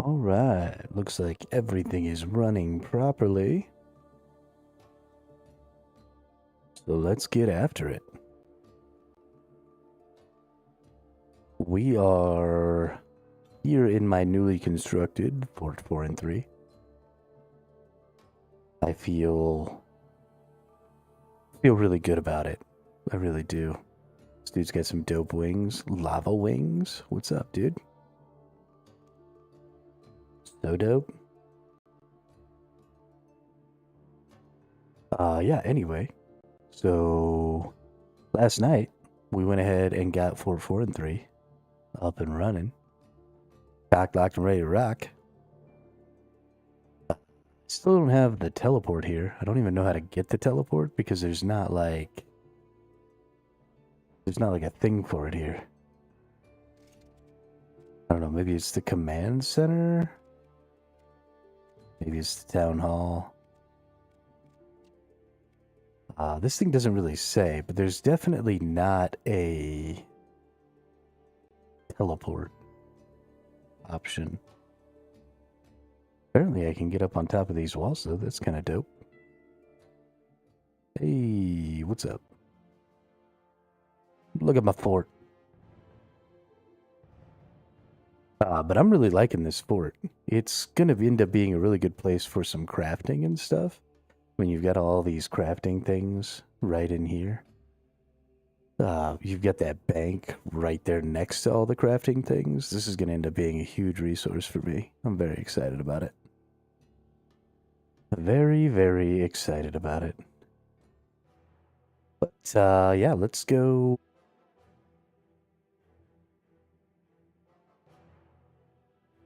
All right, looks like everything is running properly. So let's get after it. We are here in my newly constructed Fort 4 and 3. I feel really good about it. I really do. This dude's got some dope wings. Lava wings? What's up, dude? So dope. Yeah, anyway. So, last night, we went ahead and got Fort 4 and 3 up and running. Cocked, locked, and ready to rock. Still don't have the teleport here. I don't even know how to get the teleport because there's not like a thing for it here. I don't know, maybe it's the command center? Maybe it's the town hall. This thing doesn't really say, but there's definitely not a teleport option. Apparently I can get up on top of these walls, though. That's kind of dope. Hey, what's up? Look at my fort. But I'm really liking this fort. It's going to end up being a really good place for some crafting and stuff. When you've got all these crafting things right in here. You've got that bank right there next to all the crafting things. This is going to end up being a huge resource for me. I'm very excited about it. Very, very excited about it. But, yeah, let's go.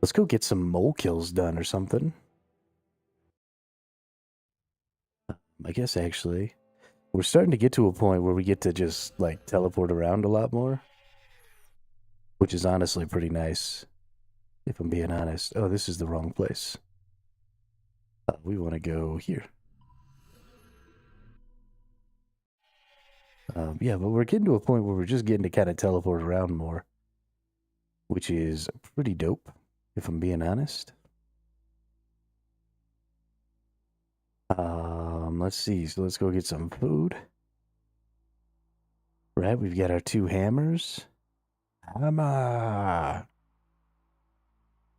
Let's go get some mole kills done or something. I guess, actually, we're starting to get to a point where we get to just, like, teleport around a lot more. Which is honestly pretty nice, if I'm being honest. Oh, this is the wrong place. We want to go here. Yeah, but we're getting to a point where we're just getting to kind of teleport around more. Which is pretty dope, if I'm being honest. Let's see. So let's go get some food. Right, we've got our 2 hammers. Hammer!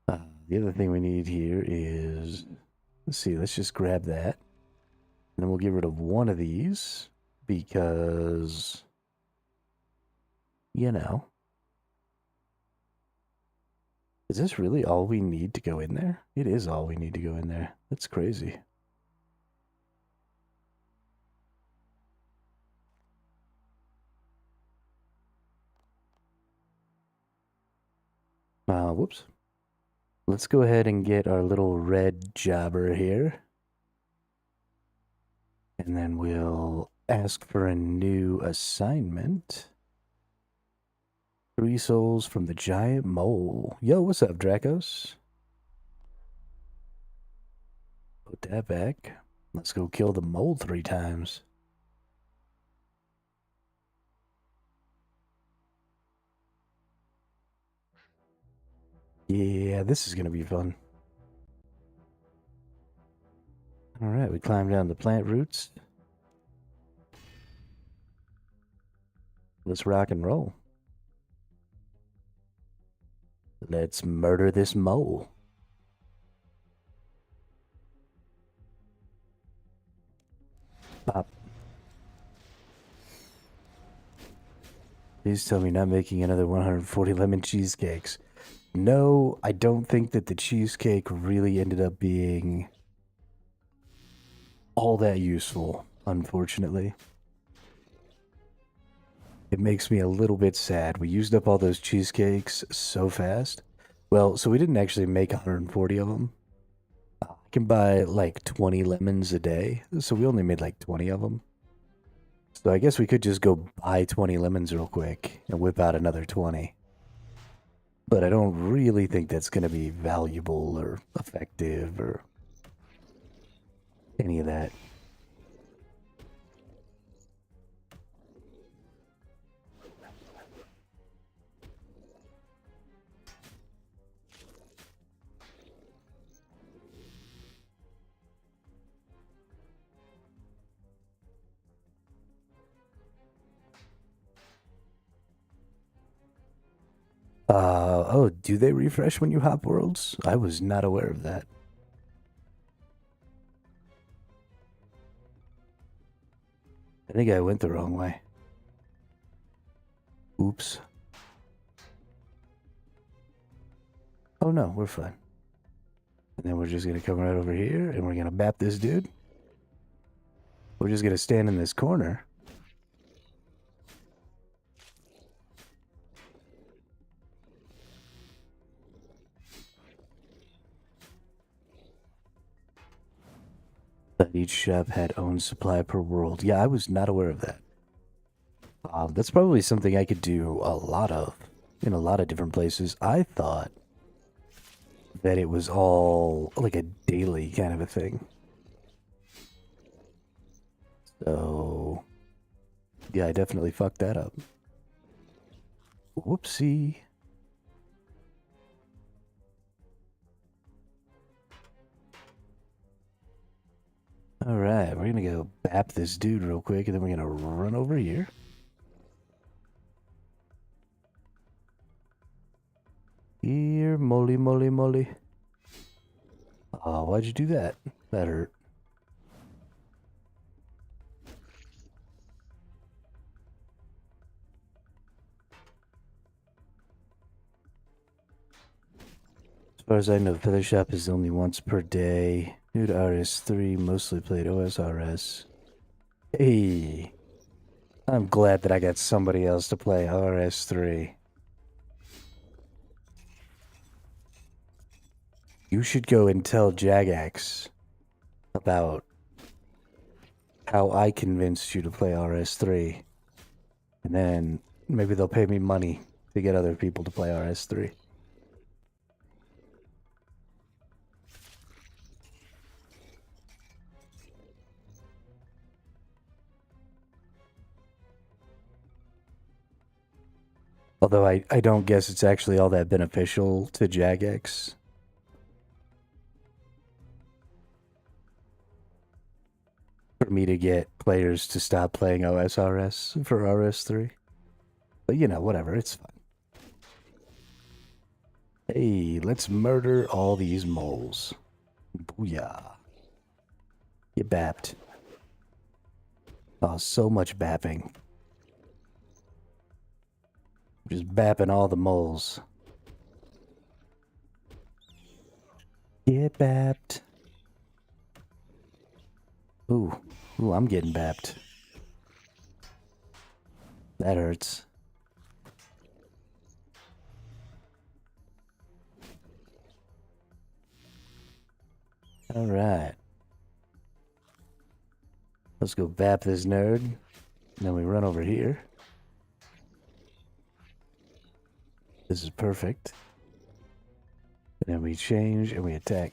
The other thing we need here is... Let's see, let's just grab that. And then we'll get rid of one of these. Because... You know... Is this really all we need to go in there? It is all we need to go in there. That's crazy. Whoops. Let's go ahead and get our little red jobber here. And then we'll ask for a new assignment. 3 souls from the giant mole. Yo, what's up, Dracos? Put that back. Let's go kill the mole 3 times. Yeah, this is going to be fun. Alright, we climb down the plant roots. Let's rock and roll. Let's murder this mole. Pop. Please tell me not making another 140 lemon cheesecakes. No, I don't think that the cheesecake really ended up being all that useful, unfortunately. It makes me a little bit sad. We used up all those cheesecakes so fast. Well, so we didn't actually make 140 of them. I can buy like 20 lemons a day, so we only made like 20 of them. So I guess we could just go buy 20 lemons real quick and whip out another 20. But I don't really think that's going to be valuable or effective or any of that. Oh, do they refresh when you hop worlds? I was not aware of that. I think I went the wrong way. Oops. Oh no, we're fine. And then we're just gonna come right over here and we're gonna bap this dude. We're just gonna stand in this corner. That each shop had own supply per world. Yeah, I was not aware of that. That's probably something I could do a lot of in a lot of different places. I thought that it was all like a daily kind of a thing. So, yeah, I definitely fucked that up. Whoopsie. Alright, we're gonna go bap this dude real quick, and then we're gonna run over here. Here, moly, moly, moly. Oh, why'd you do that? That hurt. As far as I know, Feather Shop is only once per day. New to RS3, mostly played OSRS. Hey, I'm glad that I got somebody else to play RS3. You should go and tell Jagax about how I convinced you to play RS3. And then maybe they'll pay me money to get other people to play RS3. Although I don't guess it's actually all that beneficial to Jagex. For me to get players to stop playing OSRS for RS3. But you know, whatever, it's fine. Hey, let's murder all these moles. Booyah. You bapped. Oh, so much bapping. Just bapping all the moles. Get bapped. Ooh, I'm getting bapped. That hurts. All right. Let's go bap this nerd. And then we run over here. This is perfect. And then we change and we attack.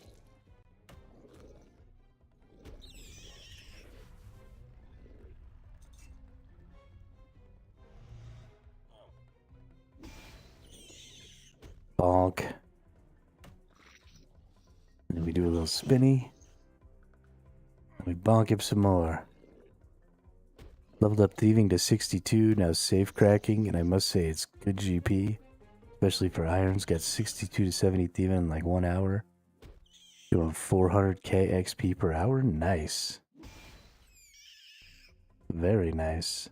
Bonk. And then we do a little spinny. And we bonk him some more. Leveled up thieving to 62, now safe cracking, and I must say it's good GP. Especially for irons, got 62 to 70 thieving in like 1 hour. Doing 400k XP per hour, nice. Very nice.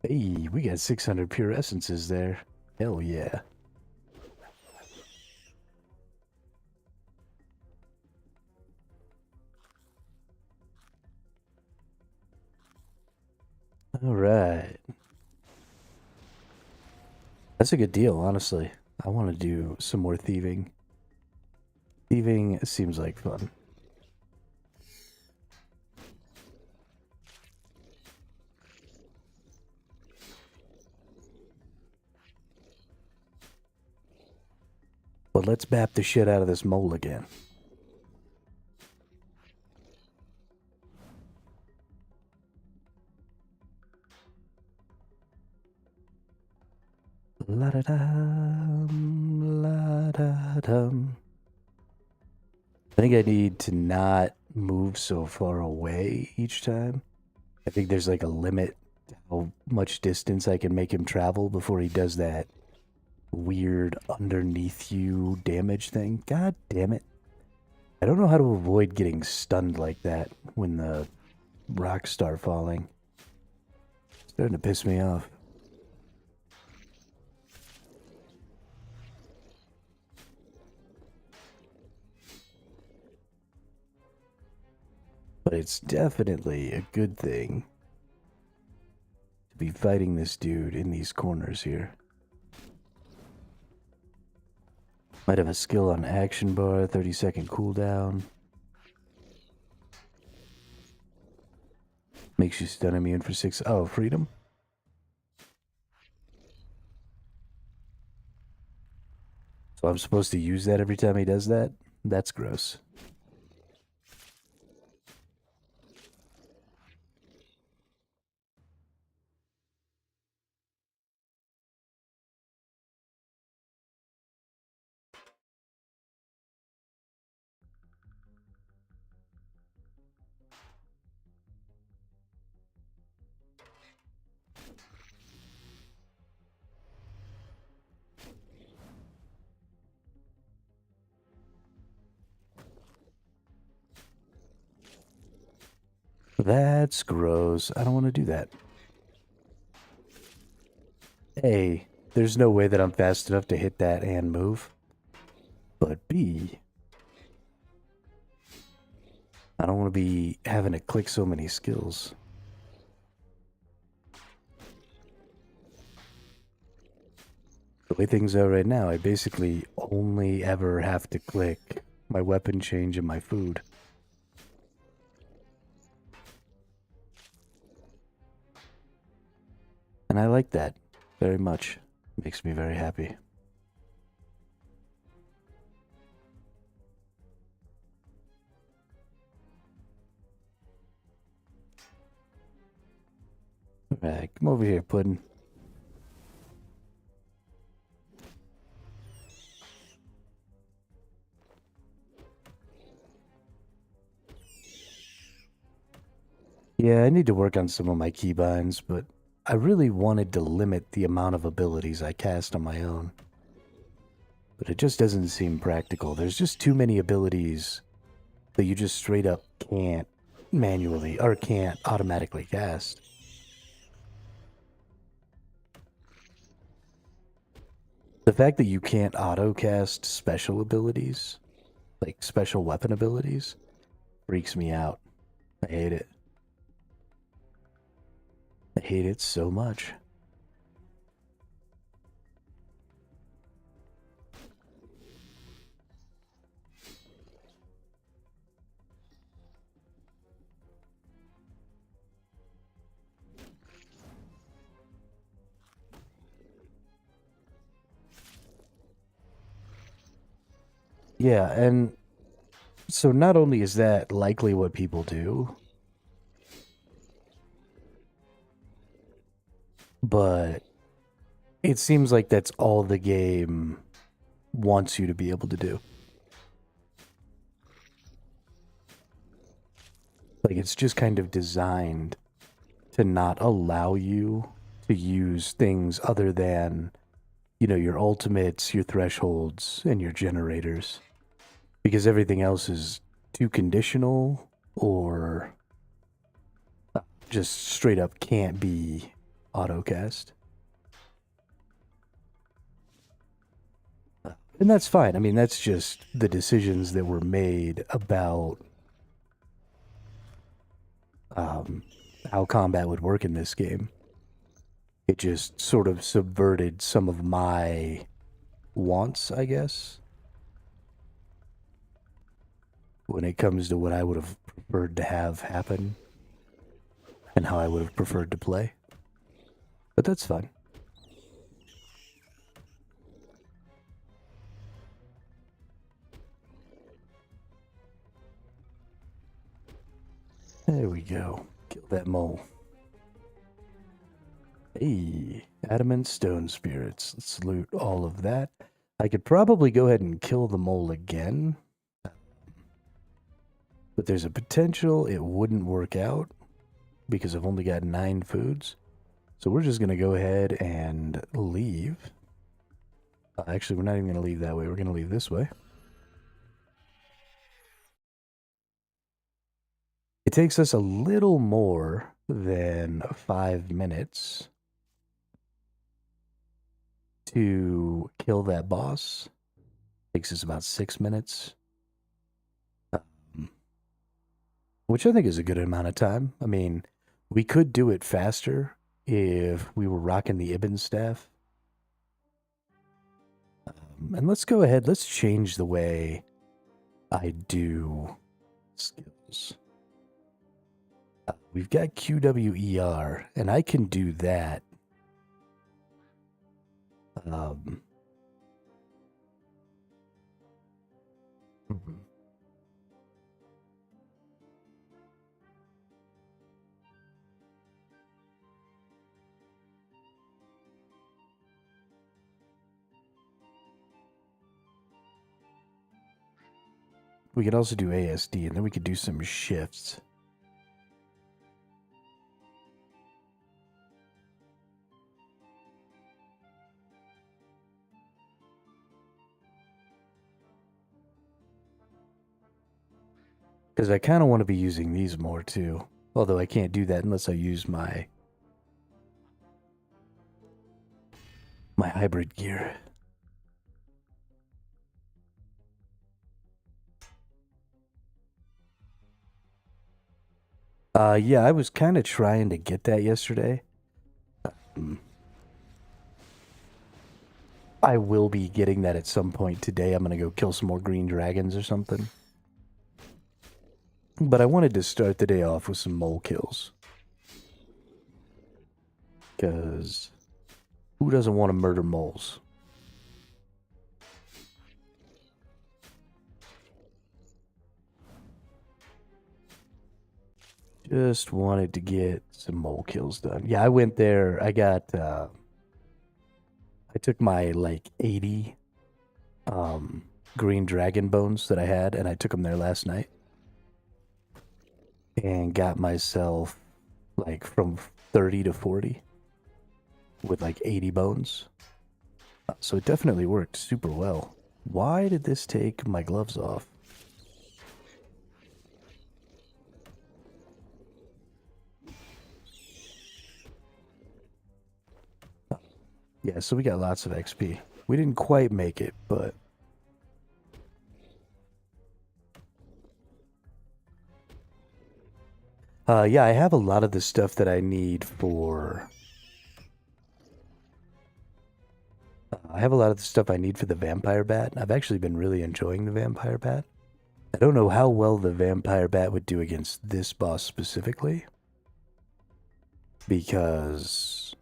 Hey, we got 600 pure essences there. Hell yeah. Alright. That's a good deal, honestly. I want to do some more thieving. Thieving seems like fun. But let's bap the shit out of this mole again. La-da-dum, la-da-dum. I think I need to not move so far away each time. I think there's like a limit to how much distance I can make him travel before he does that weird underneath you damage thing. God damn it. I don't know how to avoid getting stunned like that when the rocks start falling. It's starting to piss me off. But it's definitely a good thing to be fighting this dude in these corners here. Might have a skill on action bar, 30-second cooldown. Makes you stun immune for 6. Oh, freedom? So I'm supposed to use that every time he does that? That's gross. That's gross. I don't want to do that. A, there's no way that I'm fast enough to hit that and move. But B, I don't want to be having to click so many skills. The way things are right now, I basically only ever have to click my weapon change and my food. And I like that very much. Makes me very happy. Alright, come over here, Puddin'. Yeah, I need to work on some of my keybinds, but I really wanted to limit the amount of abilities I cast on my own. But it just doesn't seem practical. There's just too many abilities that you just straight up can't manually or can't automatically cast. The fact that you can't auto cast special abilities, like special weapon abilities, freaks me out. I hate it. I hate it so much. Yeah, and so not only is that likely what people do, but it seems like that's all the game wants you to be able to do. Like, it's just kind of designed to not allow you to use things other than, you know, your ultimates, your thresholds, and your generators. Because everything else is too conditional or just straight up can't be autocast. And that's fine. I mean, that's just the decisions that were made about how combat would work in this game. It just sort of subverted some of my wants, I guess, when it comes to what I would have preferred to have happen and how I would have preferred to play. But that's fine. There we go. Kill that mole. Hey, adamant stone spirits. Let's loot all of that. I could probably go ahead and kill the mole again. But there's a potential it wouldn't work out because I've only got 9 foods. So we're just going to go ahead and leave. Actually, we're not even going to leave that way. We're going to leave this way. It takes us a little more than 5 minutes to kill that boss. Takes us about 6 minutes. Which I think is a good amount of time. I mean, we could do it faster if we were rocking the Ibn staff. And let's go ahead. Let's change the way I do skills. We've got QWER, and I can do that. We could also do ASD, and then we could do some shifts. Because I kind of want to be using these more too. Although I can't do that unless I use my hybrid gear. Yeah, I was kind of trying to get that yesterday. I will be getting that at some point today. I'm going to go kill some more green dragons or something. But I wanted to start the day off with some mole kills. Because who doesn't want to murder moles? Just wanted to get some mole kills done. Yeah, I went there. I got, I took my like 80 green dragon bones that I had, and I took them there last night. And got myself like from 30 to 40 with like 80 bones. So it definitely worked super well. Why did this take my gloves off? Yeah, so we got lots of XP. We didn't quite make it, but... yeah, I have a lot of the stuff that I need for... I have a lot of the stuff I need for the vampire bat. I've actually been really enjoying the vampire bat. I don't know how well the vampire bat would do against this boss specifically. Because...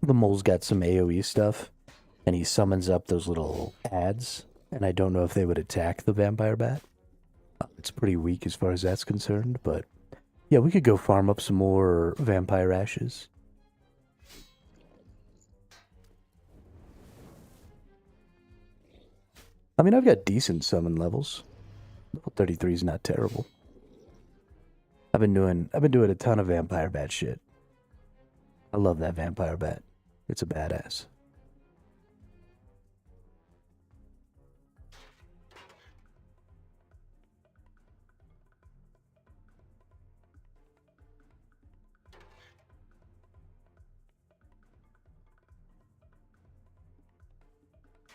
the mole's got some AoE stuff, and he summons up those little ads, and I don't know if they would attack the vampire bat. It's pretty weak as far as that's concerned, but yeah, we could go farm up some more vampire ashes. I mean, I've got decent summon levels. Level 33 is not terrible. I've been doing a ton of vampire bat shit. I love that vampire bat. It's a badass.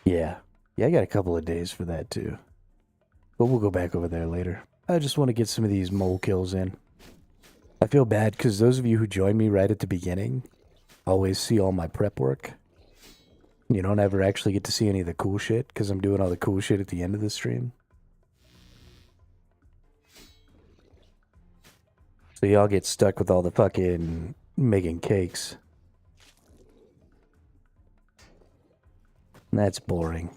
Yeah. Yeah, I got a couple of days for that too. But we'll go back over there later. I just want to get some of these mole kills in. I feel bad because those of you who joined me right at the beginning always see all my prep work. You don't ever actually get to see any of the cool shit because I'm doing all the cool shit at the end of the stream. So y'all get stuck with all the fucking making cakes. That's boring.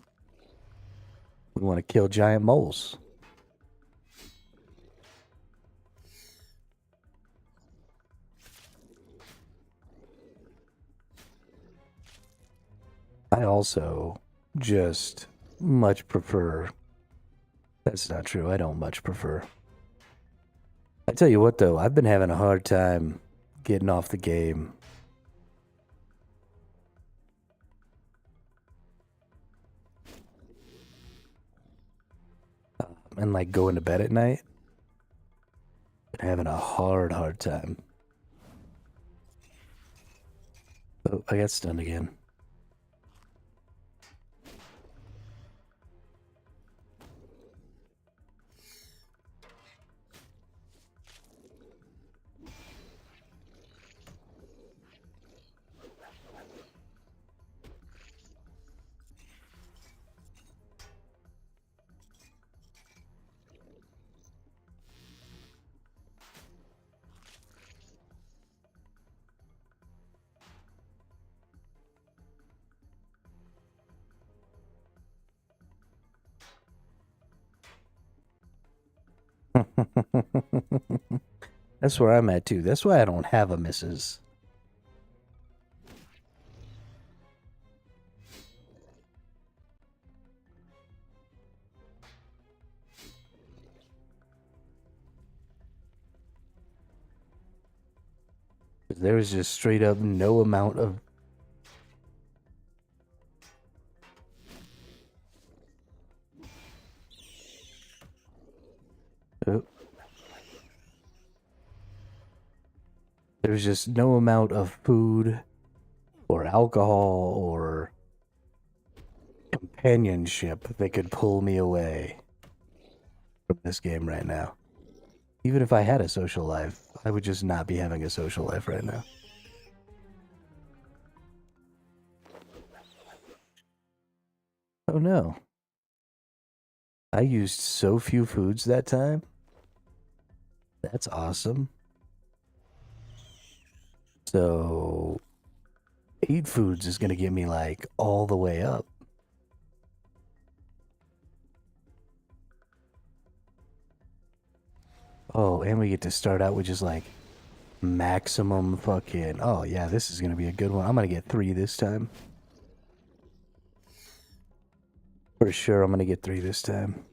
We want to kill giant moles. I also just much prefer That's not true. I don't much prefer. I tell you what, though, I've been having a hard time getting off the game. And like going to bed at night. Been having a hard time. Oh, I got stunned again. That's where I'm at too. That's why I don't have a missus. There was just straight up no amount of. Oh. There was just no amount of food or alcohol or companionship that could pull me away from this game right now. Even if I had a social life, I would just not be having a social life right now. Oh no. I used so few foods that time. That's awesome. So 8 foods is going to get me like all the way up. Oh, and we get to start out with just like maximum fucking. Oh, yeah, this is going to be a good one. I'm going to get 3 this time. For sure, I'm going to get 3 this time.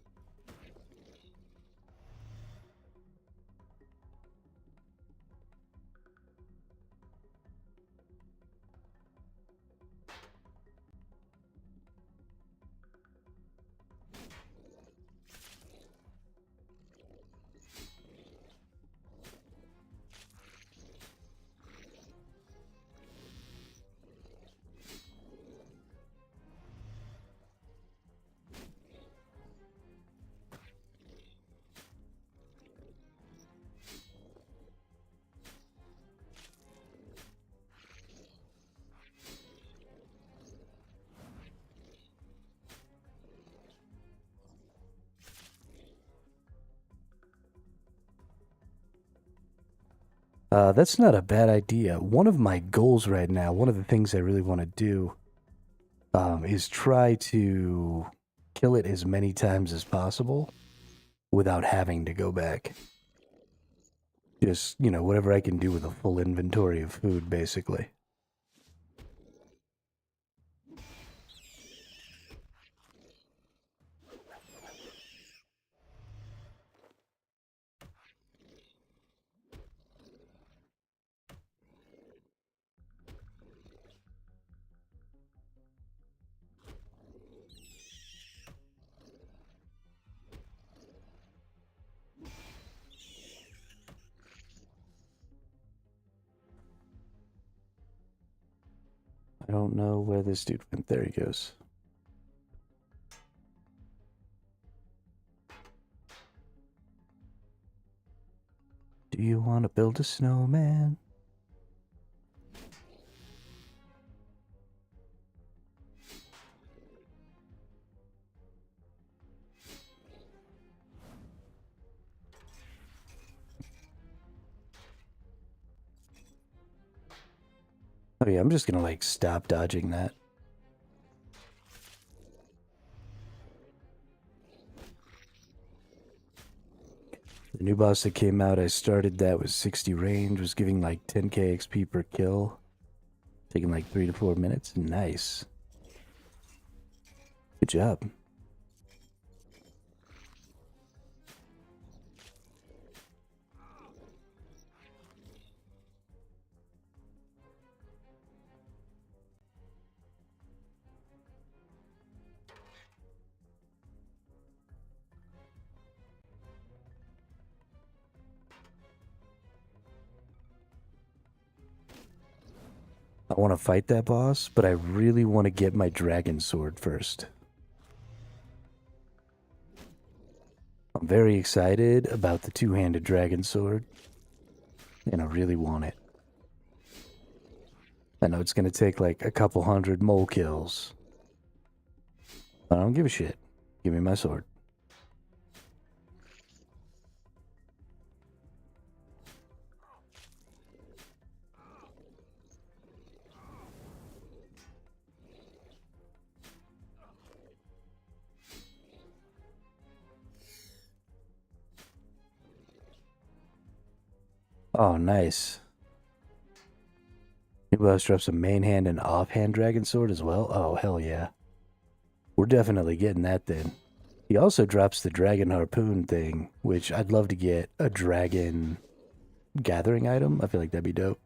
That's not a bad idea. One of my goals right now, one of the things I really want to do, is try to kill it as many times as possible without having to go back. Just, whatever I can do with a full inventory of food, basically. I don't know where this dude went. There he goes. Do you want to build a snowman? Oh yeah, I'm just gonna like stop dodging that. The new boss that came out, I started that was 60 range, was giving like 10k XP per kill. Taking like 3 to 4 minutes. Nice. Good job. I want to fight that boss, but I really want to get my dragon sword first. I'm very excited about the two-handed dragon sword, and I really want it. I know it's going to take like a couple hundred mole kills. I don't give a shit. Give me my sword. Oh, nice. New boss drops a main hand and offhand dragon sword as well. Oh, hell yeah. We're definitely getting that then. He also drops the dragon harpoon thing, which I'd love to get a dragon gathering item. I feel like that'd be dope.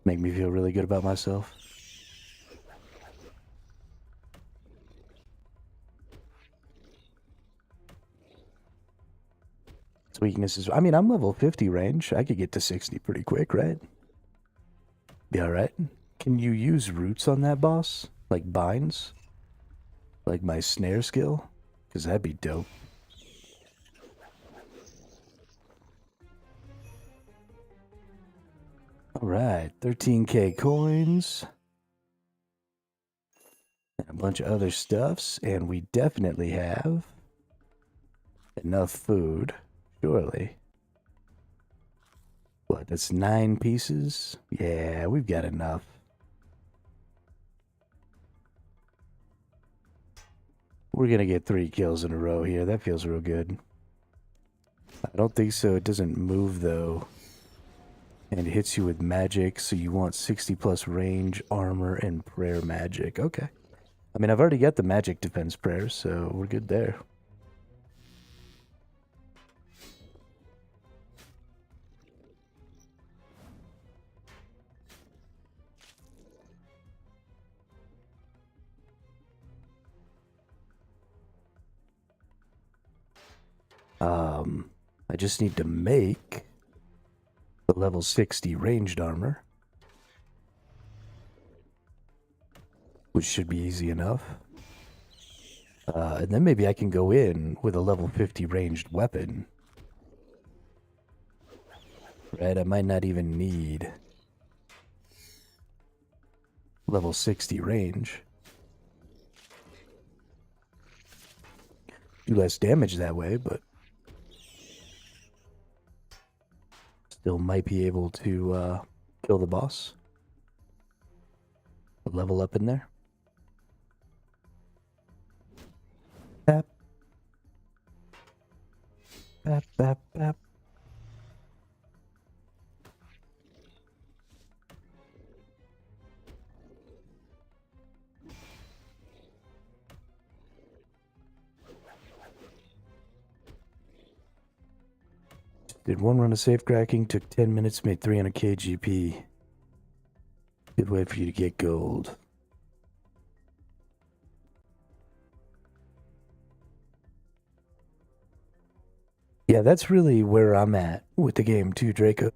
Make me feel really good about myself. Its weaknesses. I mean, I'm level 50 range. I could get to 60 pretty quick, right? Be alright. Can you use roots on that boss? Like binds? Like my snare skill? Because that'd be dope. Alright, 13k coins. And a bunch of other stuffs. And we definitely have enough food. Surely. What, that's 9 pieces? Yeah, we've got enough. We're gonna get 3 kills in a row here. That feels real good. I don't think so. It doesn't move, though. And it hits you with magic, so you want 60 plus range, armor, and prayer magic. Okay. I mean, I've already got the magic defense prayers, so we're good there. I just need to make the level 60 ranged armor, which should be easy enough. And then maybe I can go in with a level 50 ranged weapon. Right, I might not even need level 60 range. Do less damage that way, but still might be able to kill the boss. Level up in there. Bap. Bap, bap, bap. Did one run of safe cracking, took 10 minutes, made 300k GP. Good way for you to get gold. Yeah, that's really where I'm at with the game too, Draco.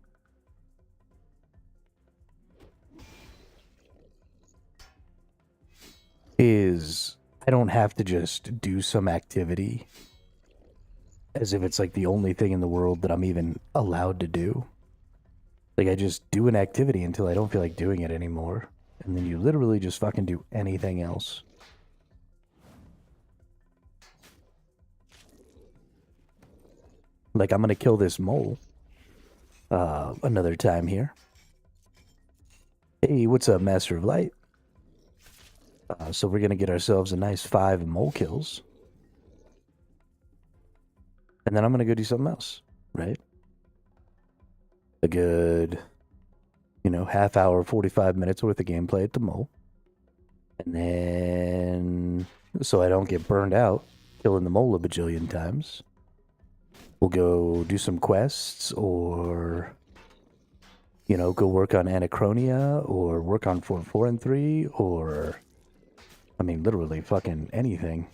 Is I don't have to just do some activity as if it's like the only thing in the world that I'm even allowed to do. Like, I just do an activity until I don't feel like doing it anymore. And then you literally just fucking do anything else. Like, I'm gonna kill this mole another time here. Hey, what's up, Master of Light? So we're gonna get ourselves a nice 5 mole kills. And then I'm gonna go do something else, right? A good, half hour, 45 minutes worth of gameplay at the mole. And then, so I don't get burned out killing the mole a bajillion times, we'll go do some quests or, go work on Anachronia or work on 4 and 3 or, I mean, literally fucking anything.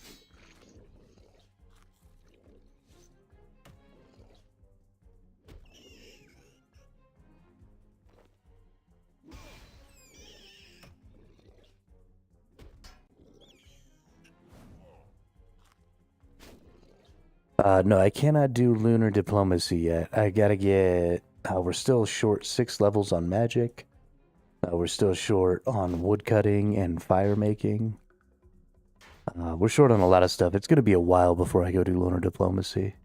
No, I cannot do lunar diplomacy yet. I gotta get. We're still short 6 levels on magic. We're still short on woodcutting and fire making. We're short on a lot of stuff. It's gonna be a while before I go do lunar diplomacy.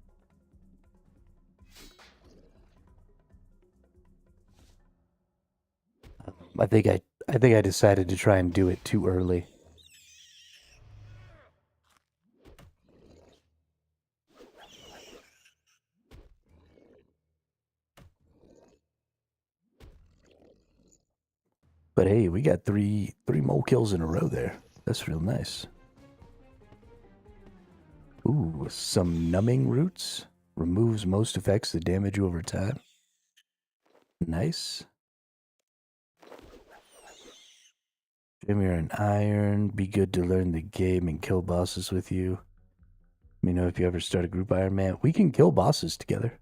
I think I decided to try and do it too early. But hey, we got three mole kills in a row there. That's real nice. Ooh, some numbing roots. Removes most effects that damage you over time. Nice. Jimmy, and iron. Be good to learn the game and kill bosses with you. Let me know if you ever start a group Iron Man. We can kill bosses together.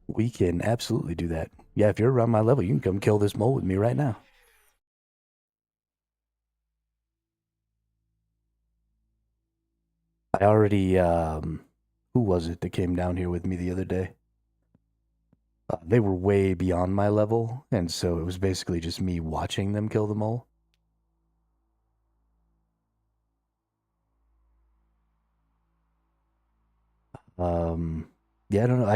We can absolutely do that. Yeah, if you're around my level, you can come kill this mole with me right now. I already, who was it that came down here with me the other day? They were way beyond my level, and so it was basically just me watching them kill the mole. Yeah, I don't know.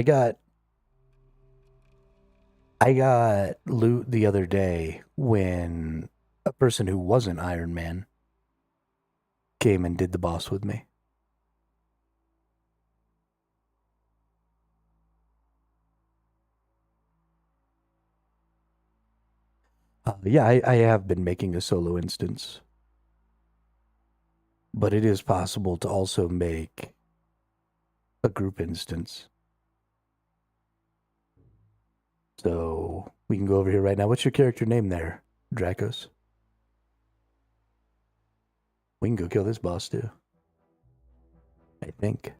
I got loot the other day when a person who wasn't Iron Man came and did the boss with me. Yeah, I have been making a solo instance. But it is possible to also make a group instance. So we can go over here right now. What's your character name there, Dracos? We can go kill this boss too. I think.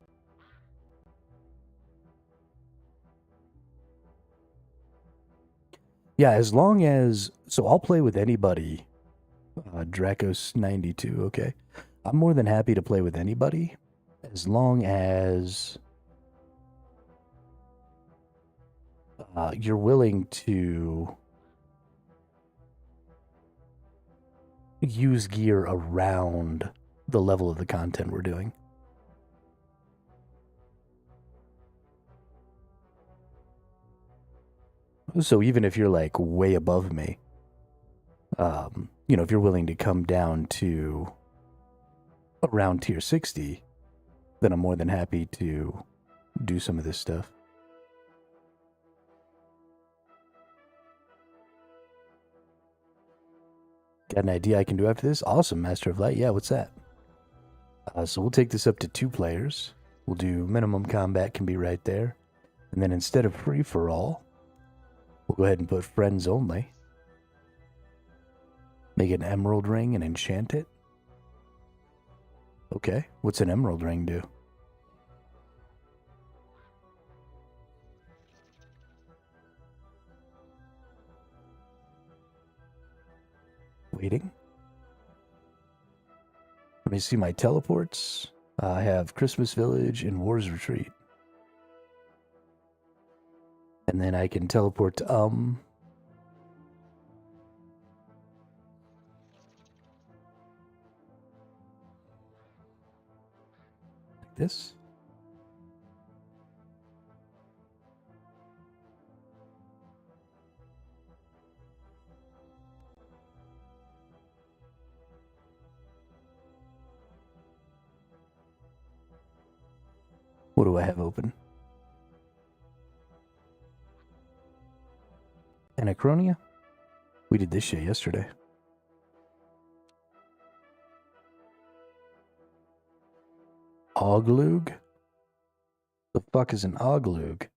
Yeah, as long as... So I'll play with anybody. Dracos92, okay. I'm more than happy to play with anybody as long as you're willing to use gear around the level of the content we're doing. So even if you're like way above me, you know, if you're willing to come down to around tier 60, then I'm more than happy to do some of this stuff. Got an idea I can do after this? Awesome, Master of Light. Yeah, what's that? So we'll take this up to 2 players. We'll do minimum combat can be right there. And then instead of free-for-all, we'll go ahead and put friends only. Make an emerald ring and enchant it. Okay, what's an emerald ring do? Waiting. Let me see my teleports. I have Christmas Village and War's Retreat. And then I can teleport to like this. What do I have open? Anachronia? We did this shit yesterday. Oglug? The fuck is an Oglug?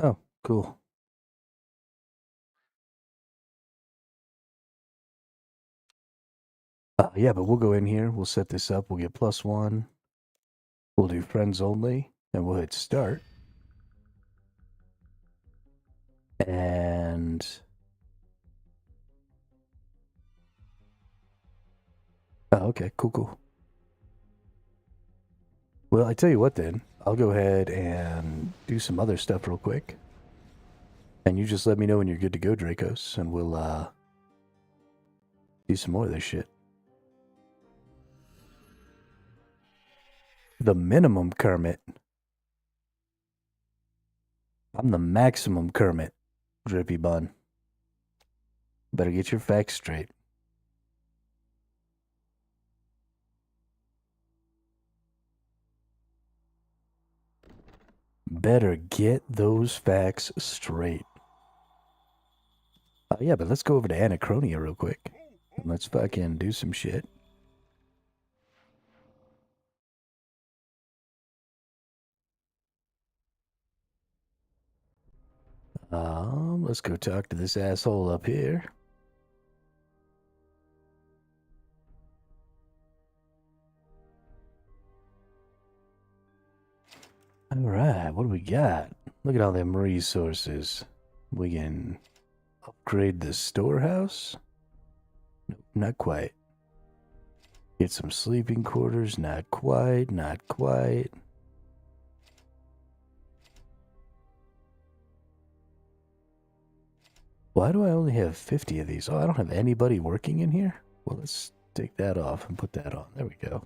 Oh, cool. Yeah, but we'll go in here. We'll set this up. We'll get +1. We'll do friends only. And we'll hit start. And oh, okay, cool. Well, I tell you what then, I'll go ahead and do some other stuff real quick. And you just let me know when you're good to go, Dracos, and we'll do some more of this shit. The minimum Kermit. I'm the maximum Kermit, Drippy Bun. Better get your facts straight. Better get those facts straight. Yeah, but let's go over to Anachronia real quick. And let's fucking do some shit. Let's go talk to this asshole up here. Alright, what do we got? Look at all them resources. We can upgrade the storehouse? Nope, not quite. Get some sleeping quarters? Not quite, not quite. Why do I only have 50 of these? Oh, I don't have anybody working in here? Well, let's take that off and put that on. There we go.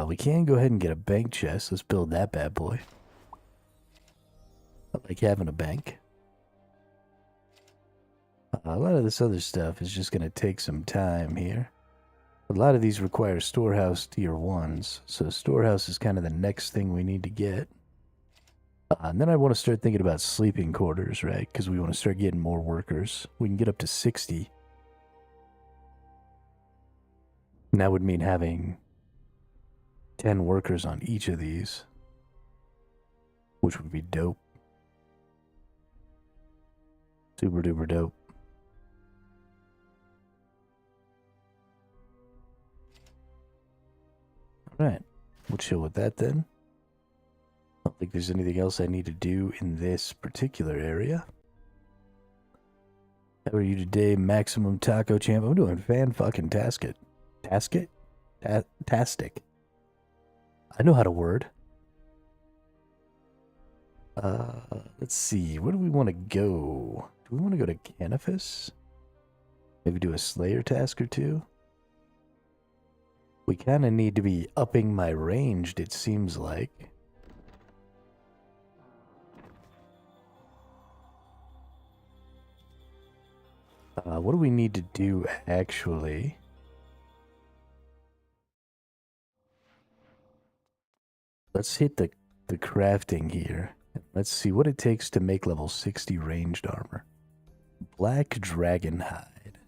We can go ahead and get a bank chest. Let's build that bad boy. I like having a bank. A lot of this other stuff is just going to take some time here. A lot of these require storehouse tier 1s, so storehouse is kind of the next thing we need to get. And then I want to start thinking about sleeping quarters, right? Because we want to start getting more workers. We can get up to 60. And that would mean having 10 workers on each of these, which would be dope. Super duper dope. Alright, we'll chill with that then. I don't think there's anything else I need to do in this particular area. How are you today, Maximum Taco Champ? I'm doing fan-fucking-tastic. Tastic? Tastic. I know how to word. Let's see. Where do we want to go? Do we want to go to Canifus? Maybe do a Slayer task or two? We kind of need to be upping my ranged, it seems like. What do we need to do, actually? Let's hit the crafting here. Let's see what it takes to make level 60 ranged armor. Black dragon hide.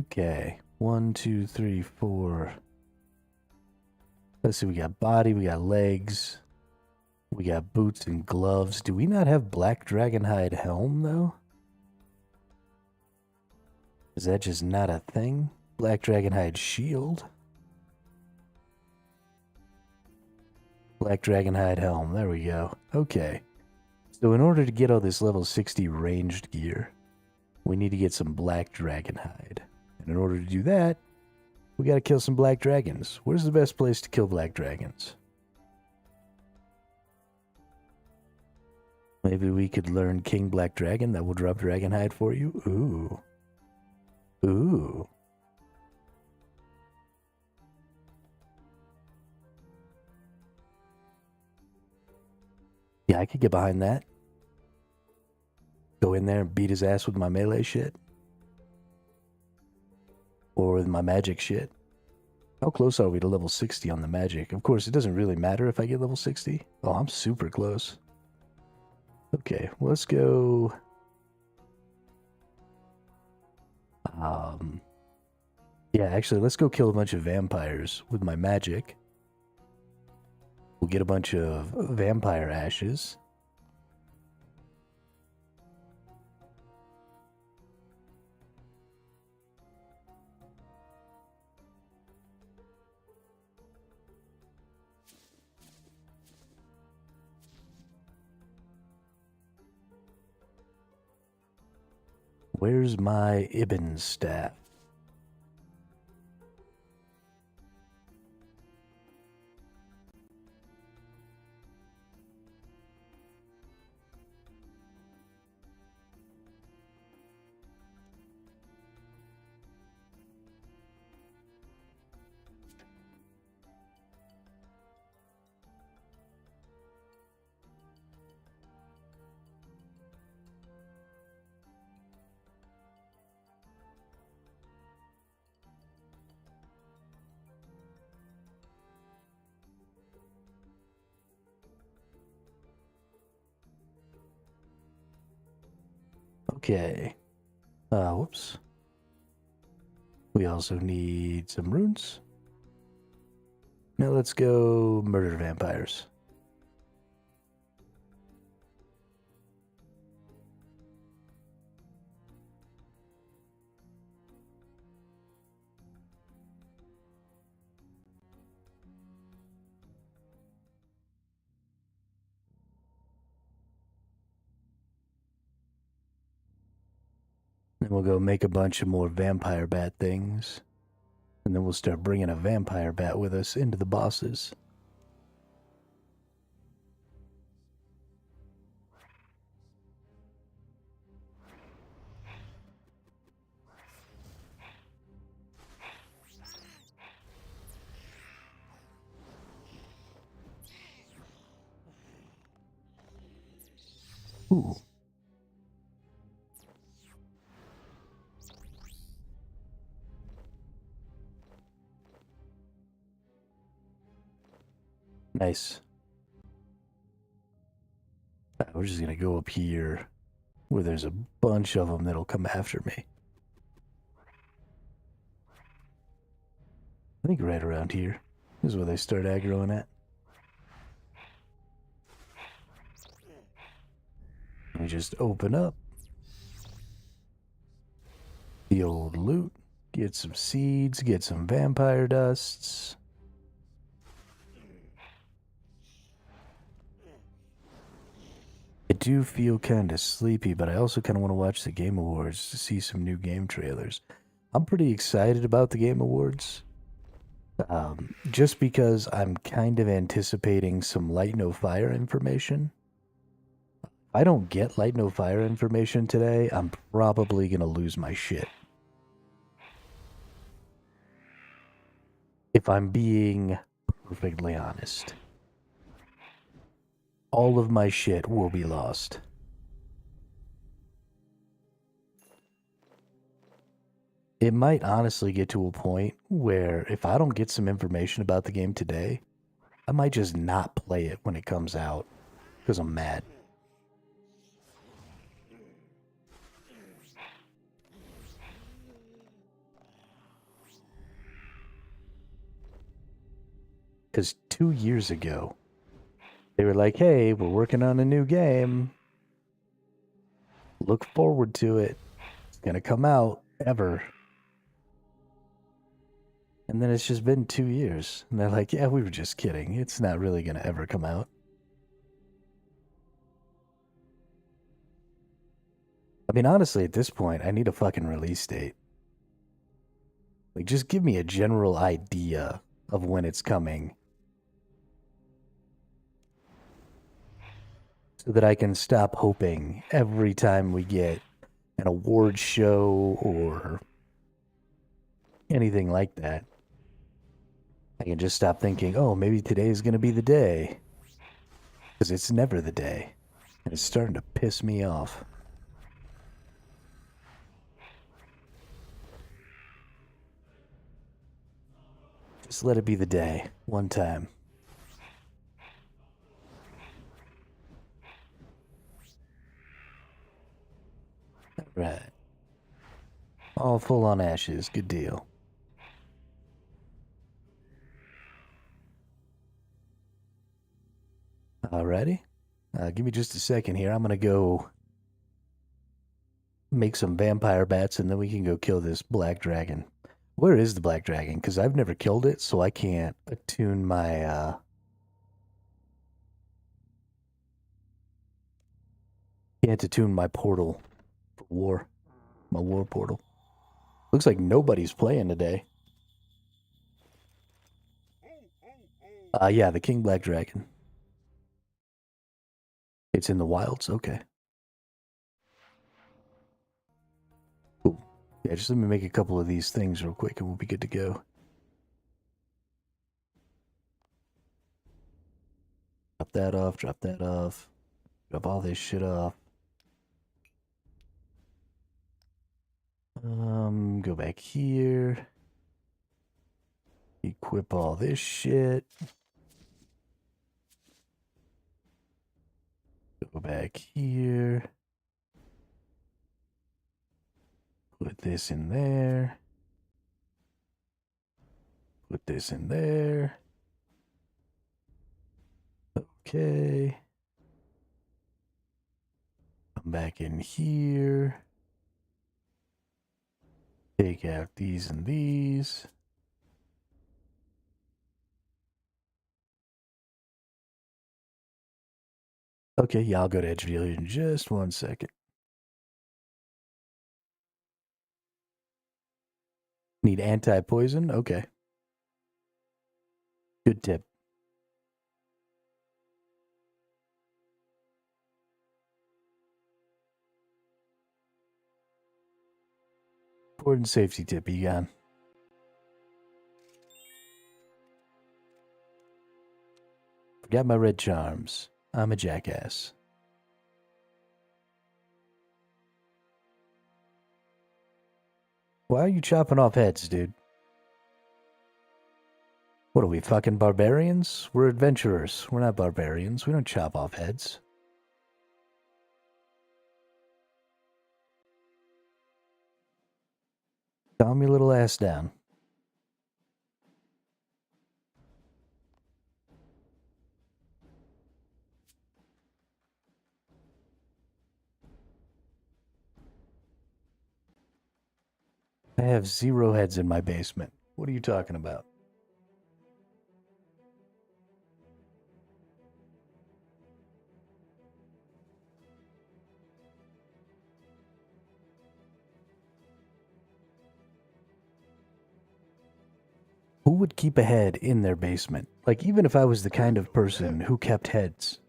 Okay. 1, 2, 3, 4. Let's see, we got body, we got legs. We got boots and gloves. Do we not have black dragon hide helm, though? Is that just not a thing? Black dragon hide shield. Black dragon hide helm. There we go. Okay. So in order to get all this level 60 ranged gear, we need to get some black dragon hide. And in order to do that, we gotta kill some black dragons. Where's the best place to kill black dragons? Maybe we could learn King Black Dragon that will drop dragon hide for you? Ooh. Ooh. Yeah, I could get behind that. Go in there and beat his ass with my melee shit. Or with my magic shit. How close are we to level 60 on the magic? Of course, it doesn't really matter if I get level 60. Oh, I'm super close. Okay, let's go. Yeah, actually, let's go kill a bunch of vampires with my magic. We'll get a bunch of vampire ashes. Where's my Ibn staff? Okay. Whoops. We also need some runes. Now let's go murder vampires. Then we'll go make a bunch of more vampire bat things. And then we'll start bringing a vampire bat with us into the bosses. Ooh. Nice. We're just gonna go up here where there's a bunch of them that'll come after me. I think right around here is where they start aggroing at. We just open up the old loot, get some seeds, get some vampire dusts. I do feel kind of sleepy, but I also kind of want to watch the Game Awards to see some new game trailers. I'm pretty excited about the Game Awards. Just because I'm kind of anticipating some Light No Fire information. If I don't get Light No Fire information today, I'm probably going to lose my shit. If I'm being perfectly honest. All of my shit will be lost. It might honestly get to a point where if I don't get some information about the game today, I might just not play it when it comes out because I'm mad. Because 2 years ago, they were like, hey, we're working on a new game. Look forward to it. It's going to come out ever. And then it's just been 2 years. And they're like, yeah, we were just kidding. It's not really going to ever come out. I mean, honestly, at this point, I need a fucking release date. Like, just give me a general idea of when it's coming. So that I can stop hoping every time we get an award show or anything like that. I can just stop thinking, oh, maybe today is going to be the day. Because it's never the day. And it's starting to piss me off. Just let it be the day. One time. Right. All full on ashes. Good deal. Alrighty. Give me just a second here. I'm going to go make some vampire bats and then we can go kill this black dragon. Where is the black dragon? Because I've never killed it, so I can't attune my, can't attune my portal for war. My war portal. Looks like nobody's playing today. Yeah, the King Black Dragon. It's in the wilds? Okay. Cool. Yeah, just let me make a couple of these things real quick and we'll be good to go. Drop that off, drop that off. Drop all this shit off. Go back here. Equip all this shit. Go back here. Put this in there. Put this in there. Okay. Come back in here. Take out these and these. Okay, yeah, I'll go to Edge Dealer in just 1 second. Need anti-poison? Okay. Good tip. Important safety tip, Egon. Forgot my red charms. I'm a jackass. Why are you chopping off heads, dude? What are we, fucking barbarians? We're adventurers. We're not barbarians. We don't chop off heads. Calm your little ass down. I have 0 heads in my basement. What are you talking about? Who would keep a head in their basement? Like, even if I was the kind of person who kept heads.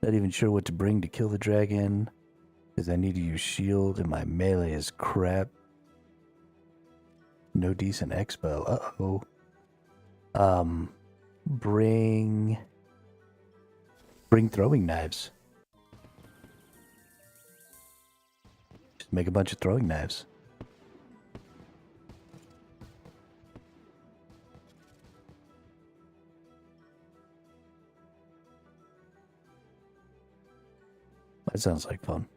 Not even sure what to bring to kill the dragon. Because I need to use shield and my melee is crap. No decent expo. Uh-oh. Bring throwing knives. Just make a bunch of throwing knives. That sounds like fun.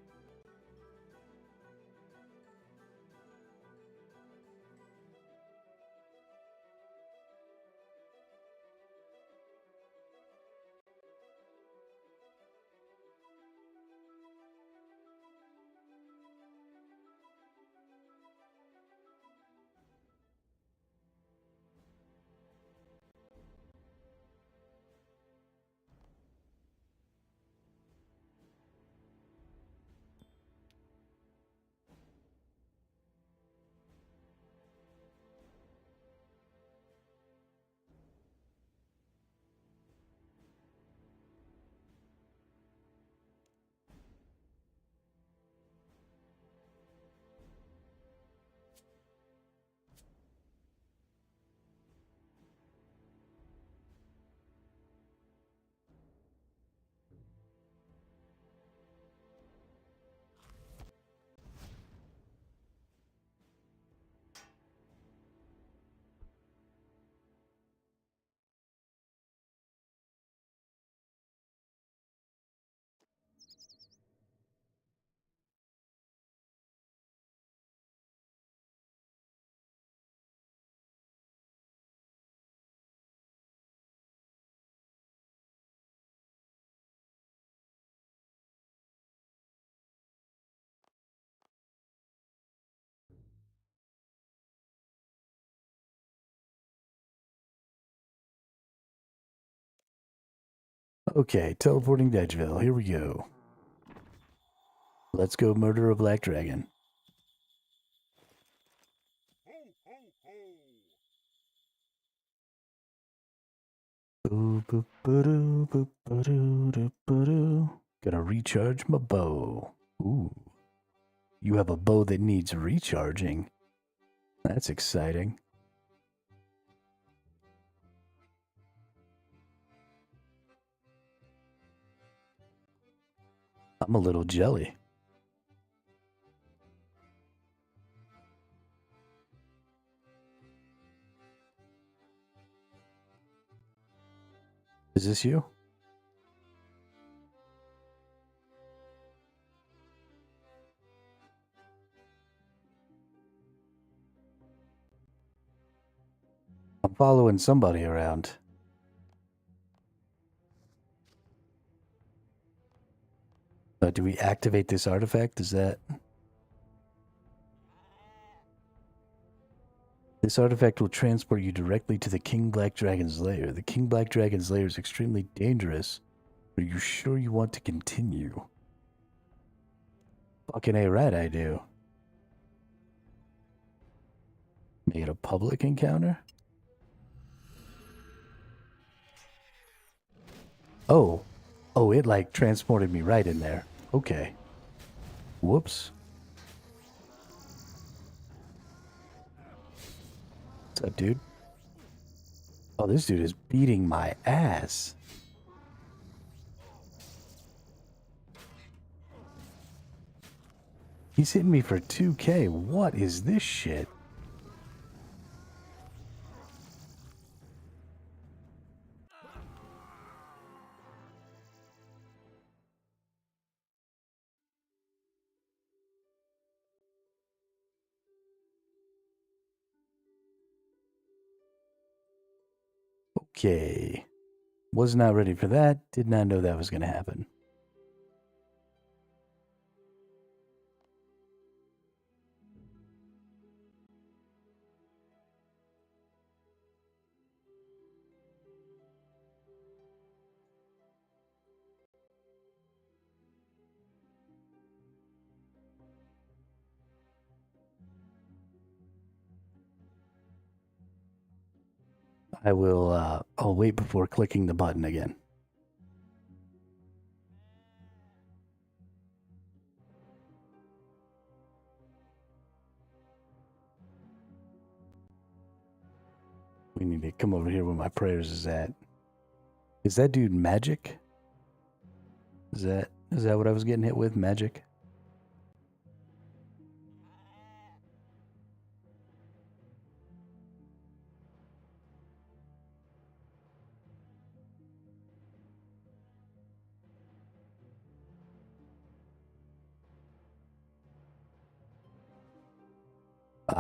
Okay, teleporting to Edgeville. Here we go. Let's go murder a black dragon. Gotta recharge my bow. Ooh. You have a bow that needs recharging. That's exciting. I'm a little jelly. Is this you? I'm following somebody around. Do we activate this artifact? Is that... This artifact will transport you directly to the King Black Dragon's lair. The King Black Dragon's lair is extremely dangerous. Are you sure you want to continue? Fucking A right, I do. Make it a public encounter? Oh. Oh, it like transported me right in there. Okay. Whoops. What's up, dude? Oh, this dude is beating my ass. He's hitting me for 2K. What is this shit? Okay. Was not ready for that. Did not know that was going to happen. I will, I'll wait before clicking the button again. We need to come over here where my prayers is at. Is that dude magic? Is that what I was getting hit with? Magic?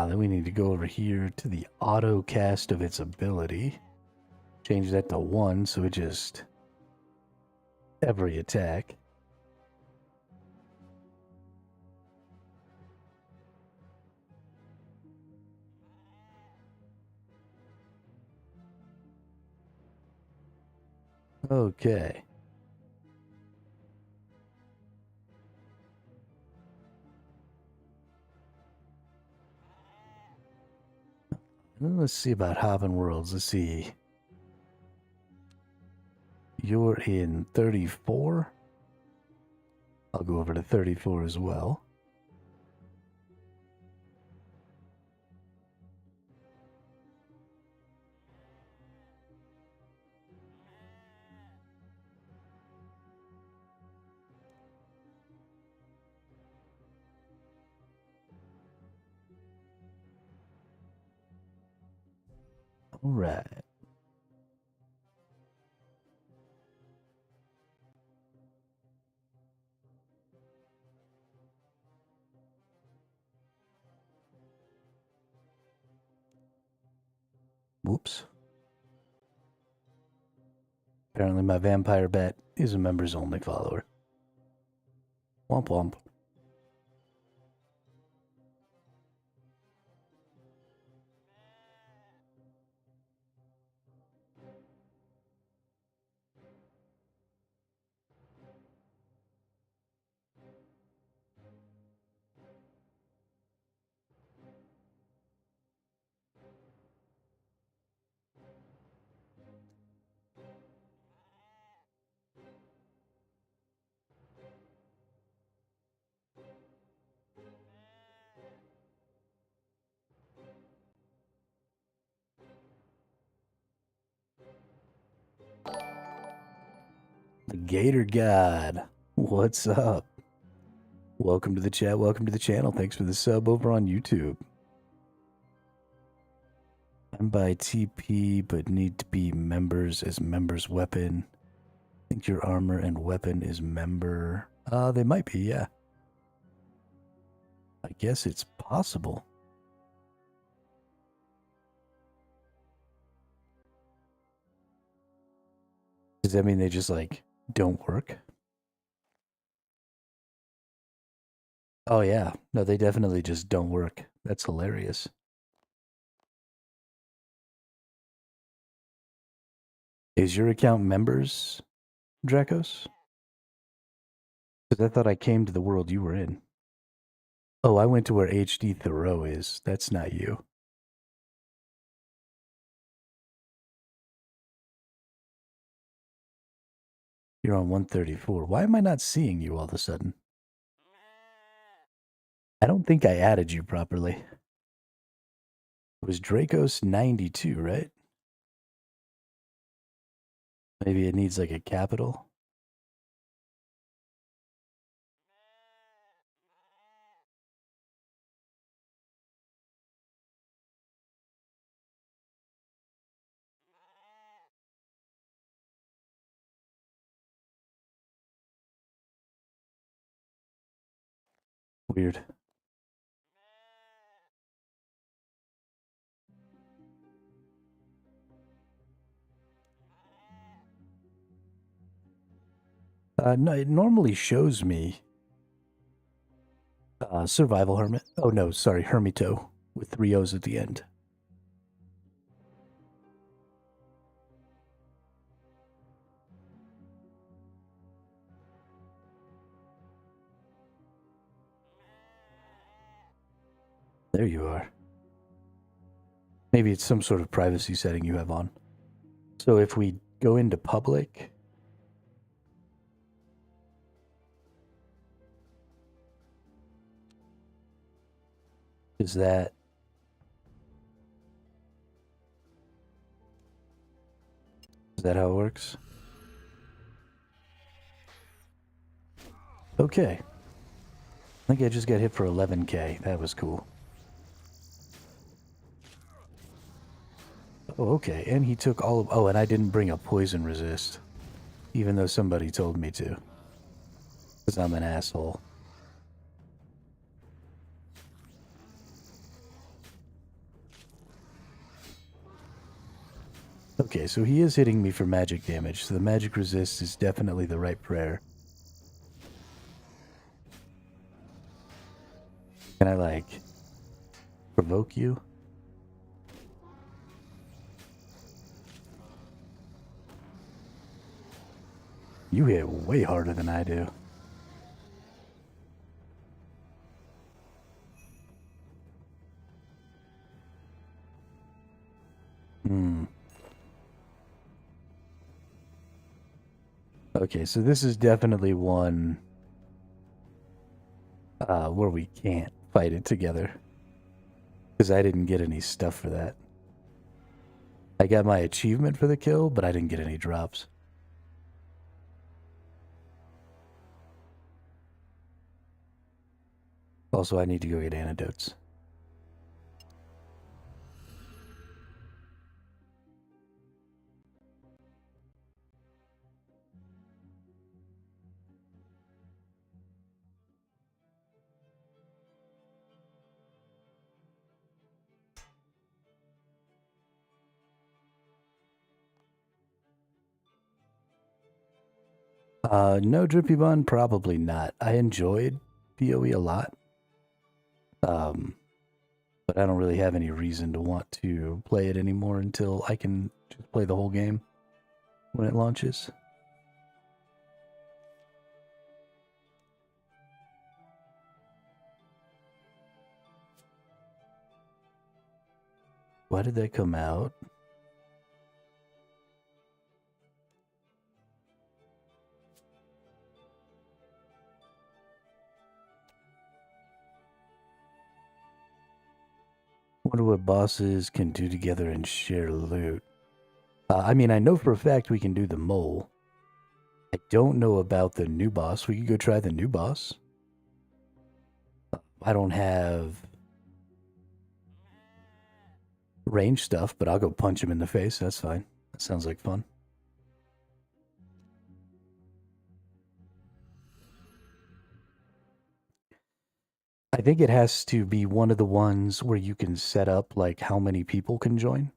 Then we need to go over here to the auto cast of its ability. Change that to 1 so it just... every attack. Okay. Let's see about Haven Worlds. Let's see. You're in 34. I'll go over to 34 as well. All right. Whoops. Apparently my vampire bat is a members only follower. Womp womp. Gator God, what's up? Welcome to the chat. Welcome to the channel. Thanks for the sub over on YouTube. I'm by TP, but need to be members as members weapon. I think your armor and weapon is member. They might be, yeah. I guess it's possible. Does that mean they just, like, don't work? Oh, yeah. No, they definitely just don't work. That's hilarious. Is your account members, Dracos? Because I thought I came to the world you were in. Oh, I went to where HD Thoreau is. That's not you. You're on 134. Why am I not seeing you all of a sudden? I don't think I added you properly. It was Dracos 92, right? Maybe it needs like a capital. Weird. No, it normally shows me Survival Hermit. Oh no, sorry, Hermito with 3 O's at the end. There you are. Maybe it's some sort of privacy setting you have on. So if we go into public, is that how it works? Okay. I think I just got hit for 11k. That was cool. Oh, okay. And he took all of... Oh, and I didn't bring a poison resist. Even though somebody told me to. Because I'm an asshole. Okay, so he is hitting me for magic damage. So the magic resist is definitely the right prayer. Can I, like, provoke you? You hit way harder than I do. Okay, so this is definitely one where we can't fight it together. Because I didn't get any stuff for that. I got my achievement for the kill, but I didn't get any drops. Also, I need to go get antidotes. No, Drippy Bun, probably not. I enjoyed PoE a lot. But I don't really have any reason to want to play it anymore until I can just play the whole game when it launches. Why did that come out? Wonder what bosses can do together and share loot. I mean, I know for a fact we can do the mole. I don't know about the new boss. We could go try the new boss. I don't have range stuff, but I'll go punch him in the face. That's fine. That sounds like fun. I think it has to be one of the ones where you can set up like how many people can join.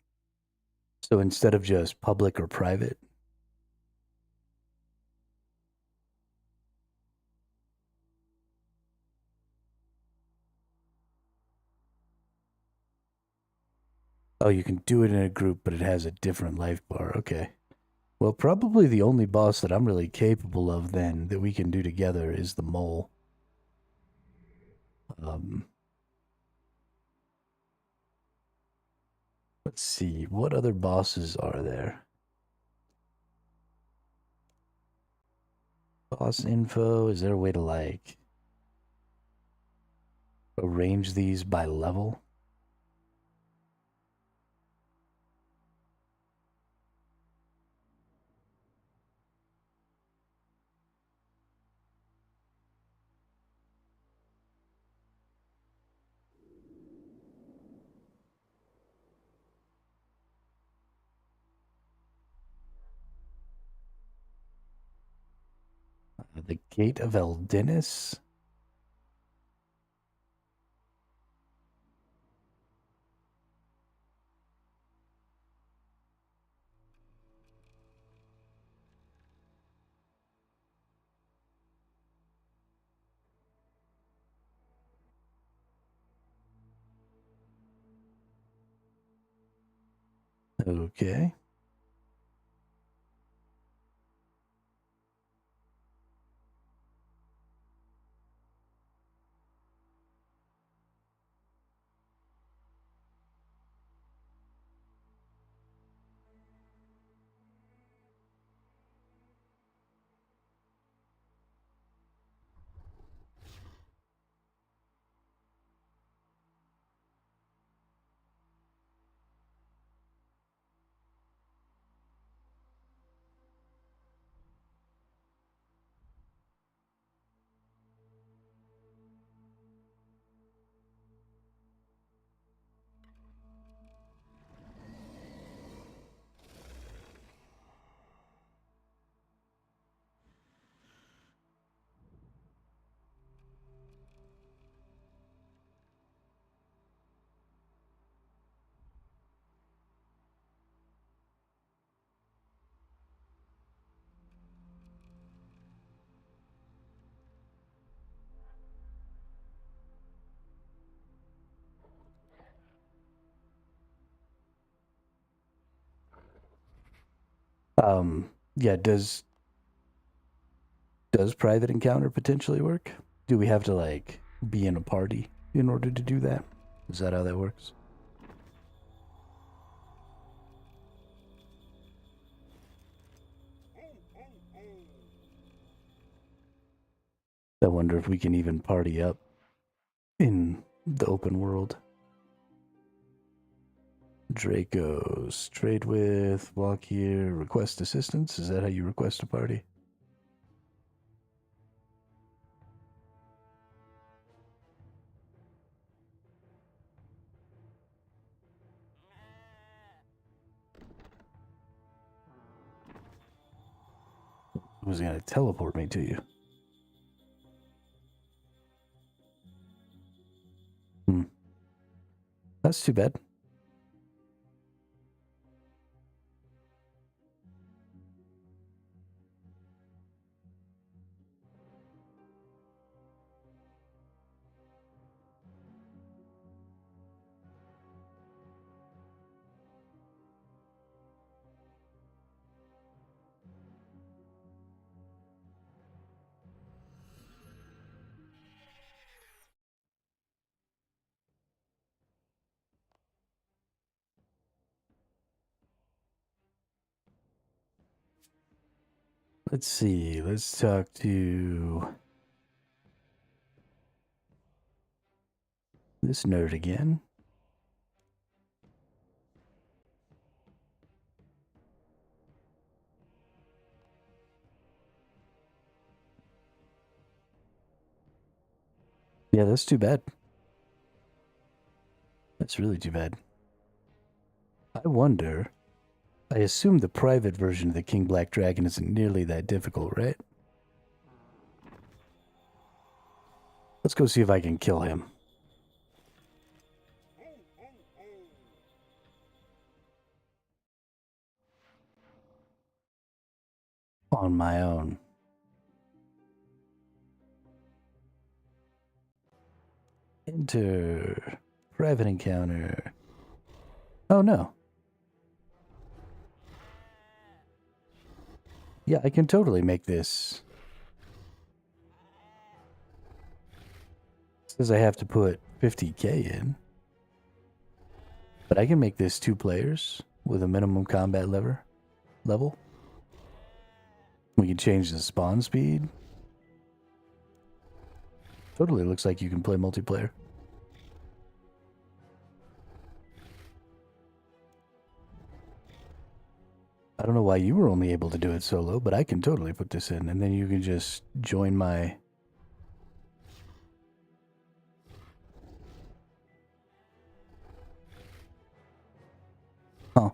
So instead of just public or private. Oh, you can do it in a group, but it has a different life bar. Okay. Well, probably the only boss that I'm really capable of then that we can do together is the mole. Um, let's see, what other bosses are there? Boss info, is there a way to like arrange these by level? The Gate of Eldinis? Okay. Yeah, does private encounter potentially work? Do we have to like be in a party in order to do that? Is that how that works? I wonder if we can even party up in the open world. Dracos, trade with, walk here, request assistance. Is that how you request a party? Who's gonna teleport me to you? Hmm. That's too bad. Let's see. Let's talk to this nerd again. Yeah, that's too bad. That's really too bad. I wonder. I assume the private version of the King Black Dragon isn't nearly that difficult, right? Let's go see if I can kill him. On my own. Enter. Private encounter. Oh no. Yeah, I can totally make this. It says I have to put 50k in. But I can make this 2 players with a minimum combat level. We can change the spawn speed. Totally looks like you can play multiplayer. I don't know why you were only able to do it solo, but I can totally put this in, and then you can just join my... Huh.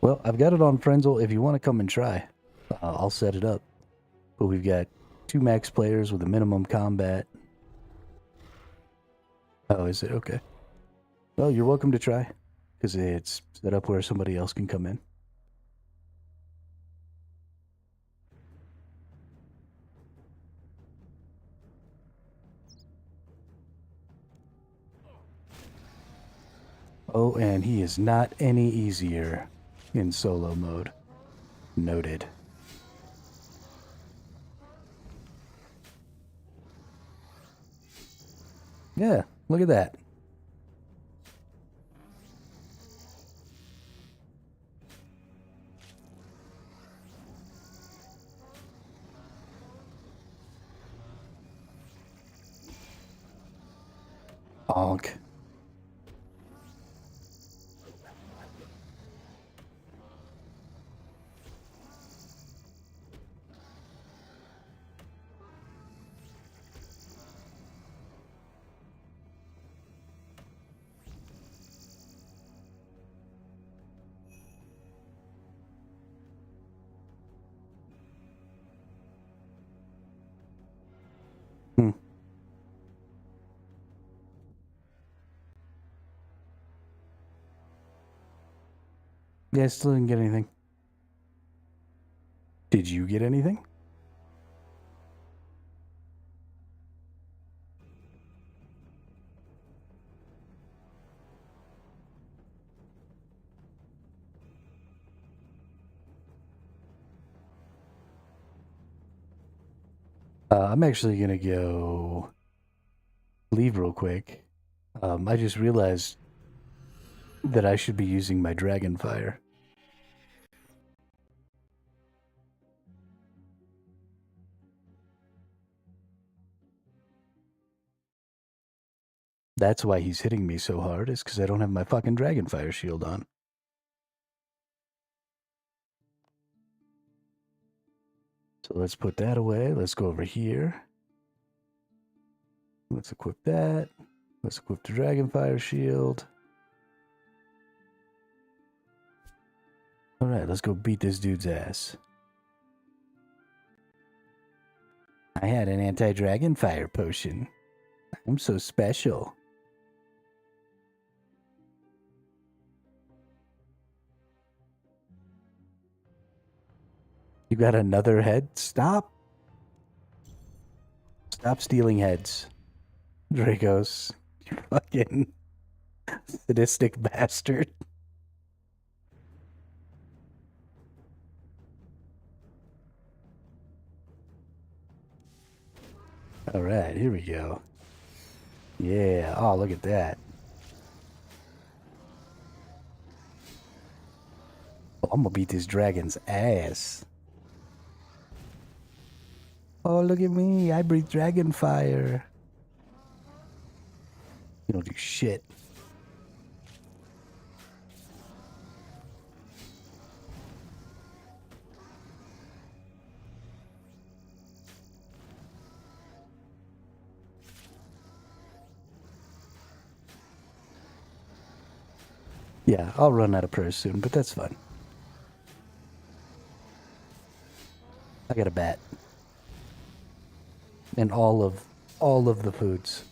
Well, I've got it on Friendzle. If you want to come and try, I'll set it up. But we've got 2 max players with a minimum combat. Oh, is it? Okay. Well, you're welcome to try, because it's set up where somebody else can come in. Oh, and he is not any easier in solo mode. Noted. Yeah, look at that. Honk. Hmm. Yeah, I still didn't get anything. Did you get anything? I'm actually gonna go leave real quick. I just realized that I should be using my dragon fire. That's why he's hitting me so hard, is because I don't have my fucking dragon fire shield on. So let's put that away. Let's go over here. Let's equip that. Let's equip the Dragonfire shield. Alright, let's go beat this dude's ass. I had an anti-Dragonfire potion. I'm so special. You got another head? Stop. Stop stealing heads. Dragos. You fucking sadistic bastard. Alright, here we go. Yeah, oh, look at that. Oh, I'm gonna beat this dragon's ass. Oh, look at me. I breathe dragon fire. You don't do shit. Yeah, I'll run out of prayers soon, but that's fine. I got a bat. And all of the foods.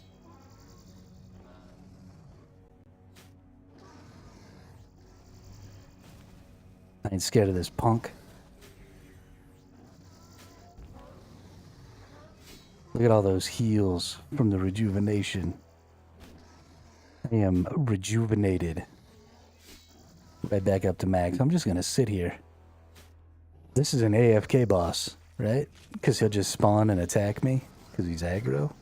I ain't scared of this punk. Look at all those heals from the rejuvenation. I am rejuvenated. Right back up to max. I'm just gonna sit here. This is an AFK boss, right? Because he'll just spawn and attack me because he's aggro.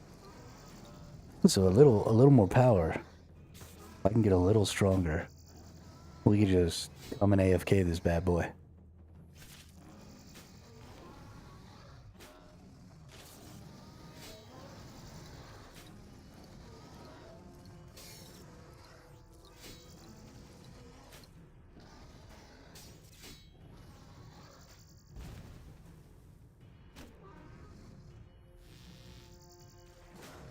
So a little more power. If I can get a little stronger, we can just come and AFK this bad boy.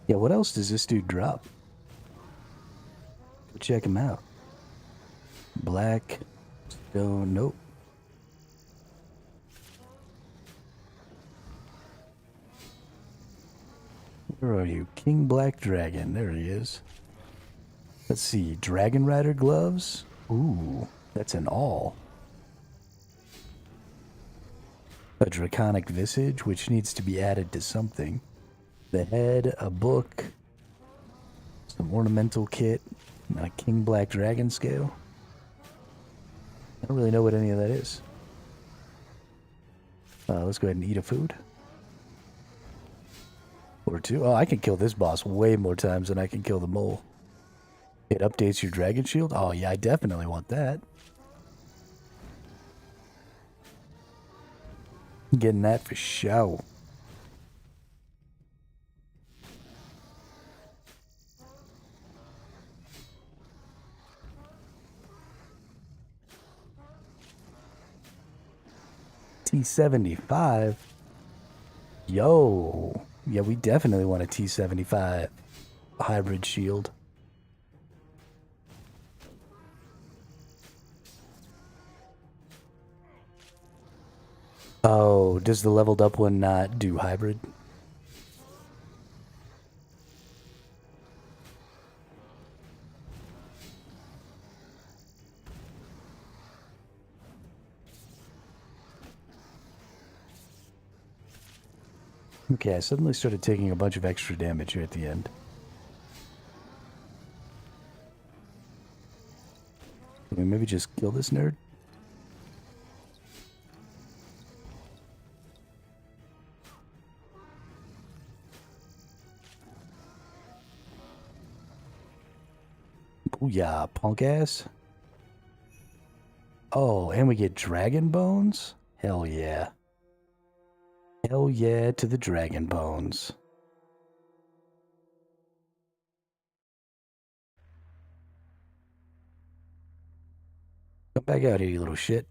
Yeah, what else does this dude drop? Go check him out. Black stone, nope. Where are you? King Black Dragon. There he is. Let's see. Dragon Rider gloves. Ooh, that's an all. A draconic visage, which needs to be added to something. The head, a book, some ornamental kit, and a King Black Dragon scale. I don't really know what any of that is. Let's go ahead and eat a food. Or two. Oh, I can kill this boss way more times than I can kill the mole. It updates your dragon shield? Oh, yeah, I definitely want that. Getting that for show. T75? Yo. Yeah, we definitely want a T75 hybrid shield. Oh, does the leveled up one not do hybrid? Okay, I suddenly started taking a bunch of extra damage here at the end. Can we maybe just kill this nerd? Booyah, punk ass. Oh, and we get dragon bones? Hell yeah. Hell yeah to the dragon bones. Come back out here, you little shit.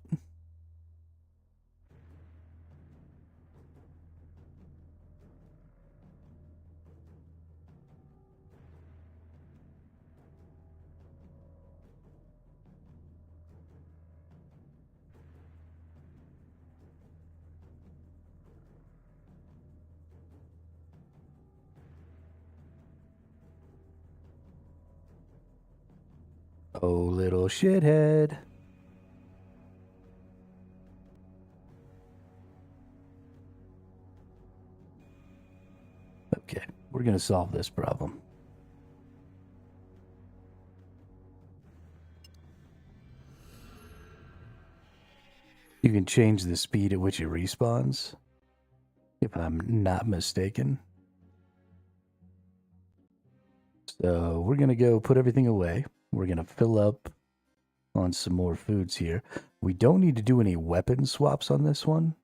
Oh, little shithead. Okay, we're gonna solve this problem. You can change the speed at which it respawns, if I'm not mistaken. So we're gonna go put everything away. We're gonna fill up on some more foods here. We don't need to do any weapon swaps on this one,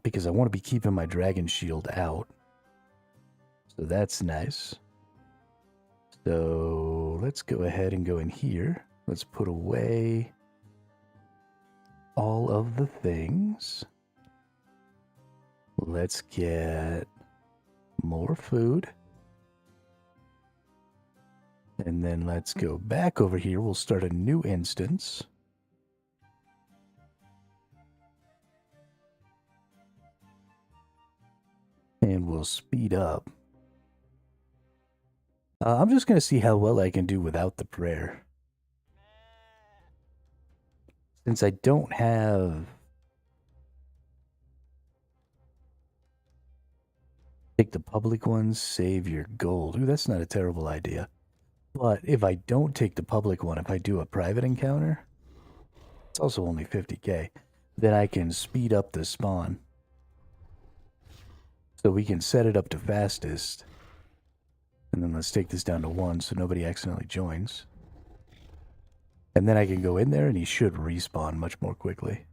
because I want to be keeping my dragon shield out. So that's nice. So let's go ahead and go in here. Let's put away all of the things. Let's get more food. And then let's go back over here. We'll start a new instance. And we'll speed up. I'm just going to see how well I can do without the prayer. Since I don't have... Take the public ones, save your gold. Ooh, that's not a terrible idea. But if I don't take the public one, if I do a private encounter, it's also only 50k, then I can speed up the spawn. So we can set it up to fastest. And then let's take this down to 1 so nobody accidentally joins. And then I can go in there and he should respawn much more quickly.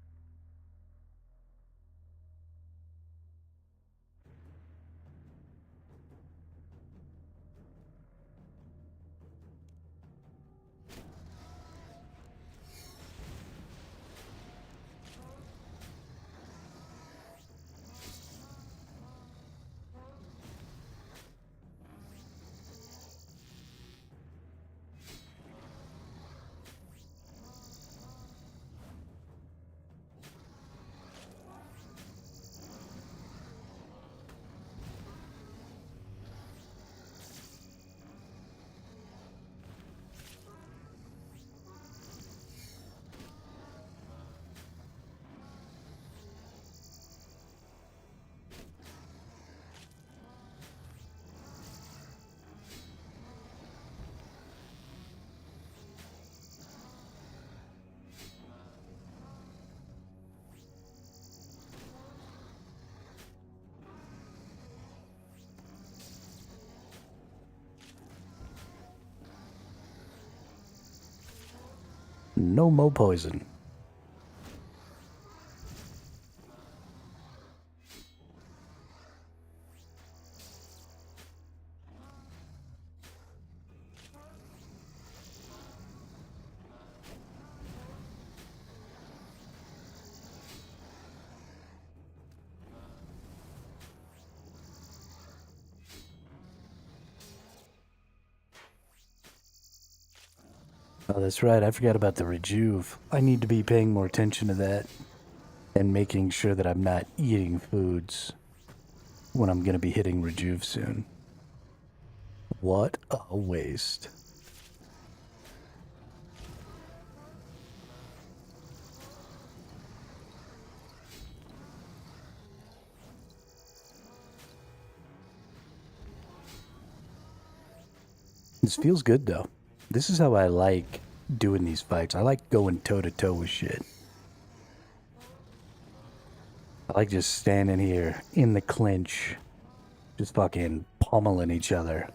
No more poison. Oh, that's right. I forgot about the rejuve. I need to be paying more attention to that and making sure that I'm not eating foods when I'm going to be hitting rejuve soon. What a waste. This feels good though. This is how I like doing these fights. I like going toe to toe with shit. I like just standing here in the clinch, just fucking pummeling each other.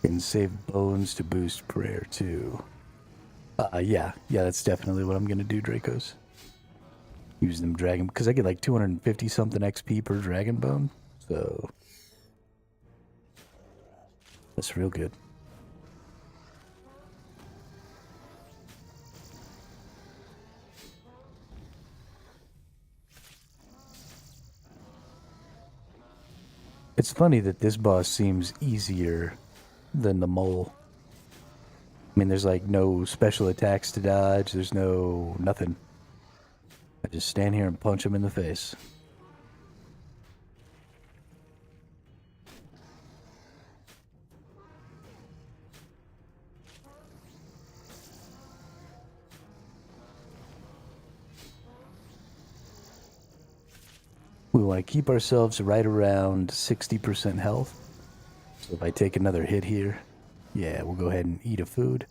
And save bones to boost prayer too. Yeah, that's definitely what I'm gonna do, Dracos. Use them dragon, because I get like 250 something XP per dragon bone, so that's real good. It's funny that this boss seems easier than the mole. I mean, there's like no special attacks to dodge, there's no nothing. I just stand here and punch him in the face. We want to keep ourselves right around 60% health. So if I take another hit here, yeah, we'll go ahead and eat a food.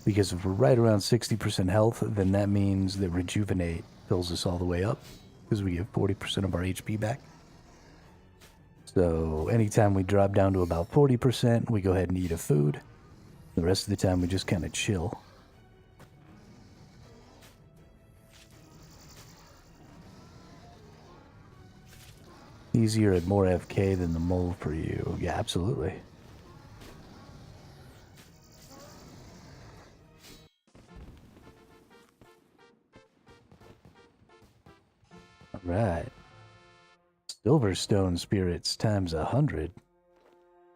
Because if we're right around 60% health, then that means that Rejuvenate fills us all the way up. Because we get 40% of our HP back. So anytime we drop down to about 40%, we go ahead and eat a food. The rest of the time we just kind of chill. Easier and more FK than the mole for you. Yeah, absolutely. Right. Silverstone spirits times 100.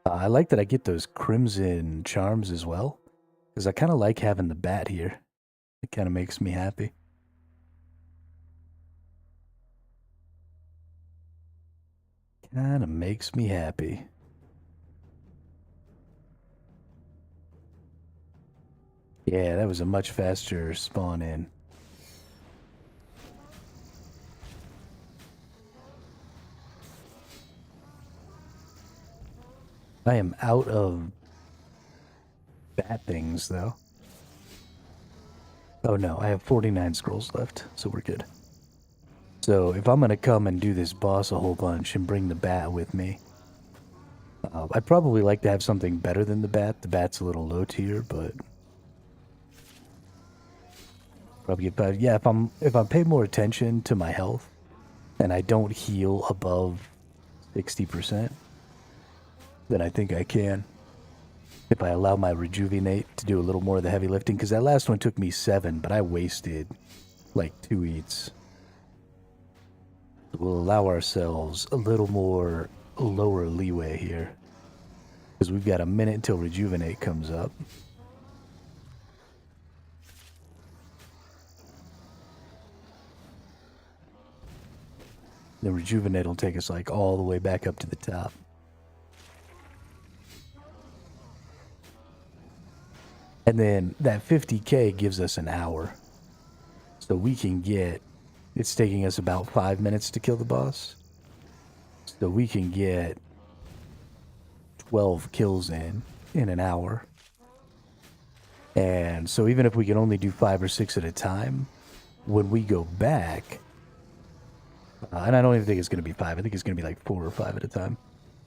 I like that I get those crimson charms as well, because I kind of like having the bat here. It kind of makes me happy. Kind of makes me happy. Yeah, that was a much faster spawn in. I am out of bat things, though. Oh no, I have 49 scrolls left, so we're good. So if I'm gonna come and do this boss a whole bunch and bring the bat with me, I'd probably like to have something better than the bat. The bat's a little low tier, but probably get better. Yeah, if I pay more attention to my health and I don't heal above 60%, then I think I can. If I allow my rejuvenate to do a little more of the heavy lifting, because that last one took me 7, but I wasted like 2 eats. We'll allow ourselves a little more lower leeway here, because we've got a minute until rejuvenate comes up. Then rejuvenate will take us like all the way back up to the top. And then that 50k gives us an hour. So we can get, it's taking us about 5 minutes to kill the boss. So we can get 12 kills in an hour. And so even if we can only do 5 or 6 at a time, when we go back, and I don't even think it's going to be 5, I think it's going to be like 4 or 5 at a time.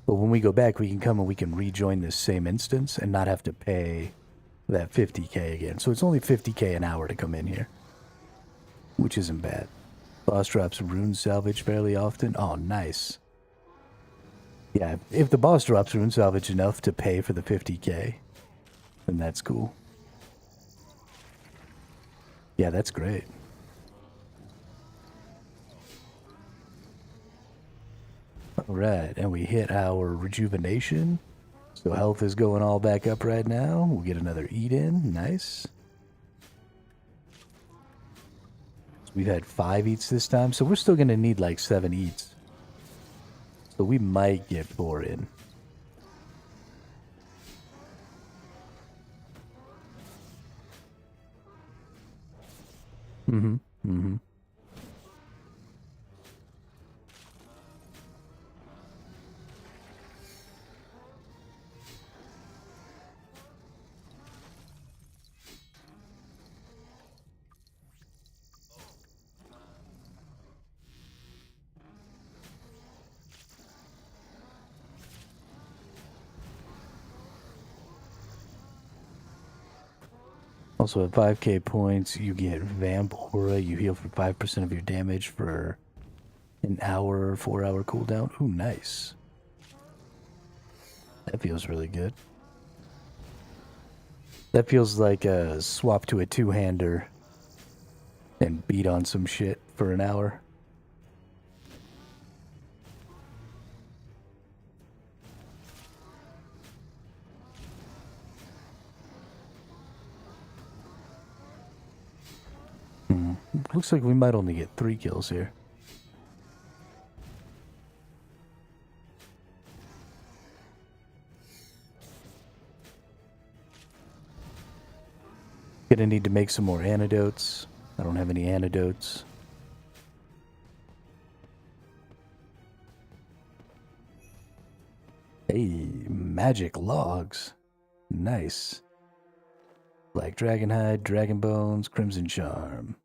But when we go back, we can come and we can rejoin this same instance and not have to pay that 50k again. So it's only 50k an hour to come in here, which isn't bad. Boss drops rune salvage fairly often. Oh, nice. Yeah, if the boss drops rune salvage enough to pay for the 50k, then that's cool. Yeah, that's great. All right, and we hit our rejuvenation. So health is going all back up right now. We'll get another eat in. Nice. So we've had 5 eats this time, so we're still going to need like 7 eats. So we might get 4 in. Mm-hmm. Also at 5k points, you get Vamp Aura. You heal for 5% of your damage for an hour, 4-hour cooldown. Ooh, nice. That feels really good. That feels like a swap to a 2-hander and beat on some shit for an hour. Looks like we might only get 3 kills here. Gonna need to make some more antidotes. I don't have any antidotes. Hey, magic logs. Nice. Black dragon hide, dragon bones, crimson charm.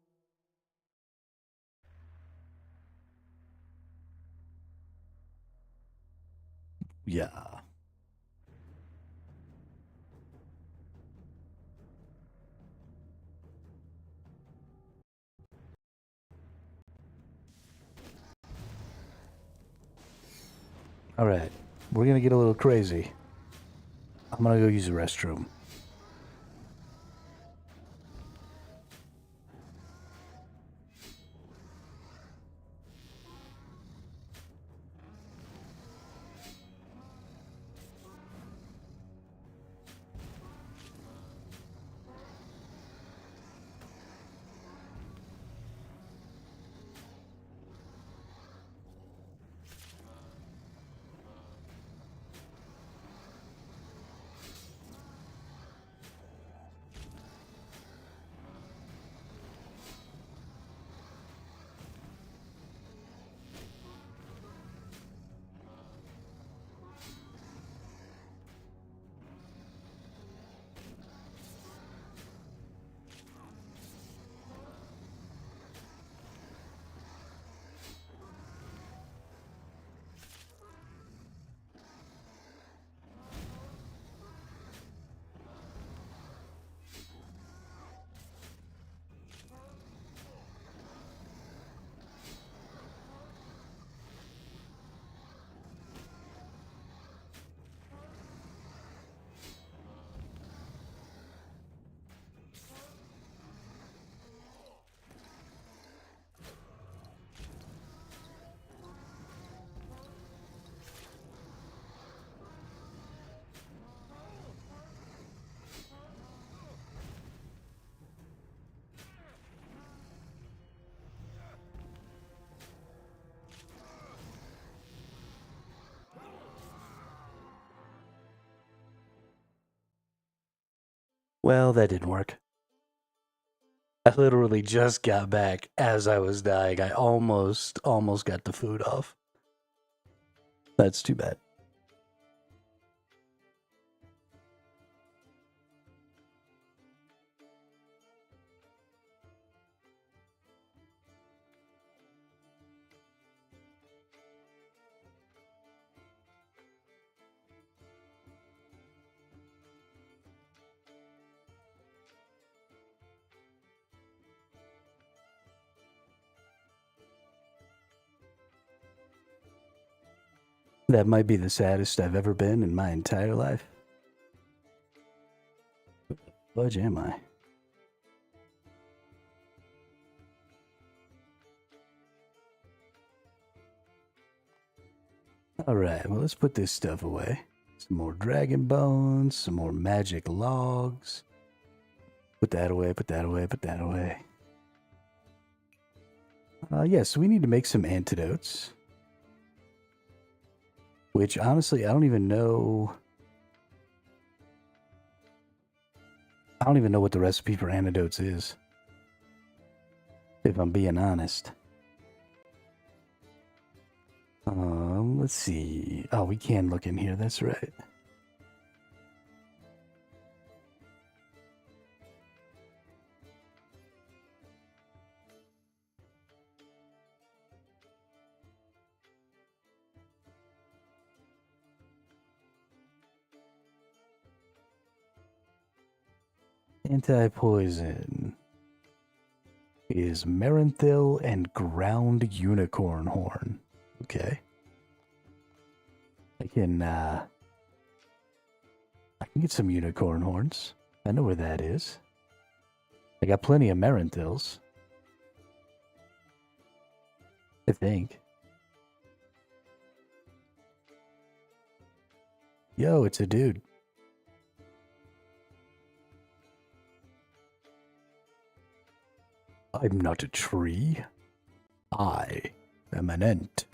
Yeah. All right. We're going to get a little crazy. I'm going to go use the restroom. Well, that didn't work. I literally just got back as I was dying. I almost got the food off. That's too bad. That might be the saddest I've ever been in my entire life. What the fudge am I? Alright, well, let's put this stuff away. Some more dragon bones, some more magic logs. Put that away, put that away, put that away. So we need to make some antidotes. Which, honestly, I don't even know what the recipe for antidotes is. If I'm being honest. Let's see. Oh, we can look in here, that's right. Anti-poison is Marenthil and ground unicorn horn. Okay. I can get some unicorn horns. I know where that is. I got plenty of Marenthils. I think. Yo, it's a dude. I'm not a tree. I am an ant.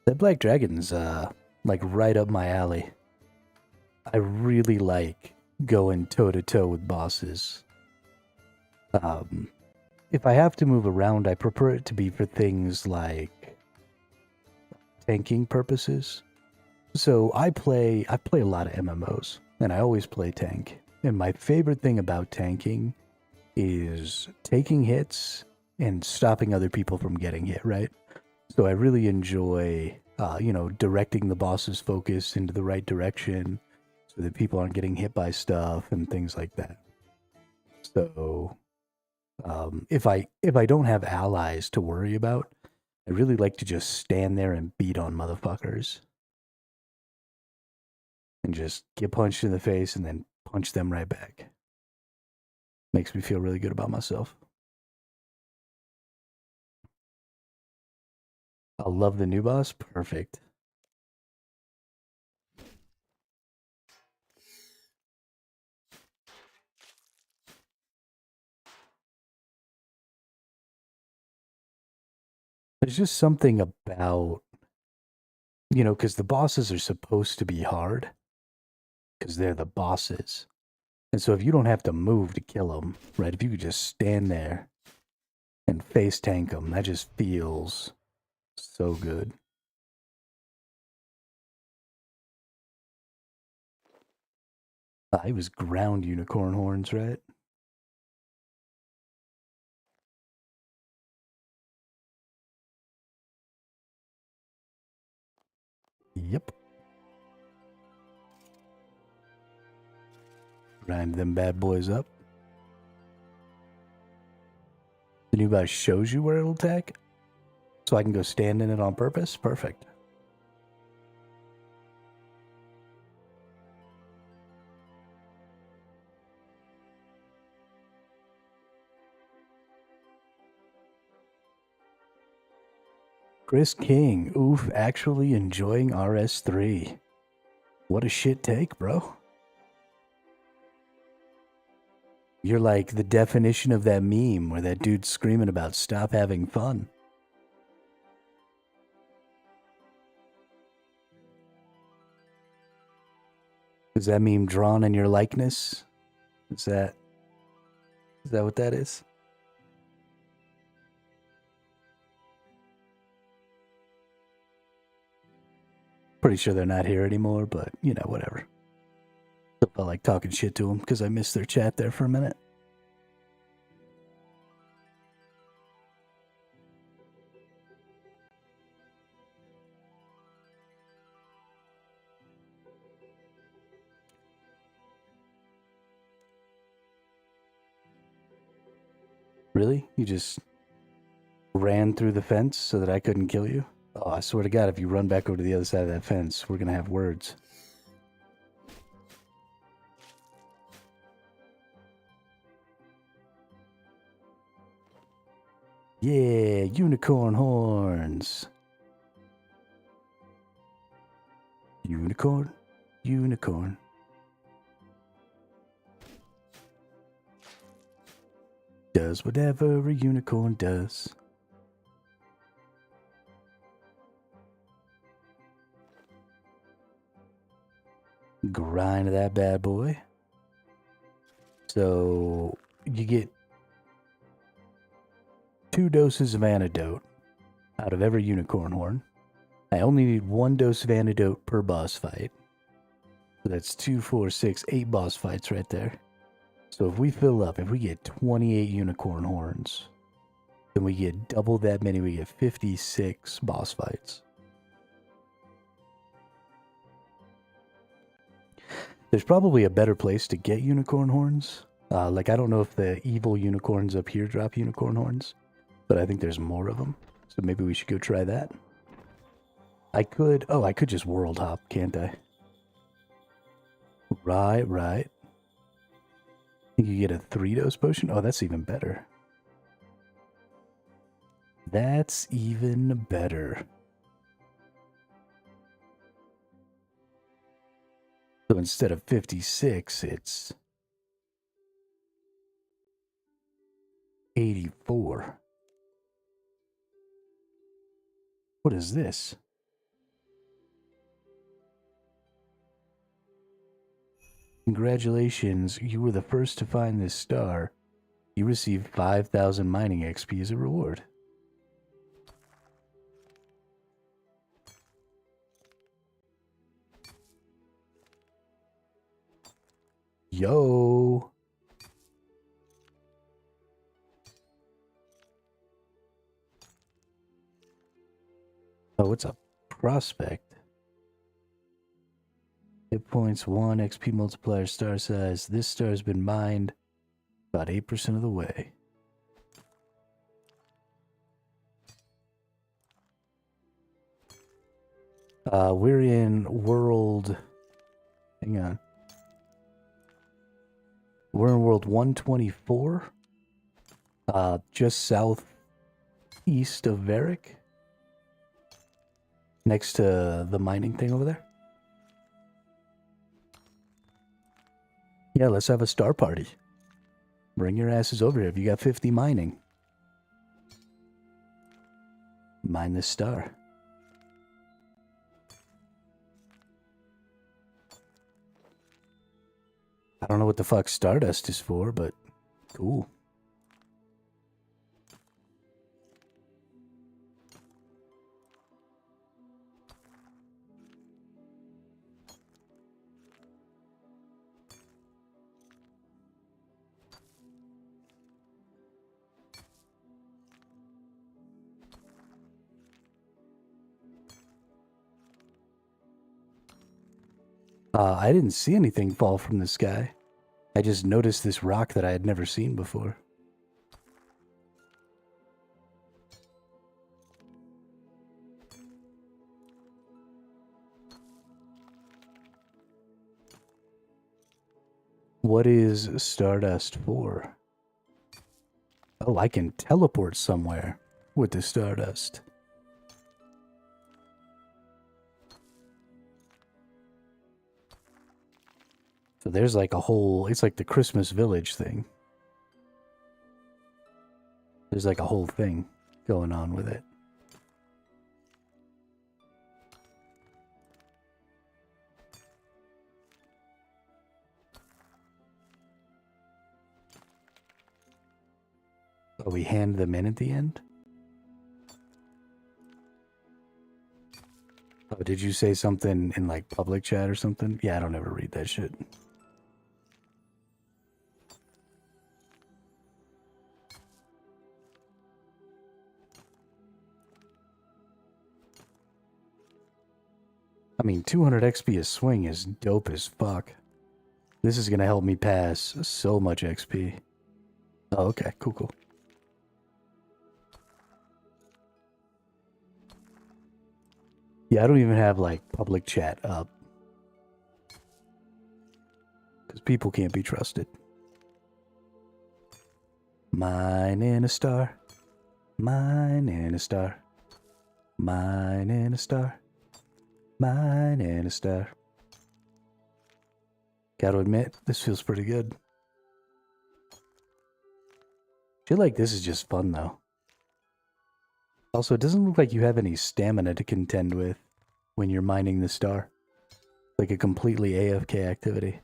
That black dragon's like right up my alley. I really like going toe to toe with bosses. If I have to move around, I prefer it to be for things like tanking purposes. So I play a lot of MMOs, and I always play tank. And my favorite thing about tanking is taking hits and stopping other people from getting hit, right? So I really enjoy, directing the boss's focus into the right direction so that people aren't getting hit by stuff and things like that. So if I don't have allies to worry about, I really like to just stand there and beat on motherfuckers. And just get punched in the face and then punch them right back. Makes me feel really good about myself. I love the new boss. Perfect. There's just something about, because the bosses are supposed to be hard. Because they're the bosses. And so if you don't have to move to kill them, right? If you could just stand there and face tank them, that just feels so good. It was ground unicorn horns, right? Yep. Grind them bad boys up. The new boss shows you where it'll attack? So I can go stand in it on purpose? Perfect. Chris King, oof, actually enjoying RS3. What a shit take, bro. You're like the definition of that meme where that dude's screaming about stop having fun. Is that meme drawn in your likeness? Is that what that is? Pretty sure they're not here anymore, but, you know, whatever. I felt like talking shit to them because I missed their chat there for a minute. Really? You just ran through the fence so that I couldn't kill you? Oh, I swear to God, if you run back over to the other side of that fence, we're going to have words. Yeah, unicorn horns. Unicorn, unicorn. Does whatever a unicorn does. Grind that bad boy. So you get 2 doses of antidote out of every unicorn horn. I only need 1 dose of antidote per boss fight. So that's 2, 4, 6, 8 boss fights right there. So if we fill up, if we get 28 unicorn horns, then we get double that many, we get 56 boss fights. There's probably a better place to get unicorn horns. Like, I don't know if the evil unicorns up here drop unicorn horns, but I think there's more of them. So maybe we should go try that. I could just world hop, can't I? Right. You get a 3-dose potion? Oh, that's even better. That's even better. So instead of 56, it's 84. What is this? Congratulations, you were the first to find this star. You received 5,000 mining XP as a reward. Yo! Oh, it's a prospect. Hit points 1, XP multiplier, star size. This star has been mined about 8% of the way. We're in world... Hang on. We're in world 124. Just southeast of Varric. Next to the mining thing over there. Yeah, let's have a star party. Bring your asses over here if you got 50 mining. Mine this star. I don't know what the fuck Stardust is for, but cool. I didn't see anything fall from the sky. I just noticed this rock that I had never seen before. What is Stardust for? Oh, I can teleport somewhere with the Stardust. So there's like a whole, it's like the Christmas village thing. There's like a whole thing going on with it. Oh, we hand them in at the end? Oh, did you say something in like public chat or something? Yeah, I don't ever read that shit. I mean, 200 XP a swing is dope as fuck. This is gonna help me pass so much XP. Oh, okay, cool. Yeah, I don't even have like public chat up. Because people can't be trusted. Mine in a star. Mine in a star. Mine in a star. Mine in a star. Gotta admit, this feels pretty good. I feel like this is just fun though. Also, it doesn't look like you have any stamina to contend with when you're mining the star. Like a completely AFK activity.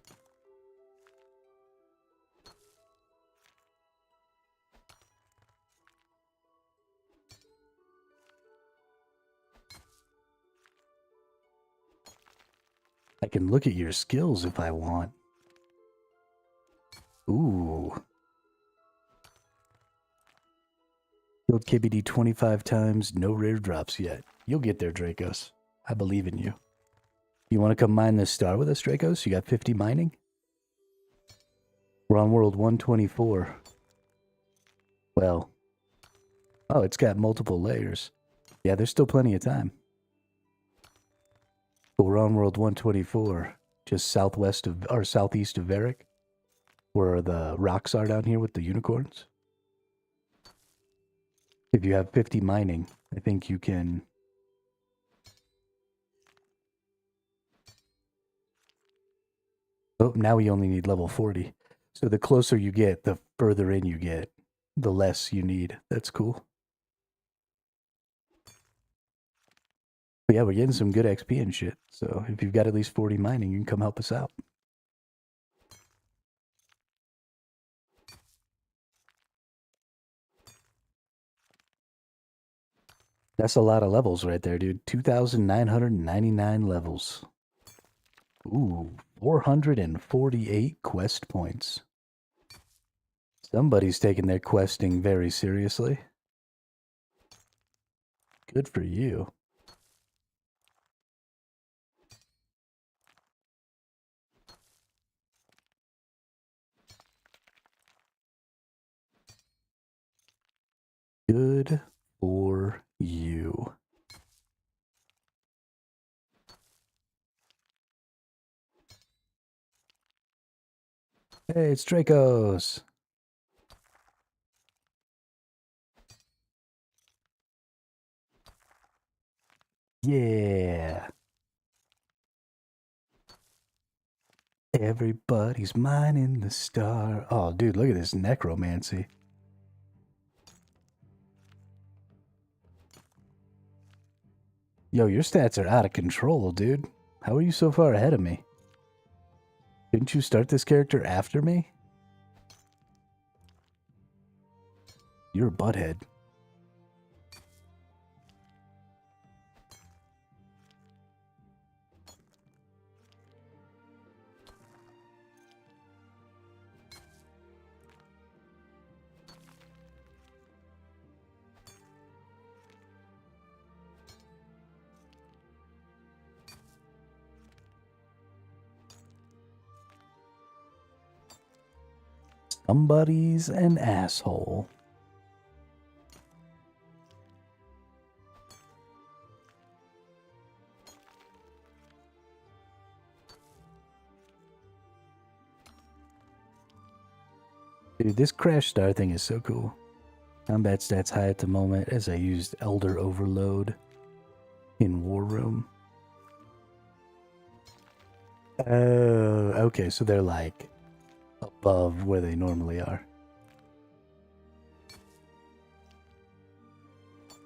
I can look at your skills if I want. Ooh. Killed KBD 25 times, no rare drops yet. You'll get there, Dracos. I believe in you. You want to come mine this star with us, Dracos? You got 50 mining? We're on world 124. Well. Oh, it's got multiple layers. Yeah, there's still plenty of time. But we're on world 124, just southwest of, or southeast of Varric, where the rocks are down here with the unicorns. If you have 50 mining, I think you can... Oh, now we only need level 40. So the closer you get, the further in you get, the less you need. That's cool. But yeah, we're getting some good XP and shit. So if you've got at least 40 mining, you can come help us out. That's a lot of levels right there, dude. 2,999 levels. Ooh, 448 quest points. Somebody's taking their questing very seriously. Good for you. Good for you. Hey, it's Dracos. Yeah. Everybody's mining the star. Oh, dude, look at this necromancy. Yo, your stats are out of control, dude. How are you so far ahead of me? Didn't you start this character after me? You're a butthead. Somebody's an asshole. Dude, this crash star thing is so cool. Combat stats high at the moment as I used Elder Overload in War Room. Oh, okay, so they're like above where they normally are.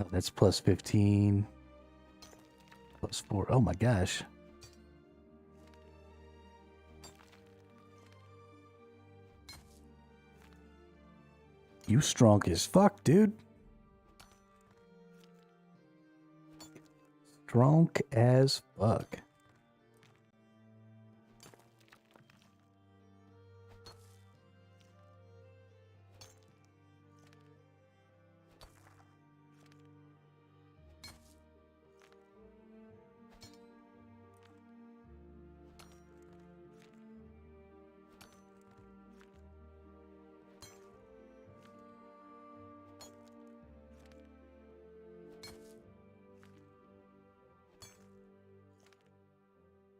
Oh, that's plus 15. Plus 4. Oh my gosh. You strong as fuck, dude. Strong as fuck.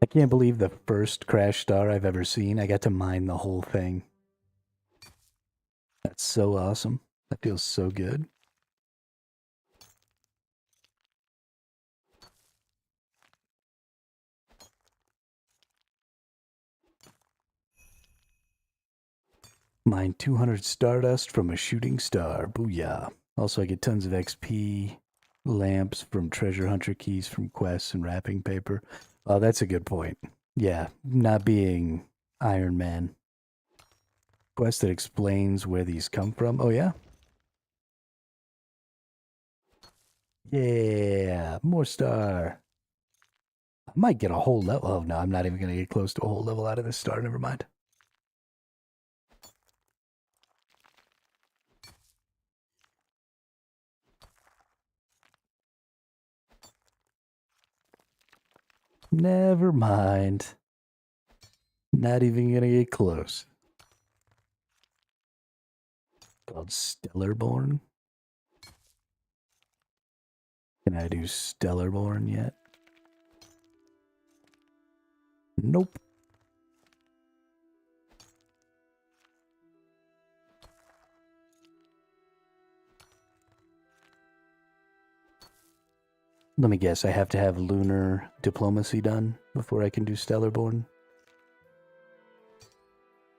I can't believe the first crash star I've ever seen, I got to mine the whole thing. That's so awesome. That feels so good. Mine 200 stardust from a shooting star. Booyah. Also, I get tons of XP, lamps from treasure hunter keys from quests and wrapping paper. Oh, that's a good point. Yeah, not being Iron Man. Quest that explains where these come from. Oh, yeah? Yeah, more star. I might get a whole level. Oh, no, I'm not even going to get close to a whole level out of this star. Never mind. Never mind. Not even going to get close. Called Stellarborn. Can I do Stellarborn yet? Nope. Let me guess, I have to have lunar diplomacy done before I can do Stellarborn?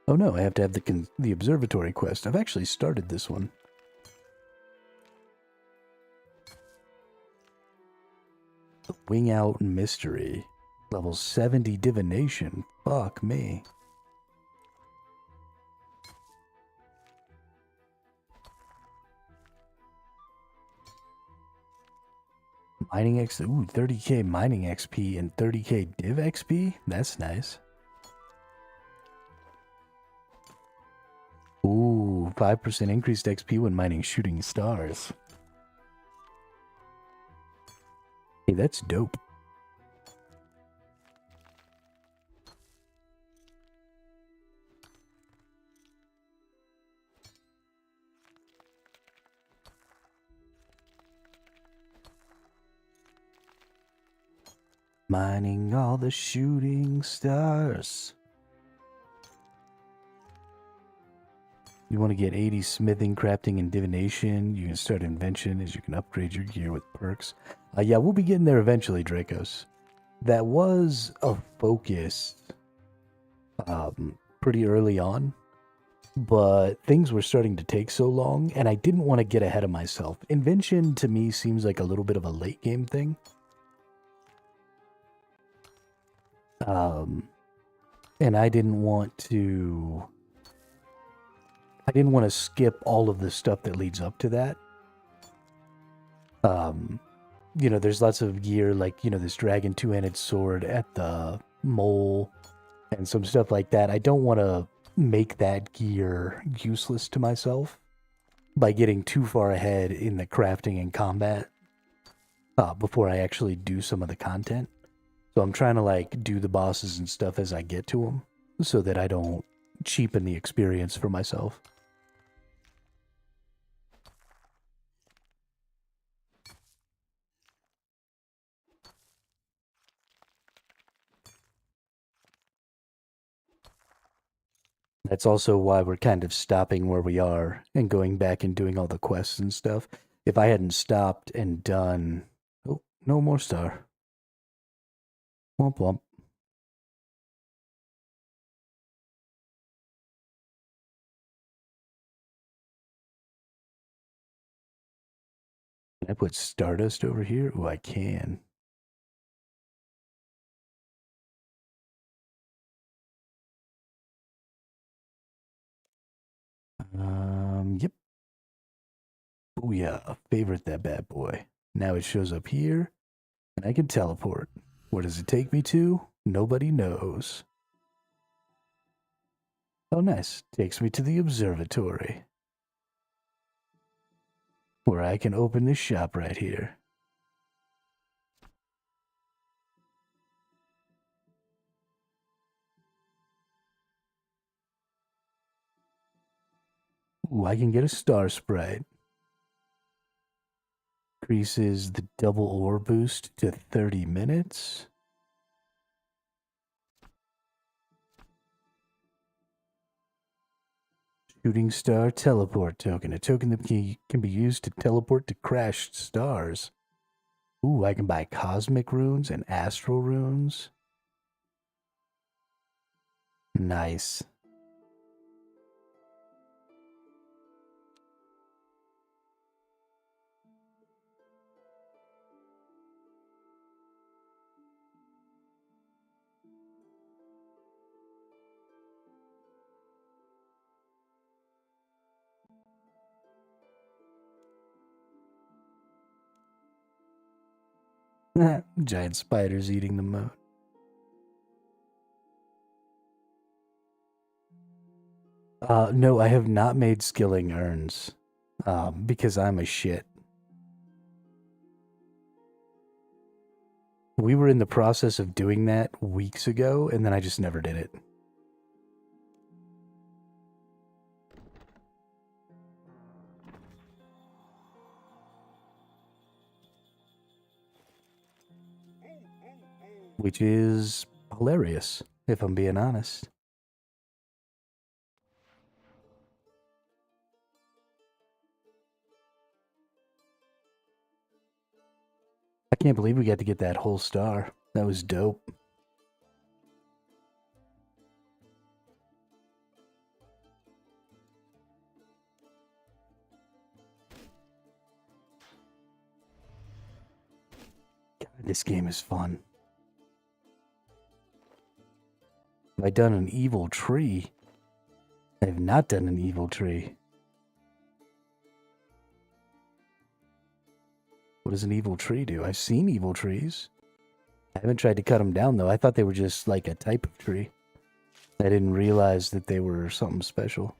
Oh no, I have to have the observatory quest. I've actually started this one. The Wing Out Mystery. Level 70 divination. Fuck me. Mining X. Ooh, 30k mining XP and 30k div XP? That's nice. Ooh, 5% increased XP when mining shooting stars. Hey, that's dope. Mining all the shooting stars. You want to get 80 smithing, crafting, and divination. You can start invention as you can upgrade your gear with perks. Yeah, we'll be getting there eventually, Dracos. That was a focus pretty early on, but things were starting to take so long, and I didn't want to get ahead of myself. Invention, to me, seems like a little bit of a late game thing. And I didn't want to skip all of the stuff that leads up to that. You know, there's lots of gear like, you know, this dragon two-handed sword at the mole and some stuff like that. I don't want to make that gear useless to myself by getting too far ahead in the crafting and combat before I actually do some of the content. So I'm trying to like do the bosses and stuff as I get to them so that I don't cheapen the experience for myself. That's also why we're kind of stopping where we are and going back and doing all the quests and stuff. If I hadn't stopped and done... Oh, no more star. Womp womp. Can I put Stardust over here? Oh, I can. Yep. Oh yeah, favorite that bad boy. Now it shows up here, and I can teleport. Where does it take me to? Nobody knows. Oh nice, takes me to the observatory, where I can open this shop right here. Ooh, I can get a star sprite. Increases the double ore boost to 30 minutes. Shooting star teleport token. A token that can be used to teleport to crashed stars. Ooh, I can buy cosmic runes and astral runes. Nice. Giant spiders eating the moon. No, I have not made skilling urns. Because I'm a shit. We were in the process of doing that weeks ago, and then I just never did it. Which is hilarious, if I'm being honest. I can't believe we got to get that whole star. That was dope. God, this game is fun. Have I done an evil tree? I have not done an evil tree. What does an evil tree do? I've seen evil trees. I haven't tried to cut them down, though. I thought they were just like a type of tree. I didn't realize that they were something special.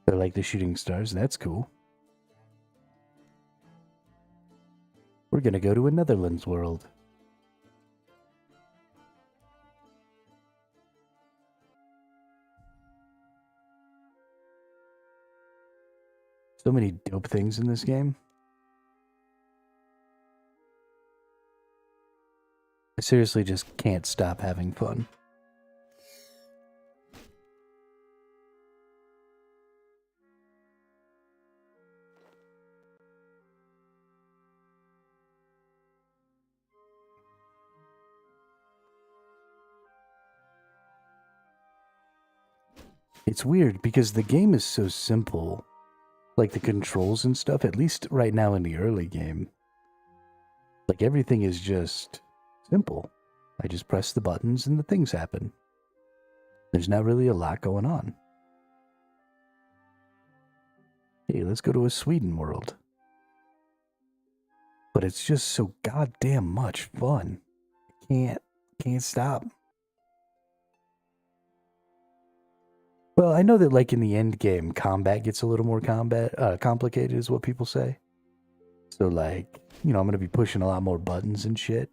I like the shooting stars. That's cool. We're gonna go to a Netherlands world. So many dope things in this game. I seriously just can't stop having fun. It's weird because the game is so simple. Like the controls and stuff, at least right now in the early game. Like everything is just simple. I just press the buttons and the things happen. There's not really a lot going on. Hey, let's go to a Sweden world. But it's just so goddamn much fun. Can't stop. Well, I know that like in the end game, combat gets a little more complicated is what people say. So like, you know, I'm gonna be pushing a lot more buttons and shit.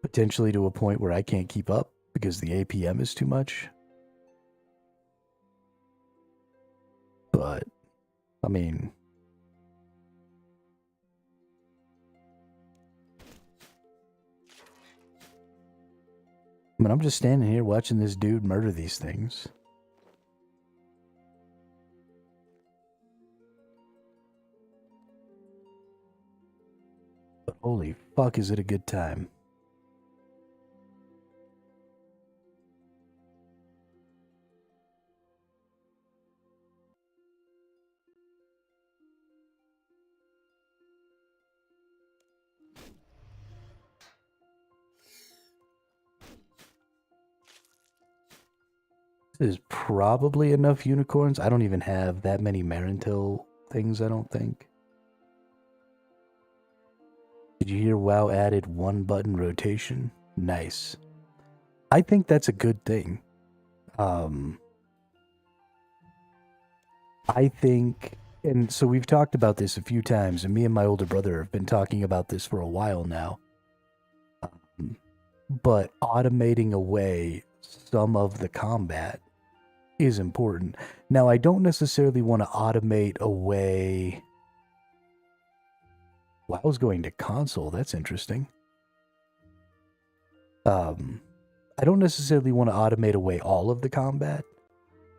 Potentially to a point where I can't keep up because the APM is too much. But, I mean... I'm just standing here watching this dude murder these things. Holy fuck, is it a good time? This is probably enough unicorns. I don't even have that many Marintil things, I don't think. Did you hear WoW added 1-button rotation? Nice. I think that's a good thing. I think, and so we've talked about this a few times, and me and my older brother have been talking about this for a while now. But automating away some of the combat is important. Now, I don't necessarily want to automate away... WoW's going to console. That's interesting. I don't necessarily want to automate away all of the combat,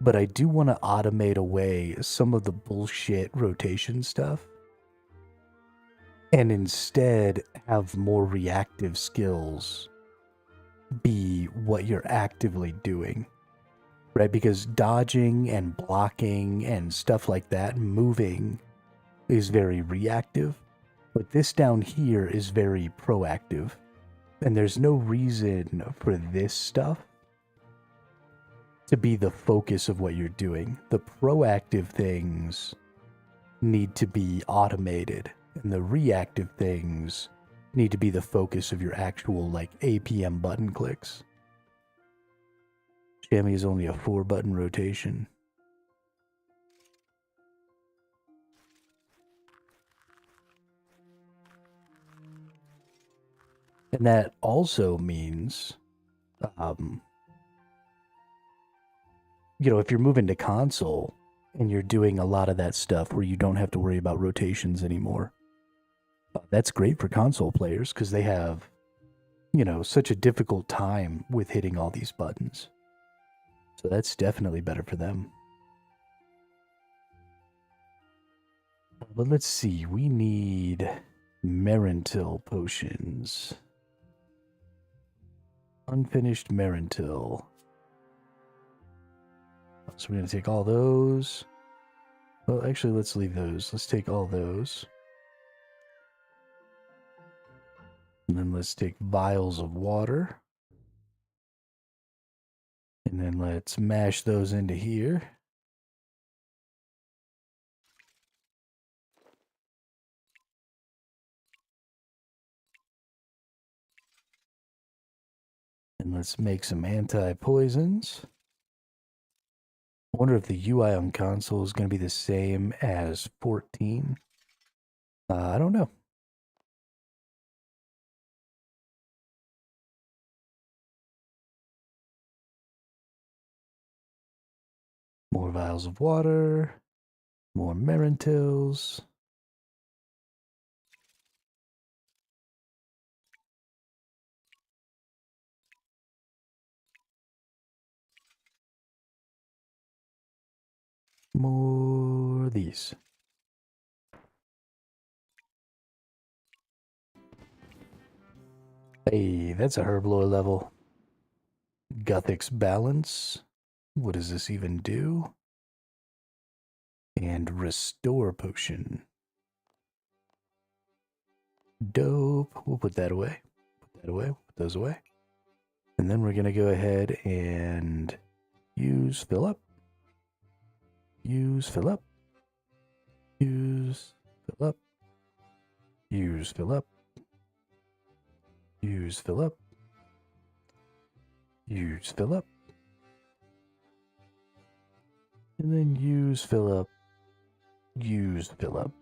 but I do want to automate away some of the bullshit rotation stuff and instead have more reactive skills be what you're actively doing, right? Because dodging and blocking and stuff like that, moving, is very reactive. But this down here is very proactive. And there's no reason for this stuff to be the focus of what you're doing. The proactive things need to be automated, and the reactive things need to be the focus of your actual, like, APM button clicks. Chamois is only a 4-button rotation. And that also means, you know, if you're moving to console and you're doing a lot of that stuff where you don't have to worry about rotations anymore, that's great for console players because they have, you know, such a difficult time with hitting all these buttons. So that's definitely better for them. But let's see, we need Marintil potions. Unfinished Marintil. So we're going to take all those. Well, actually, let's leave those. Let's take all those. And then let's take vials of water. And then let's mash those into here. And let's make some anti-poisons. I wonder if the UI on console is going to be the same as 14. I don't know. More vials of water. More Marintils. More of these. Hey, that's a herblore level. Guthix Balance. What does this even do? And Restore Potion. Dope. We'll put that away. Put that away. Put those away. And then we're going to go ahead and use fill up. Use fill up. Use fill up. Use fill up. Use fill up. Use fill up. And then use fill up. Use fill up.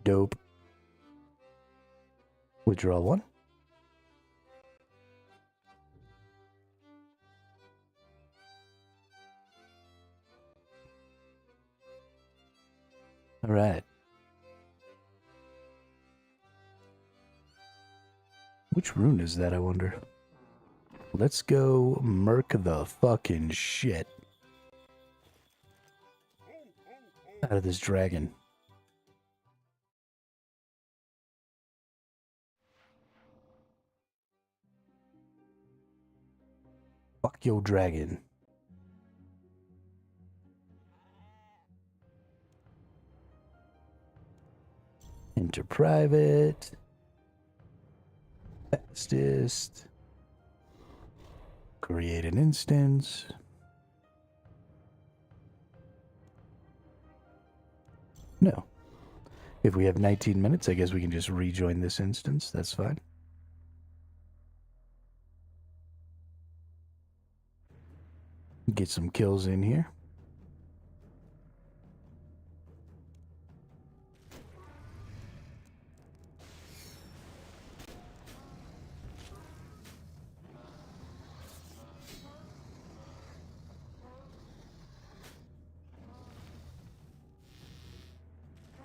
Dope. Withdraw 1. All right. Which rune is that, I wonder? Let's go murk the fucking shit out of this dragon. Fuck your dragon. Enter private. Fastest. Create an instance. No. If we have 19 minutes, I guess we can just rejoin this instance. That's fine. Get some kills in here.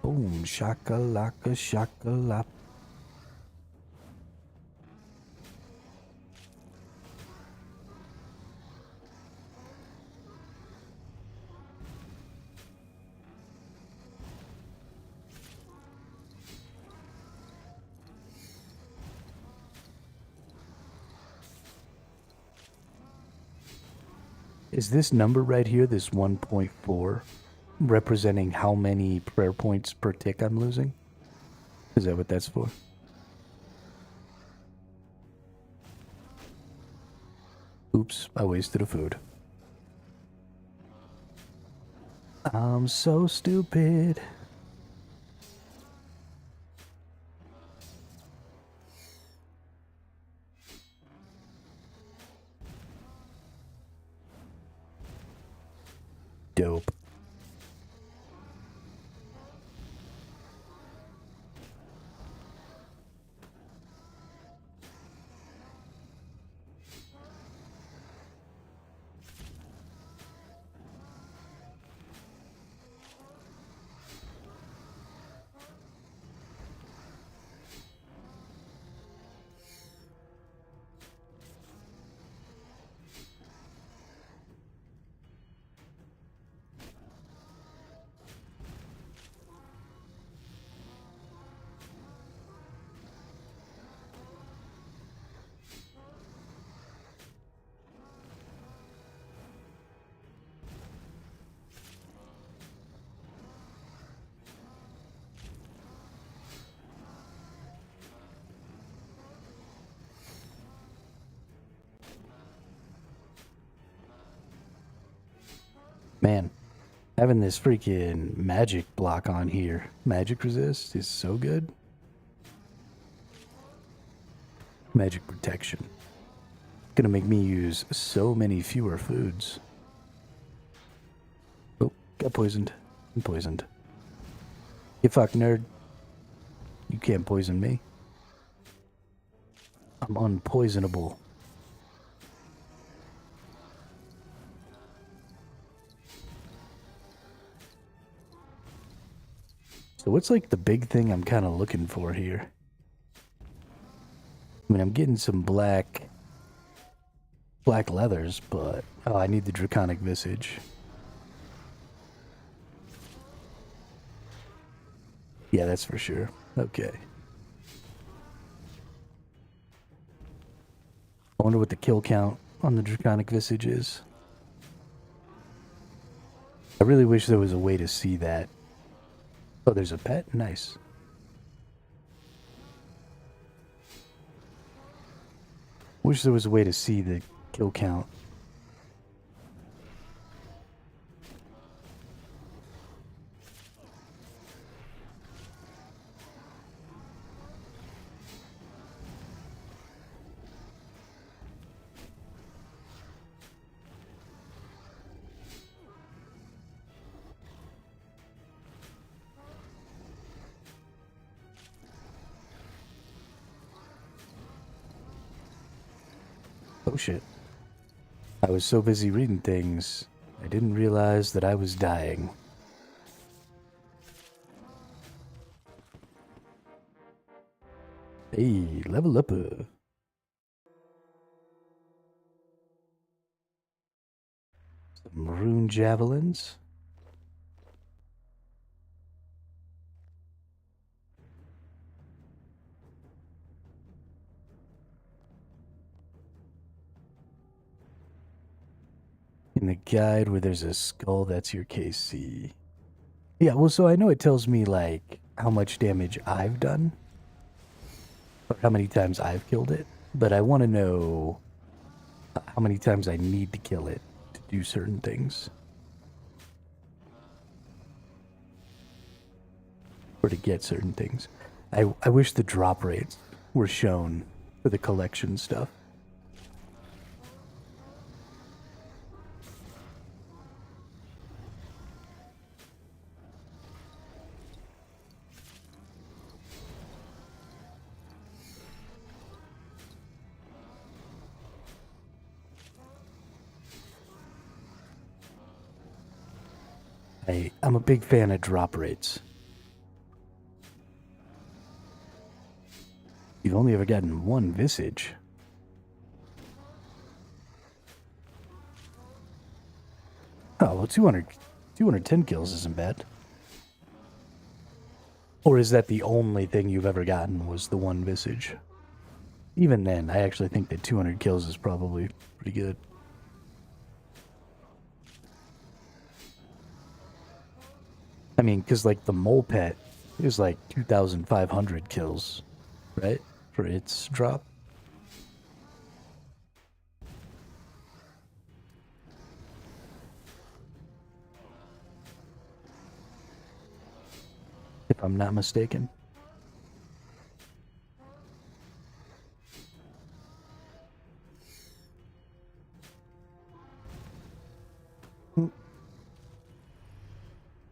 Boom, shakalaka, shakalaka. Is this number right here, this 1.4, representing how many prayer points per tick I'm losing? Is that what that's for? Oops, I wasted a food. I'm so stupid. Dope. Man, having this freaking magic block on here, magic resist, is so good. Magic protection. Gonna make me use so many fewer foods. Oh, got poisoned. I'm poisoned. You fuck nerd. You can't poison me. I'm unpoisonable. So what's like the big thing I'm kind of looking for here? I mean, I'm getting some black leathers, but oh, I need the draconic visage. Yeah, that's for sure. Okay. I wonder what the kill count on the draconic visage is. I really wish there was a way to see that. Oh, there's a pet? Nice. Wish there was a way to see the kill count. Oh shit. I was so busy reading things, I didn't realize that I was dying. Hey, level up. Some rune javelins. In the guide where there's a skull, that's your KC. Yeah, well, so I know it tells me, like, how much damage I've done. Or how many times I've killed it. But I want to know how many times I need to kill it to do certain things. Or to get certain things. I wish the drop rates were shown for the collection stuff. I'm a big fan of drop rates. You've only ever gotten one visage. Oh, well, 210 kills isn't bad. Or is that the only thing you've ever gotten was the one visage? Even then, I actually think that 200 kills is probably pretty good. I mean, because, like, the mole pet is, like, 2,500 kills, right? For its drop. If I'm not mistaken.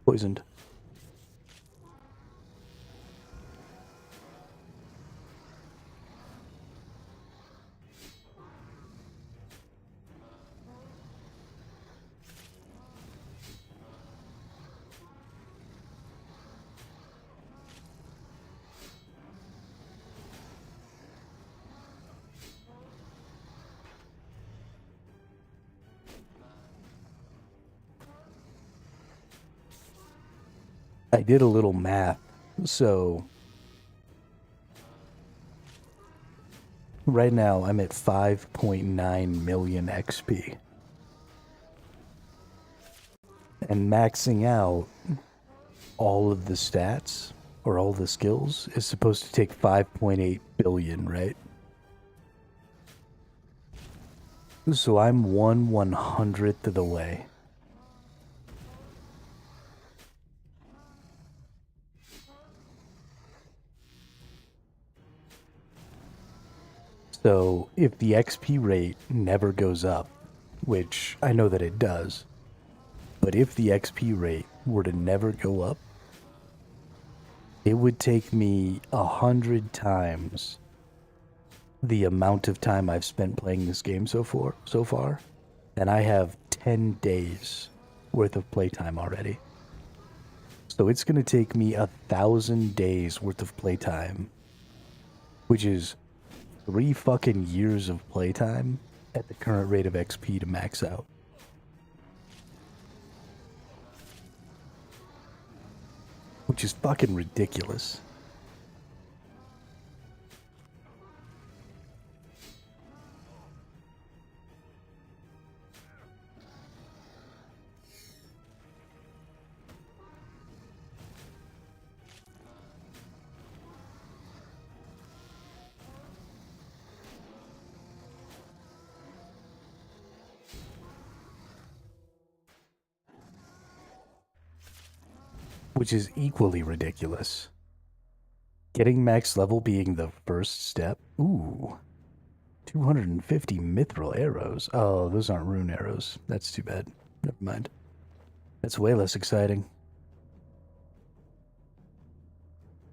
Poisoned. I did a little math, so right now I'm at 5.9 million XP. And maxing out all of the stats, or all the skills, is supposed to take 5.8 billion, right? So I'm 1/100th of the way. So if the XP rate never goes up, which I know that it does, but if the XP rate were to never go up, it would take me 100 times the amount of time I've spent playing this game so far, and I have 10 days worth of playtime already. So it's going to take me 1,000 days worth of playtime, which is 3 fucking years of playtime at the current rate of XP to max out. Which is fucking ridiculous. Which is equally ridiculous. Getting max level being the first step. Ooh. 250 mithril arrows. Oh, those aren't rune arrows. That's too bad. Never mind. That's way less exciting.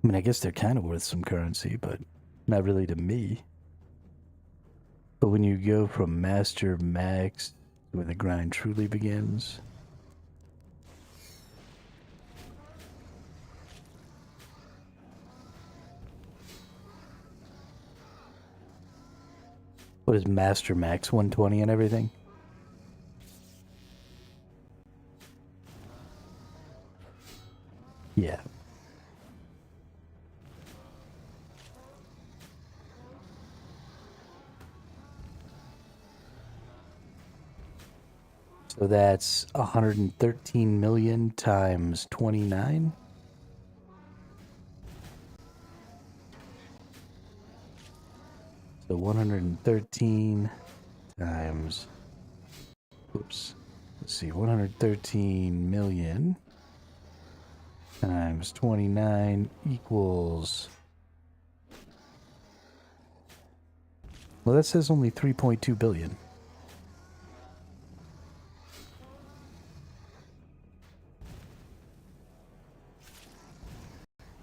I mean, I guess they're kind of worth some currency, but not really to me. But when you go from master max to where the grind truly begins... What is Master Max 120 and everything? Yeah. So that's 113 million times 29. So 113 times, oops, let's see, 113 million times 29 equals, well, that says only 3.2 billion.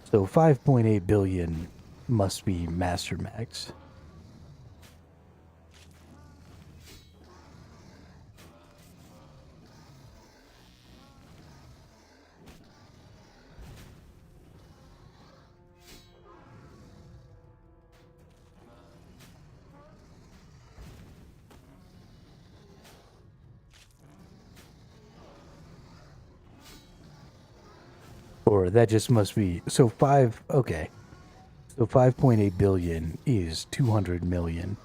So 5.8 billion must be Master Max. Or that just must be, so okay. So 5.8 billion is 200 million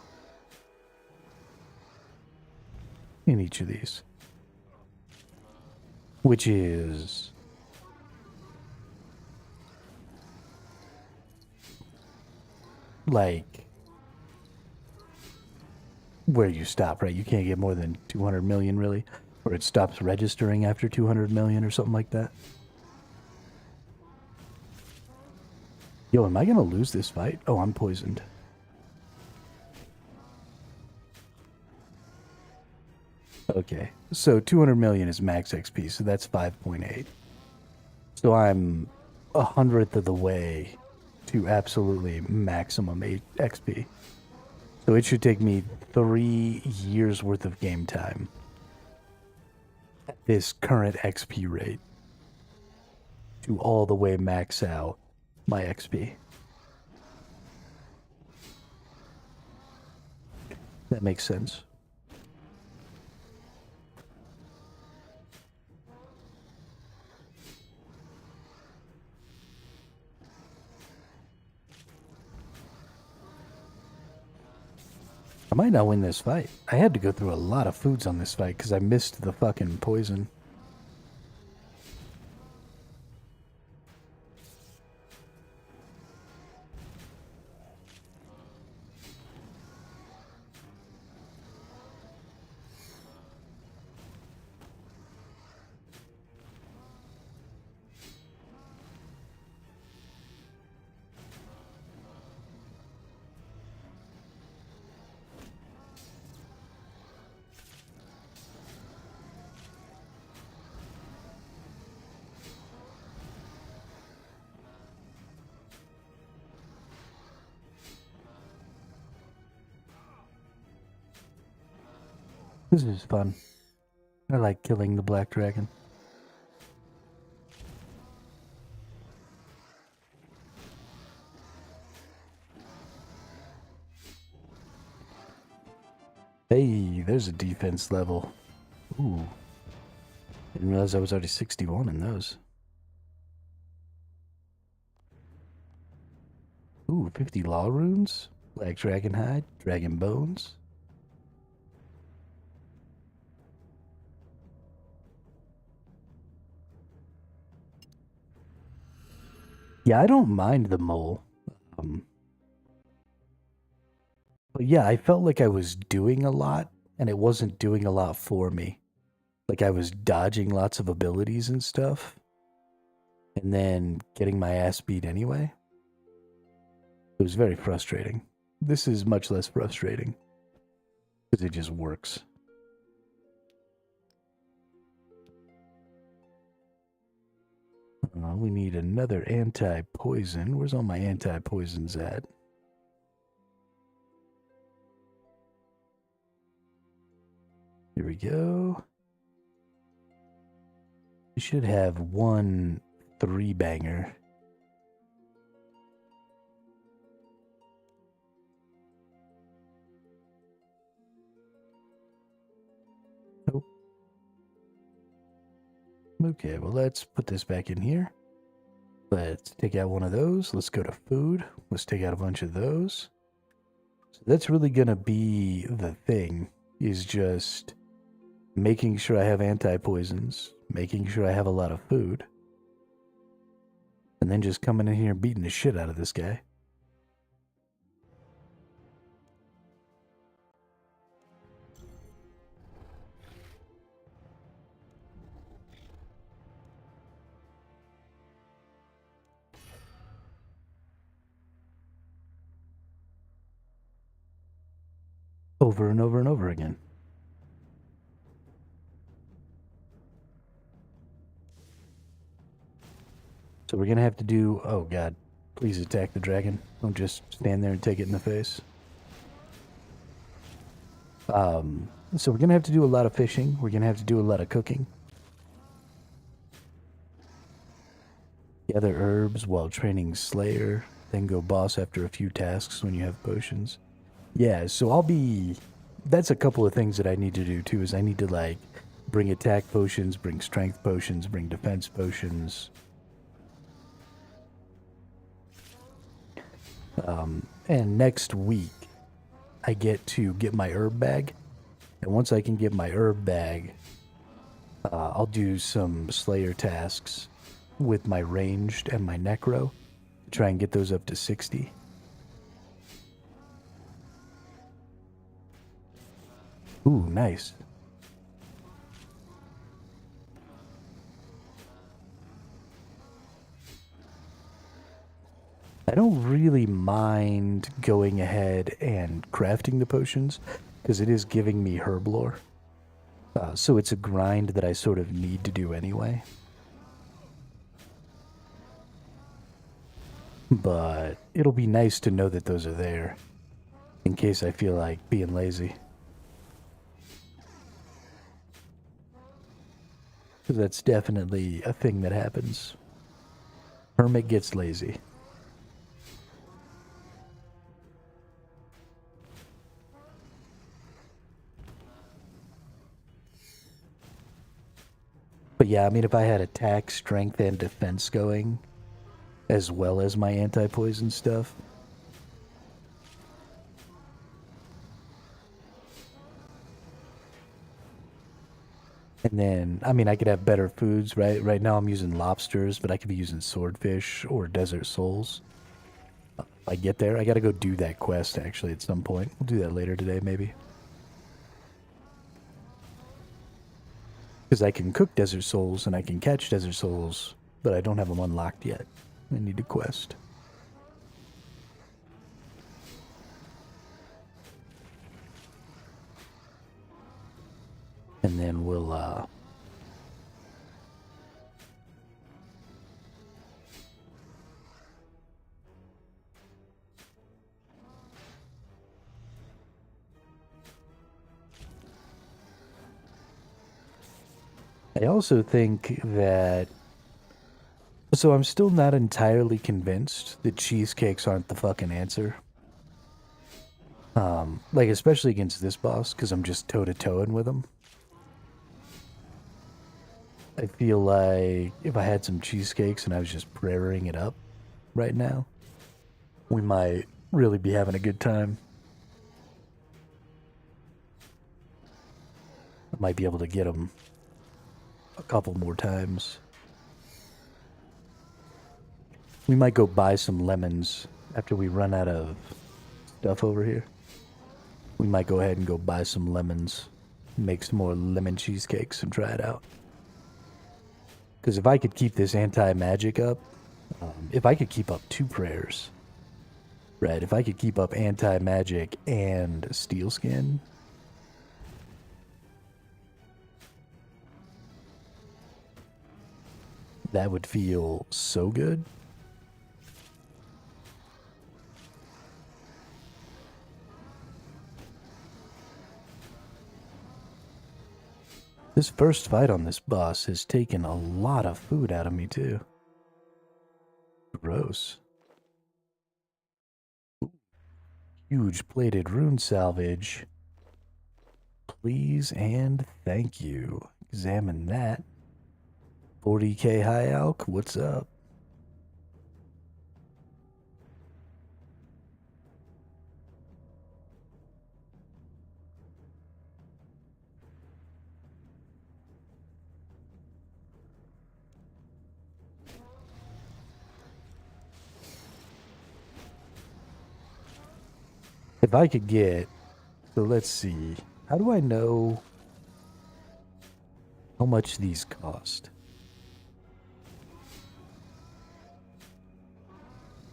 in each of these. Which is like where you stop, right? You can't get more than 200 million really, or it stops registering after 200 million or something like that. Yo, am I gonna lose this fight? Oh, I'm poisoned. Okay, so 200 million is max XP, so that's 5.8. So I'm 100th of the way to absolutely maximum XP. So it should take me 3 years worth of game time at this current XP rate to all the way max out my XP. That makes sense. I might not win this fight. I had to go through a lot of foods on this fight because I missed the fucking poison. This is fun. I like killing the black dragon. Hey, there's a defense level. Ooh. Didn't realize I was already 61 in those. Ooh, 50 law runes. Black dragon hide, dragon bones. Yeah, I don't mind the mole. But yeah, I felt like I was doing a lot, and it wasn't doing a lot for me. Like I was dodging lots of abilities and stuff, and then getting my ass beat anyway. It was very frustrating. This is much less frustrating, because it just works. We need another anti-poison. Where's all my anti-poisons at? Here we go. We should have one 3-banger. Nope. Okay, well, let's put this back in here. Let's take out one of those. Let's go to food. Let's take out a bunch of those. So that's really going to be the thing, is just making sure I have anti-poisons, making sure I have a lot of food, and then just coming in here and beating the shit out of this guy. Over and over and over again. So we're gonna have to do... Oh god, please attack the dragon. Don't just stand there and take it in the face. So we're gonna have to do a lot of fishing. We're gonna have to do a lot of cooking. Gather herbs while training Slayer. Then go boss after a few tasks when you have potions. Yeah, so I'll be... That's a couple of things that I need to do too, is I need to like bring attack potions, bring strength potions, bring defense potions. And next week, I get to get my herb bag. And once I can get my herb bag, I'll do some Slayer tasks with my ranged and my necro to try and get those up to 60. Ooh, nice. I don't really mind going ahead and crafting the potions because it is giving me herb lore. So it's a grind that I sort of need to do anyway. But it'll be nice to know that those are there in case I feel like being lazy. Because that's definitely a thing that happens. Hermit gets lazy. But yeah, I mean, if I had attack, strength, and defense going, as well as my anti-poison stuff. And then, I mean, I could have better foods, right? Right now I'm using lobsters, but I could be using swordfish or desert souls. If I get there, I gotta go do that quest, actually, at some point. We'll do that later today, maybe. Because I can cook desert souls and I can catch desert souls, but I don't have them unlocked yet. I need a quest. And then we'll, I also think that... So I'm still not entirely convinced that cheesecakes aren't the fucking answer. Like, especially against this boss, because I'm just toe-to-toeing with him. I feel like if I had some cheesecakes and I was just prayering it up right now, we might really be having a good time. I might be able to get them a couple more times. We might go buy some lemons after we run out of stuff over here. We might go ahead and go buy some lemons, make some more lemon cheesecakes and try it out. Because if I could keep this anti-magic up, if I could keep up 2 prayers, right? If I could keep up anti-magic and steel skin, that would feel so good. This first fight on this boss has taken a lot of food out of me, too. Gross. Huge plated rune salvage. Please and thank you. Examine that. 40k high alch, what's up? If I could get... So let's see. How do I know how much these cost?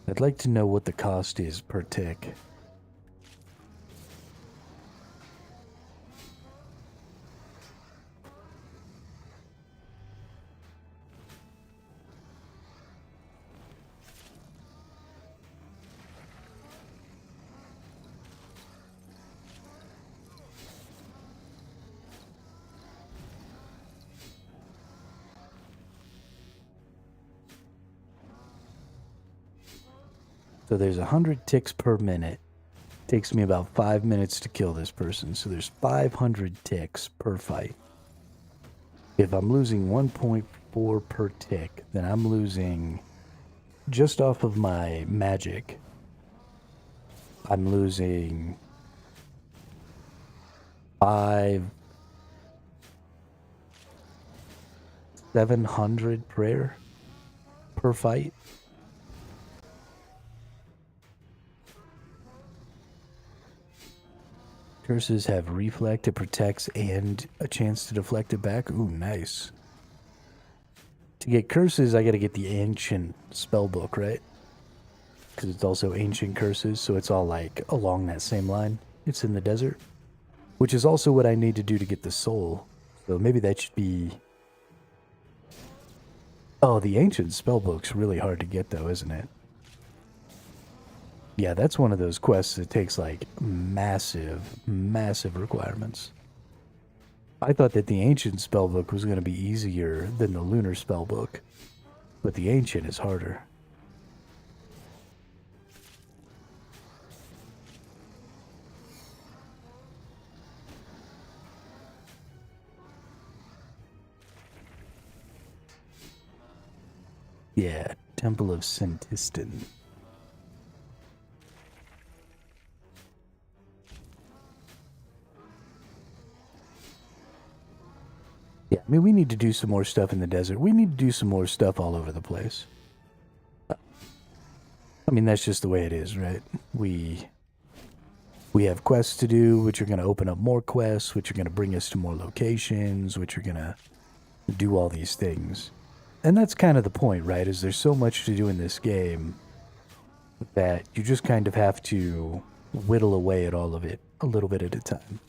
I'd like to know what the cost is per tick. So there's 100 ticks per minute. Takes me about 5 minutes to kill this person. So there's 500 ticks per fight. If I'm losing 1.4 per tick, then I'm losing, just off of my magic, I'm losing 700 prayer per fight. Curses have reflect, it protects, and a chance to deflect it back. Ooh, nice. To get curses, I gotta get the ancient spellbook, right? Because it's also ancient curses, so it's all like along that same line. It's in the desert, which is also what I need to do to get the soul. So maybe that should be... Oh, the ancient spellbook's really hard to get though, isn't it? Yeah, that's one of those quests that takes like massive, massive requirements. I thought that the ancient spellbook was going to be easier than the lunar spellbook, but the ancient is harder. Yeah, Temple of Sentistan. Yeah, I mean, we need to do some more stuff in the desert. We need to do some more stuff all over the place. I mean, that's just the way it is, right? We have quests to do, which are going to open up more quests, which are going to bring us to more locations, which are going to do all these things. And that's kind of the point, right? Is there's so much to do in this game that you just kind of have to whittle away at all of it a little bit at a time.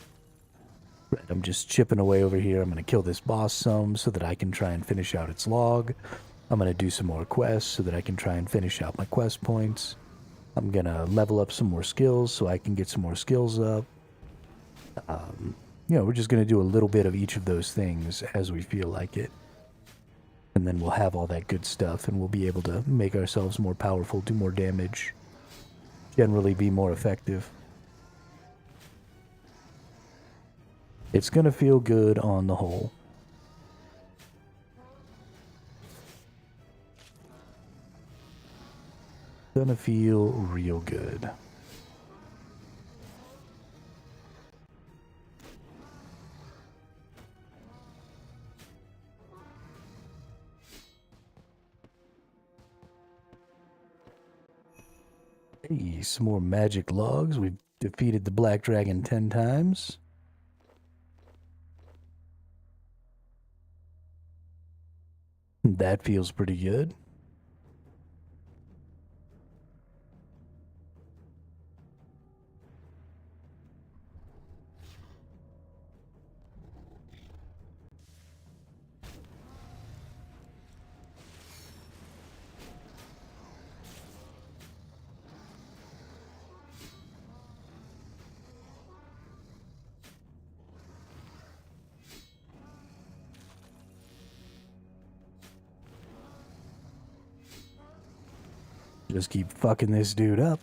Right, I'm just chipping away over here. I'm going to kill this boss some so that I can try and finish out its log. I'm going to do some more quests so that I can try and finish out my quest points. I'm going to level up some more skills so I can get some more skills up. You know, we're just going to do a little bit of each of those things as we feel like it. And then we'll have all that good stuff and we'll be able to make ourselves more powerful, do more damage, generally be more effective. It's going to feel good on the whole. Gonna feel real good. Hey, some more magic logs. We've defeated the black dragon 10 times. That feels pretty good. Just keep fucking this dude up.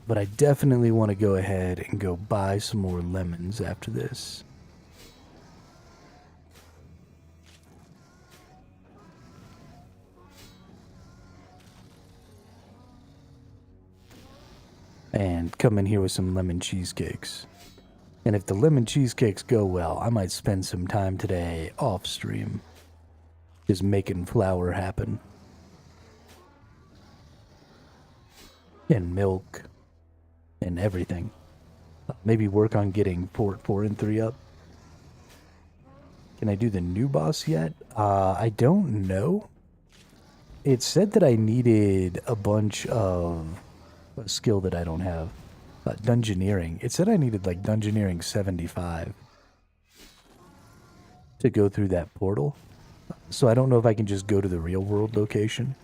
But I definitely want to go ahead and go buy some more lemons after this. And come in here with some lemon cheesecakes. And if the lemon cheesecakes go well, I might spend some time today off stream just making flour happen. And milk and everything. Maybe work on getting Fort 4 and 3 up. Can I do the new boss yet? I don't know. It said that I needed a bunch of a skill that I don't have. Dungeoneering. It said I needed like Dungeoneering 75 to go through that portal. So I don't know if I can just go to the real world location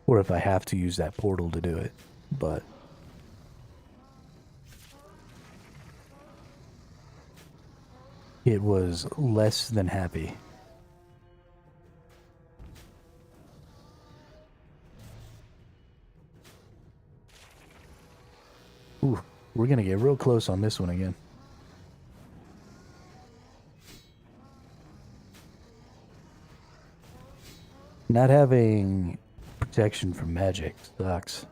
or if I have to use that portal to do it. But it was less than happy. Ooh, we're gonna get real close on this one again. Not having protection from magic sucks.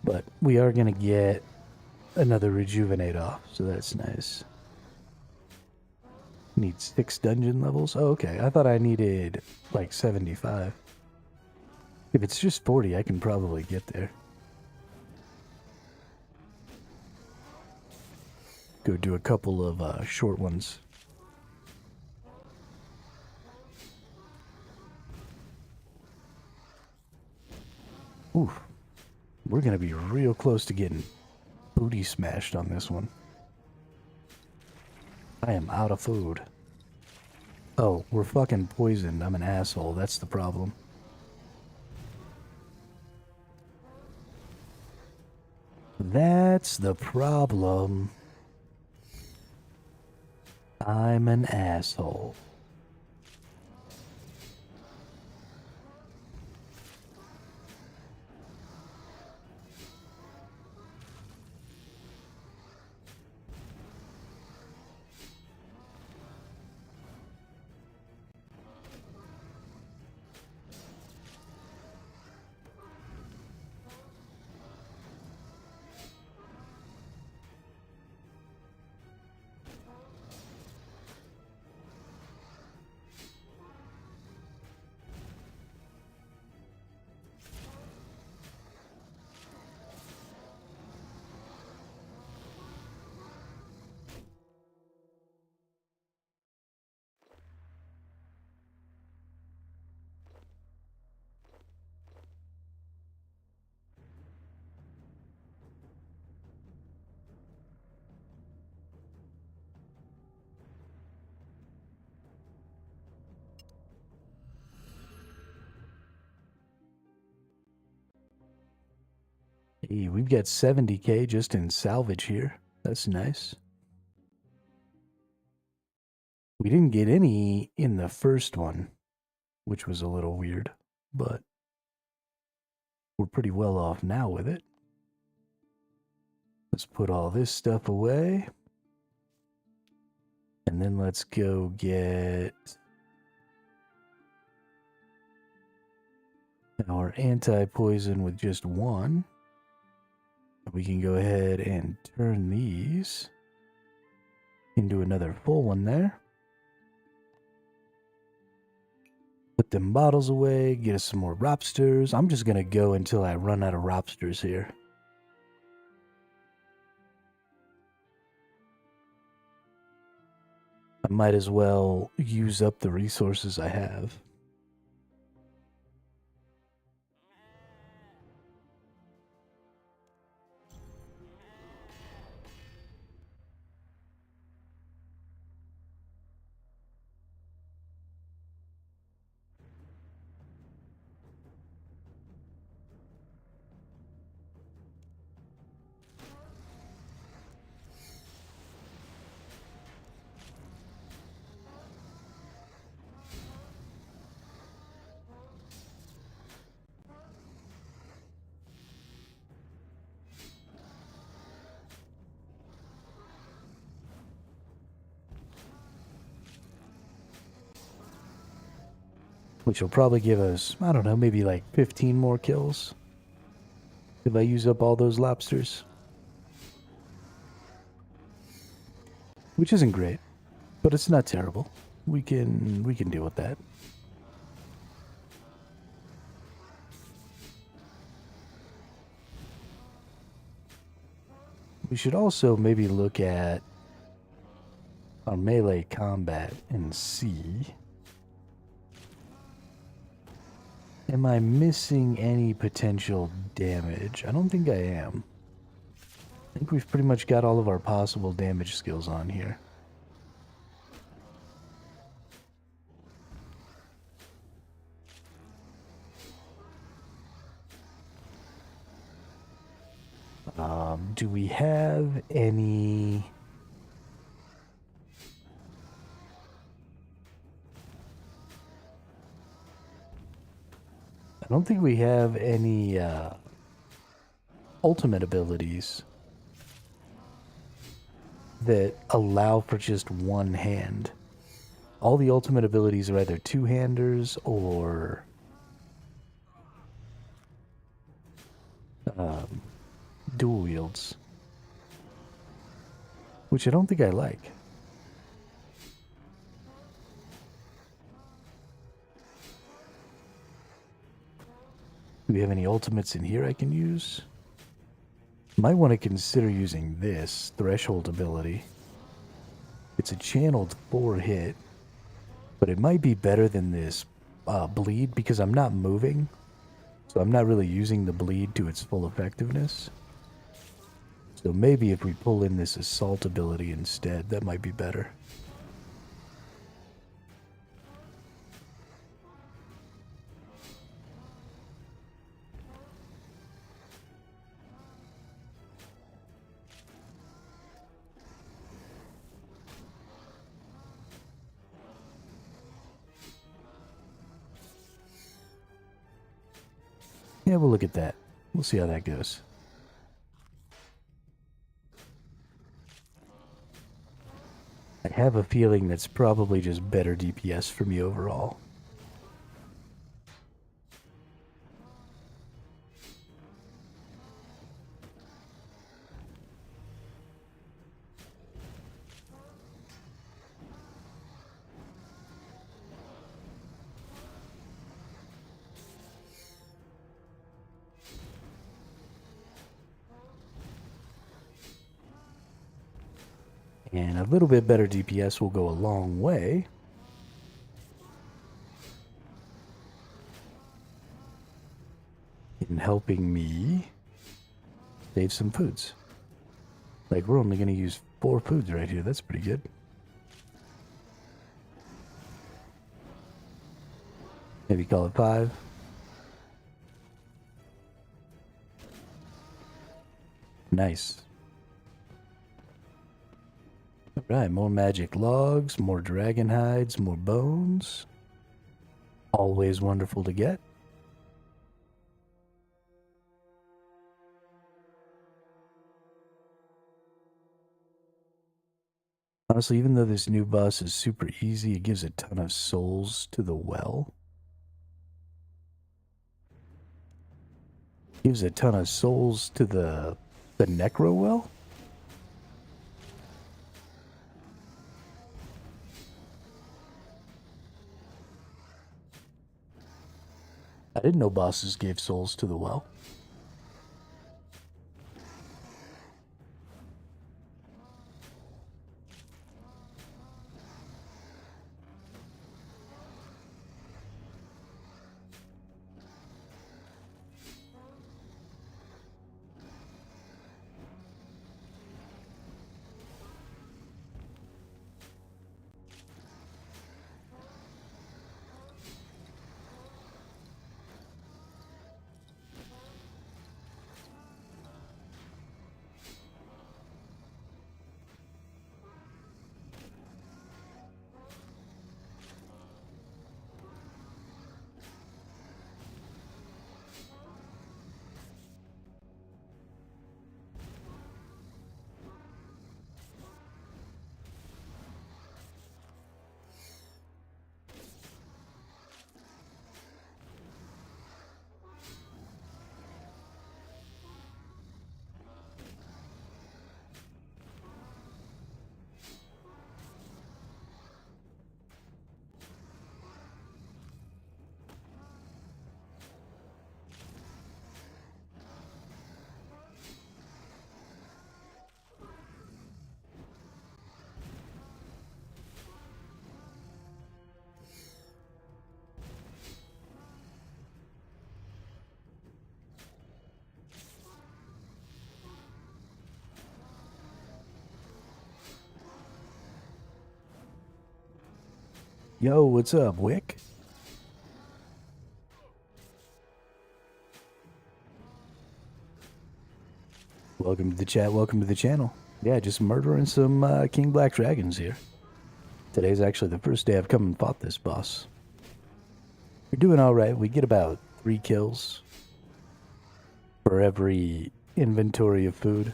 But we are going to get another rejuvenate off, so that's nice. Need 6 dungeon levels? Oh, okay. I thought I needed like 75. If it's just 40, I can probably get there. Go do a couple of short ones. Ooh. We're gonna be real close to getting booty smashed on this one. I am out of food. Oh, we're fucking poisoned. I'm an asshole. That's the problem. That's the problem. I'm an asshole. Hey, we've got 70k just in salvage here. That's nice. We didn't get any in the first one, which was a little weird, but we're pretty well off now with it. Let's put all this stuff away. And then let's go get our anti-poison with just one. We can go ahead and turn these into another full one there. Put them bottles away, get us some more Ropsters. I'm just going to go until I run out of Ropsters here. I might as well use up the resources I have. which will probably give us, I don't know, maybe like 15 more kills if I use up all those lobsters. Which isn't great, but it's not terrible. We can deal with that. We should also maybe look at our melee combat and see, am I missing any potential damage? I don't think I am. I think we've pretty much got all of our possible damage skills on here. Do we have any... I don't think we have any ultimate abilities that allow for just one hand. All the ultimate abilities are either two-handers or dual wields, which I don't think I like. Do we have any ultimates in here I can use? Might want to consider using this threshold ability. It's a channeled 4-hit, but it might be better than this bleed because I'm not moving, so I'm not really using the bleed to its full effectiveness. So maybe if we pull in this assault ability instead, that might be better. Yeah, we'll look at that. We'll see how that goes. I have a feeling that's probably just better DPS for me overall. And a little bit better DPS will go a long way. In helping me save some foods. Like, we're only going to use 4 foods right here. That's pretty good. Maybe call it 5. Nice. Alright, more magic logs, more dragon hides, more bones. Always wonderful to get. Honestly, even though this new boss is super easy, it gives a ton of souls to the well. Gives a ton of souls to the necro well. I didn't know bosses gave souls to the well. Yo, what's up, Wick? Welcome to the chat, welcome to the channel. Yeah, just murdering some King Black Dragons here. Today's actually the first day I've come and fought this boss. We're doing alright, we get about 3 kills for every inventory of food.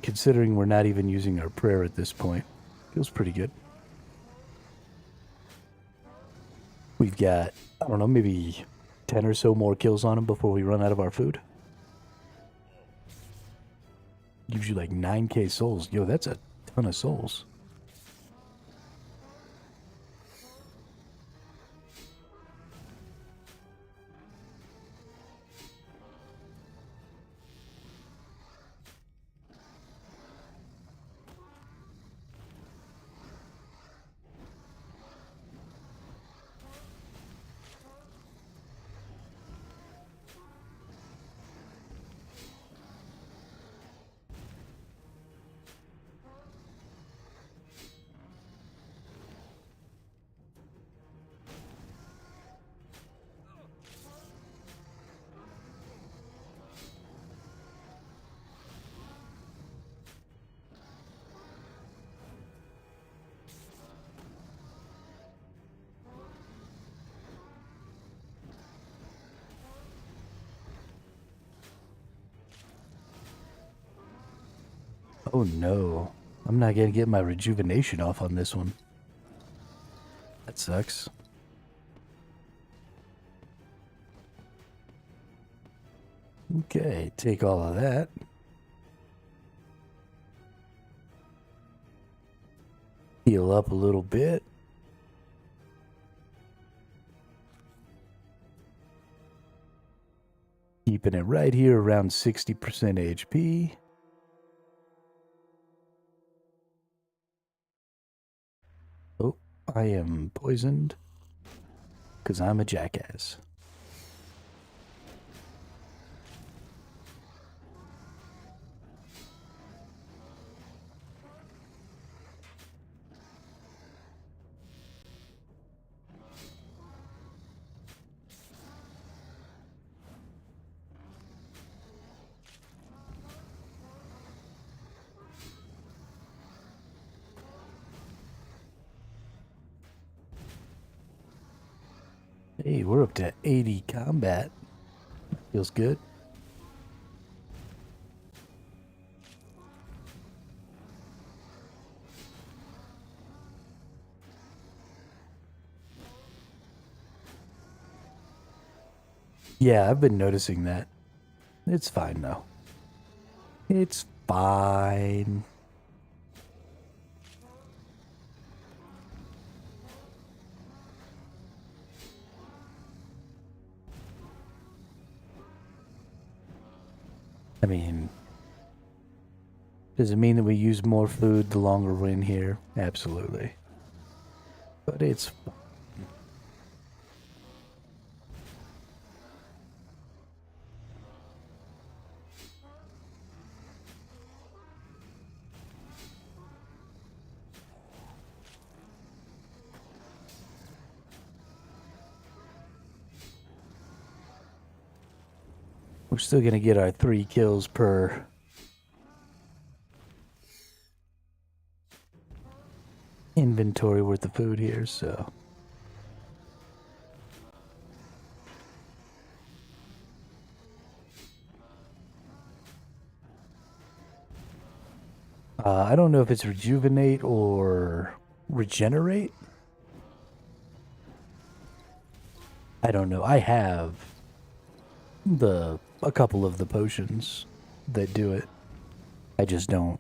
Considering we're not even using our prayer at this point, feels pretty good. We've got, I don't know, maybe 10 or so more kills on him before we run out of our food. Gives you like 9k souls. Yo, that's a ton of souls. Oh no, I'm not gonna get my rejuvenation off on this one. That sucks. Okay, take all of that. Heal up a little bit. Keeping it right here around 60% HP. Oh, I am poisoned because I'm a jackass. Hey, we're up to 80 combat. Feels good. Yeah, I've been noticing that. It's fine though. It's fine. I mean, does it mean that we use more food the longer we're in here? Absolutely. But it's fine. We're still gonna get our 3 kills per inventory worth of food here, so. I don't know if it's rejuvenate or regenerate. I don't know. I have a couple of the potions that do it. I just don't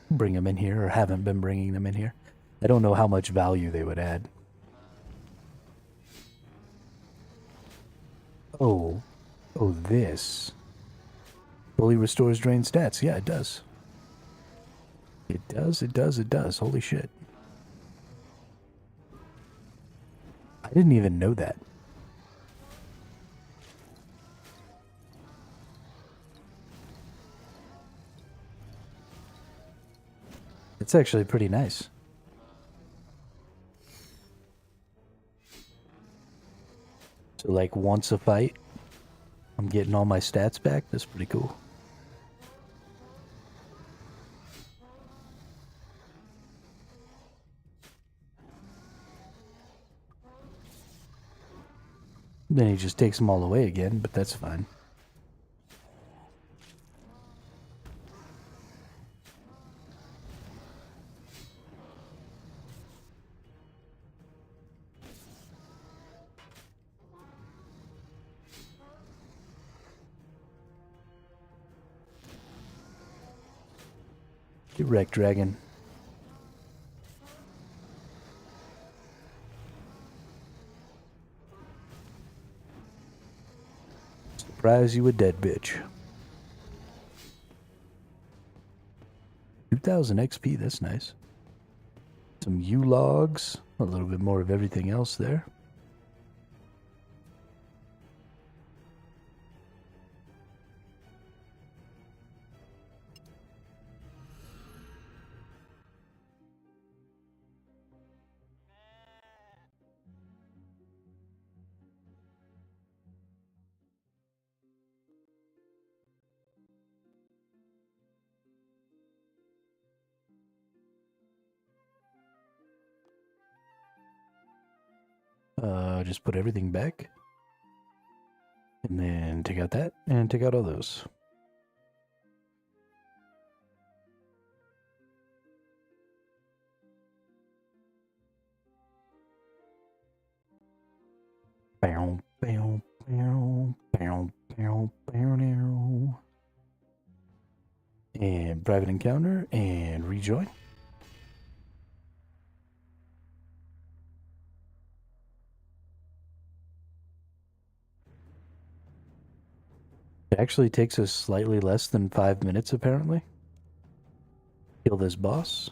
bring them in here, or haven't been bringing them in here. I don't know how much value they would add. Oh, this fully restores drain stats. Yeah, it does. It does. Holy shit. I didn't even know that. It's actually pretty nice. Like once a fight, I'm getting all my stats back. That's pretty cool. Then he just takes them all away again, but that's fine. Get wrecked, dragon. Surprise you a dead bitch. 2000 XP, that's nice. Some U logs, a little bit more of everything else there. Just put everything back. And then take out that, and take out all those. Bow, bow, bow, bow, bow, bow, bow. And private encounter, and rejoin. It actually takes us slightly less than 5 minutes, apparently. Kill this boss.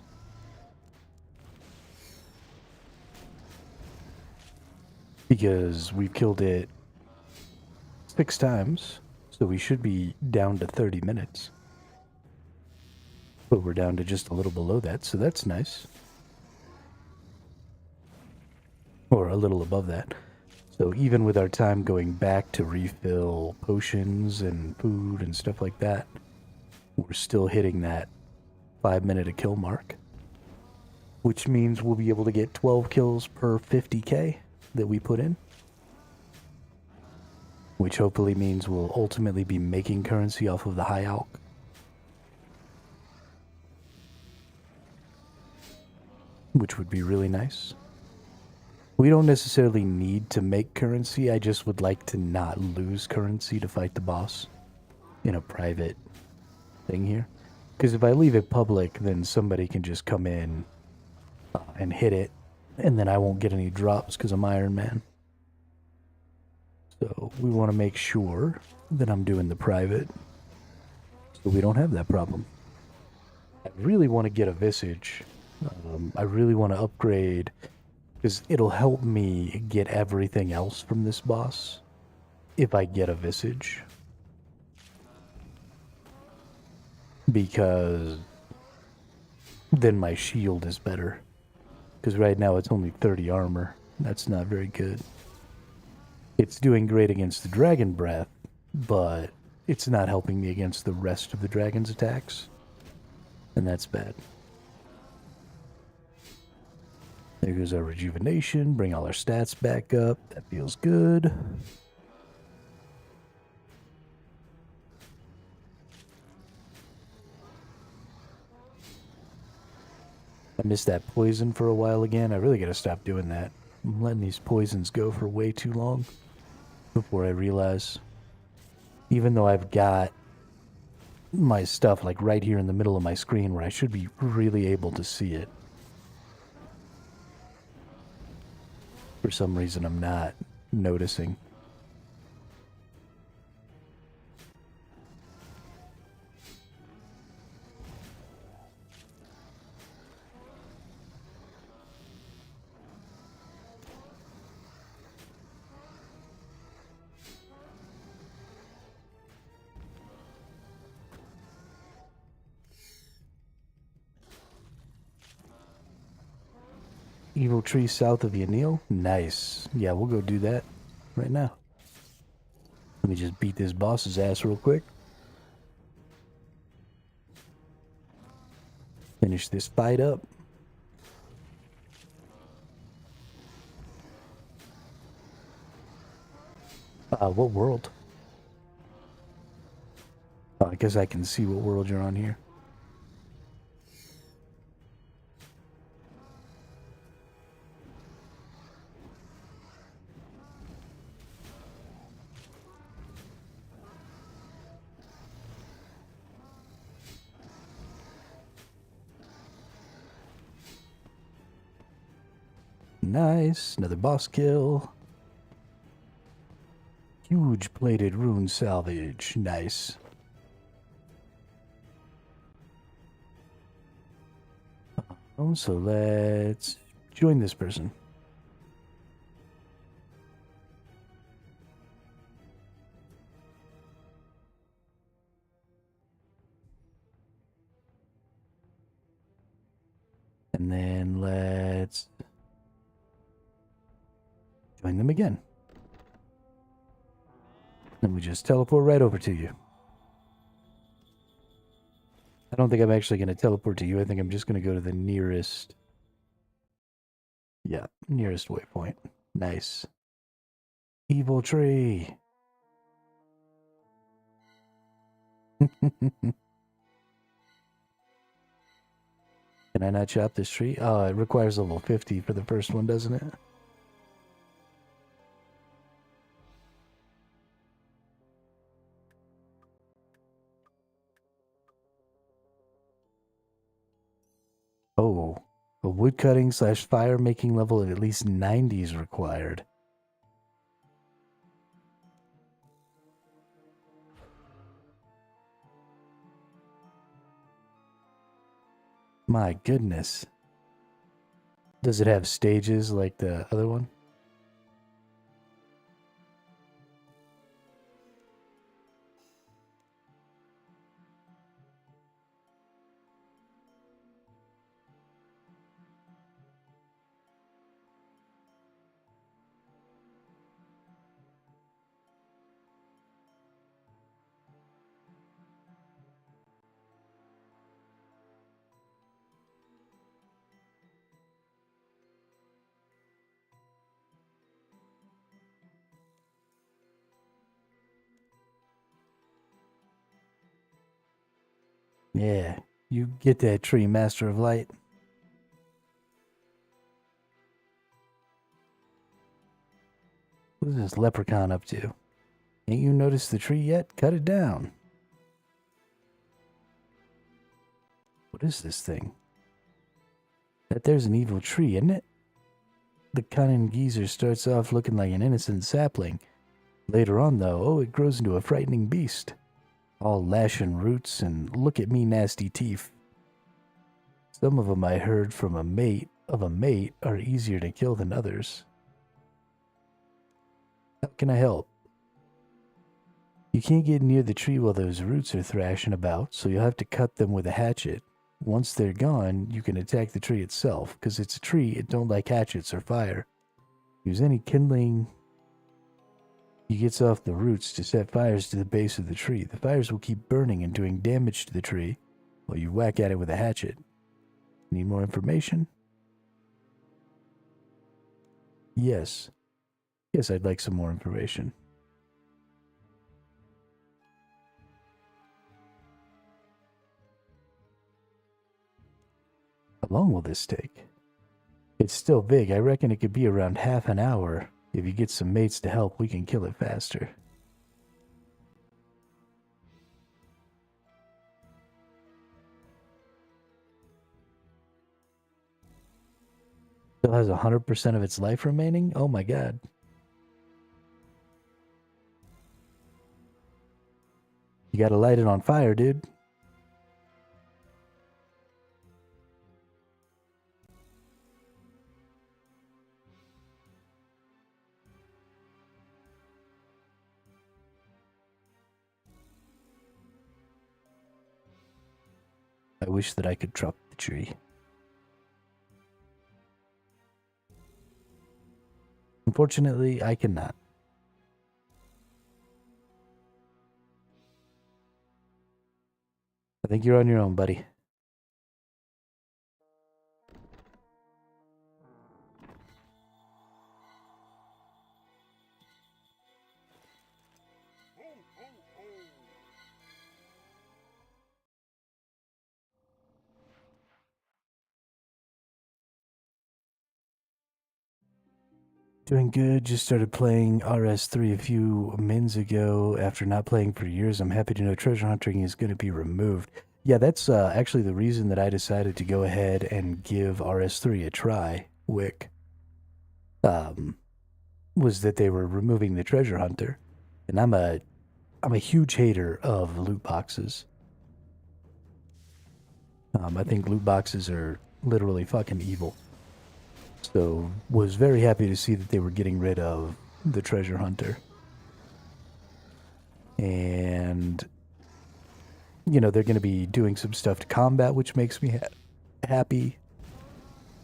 Because we've killed it 6 times, so we should be down to 30 minutes. But we're down to just a little below that, so that's nice. Or a little above that. So even with our time going back to refill potions and food and stuff like that, we're still hitting that 5 minute a kill mark. Which means we'll be able to get 12 kills per 50k that we put in. Which hopefully means we'll ultimately be making currency off of the high alch. Which would be really nice. We don't necessarily need to make currency, I just would like to not lose currency to fight the boss in a private thing here. Because if I leave it public, then somebody can just come in and hit it, and then I won't get any drops because I'm Iron Man. So we want to make sure that I'm doing the private, so we don't have that problem. I really want to get a Visage. I really want to upgrade, because it'll help me get everything else from this boss if I get a Visage. Because then my shield is better. Because right now it's only 30 armor. That's not very good. It's doing great against the Dragon Breath, but it's not helping me against the rest of the dragon's attacks. And that's bad. There goes our rejuvenation. Bring all our stats back up. That feels good. I missed that poison for a while again. I really gotta stop doing that. I'm letting these poisons go for way too long before I realize. Even though I've got my stuff like right here in the middle of my screen where I should be really able to see it. For some reason, I'm not noticing. Evil tree south of Yanil? Nice. Yeah, we'll go do that right now. Let me just beat this boss's ass real quick. Finish this fight up. What world? Oh, I guess I can see what world you're on here. Nice. Another boss kill. Huge plated rune salvage. Nice. Oh, so let's join this person. And then let's join them again. Then we just teleport right over to you. I don't think I'm actually going to teleport to you. I think I'm just going to go to the nearest... Yeah, nearest waypoint. Nice. Evil tree. Can I not chop this tree? Oh, it requires level 50 for the first one, doesn't it? Oh, a woodcutting / fire making level of at least 90 is required. My goodness. Does it have stages like the other one? Yeah, you get that tree, Master of Light. What is this leprechaun up to? Ain't you noticed the tree yet? Cut it down. What is this thing? That there's an evil tree, isn't it? The cunning geezer starts off looking like an innocent sapling. Later on, though, oh, it grows into a frightening beast. All lashing roots and look at me nasty teeth. Some of 'em I heard from a mate are easier to kill than others. How can I help? You can't get near the tree while those roots are thrashing about, so you'll have to cut them with a hatchet. Once they're gone, you can attack the tree itself, because it's a tree, it don't like hatchets or fire. Use any kindling you gets off the roots to set fires to the base of the tree. The fires will keep burning and doing damage to the tree while you whack at it with a hatchet. Need more information? Yes. Yes, I'd like some more information. How long will this take? It's still big. I reckon it could be around half an hour. If you get some mates to help, we can kill it faster. Still has 100% of its life remaining? Oh my god. You gotta light it on fire, dude. I wish that I could drop the tree. Unfortunately, I cannot. think you're on your own, buddy. Doing good. Just started playing RS3 a few mins ago after not playing for years. I'm happy to know treasure hunting is going to be removed. Yeah, that's actually the reason that I decided to go ahead and give RS3 a try, Wick. Was that they were removing the treasure hunter. And I'm a huge hater of loot boxes. I think loot boxes are literally fucking evil. So was very happy to see that they were getting rid of the treasure hunter. And you know, they're going to be doing some stuff to combat, which makes me happy.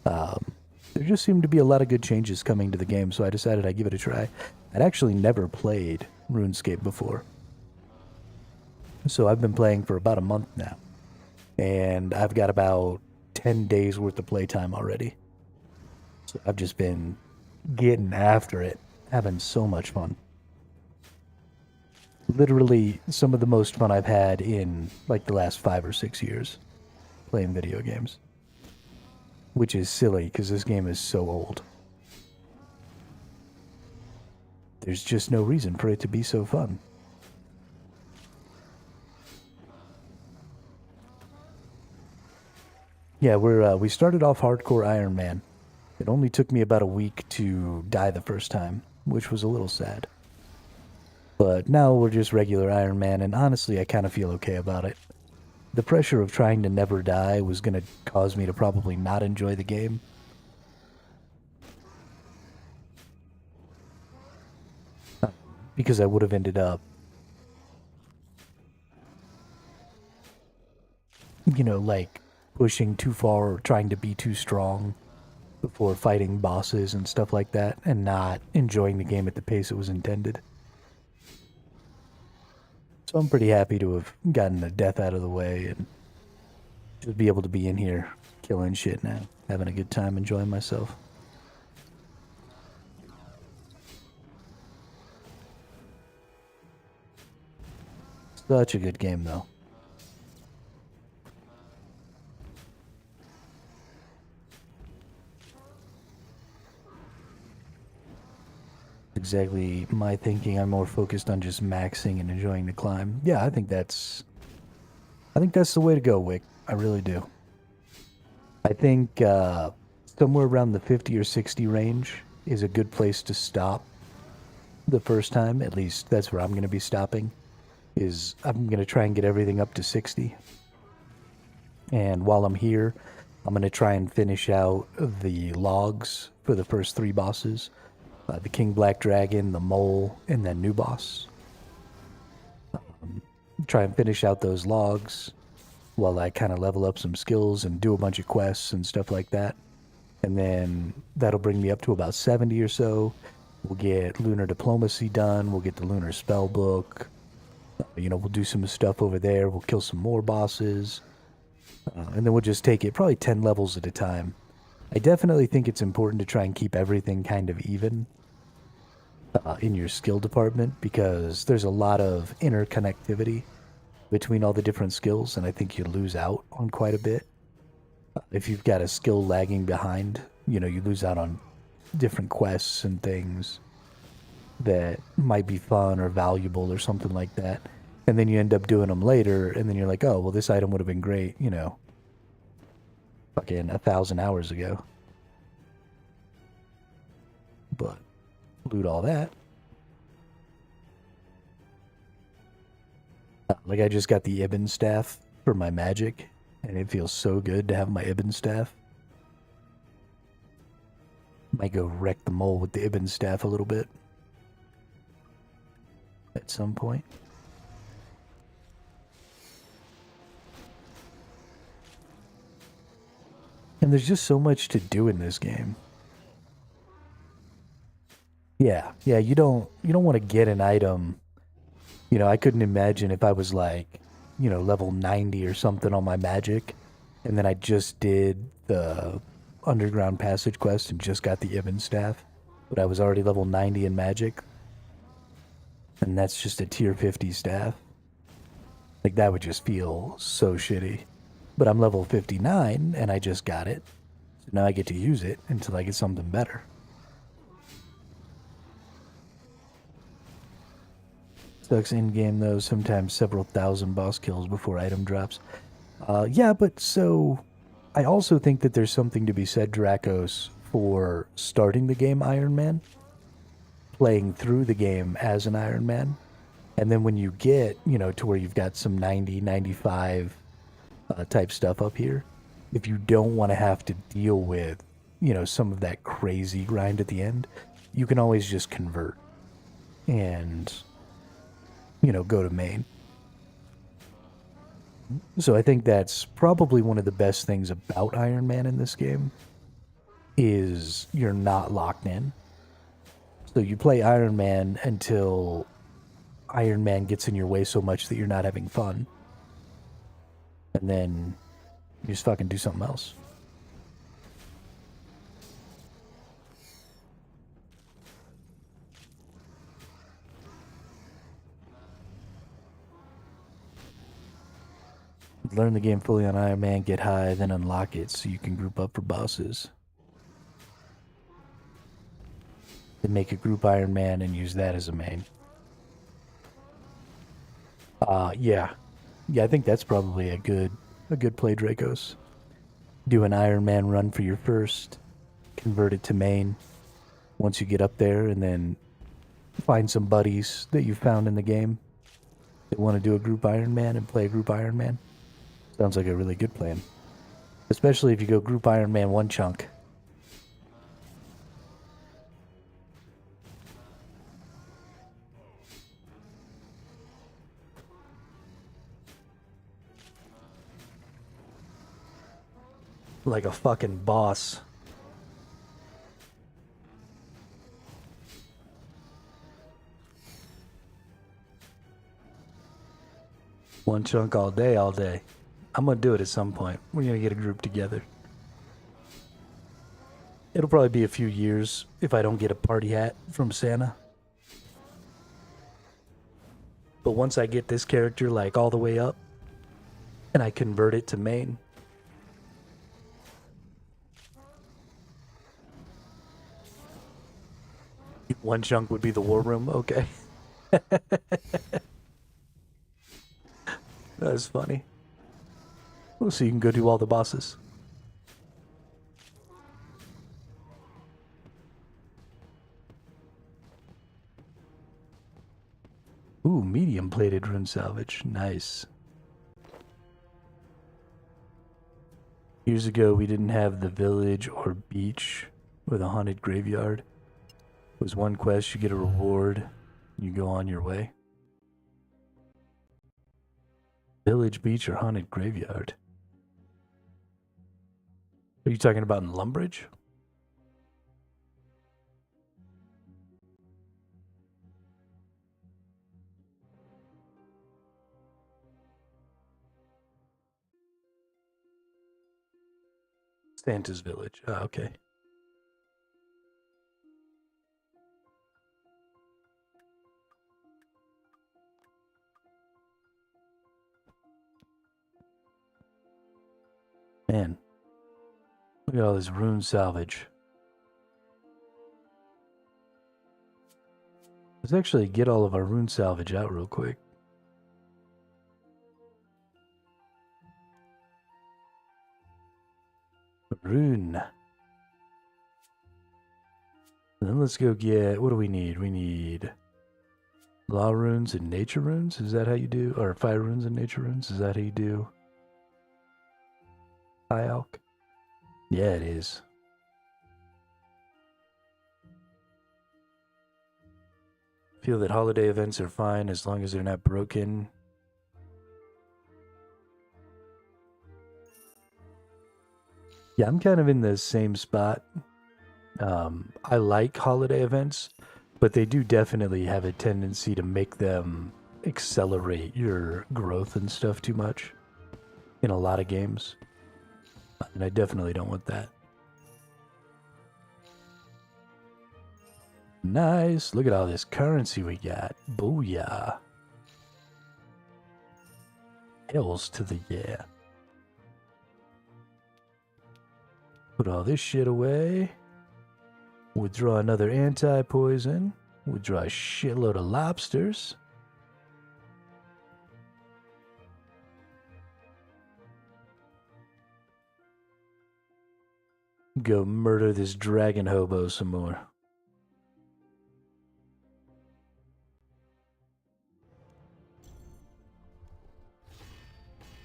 There just seemed to be a lot of good changes coming to the game, so I decided I'd give it a try. I'd actually never played Runescape before. So I've been playing for about a month now. And I've got about 10 days worth of playtime already. So I've just been getting after it, having so much fun. Literally some of the most fun I've had in like the last 5 or 6 years playing video games. Which is silly because this game is so old. There's just no reason for it to be so fun. Yeah, we started off hardcore Iron Man. It only took me about a week to die the first time, which was a little sad. But now we're just regular Iron Man, and honestly, I kind of feel okay about it. The pressure of trying to never die was going to cause me to probably not enjoy the game. Because I would have ended up, you know, like pushing too far or trying to be too strong before fighting bosses and stuff like that, and not enjoying the game at the pace it was intended. So I'm pretty happy to have gotten the death out of the way and just be able to be in here killing shit now, having a good time, enjoying myself. Such a good game, though. Exactly my thinking. I'm more focused on just maxing and enjoying the climb. Yeah, I think that's the way to go, Wick. I really do. I think somewhere around the 50 or 60 range is a good place to stop the first time. At least that's where I'm going to be stopping. Is I'm going to try and get everything up to 60. And while I'm here, I'm going to try and finish out the logs for the first 3 bosses. The King Black Dragon, the Mole, and then new boss. Try and finish out those logs while I kind of level up some skills and do a bunch of quests and stuff like that. And then that'll bring me up to about 70 or so. We'll get Lunar Diplomacy done. We'll get the Lunar Spellbook. You know, we'll do some stuff over there. We'll kill some more bosses. And then we'll just take it probably 10 levels at a time. I definitely think it's important to try and keep everything kind of even in your skill department, because there's a lot of interconnectivity between all the different skills, and I think you lose out on quite a bit. If you've got a skill lagging behind, you know, you lose out on different quests and things that might be fun or valuable or something like that. And then you end up doing them later, and then you're like, oh, well, this item would have been great, you know, fucking 1,000 hours ago. But loot all that. Like, I just got the Ibn staff for my magic, and it feels so good to have my Ibn staff. Might go wreck the mole with the Ibn staff a little bit at some point. And there's just so much to do in this game. Yeah, you don't want to get an item. You know, I couldn't imagine if I was like level 90 or something on my magic. And then I just did the underground passage quest and just got the Ibn staff. But I was already level 90 in magic. And that's just a tier 50 staff. Like, that would just feel so shitty. But I'm level 59 and I just got it. So now I get to use it until I get something better. Sucks in game though, sometimes several thousand boss kills before item drops. Yeah, but so I also think that there's something to be said, Dracos, for starting the game Iron Man, playing through the game as an Iron Man, and then when you get, to where you've got some 90, 95 type stuff up here, if you don't want to have to deal with, some of that crazy grind at the end, you can always just convert and, go to main. So I think that's probably one of the best things about Iron Man in this game, is you're not locked in. So you play Iron Man until Iron Man gets in your way so much that you're not having fun. And then you just fucking do something else. Learn the game fully on Iron Man, get high, then unlock it so you can group up for bosses. Then make a group Iron Man and use that as a main. Yeah. Yeah, I think that's probably a good play, Dracos. Do an Iron Man run for your first, convert it to main once you get up there, and then find some buddies that you found in the game that want to do a group Iron Man and play a group Iron Man. Sounds like a really good plan. Especially if you go group Iron Man one chunk. Like a fucking boss. One chunk all day, all day. I'm gonna do it at some point. We're gonna get a group together. It'll probably be a few years if I don't get a party hat from Santa. But once I get this character like all the way up and I convert it to main, one chunk would be the war room. Okay. That's funny. Oh, so you can go do all the bosses. Ooh, medium plated rune salvage. Nice. Years ago, we didn't have the village or beach or the haunted graveyard. It was one quest, you get a reward, you go on your way. Village, beach, or haunted graveyard? Are you talking about in Lumbridge? Santa's village. Ah, okay. Man, look at all this rune salvage. Let's actually get all of our rune salvage out real quick. Rune. And then let's go get, what do we need? We need law runes and nature runes. Is that how you do? Or fire runes and nature runes? Is that how you do? High Alk? Yeah, it is. Feel that holiday events are fine as long as they're not broken. Yeah, I'm kind of in the same spot. I like holiday events, but they do definitely have a tendency to make them accelerate your growth and stuff too much in a lot of games. And I definitely don't want that. Nice. Look at all this currency we got. Booyah. Hells to the yeah. Put all this shit away. Withdraw another anti-poison. Withdraw a shitload of lobsters. Go murder this dragon hobo some more.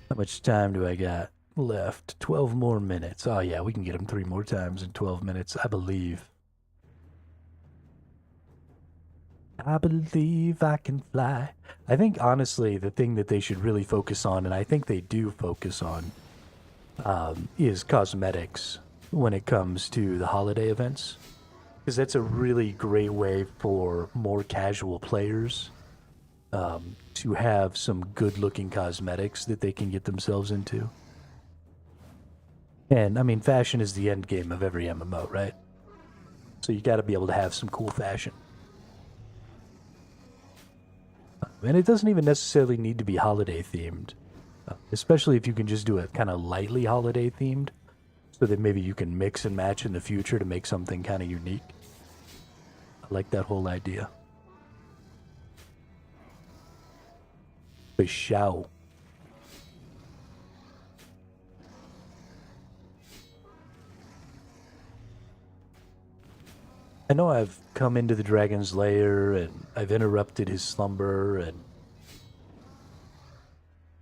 How much time do I got left? 12 more minutes. Oh yeah, we can get him 3 more times in 12 minutes, I believe. I believe I can fly. I think, honestly, the thing that they should really focus on, and I think they do focus on, is cosmetics when it comes to the holiday events. Because that's a really great way for more casual players to have some good-looking cosmetics that they can get themselves into. And, I mean, fashion is the end game of every MMO, right? So you gotta be able to have some cool fashion. And it doesn't even necessarily need to be holiday-themed. Especially if you can just do it kind of lightly holiday-themed, so that maybe you can mix and match in the future to make something kind of unique. I like that whole idea. Show. I know I've come into the dragon's lair and I've interrupted his slumber and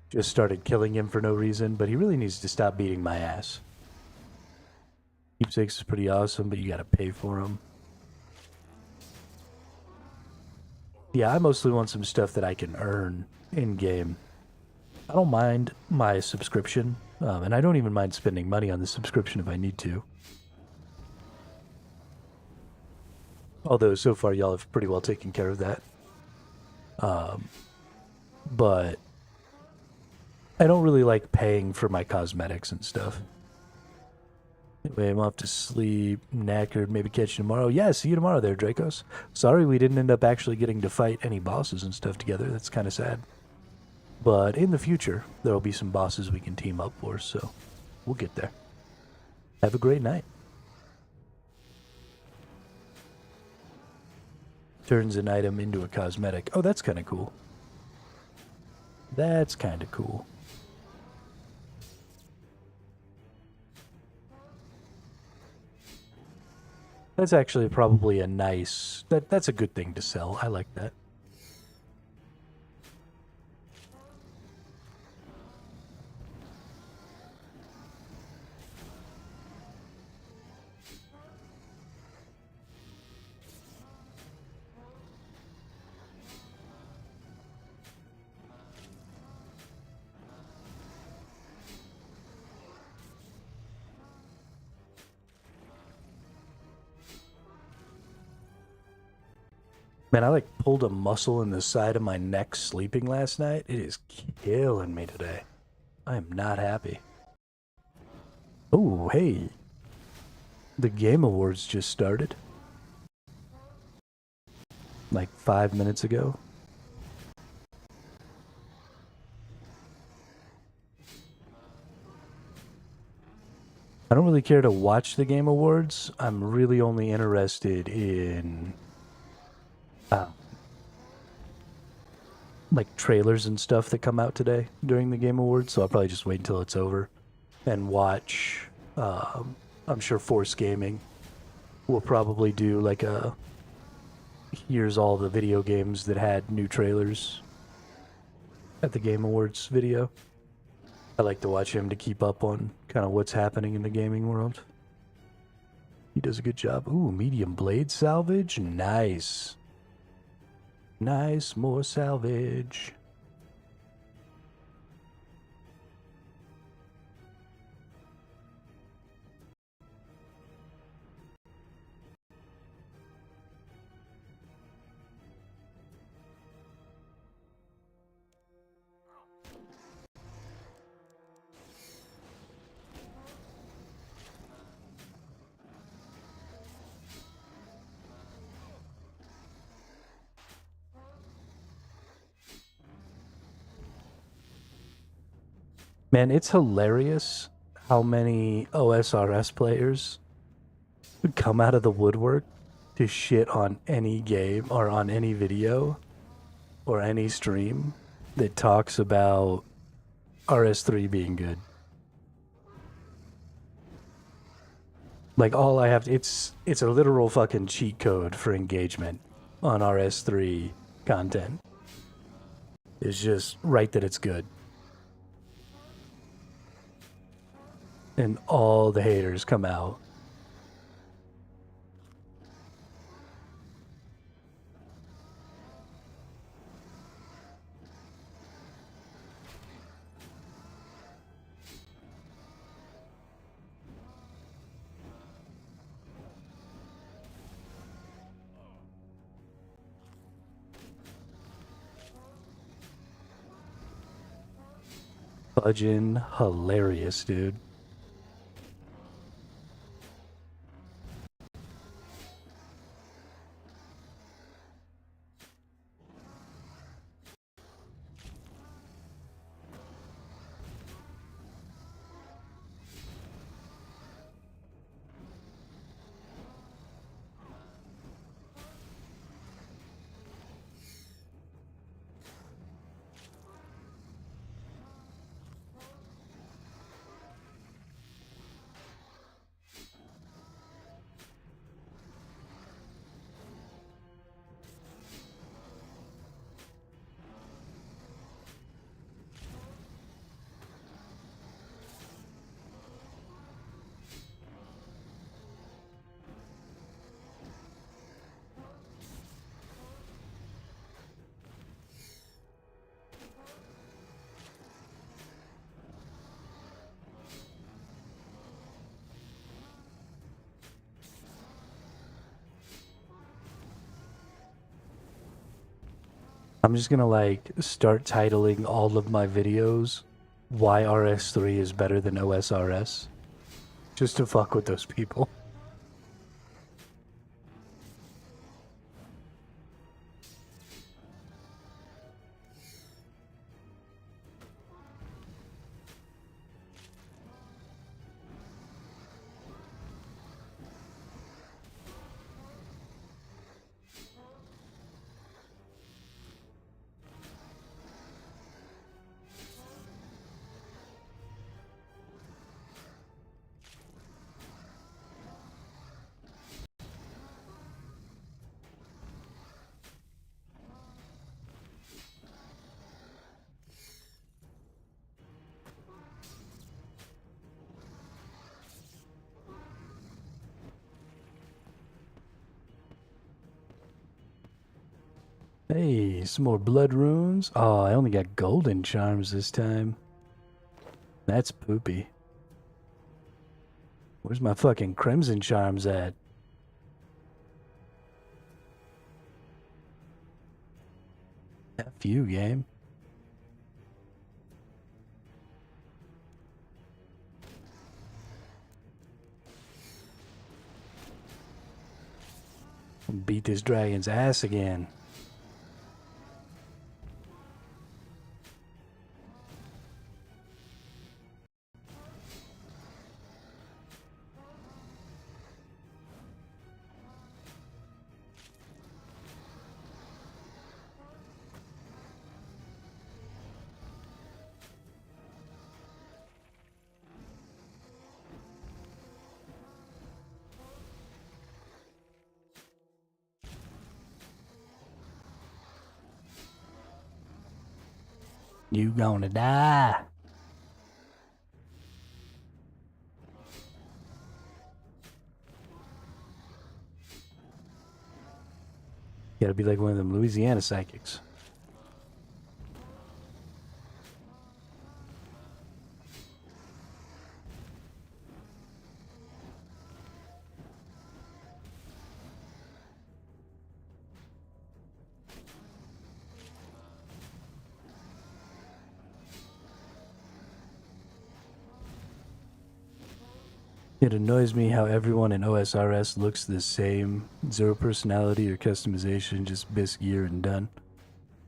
just started killing him for no reason, but he really needs to stop beating my ass. Keepsakes is pretty awesome, but you gotta pay for them. Yeah, I mostly want some stuff that I can earn in-game. I don't mind my subscription, and I don't even mind spending money on the subscription if I need to. Although, so far, y'all have pretty well taken care of that. But I don't really like paying for my cosmetics and stuff. Anyway, I'm off to sleep, knackered, maybe catch you tomorrow. Yeah, see you tomorrow there, Dracos. Sorry we didn't end up actually getting to fight any bosses and stuff together. That's kind of sad. But in the future, there will be some bosses we can team up for, so we'll get there. Have a great night. Turns an item into a cosmetic. Oh, that's kind of cool. That's kind of cool. That's actually probably a nice... That's a good thing to sell. I like that. Man, I like pulled a muscle in the side of my neck sleeping last night. It is killing me today. I am not happy. Oh, hey. The Game Awards just started. Like 5 minutes ago. I don't really care to watch the Game Awards. I'm really only interested in like trailers and stuff that come out today during the Game Awards, so I'll probably just wait until it's over and watch. I'm sure Force Gaming will probably do like a here's all the video games that had new trailers at the Game Awards video. I like to watch him to keep up on kind of what's happening in the gaming world. He does a good job. Ooh, medium blade salvage. Nice. Nice, more salvage. Man, it's hilarious how many OSRS players would come out of the woodwork to shit on any game or on any video or any stream that talks about RS3 being good. Like all I have to, it's a literal fucking cheat code for engagement on RS3 content. It's just write that it's good. And all the haters come out. Fudging hilarious, dude. I'm just gonna like start titling all of my videos why RS3 is better than OSRS. Just to fuck with those people. Hey, some more blood runes. Oh, I only got golden charms this time. That's poopy. Where's my fucking crimson charms at? F you, game. Beat this dragon's ass again. You gonna die. You gotta be like one of them Louisiana psychics. It annoys me how everyone in OSRS looks the same. Zero personality or customization, just bisque gear and done.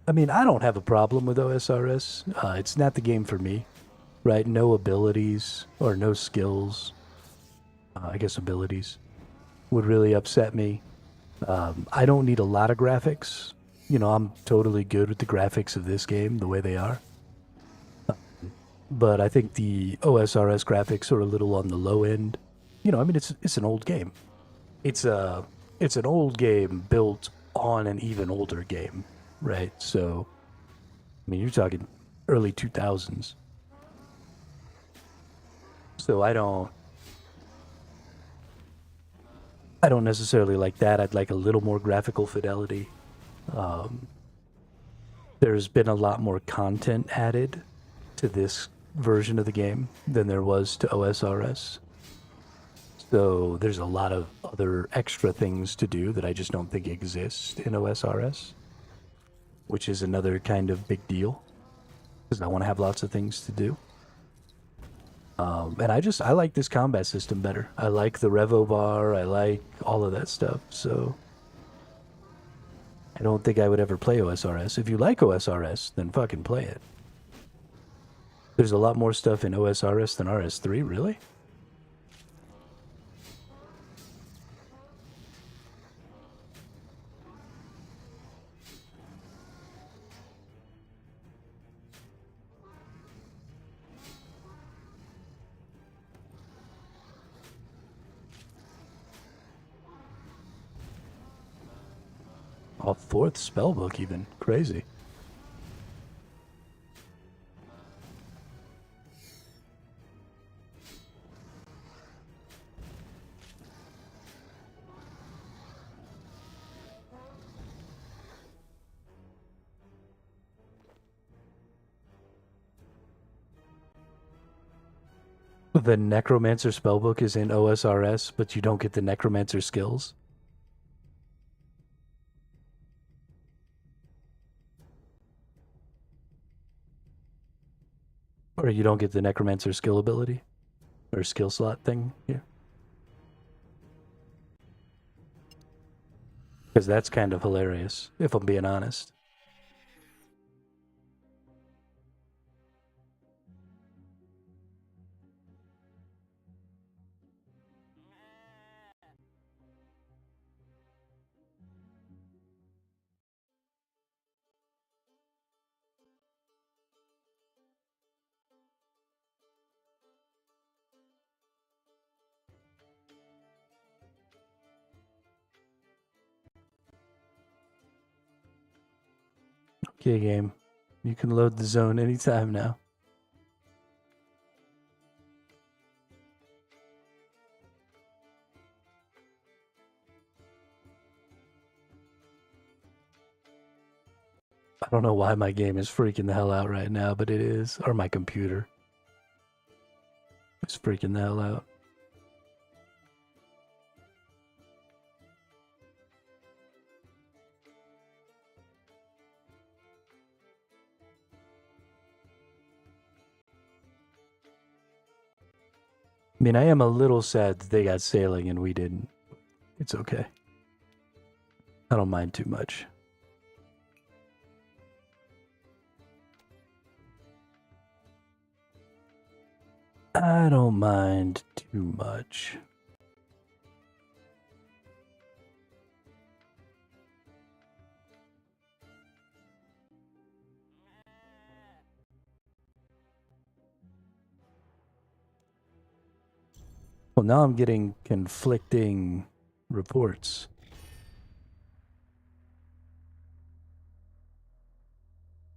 I mean, I don't have a problem with OSRS. It's not the game for me. right? No abilities or no skills. I guess abilities would really upset me. I don't need a lot of graphics. You know, I'm totally good with the graphics of this game the way they are. But I think the OSRS graphics are a little on the low end. You know, I mean, it's an old game. It's an old game built on an even older game, right? So, I mean, you're talking early 2000s. So I don't necessarily like that. I'd like a little more graphical fidelity. Um, there's been a lot more content added to this version of the game than there was to OSRS. So there's a lot of other extra things to do that I just don't think exist in OSRS, which is another kind of big deal because I want to have lots of things to do. And I like this combat system better. I like the Revo bar. I like all of that stuff. So I don't think I would ever play OSRS. If you like OSRS, then fucking play it. There's a lot more stuff in OSRS than RS3, really? A fourth spellbook, even. Crazy. The Necromancer spellbook is in OSRS, but you don't get the Necromancer skills. Or you don't get the Necromancer skill ability? Or skill slot thing here? Because that's kind of hilarious, if I'm being honest. Okay, game. You can load the zone anytime now. I don't know why my game is freaking the hell out right now, but it is. Or my computer. It's freaking the hell out. I mean, I am a little sad that they got sailing and we didn't. It's okay. I don't mind too much. I don't mind too much. Well, now I'm getting conflicting reports.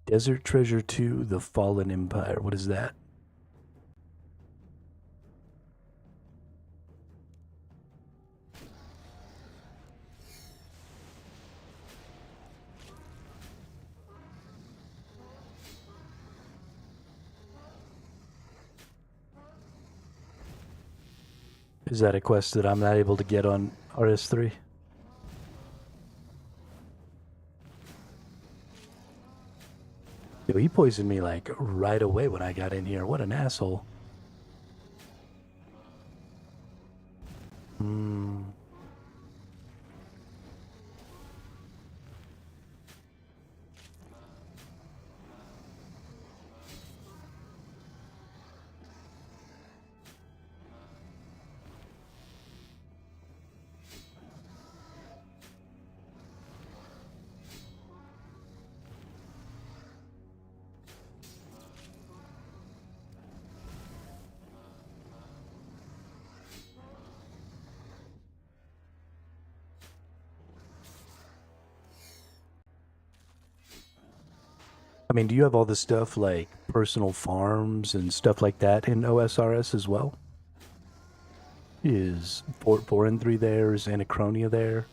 Desert Treasure 2, The Fallen Empire. What is that? Is that a quest that I'm not able to get on RS3? Yo, he poisoned me like right away when I got in here. What an asshole. I mean, do you have all the stuff like personal farms and stuff like that in OSRS as well? Is 4 and 3 there? Is Anachronia there?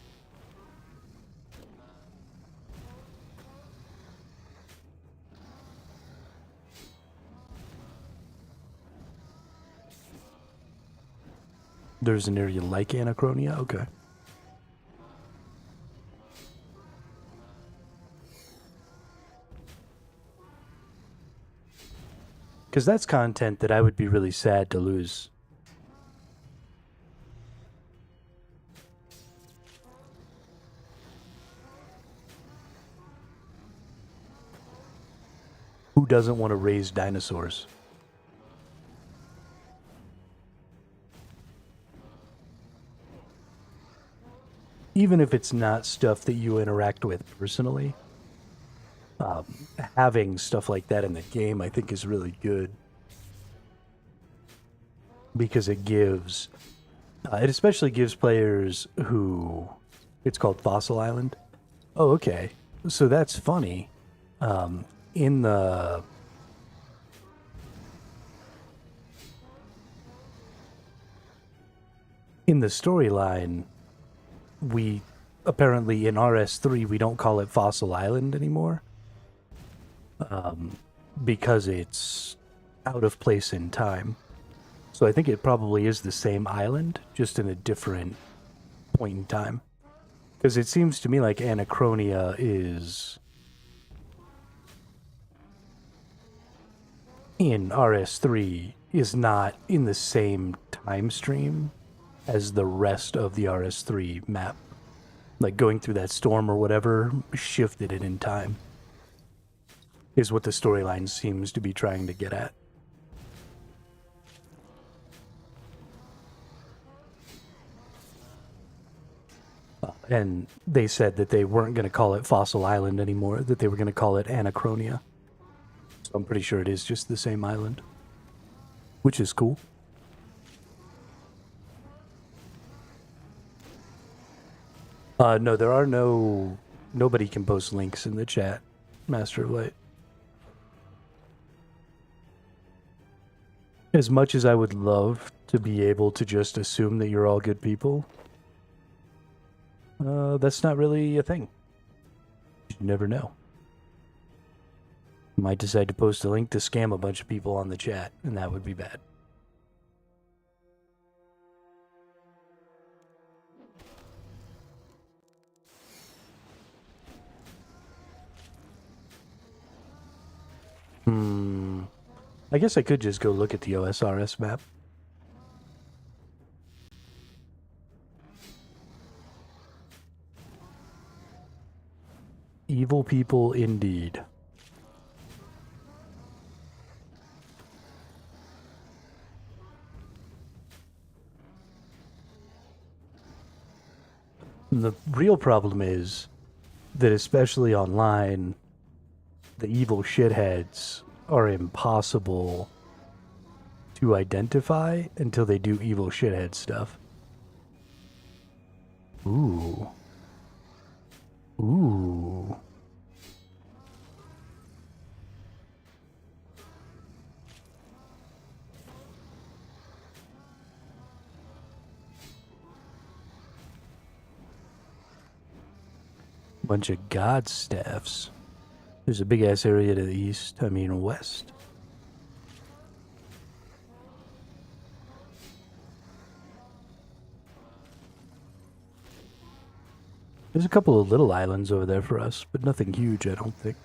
There's an area like Anachronia? Okay. Because that's content that I would be really sad to lose. Who doesn't want to raise dinosaurs? Even if it's not stuff that you interact with personally, having stuff like that in the game, I think, is really good. Because it gives, it especially gives players who, it's called Fossil Island. Oh, okay. So that's funny. In the storyline, we apparently in RS3 we don't call it Fossil Island anymore, because it's out of place in time. So I think it probably is the same island, just in a different point in time. Because it seems to me like Anachronia is in RS3 is not in the same time stream as the rest of the RS3 map. Like going through that storm or whatever shifted it in time, is what the storyline seems to be trying to get at. And they said that they weren't going to call it Fossil Island anymore, that they were going to call it Anachronia. So I'm pretty sure it is just the same island, which is cool. No, there are nobody can post links in the chat, Master of Light. As much as I would love to be able to just assume that you're all good people, that's not really a thing. You never know. You might decide to post a link to scam a bunch of people on the chat, and that would be bad. I guess I could just go look at the OSRS map. Evil people indeed. The real problem is that, especially online, the evil shitheads are impossible to identify until they do evil shithead stuff. Ooh. Ooh. Bunch of god staffs. There's a big ass area to the east, west. There's a couple of little islands over there for us, but nothing huge, I don't think.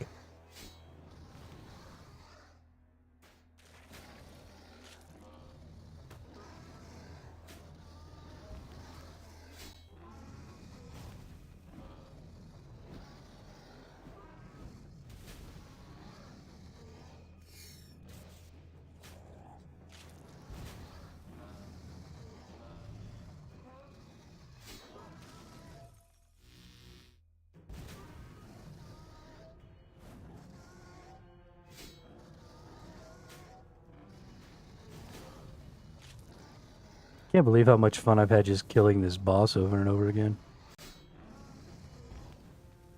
Can't believe how much fun I've had just killing this boss over and over again.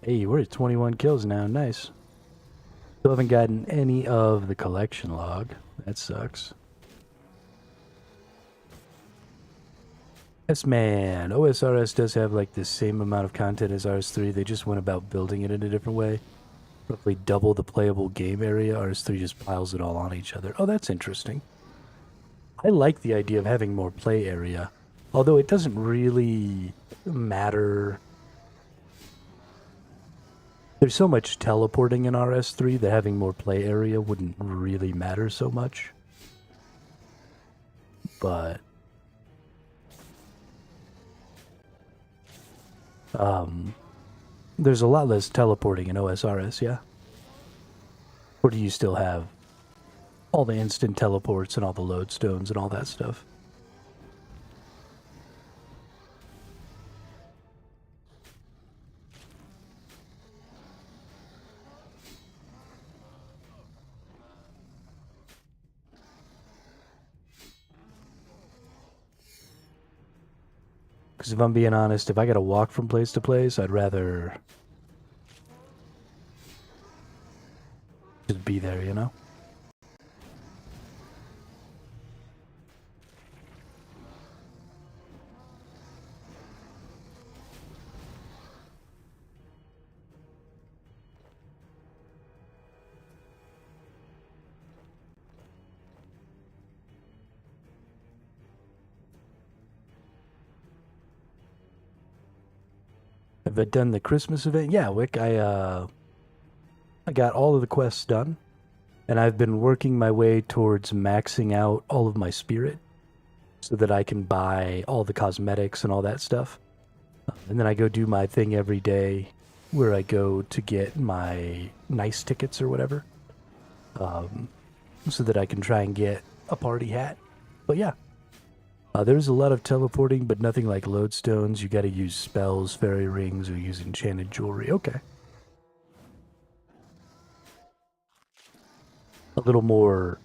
Hey, we're at 21 kills now. Nice. Still haven't gotten any of the collection log. That sucks. Yes, man. OSRS does have like the same amount of content as RS3. They just went about building it in a different way. Roughly double the playable game area. RS3 just piles it all on each other. Oh, that's interesting. I like the idea of having more play area, although it doesn't really matter. There's so much teleporting in RS3 that having more play area wouldn't really matter so much. But there's a lot less teleporting in OSRS, yeah? Or do you still have all the instant teleports and all the lodestones and all that stuff? Because if I'm being honest, if I gotta walk from place to place, I'd rather just be there, you know? Have I done the Christmas event? Yeah, Wick, I got all of the quests done, and I've been working my way towards maxing out all of my spirit so that I can buy all the cosmetics and all that stuff. And then I go do my thing every day where I go to get my nice tickets or whatever, so that I can try and get a party hat. But yeah, there's a lot of teleporting, but nothing like lodestones. You got to use spells, fairy rings, or use enchanted jewelry. Okay. A little more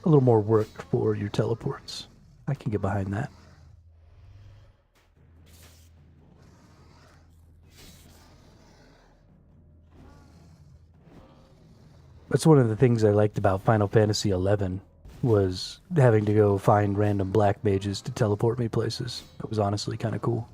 work for your teleports. I can get behind that. That's one of the things I liked about Final Fantasy XI was having to go find random black mages to teleport me places. It was honestly kind of cool.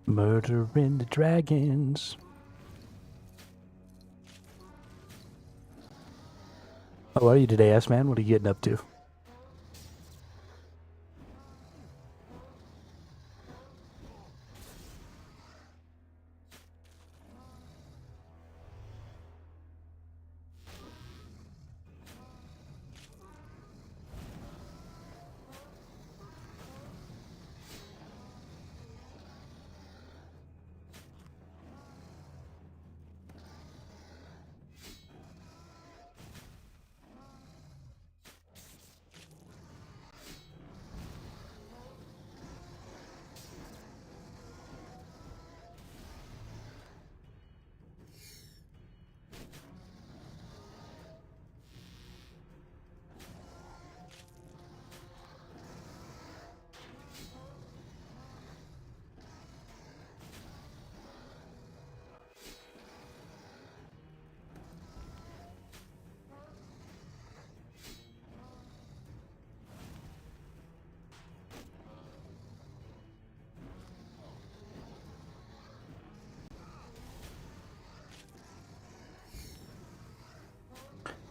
Murdering the dragons. How are you today, S-Man? What are you getting up to?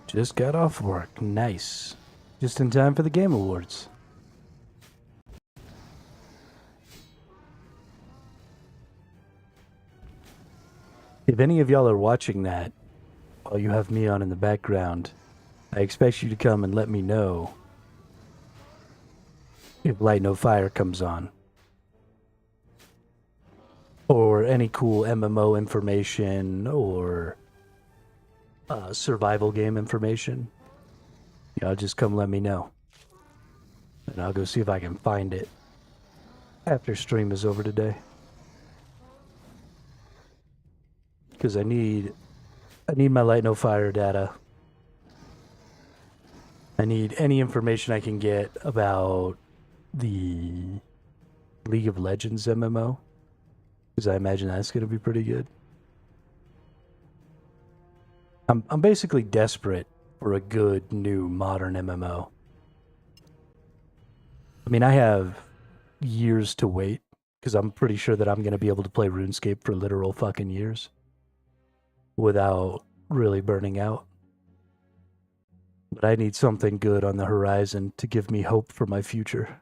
Just got off work. Nice. Just in time for the Game Awards. If any of y'all are watching that while you have me on in the background, I expect you to come and let me know if Light No Fire comes on. Or any cool MMO information or survival game information. Just come let me know. And I'll go see if I can find it after stream is over today. Because I need my Light No Fire data. I need any information I can get about the League of Legends MMO. Because I imagine that's going to be pretty good. I'm basically desperate for a good, new, modern MMO. I mean, I have years to wait, because I'm pretty sure that I'm going to be able to play RuneScape for literal fucking years without really burning out. But I need something good on the horizon to give me hope for my future.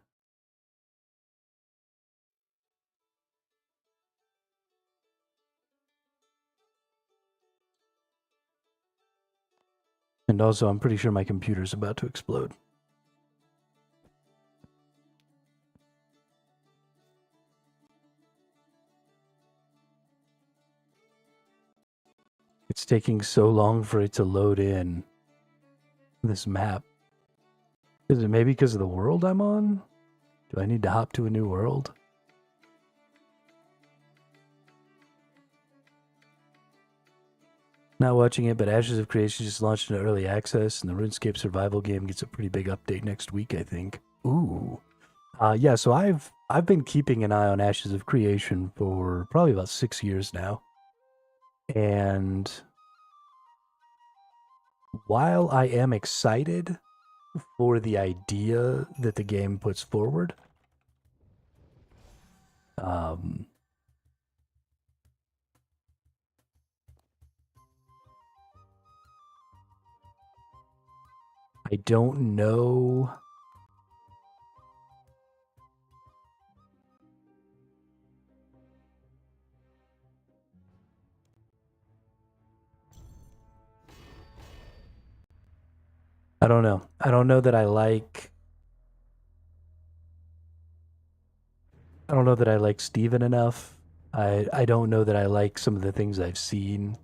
And also, I'm pretty sure my computer's about to explode. It's taking so long for it to load in this map. Is it maybe because of the world I'm on? Do I need to hop to a new world? Not watching it, but Ashes of Creation just launched into early access, and the RuneScape survival game gets a pretty big update next week, I think. Ooh. Yeah, so I've been keeping an eye on Ashes of Creation for probably about 6 years now. And while I am excited for the idea that the game puts forward, I don't know. I don't know. I don't know that I like. I don't know that I like Steven enough. I don't know that I like some of the things I've seen.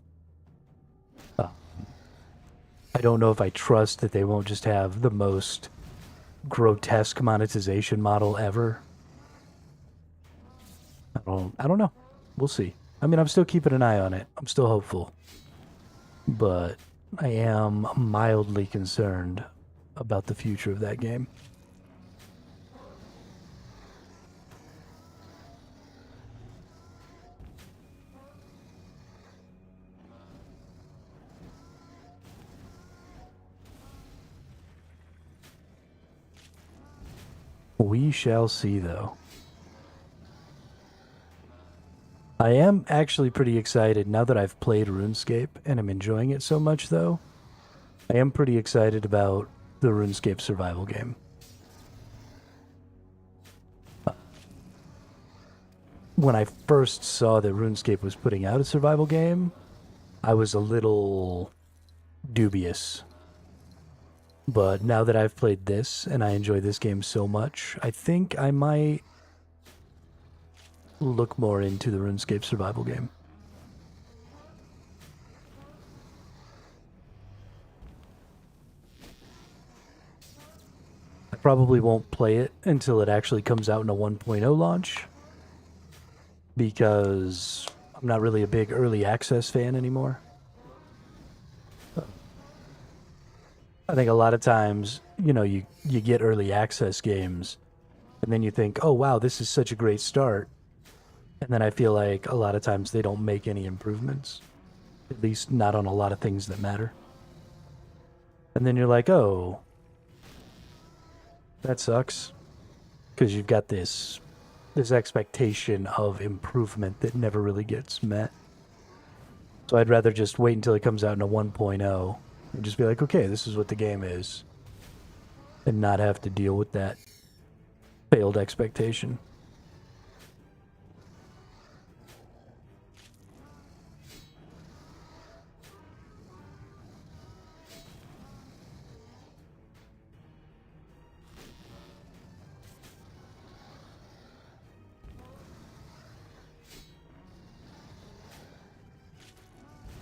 I don't know if I trust that they won't just have the most grotesque monetization model ever. I don't know. We'll see. I mean, I'm still keeping an eye on it. I'm still hopeful. But I am mildly concerned about the future of that game. We shall see, though. I am actually pretty excited now that I've played RuneScape and I'm enjoying it so much, though. I am pretty excited about the RuneScape survival game. When I first saw that RuneScape was putting out a survival game, I was a little dubious. But now that I've played this and I enjoy this game so much, I think I might look more into the RuneScape survival game. I probably won't play it until it actually comes out in a 1.0 launch, because I'm not really a big early access fan anymore. I think a lot of times, you get early access games and then you think, oh wow, this is such a great start. And then I feel like a lot of times they don't make any improvements, at least not on a lot of things that matter. And then you're like, oh, that sucks, because you've got this expectation of improvement that never really gets met. So I'd rather just wait until it comes out in a 1.0 and just be like, okay, this is what the game is, and not have to deal with that failed expectation.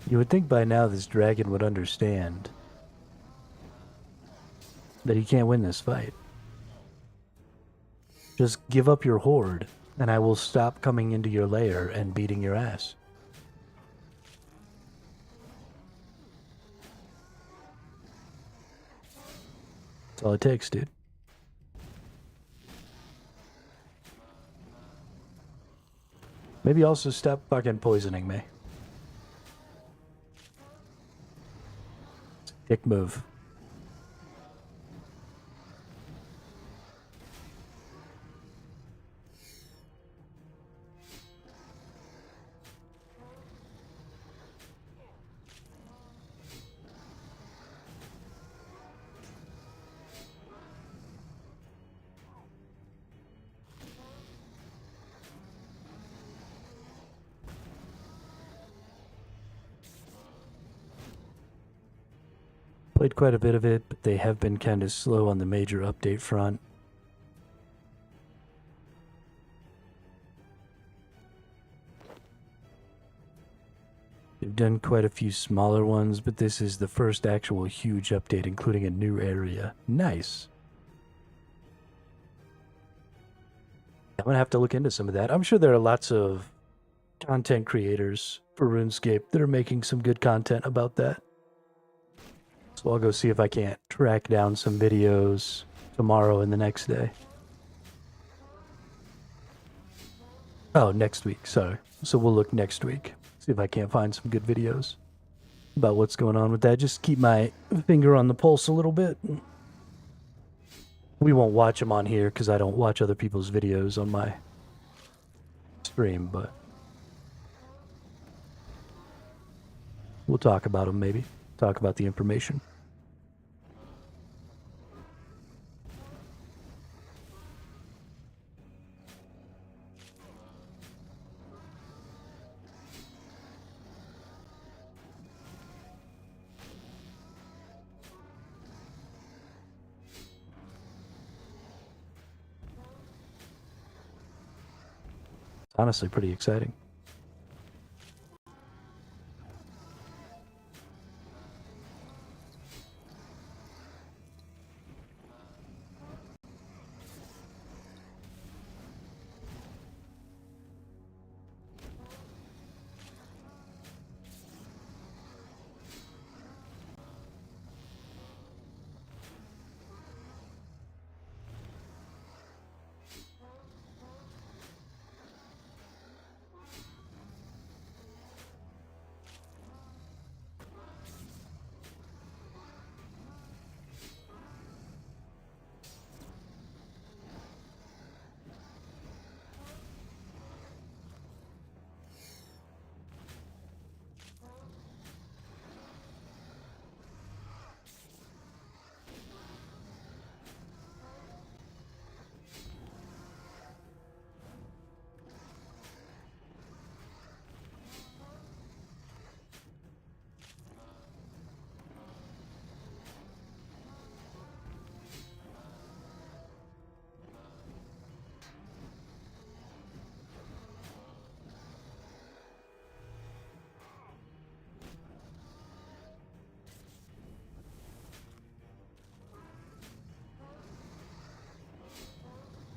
You would think by now this dragon would understand that he can't win this fight. Just give up your horde, and I will stop coming into your lair and beating your ass. That's all it takes, dude. Maybe also stop fucking poisoning me. It's a dick move. Played quite a bit of it, but they have been kind of slow on the major update front. They've done quite a few smaller ones, but this is the first actual huge update, including a new area. Nice. I'm going to have to look into some of that. I'm sure there are lots of content creators for RuneScape that are making some good content about that. So I'll go see if I can't track down some videos tomorrow and the next day. Oh, next week, sorry. So we'll look next week. See if I can't find some good videos about what's going on with that. Just keep my finger on the pulse a little bit. We won't watch them on here because I don't watch other people's videos on my stream, but we'll talk about them maybe. Talk about the information. It's honestly pretty exciting.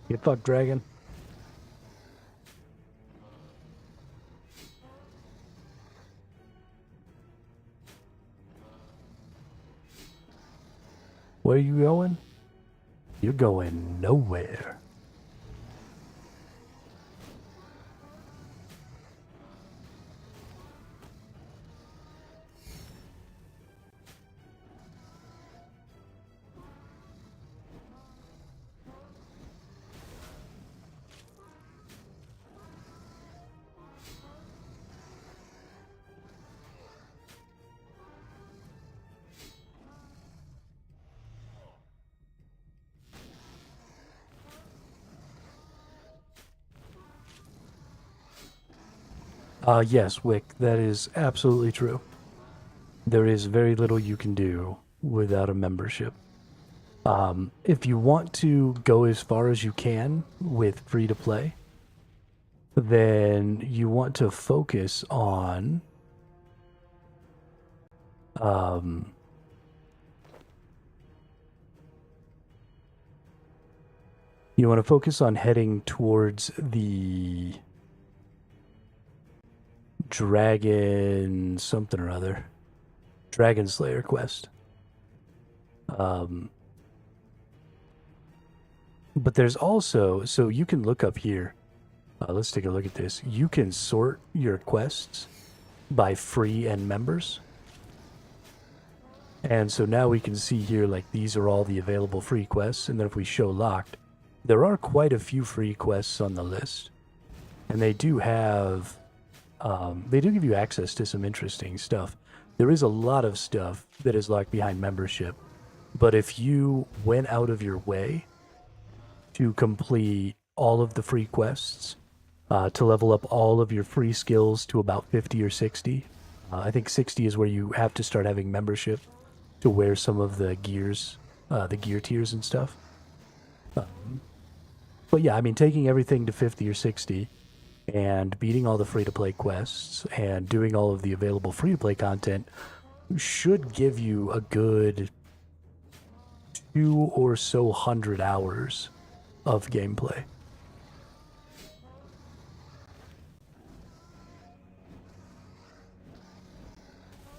Get fucked, dragon. Where you going? You're going nowhere. Yes, Wick, that is absolutely true. There is very little you can do without a membership. If you want to go as far as you can with free to play, then you want to focus on You want to focus on heading towards the dragon something or other. Dragon Slayer quest. But there's also, so you can look up here. Let's take a look at this. You can sort your quests by free and members. And so now we can see here, like, these are all the available free quests. And then if we show locked, there are quite a few free quests on the list. And they do have, they do give you access to some interesting stuff. There is a lot of stuff that is locked behind membership. But if you went out of your way to complete all of the free quests, to level up all of your free skills to about 50 or 60, I think 60 is where you have to start having membership to wear some of the gears, the gear tiers and stuff. But yeah, I mean, taking everything to 50 or 60 and beating all the free-to-play quests and doing all of the available free-to-play content should give you a good 200 or so hours of gameplay.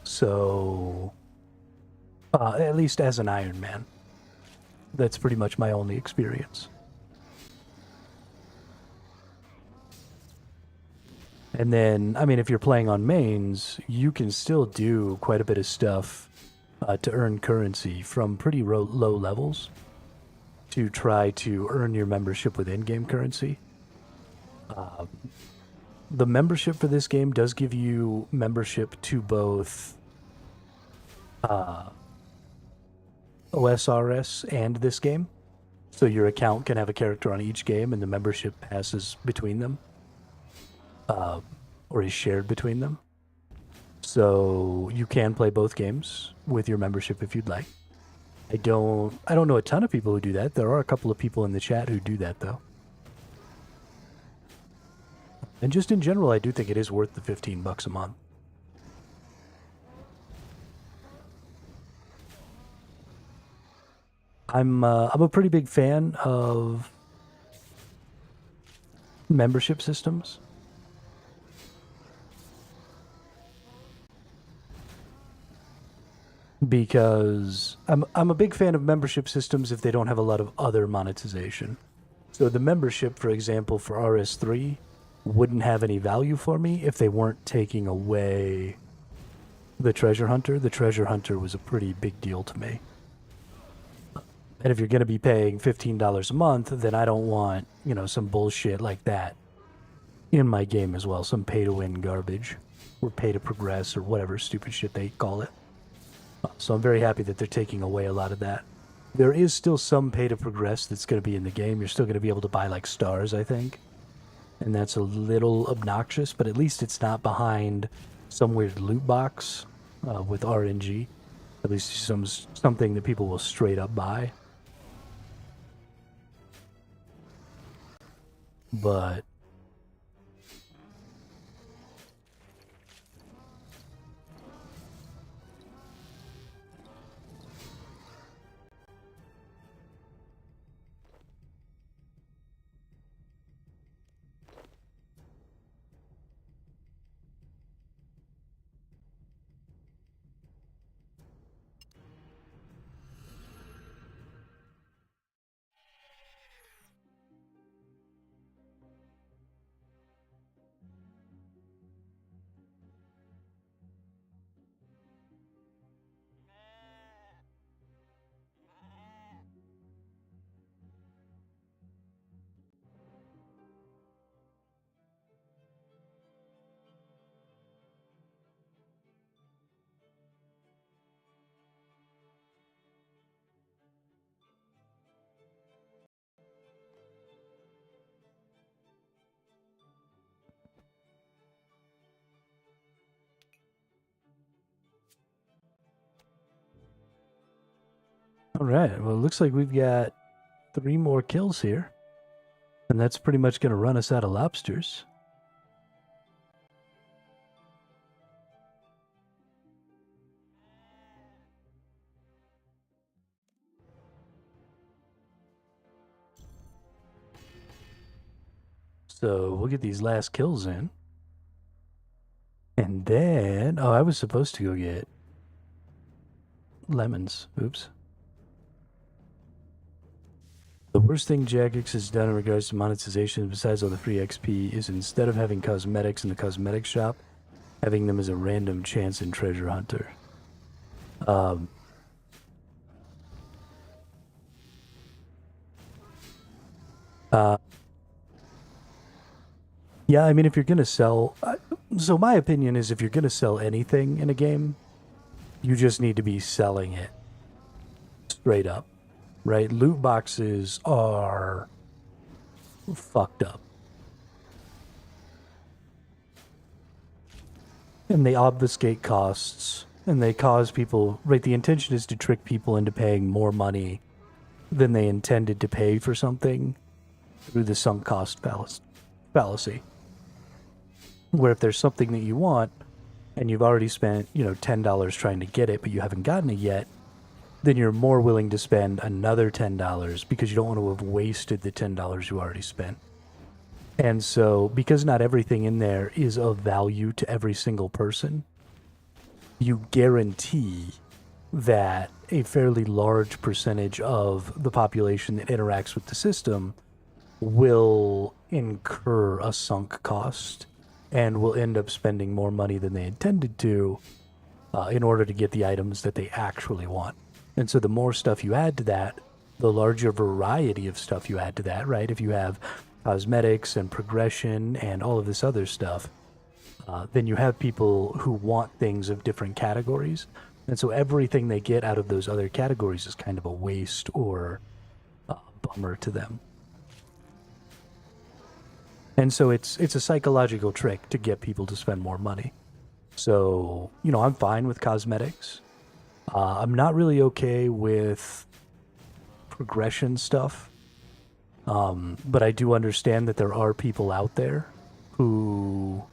So, at least as an Iron Man, that's pretty much my only experience. And then, I mean, if you're playing on mains, you can still do quite a bit of stuff to earn currency from pretty low levels to try to earn your membership with in-game currency. The membership for this game does give you membership to both OSRS and this game. So your account can have a character on each game and the membership passes between them. Or is shared between them. So you can play both games with your membership if you'd like. I don't know a ton of people who do that. There are a couple of people in the chat who do that though. And just in general, I do think it is worth the $15 a month. I'm a pretty big fan of membership systems. Because I'm a big fan of membership systems if they don't have a lot of other monetization. So the membership, for example, for RS3 wouldn't have any value for me if they weren't taking away the treasure hunter. The treasure hunter was a pretty big deal to me. And if you're going to be paying $15 a month, then I don't want, you know, some bullshit like that in my game as well. Some pay-to-win garbage or pay-to-progress or whatever stupid shit they call it. So I'm very happy that they're taking away a lot of that. There is still some pay-to-progress that's going to be in the game. You're still going to be able to buy, like, stars, I think. And that's a little obnoxious, but at least it's not behind some weird loot box with RNG. At least something that people will straight up buy. But all right, well, it looks like we've got 3 more kills here. And that's pretty much going to run us out of lobsters. So we'll get these last kills in. And then, oh, I was supposed to go get lemons. Oops. The worst thing Jagex has done in regards to monetization, besides all the free XP, is instead of having cosmetics in the cosmetic shop, having them as a random chance and treasure hunter. Yeah, I mean, if you're gonna sell, so my opinion is if you're gonna sell anything in a game, you just need to be selling it straight up, right? Loot boxes are fucked up. And they obfuscate costs, and they cause people, right? The intention is to trick people into paying more money than they intended to pay for something through the sunk cost fallacy. Where if there's something that you want, and you've already spent, $10 trying to get it, but you haven't gotten it yet, then you're more willing to spend another $10 because you don't want to have wasted the $10 you already spent. And so, because not everything in there is of value to every single person, you guarantee that a fairly large percentage of the population that interacts with the system will incur a sunk cost and will end up spending more money than they intended to in order to get the items that they actually want. And so the more stuff you add to that, the larger variety of stuff you add to that, right? If you have cosmetics and progression and all of this other stuff, then you have people who want things of different categories. And so everything they get out of those other categories is kind of a waste or a bummer to them. And so it's a psychological trick to get people to spend more money. So, I'm fine with cosmetics. I'm not really okay with progression stuff. But I do understand that there are people out there who,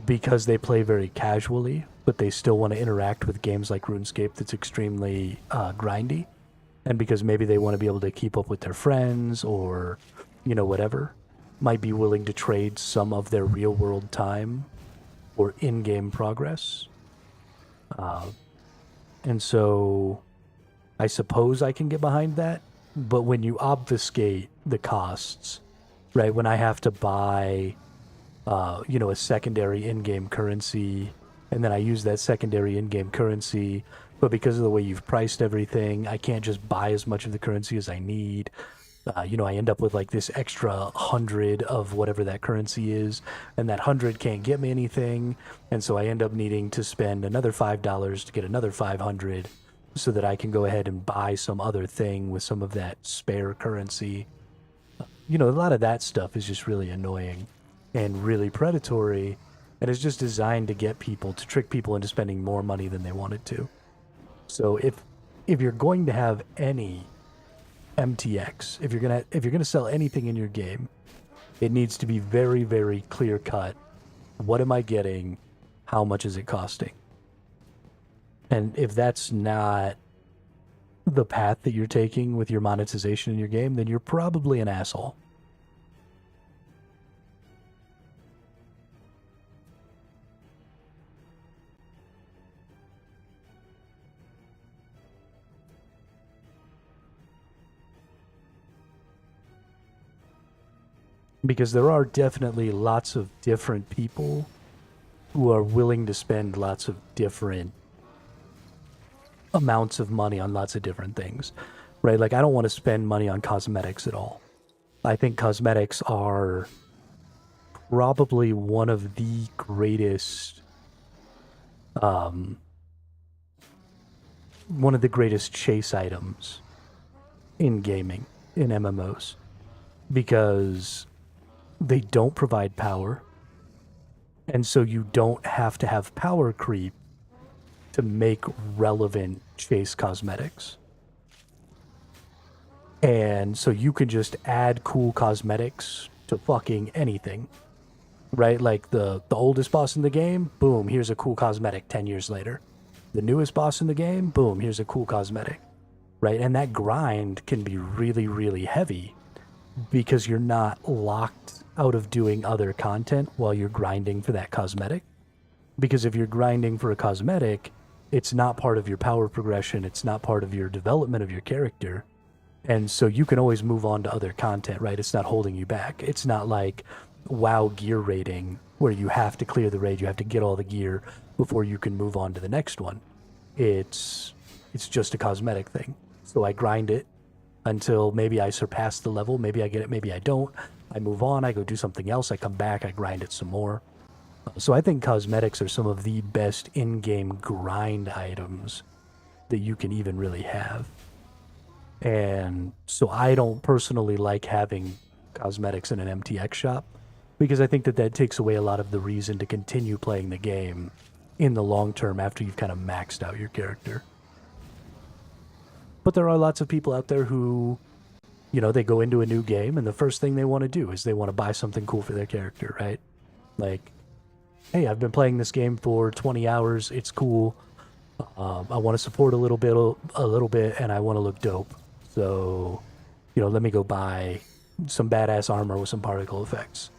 because they play very casually, but they still want to interact with games like RuneScape that's extremely grindy, and because maybe they want to be able to keep up with their friends or, whatever, might be willing to trade some of their real-world time or in-game progress. And so I suppose I can get behind that. But when you obfuscate the costs, right, when I have to buy, a secondary in-game currency, and then I use that secondary in-game currency, but because of the way you've priced everything, I can't just buy as much of the currency as I need. I end up with like this extra 100 of whatever that currency is, and that 100 can't get me anything, and so I end up needing to spend another $5 to get another 500 so that I can go ahead and buy some other thing with some of that spare currency. A lot of that stuff is just really annoying and really predatory, and it's just designed to get people, to trick people into spending more money than they wanted to. So if you're going to have any MTX, if you're gonna sell anything in your game, it needs to be very, very clear cut. What am I getting? How much is it costing? And if that's not the path that you're taking with your monetization in your game, then you're probably an asshole. Because there are definitely lots of different people who are willing to spend lots of different amounts of money on lots of different things, right? Like, I don't want to spend money on cosmetics at all. I think cosmetics are probably one of the greatest, one of the greatest chase items in gaming, in MMOs, because they don't provide power, and so you don't have to have power creep to make relevant chase cosmetics. And so you can just add cool cosmetics to fucking anything, right? Like the oldest boss in the game, boom, here's a cool cosmetic 10 years later. The newest boss in the game, boom, here's a cool cosmetic, right? And that grind can be really, really heavy. because you're not locked out of doing other content while you're grinding for that cosmetic. Because if you're grinding for a cosmetic, it's not part of your power progression, it's not part of your development of your character. And so you can always move on to other content, right? It's not holding you back. It's not like WoW gear raiding where you have to clear the raid, you have to get all the gear before you can move on to the next one. It's just a cosmetic thing. So I grind it until maybe I surpass the level, maybe I get it, maybe I don't. I move on, I go do something else, I come back, I grind it some more. So I think cosmetics are some of the best in-game grind items that you can even really have. And so I don't personally like having cosmetics in an MTX shop because I think that that takes away a lot of the reason to continue playing the game in the long term after you've kind of maxed out your character. But there are lots of people out there who, you know, they go into a new game and the first thing they want to do is they want to buy something cool for their character, right? Like, hey, I've been playing this game for 20 hours. It's cool. I want to support a little bit, and I want to look dope. So, you know, let me go buy some badass armor with some particle effects.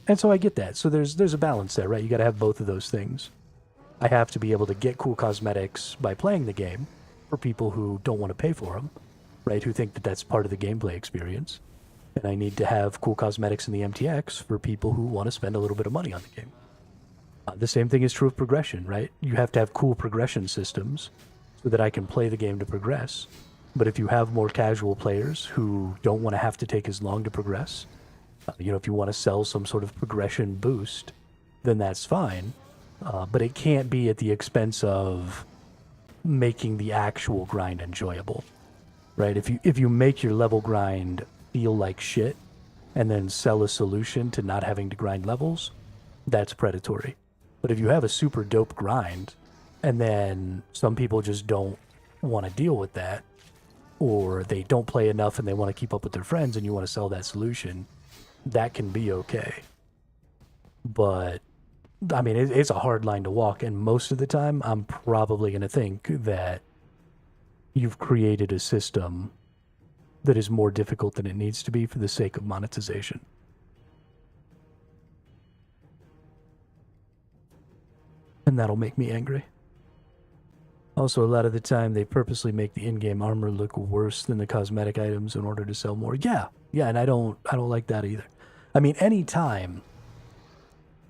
And so I get that. So there's a balance there, right? You got to have both of those things. I have to be able to get cool cosmetics by playing the game for people who don't want to pay for them, right? Who think that that's part of the gameplay experience. And I need to have cool cosmetics in the MTX for people who want to spend a little bit of money on the game. The same thing is true of progression, right? You have to have cool progression systems so that I can play the game to progress. But if you have more casual players who don't want to have to take as long to progress, you know, if you want to sell some sort of progression boost, then that's fine. But it can't be at the expense of making the actual grind enjoyable, right? If you make your level grind feel like shit and then sell a solution to not having to grind levels, that's predatory. But if you have a super dope grind and then some people just don't want to deal with that, or they don't play enough and they want to keep up with their friends and you want to sell that solution, that can be okay. But I mean, it's a hard line to walk, and most of the time I'm probably going to think that you've created a system that is more difficult than it needs to be for the sake of monetization. And that'll make me angry. Also, a lot of the time they purposely make the in-game armor look worse than the cosmetic items in order to sell more. Yeah, and I don't like that either. I mean, anytime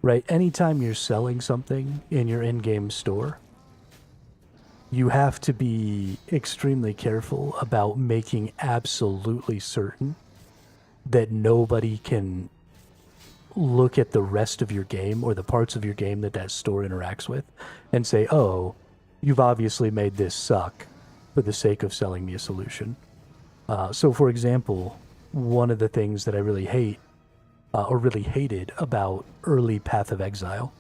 you're selling something in your in-game store, you have to be extremely careful about making absolutely certain that nobody can look at the rest of your game or the parts of your game that store interacts with and say, oh, you've obviously made this suck for the sake of selling me a solution. So, for example, one of the things that I really hate or really hated about early Path of Exile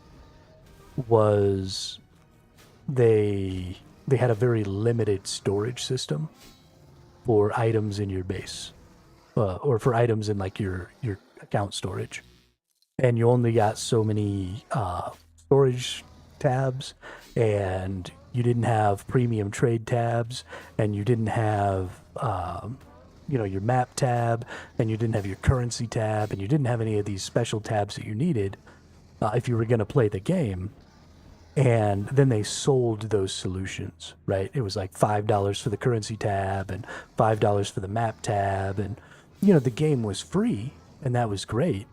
was they had a very limited storage system for items in your base, or for items in like your account storage, and you only got so many storage tabs, and you didn't have premium trade tabs, and you didn't have your map tab, and you didn't have your currency tab, and you didn't have any of these special tabs that you needed if you were going to play the game. And then they sold those solutions, right? It was like $5 for the currency tab and $5 for the map tab. And, you know, the game was free, and that was great.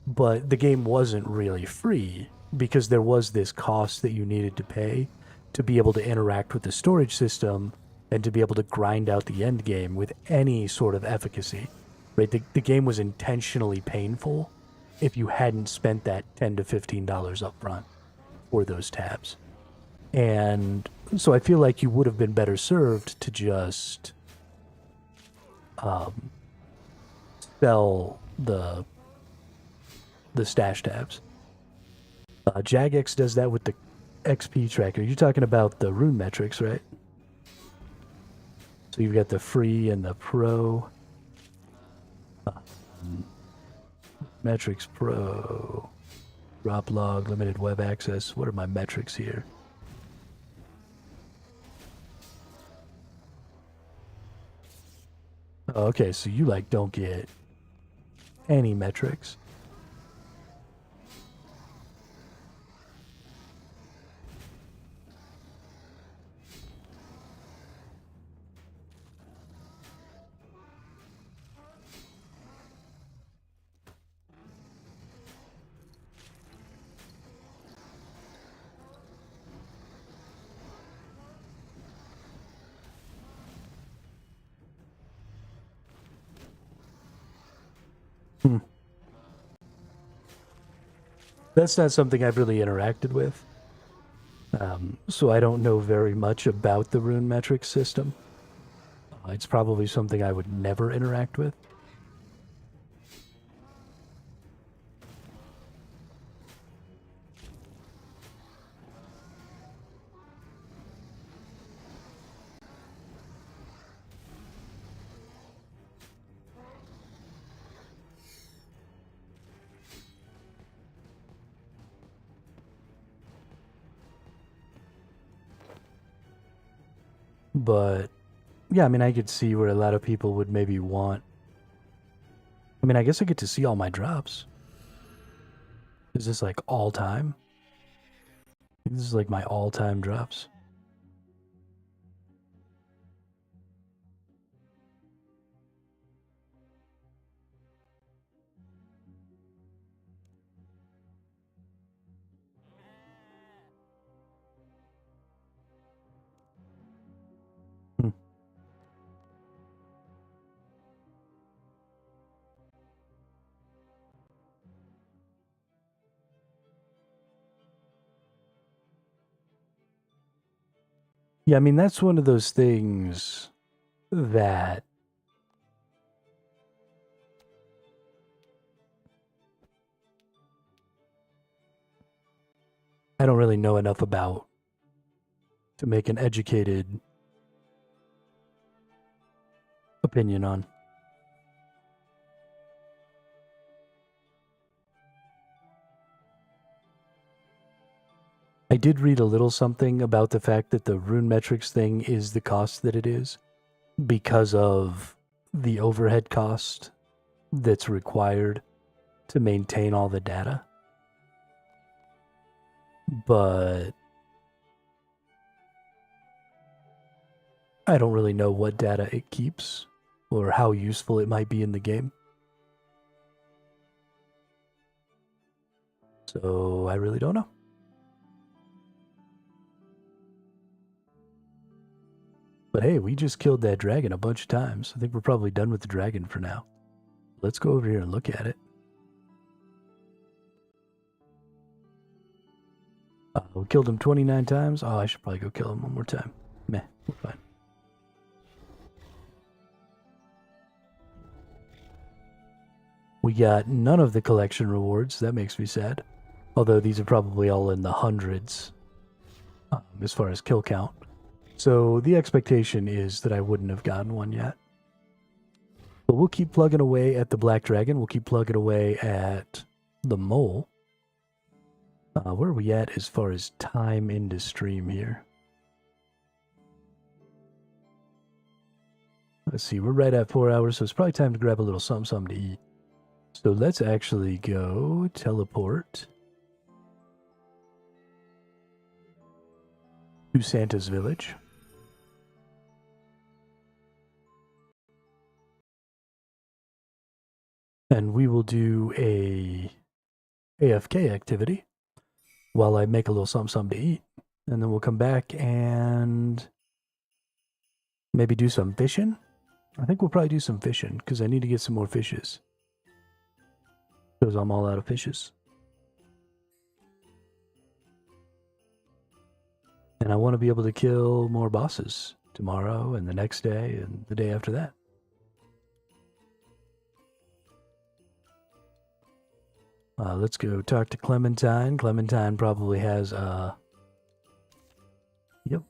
But the game wasn't really free because there was this cost that you needed to pay to be able to interact with the storage system and to be able to grind out the end game with any sort of efficacy, right? The game was intentionally painful if you hadn't spent that $10 to $15 up front for those tabs. And so I feel like you would have been better served to just sell the stash tabs. Jagex does that with the XP tracker. You're talking about the rune metrics, right? So you've got the free and the pro. Metrics pro. Drop log, limited web access. What are my metrics here? Okay, so you like don't get any metrics. That's not something I've really interacted with. So I don't know very much about the rune metric system. It's probably something I would never interact with. But yeah, I mean, I could see where a lot of people would maybe want. I mean, I guess I get to see all my drops. Is this like all time? This is like my all time drops. Yeah, I mean, that's one of those things that I don't really know enough about to make an educated opinion on. I did read a little something about the fact that the rune metrics thing is the cost that it is because of the overhead cost that's required to maintain all the data. But I don't really know what data it keeps or how useful it might be in the game. So I really don't know. But hey, we just killed that dragon a bunch of times. I think we're probably done with the dragon for now. Let's go over here and look at it. We killed him 29 times. Oh, I should probably go kill him one more time. Meh, we're fine. We got none of the collection rewards. That makes me sad. Although these are probably all in the hundreds as far as kill count. So the expectation is that I wouldn't have gotten one yet. But we'll keep plugging away at the black dragon. We'll keep plugging away at the mole. Where are we at as far as time into stream here? Let's see, we're right at 4 hours, so it's probably time to grab a little something to eat. So let's actually go teleport to Santa's village. And we will do a AFK activity while I make a little something to eat. And then we'll come back and maybe do some fishing. I think we'll probably do some fishing because I need to get some more fishes. Because I'm all out of fishes. And I want to be able to kill more bosses tomorrow and the next day and the day after that. Let's go talk to Clementine. Clementine probably has yep.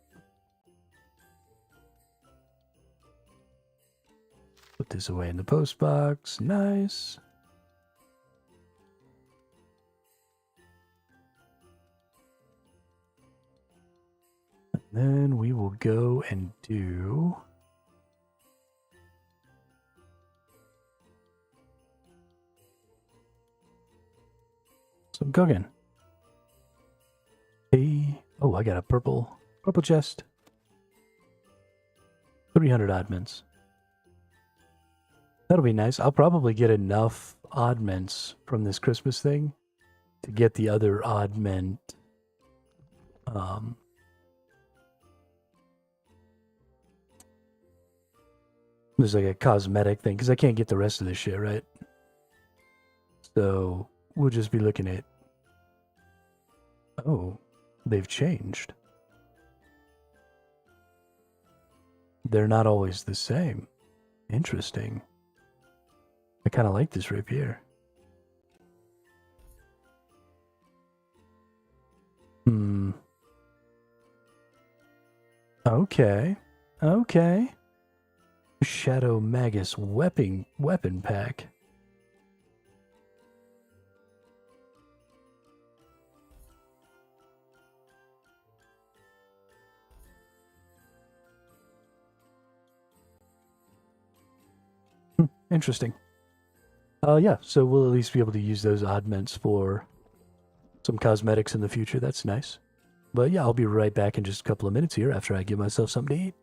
Put this away in the post box. Nice. And then we will go and do some cooking. Hey, oh, I got a purple chest. 300 oddments. That'll be nice. I'll probably get enough oddments from this Christmas thing to get the other oddment. There's like a cosmetic thing because I can't get the rest of this shit, right? So we'll just be looking at. Oh, they've changed. They're not always the same. Interesting. I kind of like this rapier. Okay. Okay. Shadow Magus weapon pack. Interesting. Yeah, so we'll at least be able to use those oddments for some cosmetics in the future. That's nice. But yeah, I'll be right back in just a couple of minutes here after I give myself something to eat.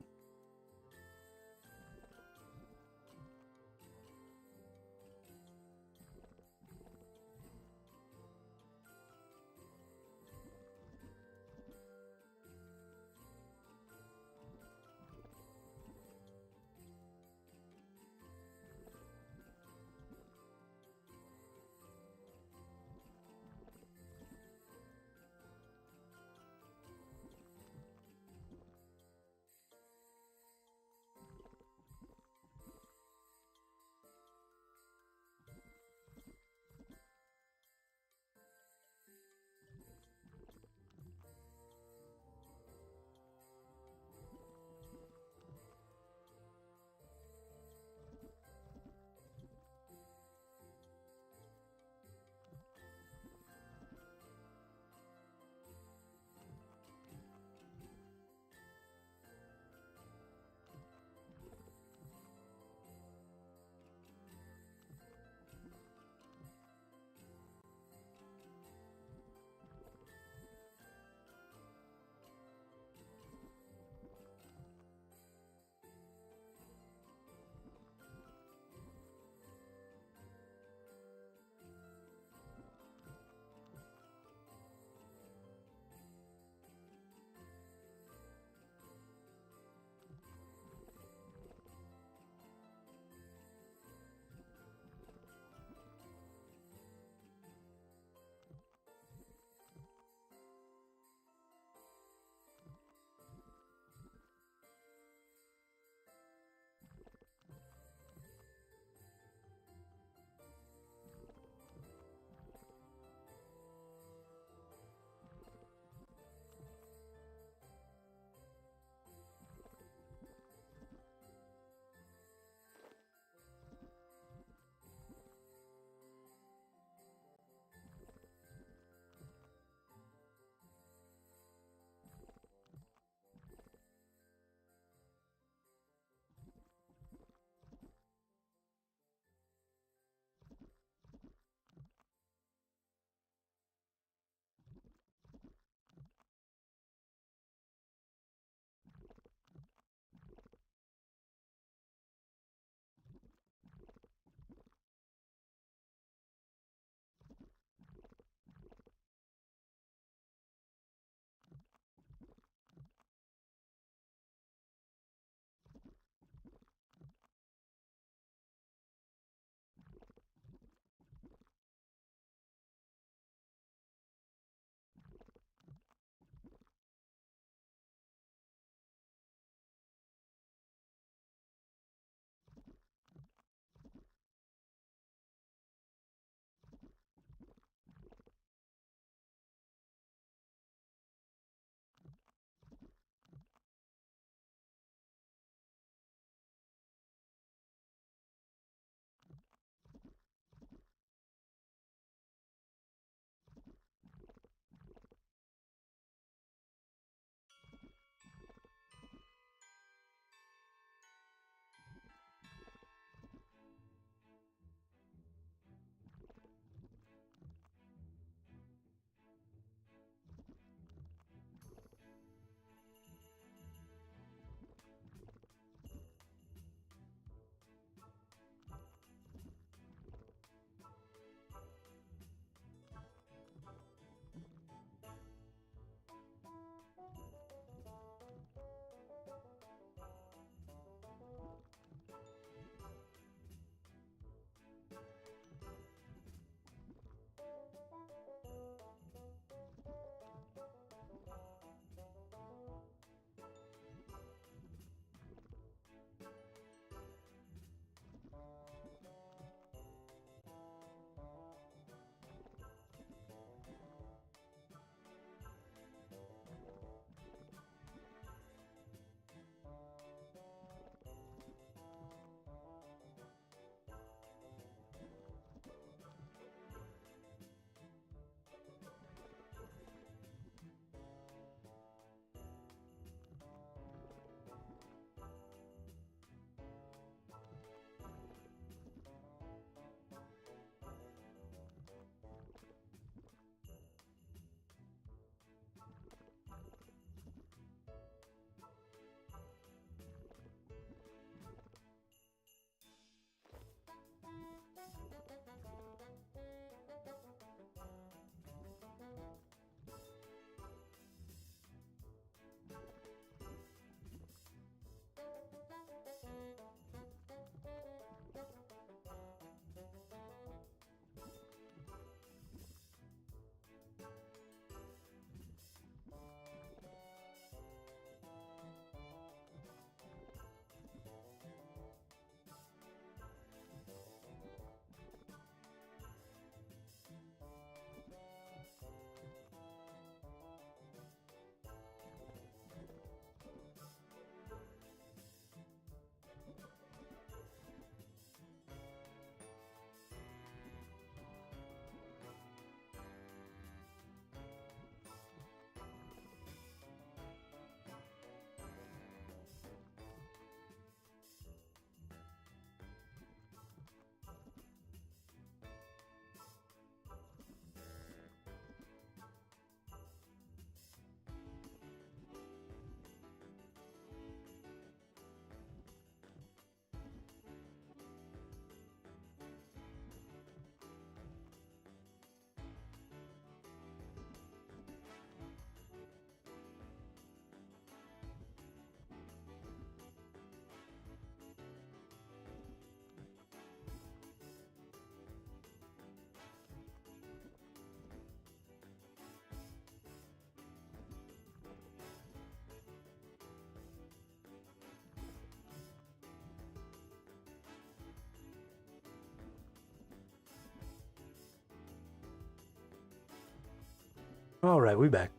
All right, we back.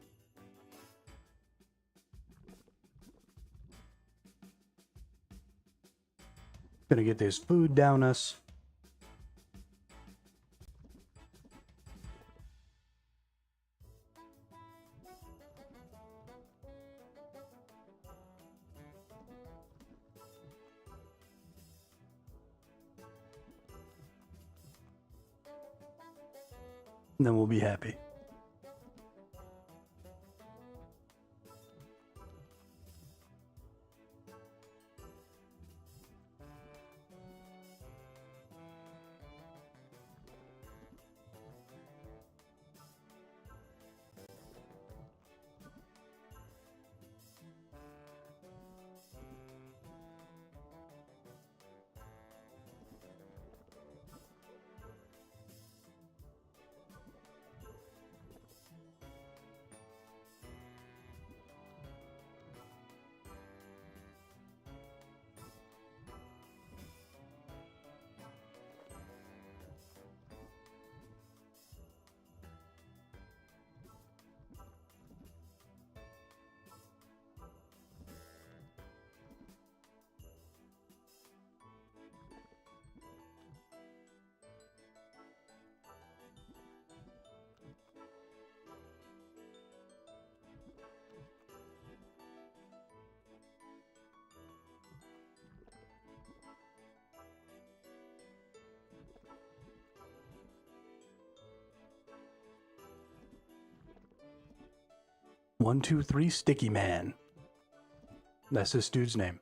Gonna get this food down us. And then we'll be happy. One, two, three, Sticky Man. That's this dude's name.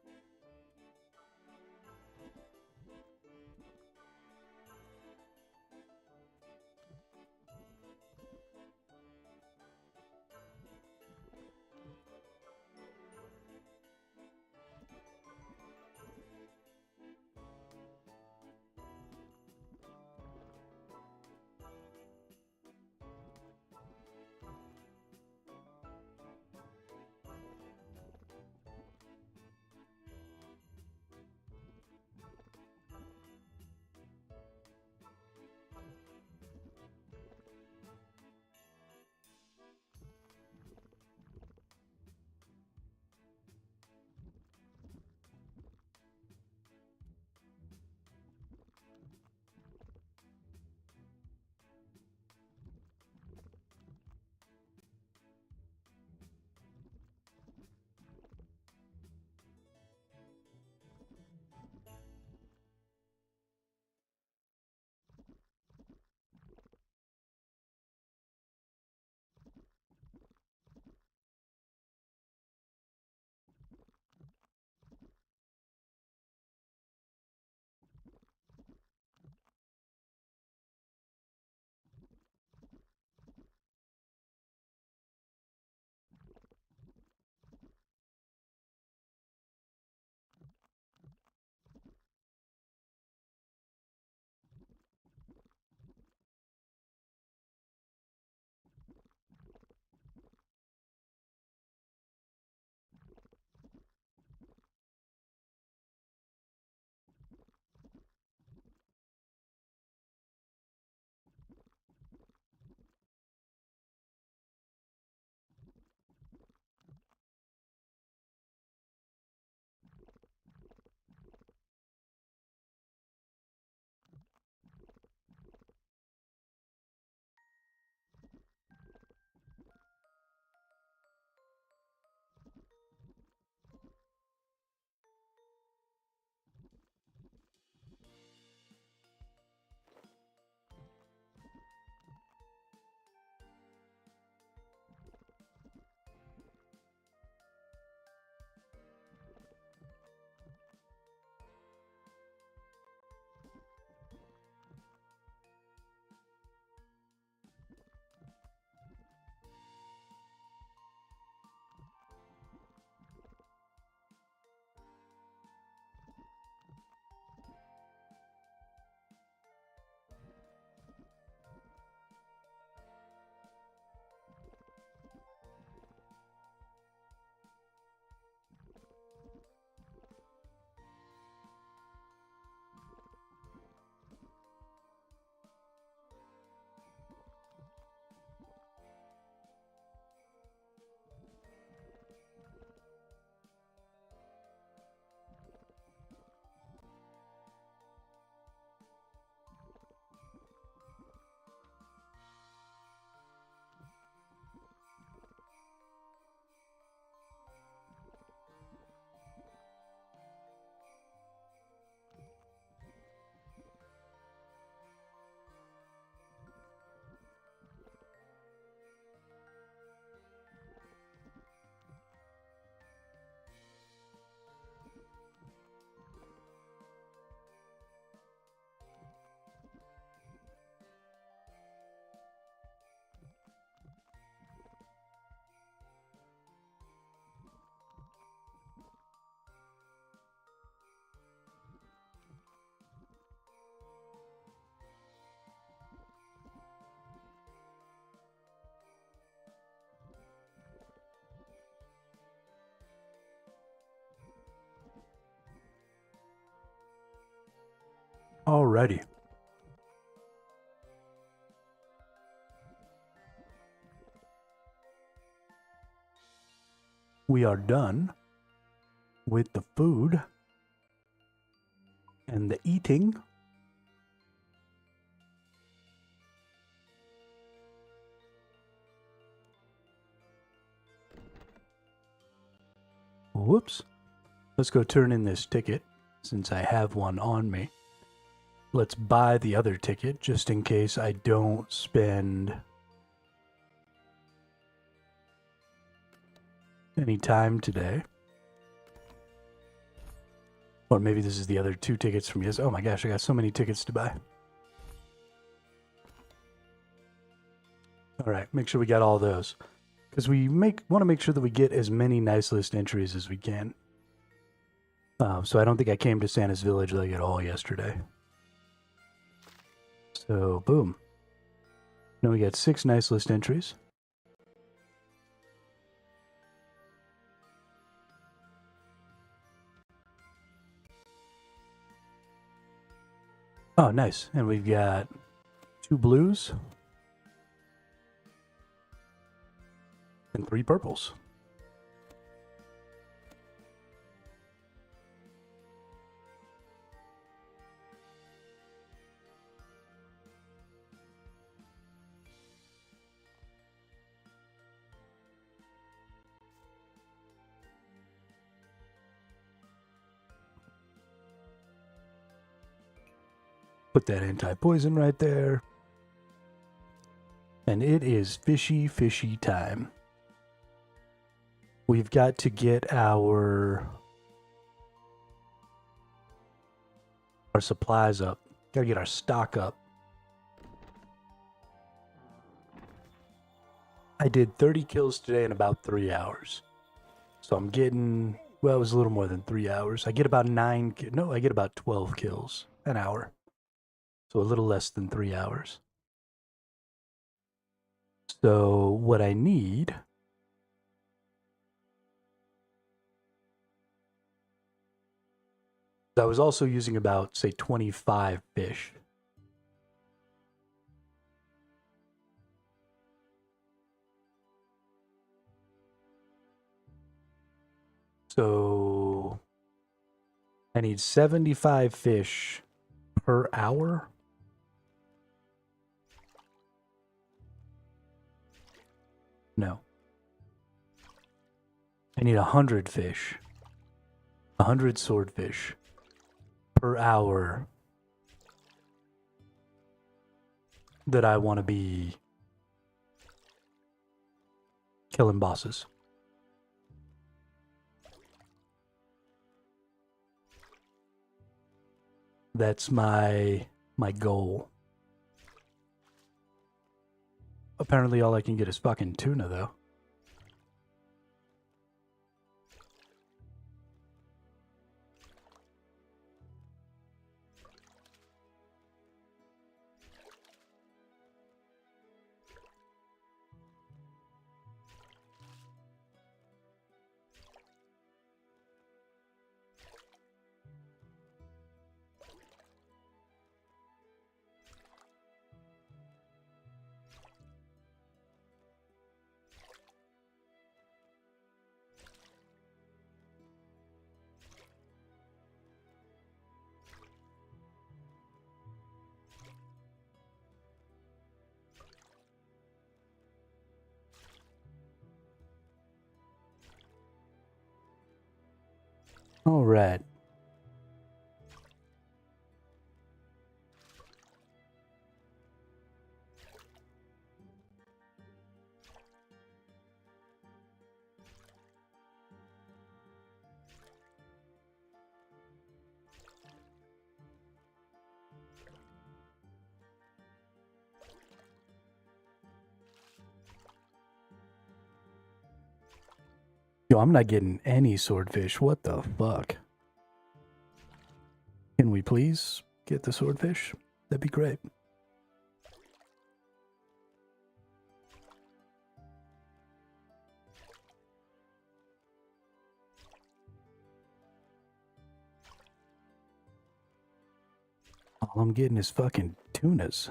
Alrighty. We are done with the food and the eating. Whoops. Let's go turn in this ticket since I have one on me. Let's buy the other ticket just in case I don't spend any time today. Or maybe this is the other 2 tickets from yes. Oh my gosh, I got so many tickets to buy. All right, make sure we got all those. Because we want to make sure that we get as many nice list entries as we can. So I don't think I came to Santa's Village like at all yesterday. So, boom. Now we got 6 nice list entries. Oh, nice. And we've got 2 blues and 3 purples. Put that anti-poison right there. And it is fishy, fishy time. We've got to get our supplies up. Gotta get our stock up. I did 30 kills today in about 3 hours. So I'm getting, well, it was a little more than 3 hours. I get about I get about 12 kills an hour. So a little less than 3 hours. So what I need I was also using about, say, 25 fish. So I need 75 fish per hour. No. I need 100 fish. 100 swordfish per hour that I want to be killing bosses. That's my goal. Apparently all I can get is fucking tuna though. All right. Yo, I'm not getting any swordfish. What the fuck? Can we please get the swordfish? That'd be great. All I'm getting is fucking tunas.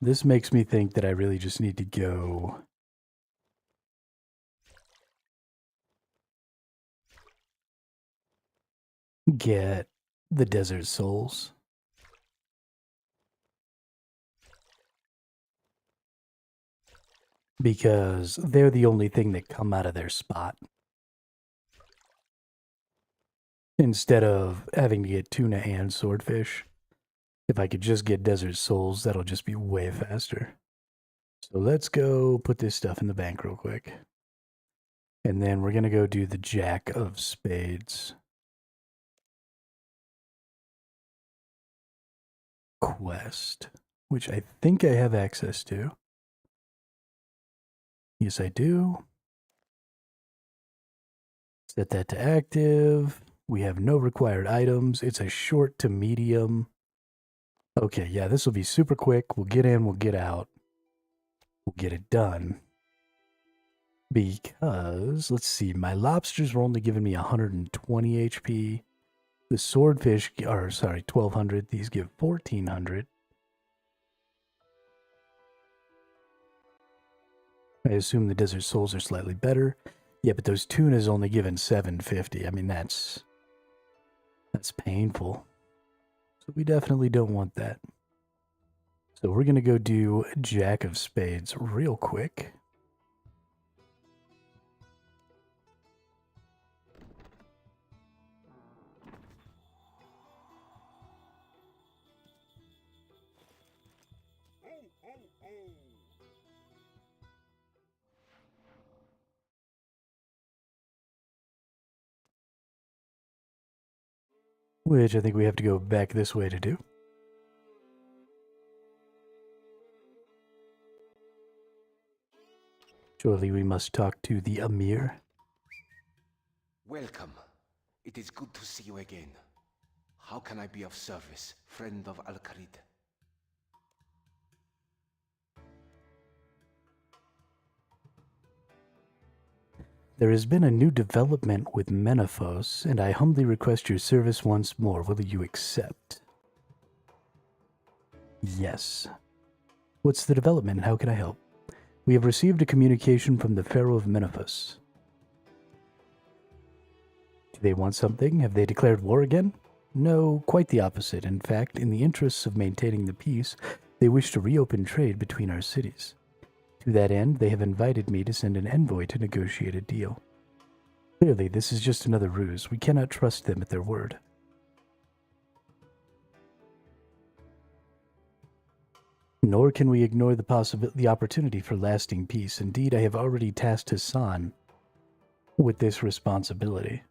This makes me think that I really just need to go get the desert souls. Because they're the only thing that come out of their spot. Instead of having to get tuna and swordfish, if I could just get desert souls, that'll just be way faster. So let's go put this stuff in the bank real quick. And then we're going to go do the Jack of Spades quest, which I think I have access to. Yes, I do. Set that to active. We have no required items. It's a short to medium. Okay, yeah, this will be super quick. We'll get in, we'll get out. We'll get it done. Because, let's see, my lobsters were only giving me 120 HP. The swordfish, or sorry, 1200. These give 1400. I assume the desert souls are slightly better. Yeah, but those tunas only given 750. I mean, that's painful. So we definitely don't want that. So we're going to go do Jack of Spades real quick. Which I think we have to go back this way to do. Surely we must talk to the Amir. Welcome. It is good to see you again. How can I be of service, friend of Al-Kharid? There has been a new development with Menaphos, and I humbly request your service once more. Will you accept? Yes. What's the development and how can I help? We have received a communication from the Pharaoh of Menaphos. Do they want something? Have they declared war again? No, quite the opposite. In fact, in the interests of maintaining the peace, they wish to reopen trade between our cities. To that end, they have invited me to send an envoy to negotiate a deal. Clearly, this is just another ruse. We cannot trust them at their word. Nor can we ignore the opportunity for lasting peace. Indeed, I have already tasked Hassan with this responsibility.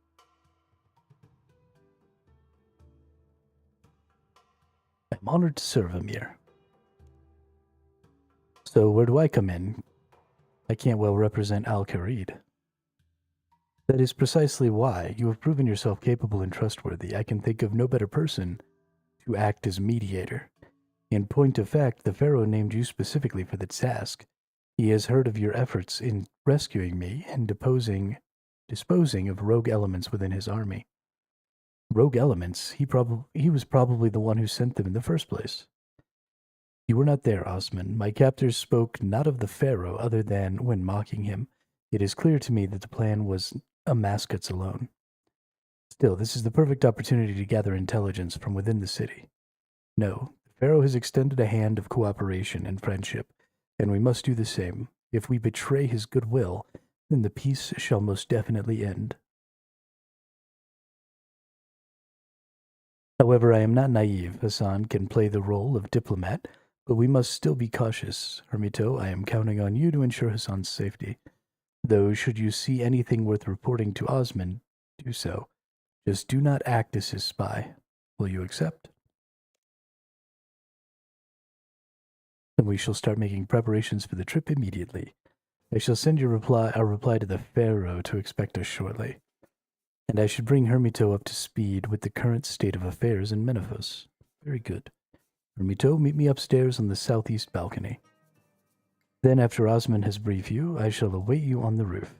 I'm honored to serve, Amir. So where do I come in? I can't well represent Al-Kharid. That is precisely why. You have proven yourself capable and trustworthy. I can think of no better person to act as mediator. In point of fact, the Pharaoh named you specifically for the task. He has heard of your efforts in rescuing me and disposing of rogue elements within his army. Rogue elements? He was probably the one who sent them in the first place. You were not there, Osman. My captors spoke not of the Pharaoh other than when mocking him. It is clear to me that the plan was a mascots alone. Still, this is the perfect opportunity to gather intelligence from within the city. No, the Pharaoh has extended a hand of cooperation and friendship, and we must do the same. If we betray his goodwill, then the peace shall most definitely end. However, I am not naive. Hassan can play the role of diplomat, but we must still be cautious. Hermito, I am counting on you to ensure Hassan's safety. Though, should you see anything worth reporting to Osman, do so. Just do not act as his spy. Will you accept? And we shall start making preparations for the trip immediately. I shall send a reply to the Pharaoh to expect us shortly. And I should bring Hermito up to speed with the current state of affairs in Menaphos. Very good. Hermito, meet me upstairs on the southeast balcony. Then, after Osmond has briefed you, I shall await you on the roof.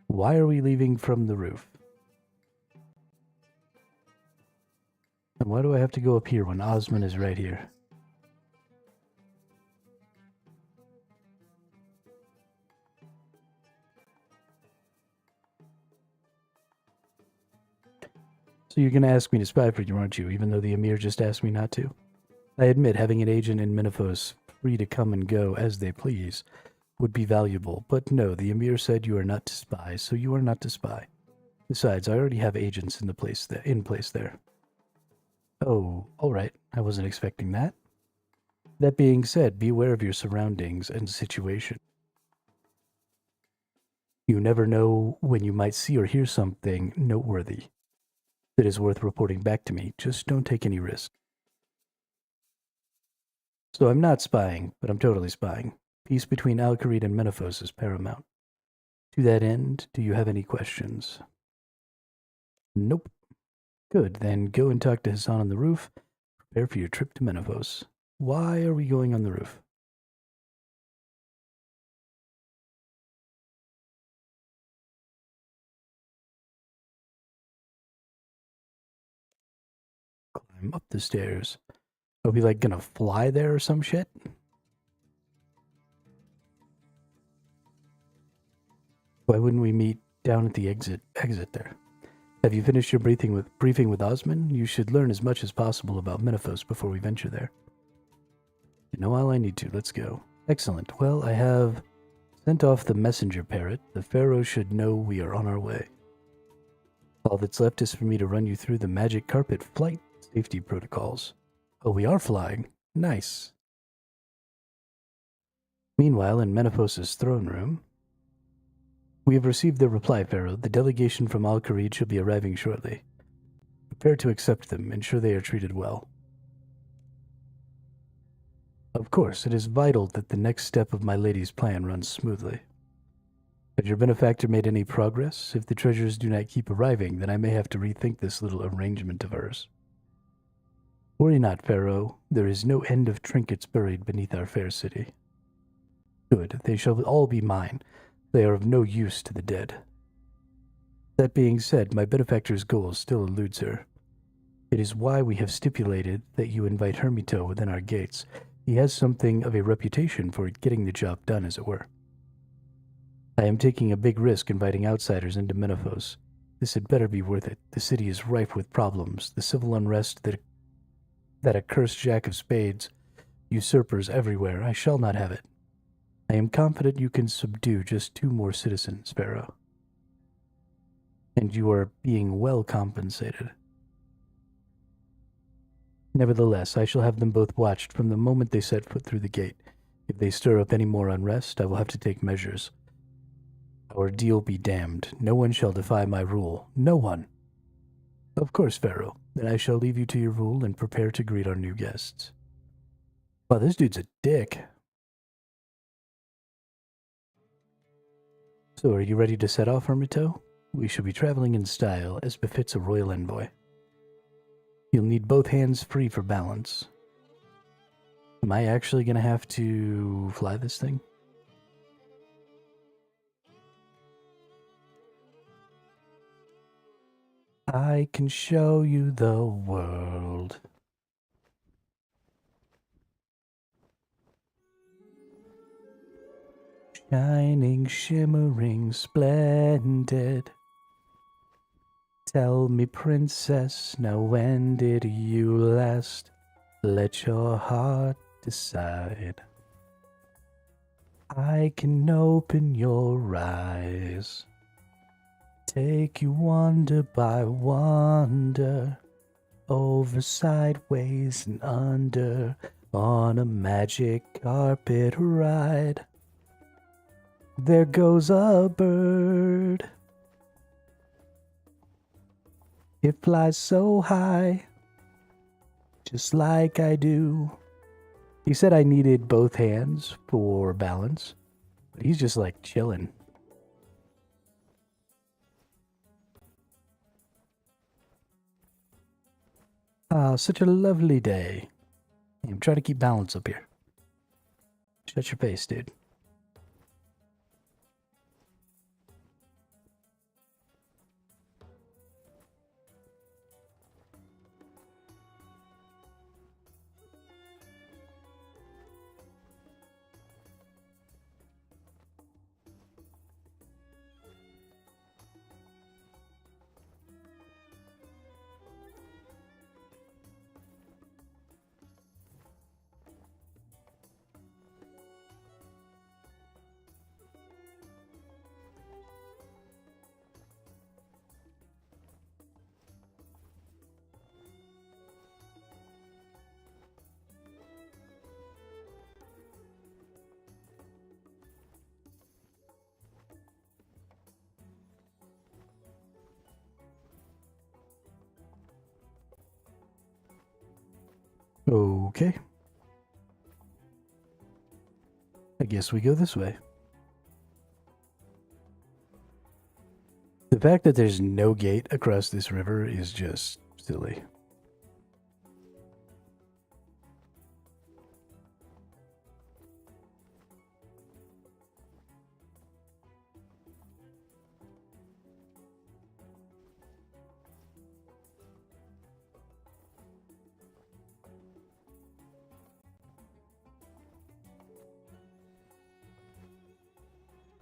Why are we leaving from the roof? And why do I have to go up here when Osmond is right here? So you're going to ask me to spy for you, aren't you, even though the Emir just asked me not to? I admit having an agent in Menaphos free to come and go as they please would be valuable, but no, the Emir said you are not to spy, so you are not to spy. Besides, I already have agents in place there. Oh, alright, I wasn't expecting that. That being said, be aware of your surroundings and situation. You never know when you might see or hear something noteworthy that is worth reporting back to me. Just don't take any risk. So I'm not spying, but I'm totally spying. Peace between Al-Kharid and Menaphos is paramount. To that end, do you have any questions? Nope. Good, then go and talk to Hassan on the roof. Prepare for your trip to Menaphos. Why are we going on the roof? Climb up the stairs. Are we like gonna fly there or some shit? Why wouldn't we meet down at the exit there? Have you finished your briefing with Osman? You should learn as much as possible about Menaphos before we venture there. I know all I need to. Let's go. Excellent. Well, I have sent off the messenger parrot. The Pharaoh should know we are on our way. All that's left is for me to run you through the magic carpet flight safety protocols. Oh, we are flying. Nice. Meanwhile, in Menaphos' throne room, we have received the reply, Pharaoh. The delegation from Al-Kharid should be arriving shortly. Prepare to accept them. Ensure they are treated well. Of course, it is vital that the next step of my lady's plan runs smoothly. Has your benefactor made any progress? If the treasures do not keep arriving, then I may have to rethink this little arrangement of hers. Worry not, Pharaoh. There is no end of trinkets buried beneath our fair city. Good. They shall all be mine. They are of no use to the dead. That being said, my benefactor's goal still eludes her. It is why we have stipulated that you invite Hermito within our gates. He has something of a reputation for getting the job done, as it were. I am taking a big risk inviting outsiders into Menaphos. This had better be worth it. The city is rife with problems. The civil unrest that accursed Jack of Spades, usurpers everywhere. I shall not have it. I am confident you can subdue just 2 more citizens, Pharaoh. And you are being well compensated. Nevertheless, I shall have them both watched from the moment they set foot through the gate. If they stir up any more unrest, I will have to take measures. Our deal be damned. No one shall defy my rule. No one. Of course, Pharaoh. Then I shall leave you to your rule and prepare to greet our new guests. Wow, this dude's a dick. So, are you ready to set off, Hermito? We shall be traveling in style, as befits a royal envoy. You'll need both hands free for balance. Am I actually going to have to fly this thing? I can show you the world. Shining, shimmering, splendid. Tell me, princess, now when did you last let your heart decide? I can open your eyes, take you wonder by wonder, over, sideways, and under, on a magic carpet ride. There goes a bird. It flies so high, just like I do. He said I needed both hands for balance, but he's just like chilling. Ah, such a lovely day. I'm trying to keep balance up here. Shut your face, dude. Okay. I guess we go this way. The fact that there's no gate across this river is just silly.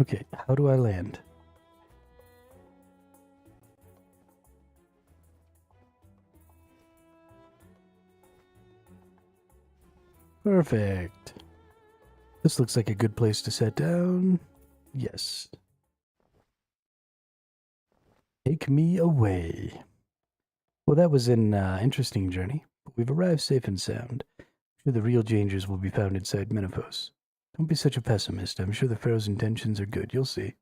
Okay, how do I land? Perfect. This looks like a good place to set down. Yes. Take me away. Well, that was an interesting journey, but we've arrived safe and sound. I'm sure the real dangers will be found inside Menopause. Don't be such a pessimist. I'm sure the Pharaoh's intentions are good. You'll see.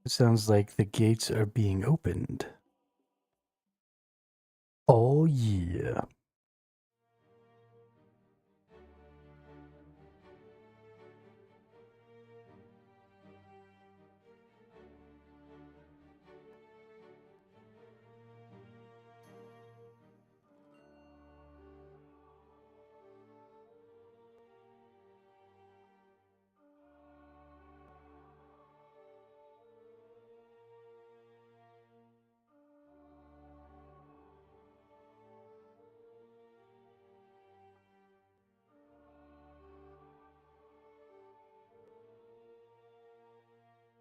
It sounds like the gates are being opened. Oh, yeah.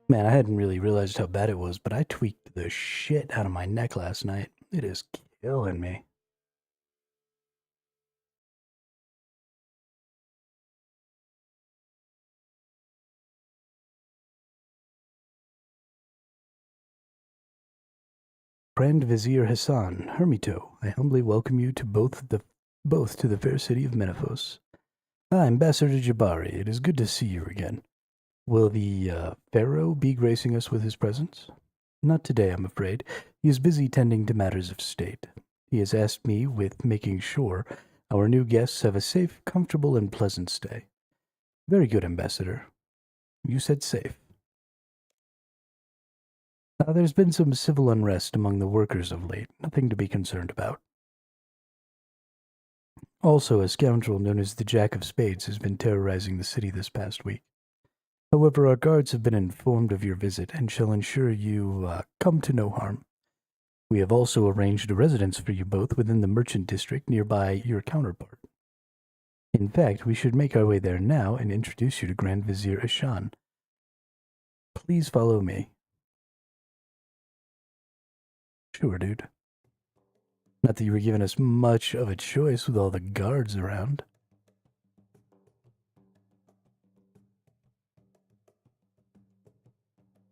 Man, I hadn't really realized how bad it was, but I tweaked the shit out of my neck last night. It is killing me. Grand Vizier Hassan, Hermito, I humbly welcome you to both to the fair city of Menefos. Ambassador Jabari, it is good to see you again. Will the Pharaoh be gracing us with his presence? Not today, I'm afraid. He is busy tending to matters of state. He has asked me with making sure our new guests have a safe, comfortable, and pleasant stay. Very good, Ambassador. You said safe. There's been some civil unrest among the workers of late. Nothing to be concerned about. Also, a scoundrel known as the Jack of Spades has been terrorizing the city this past week. However, our guards have been informed of your visit and shall ensure you come to no harm. We have also arranged a residence for you both within the merchant district nearby your counterpart. In fact, we should make our way there now and introduce you to Grand Vizier Ishan. Please follow me. Sure, dude. Not that you were giving us much of a choice with all the guards around.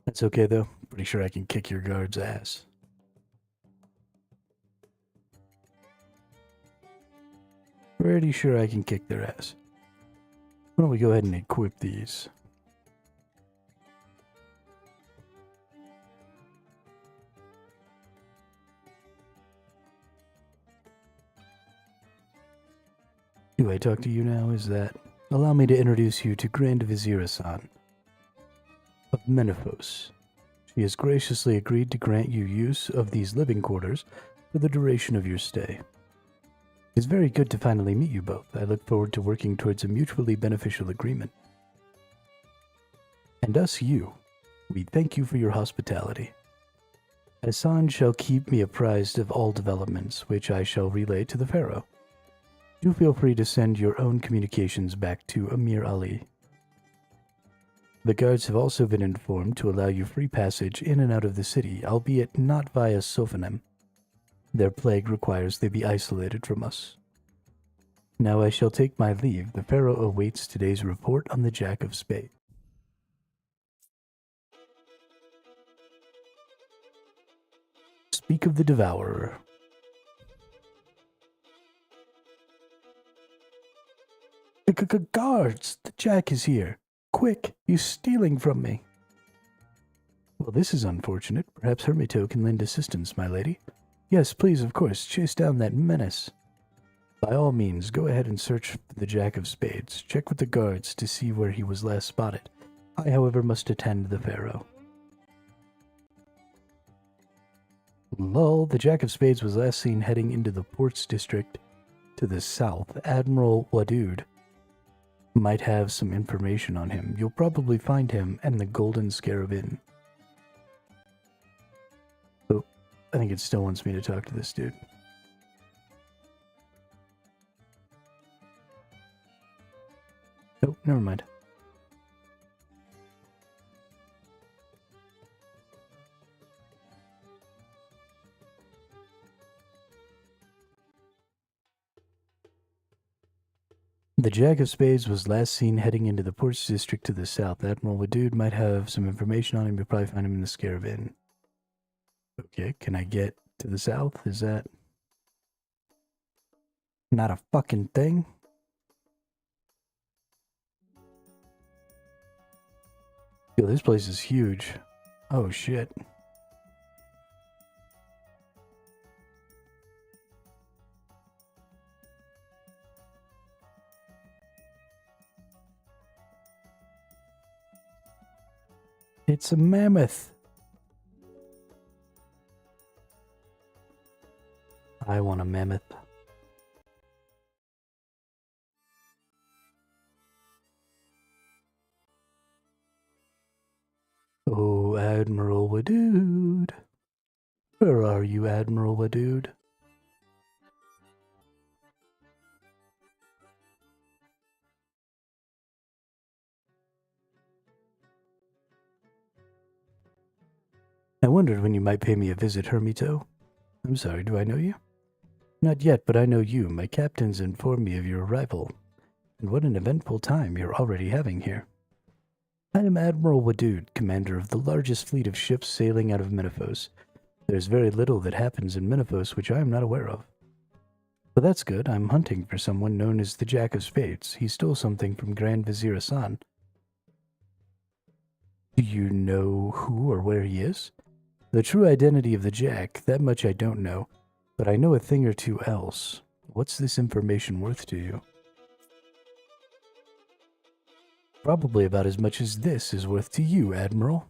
That's okay, though. Pretty sure I can kick your guard's ass. Pretty sure I can kick their ass. Why don't we go ahead and equip these? Who I talk to you now is that. Allow me to introduce you to Grand Vizier-san of Menifos. She has graciously agreed to grant you use of these living quarters for the duration of your stay. It is very good to finally meet you both. I look forward to working towards a mutually beneficial agreement. And us you, we thank you for your hospitality. Hassan shall keep me apprised of all developments, which I shall relay to the Pharaoh. Do feel free to send your own communications back to Amir Ali. The guards have also been informed to allow you free passage in and out of the city, albeit not via Sophanem. Their plague requires they be isolated from us. Now I shall take my leave. The Pharaoh awaits today's report on the Jack of Spades. Speak of the Devourer. Guards! The Jack is here. Quick! He's stealing from me. Well, this is unfortunate. Perhaps Hermito can lend assistance, my lady. Yes, please, of course. Chase down that menace. By all means, go ahead and search for the Jack of Spades. Check with the guards to see where he was last spotted. I, however, must attend the Pharaoh. Lol, the Jack of Spades was last seen heading into the ports district to the south. Admiral Wadud might have some information on him. You'll probably find him in the Golden Scarab Inn. Oh, I think it still wants me to talk to this dude. Oh, never mind. The Jack of Spades was last seen heading into the ports district to the south. Admiral Wadud might have some information on him. You'll probably find him in the Scarab Inn. Okay, can I get to the south? Is that not a fucking thing? Yo, this place is huge. Oh shit. It's a mammoth. I want a mammoth. Oh, Admiral Wadud. Where are you, Admiral Wadud? I wondered when you might pay me a visit, Hermito. I'm sorry, do I know you? Not yet, but I know you. My captains informed me of your arrival. And what an eventful time you're already having here. I am Admiral Wadud, commander of the largest fleet of ships sailing out of Menifos. There's very little that happens in Menifos which I am not aware of. But that's good. I'm hunting for someone known as the Jack of Spades. He stole something from Grand Vizier Hassan. Do you know who or where he is? The true identity of the Jack, that much I don't know, but I know a thing or two else. What's this information worth to you? Probably about as much as this is worth to you, Admiral.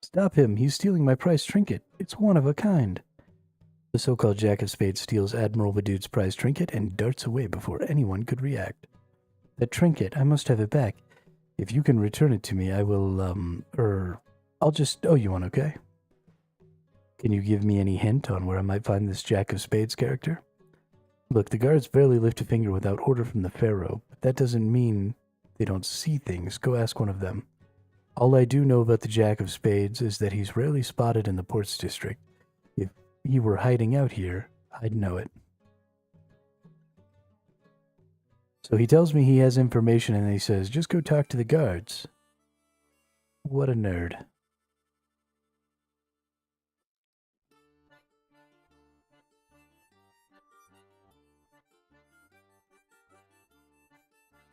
Stop him, he's stealing my prize trinket. It's one of a kind. The so-called Jack of Spades steals Admiral Wadud's prize trinket and darts away before anyone could react. That trinket, I must have it back. If you can return it to me, I will, I'll just owe you one, okay? Can you give me any hint on where I might find this Jack of Spades character? Look, the guards barely lift a finger without order from the Pharaoh, but that doesn't mean they don't see things. Go ask one of them. All I do know about the Jack of Spades is that he's rarely spotted in the ports district. If he were hiding out here, I'd know it. So he tells me he has information and he says, just go talk to the guards. What a nerd.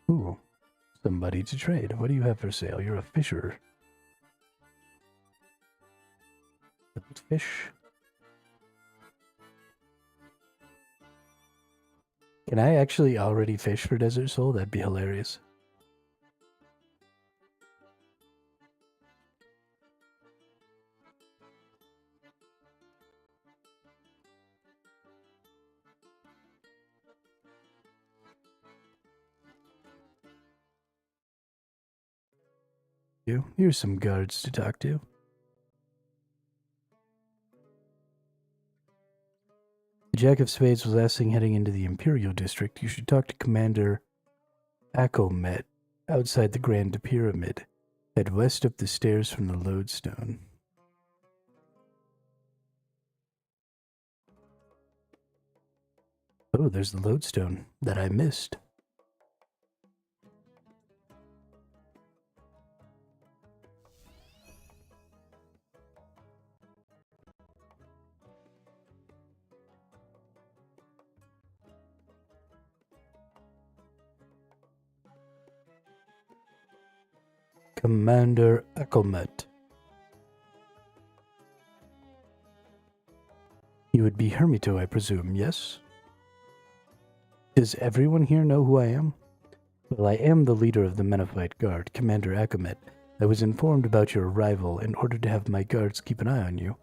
Ooh, somebody to trade. What do you have for sale? You're a fisher. Fish. Can I actually already fish for Desert Soul? That'd be hilarious. Here's some guards to talk to. The Jack of Spades was last seen heading into the Imperial District. You should talk to Commander Acomet outside the Grand Pyramid. Head west up the stairs from the lodestone. Oh, there's the lodestone that I missed. Commander Acomet. You would be Hermito, I presume, yes? Does everyone here know who I am? Well, I am the leader of the Menophyte Guard, Commander Acomet. I was informed about your arrival in order to have my guards keep an eye on you.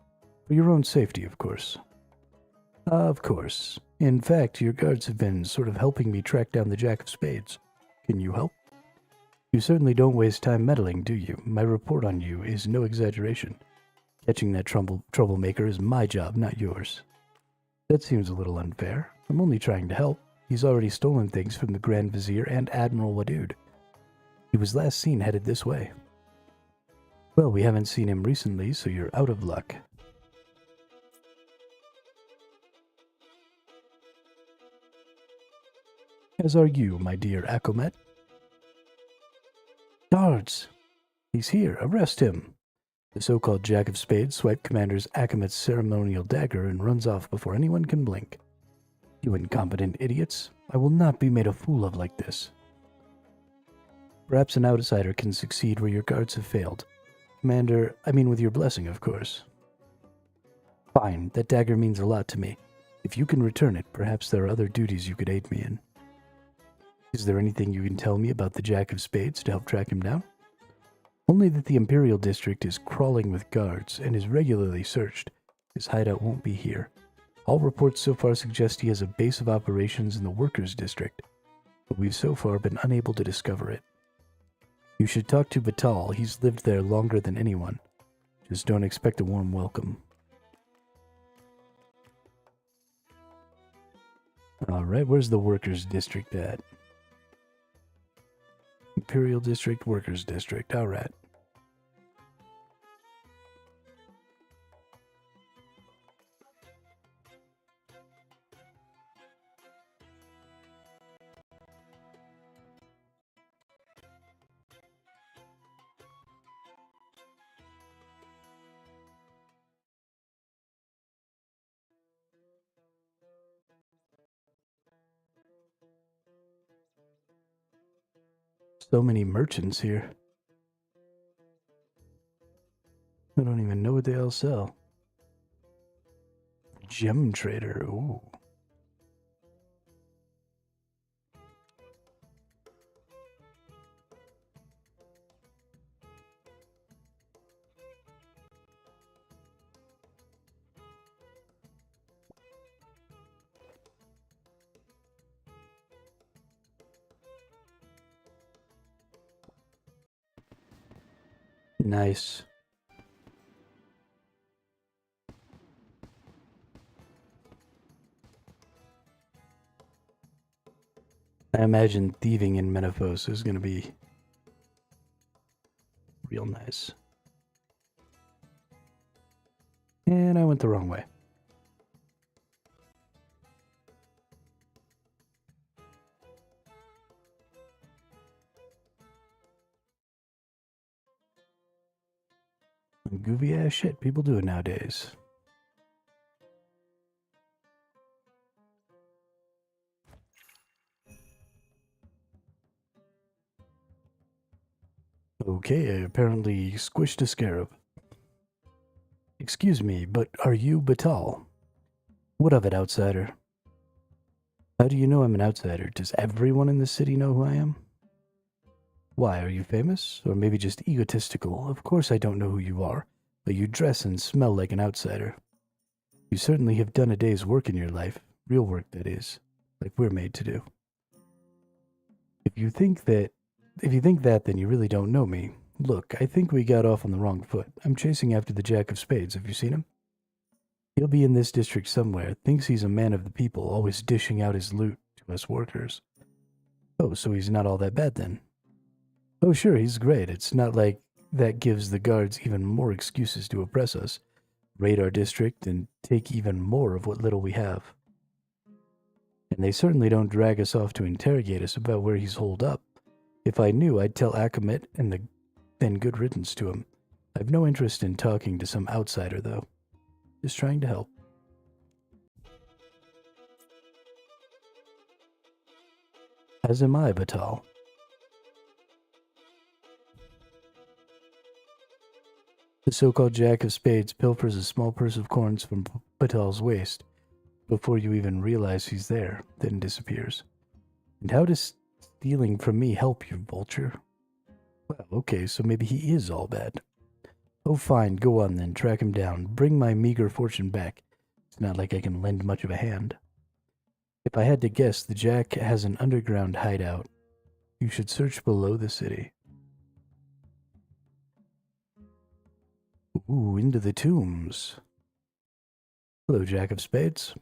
For your own safety, of course. Of course. In fact, your guards have been sort of helping me track down the Jack of Spades. Can you help? You certainly don't waste time meddling, do you? My report on you is no exaggeration. Catching that troublemaker is my job, not yours. That seems a little unfair. I'm only trying to help. He's already stolen things from the Grand Vizier and Admiral Wadud. He was last seen headed this way. Well, we haven't seen him recently, so you're out of luck. As are you, my dear Acomet. Guards! He's here. Arrest him! The so-called Jack of Spades swiped Commander Acomet's ceremonial dagger and runs off before anyone can blink. You incompetent idiots. I will not be made a fool of like this. Perhaps an outsider can succeed where your guards have failed. Commander, I mean with your blessing, of course. Fine, that dagger means a lot to me. If you can return it, perhaps there are other duties you could aid me in. Is there anything you can tell me about the Jack of Spades to help track him down? Only that the Imperial District is crawling with guards and is regularly searched. His hideout won't be here. All reports so far suggest he has a base of operations in the Workers' District, but we've so far been unable to discover it. You should talk to Batal. He's lived there longer than anyone. Just don't expect a warm welcome. Alright, where's the Workers' District at? Imperial District, Workers' District. Alright. So many merchants here. I don't even know what they all sell. Gem trader, ooh. Nice. I imagine thieving in Menopause is going to be real nice. And I went the wrong way. Goofy ass shit people do it nowadays. Okay, I apparently squished a scarab. Excuse me, but are you Batal? What of it, outsider? How do you know I'm an outsider? Does everyone in the city know who I am? Why, are you famous? Or maybe just egotistical? Of course I don't know who you are, but you dress and smell like an outsider. You certainly have done a day's work in your life. Real work, that is. Like we're made to do. If you think that, then you really don't know me. Look, I think we got off on the wrong foot. I'm chasing after the Jack of Spades. Have you seen him? He'll be in this district somewhere. Thinks he's a man of the people, always dishing out his loot to us workers. Oh, so he's not all that bad then. Oh, sure, he's great. It's not like that gives the guards even more excuses to oppress us, raid our district, and take even more of what little we have. And they certainly don't drag us off to interrogate us about where he's holed up. If I knew, I'd tell Akamet and then good riddance to him. I've no interest in talking to some outsider, though. Just trying to help. As am I, Batal. The so-called Jack of Spades pilfers a small purse of coins from Batal's waist before you even realize he's there, then disappears. And how does stealing from me help you, vulture? Well, okay, so maybe he is all bad. Oh, fine, go on then, track him down. Bring my meager fortune back. It's not like I can lend much of a hand. If I had to guess, the Jack has an underground hideout. You should search below the city. Ooh, into the tombs. Hello, Jack of Spades.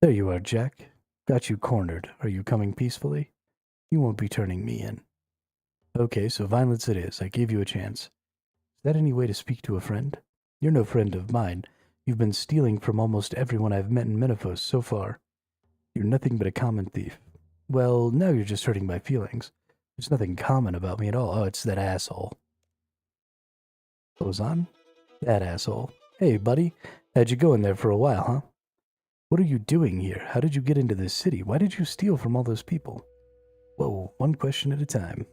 There you are, Jack. Got you cornered. Are you coming peacefully? You won't be turning me in. Okay, so violence it is. I gave you a chance. Is that any way to speak to a friend? You're no friend of mine. You've been stealing from almost everyone I've met in Menifos so far. You're nothing but a common thief. Well, now you're just hurting my feelings. There's nothing common about me at all. Oh, it's that asshole. Goes on? That asshole. Hey, buddy. How'd you go in there for a while, huh? What are you doing here? How did you get into this city? Why did you steal from all those people? Whoa, one question at a time.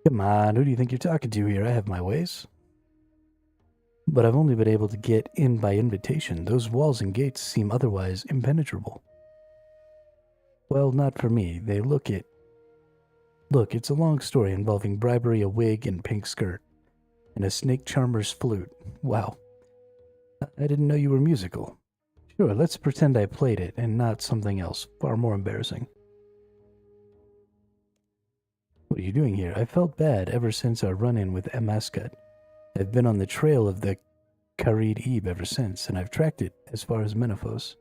Come on, who do you think you're talking to here? I have my ways. But I've only been able to get in by invitation. Those walls and gates seem otherwise impenetrable. Well, not for me. Look, it's a long story involving bribery, a wig, and pink skirt. And a snake charmer's flute. Wow. I didn't know you were musical. Sure, let's pretend I played it, and not something else, far more embarrassing. What are you doing here? I felt bad ever since our run-in with Emascut. I've been on the trail of the Karid Ebe ever since, and I've tracked it as far as Menifos.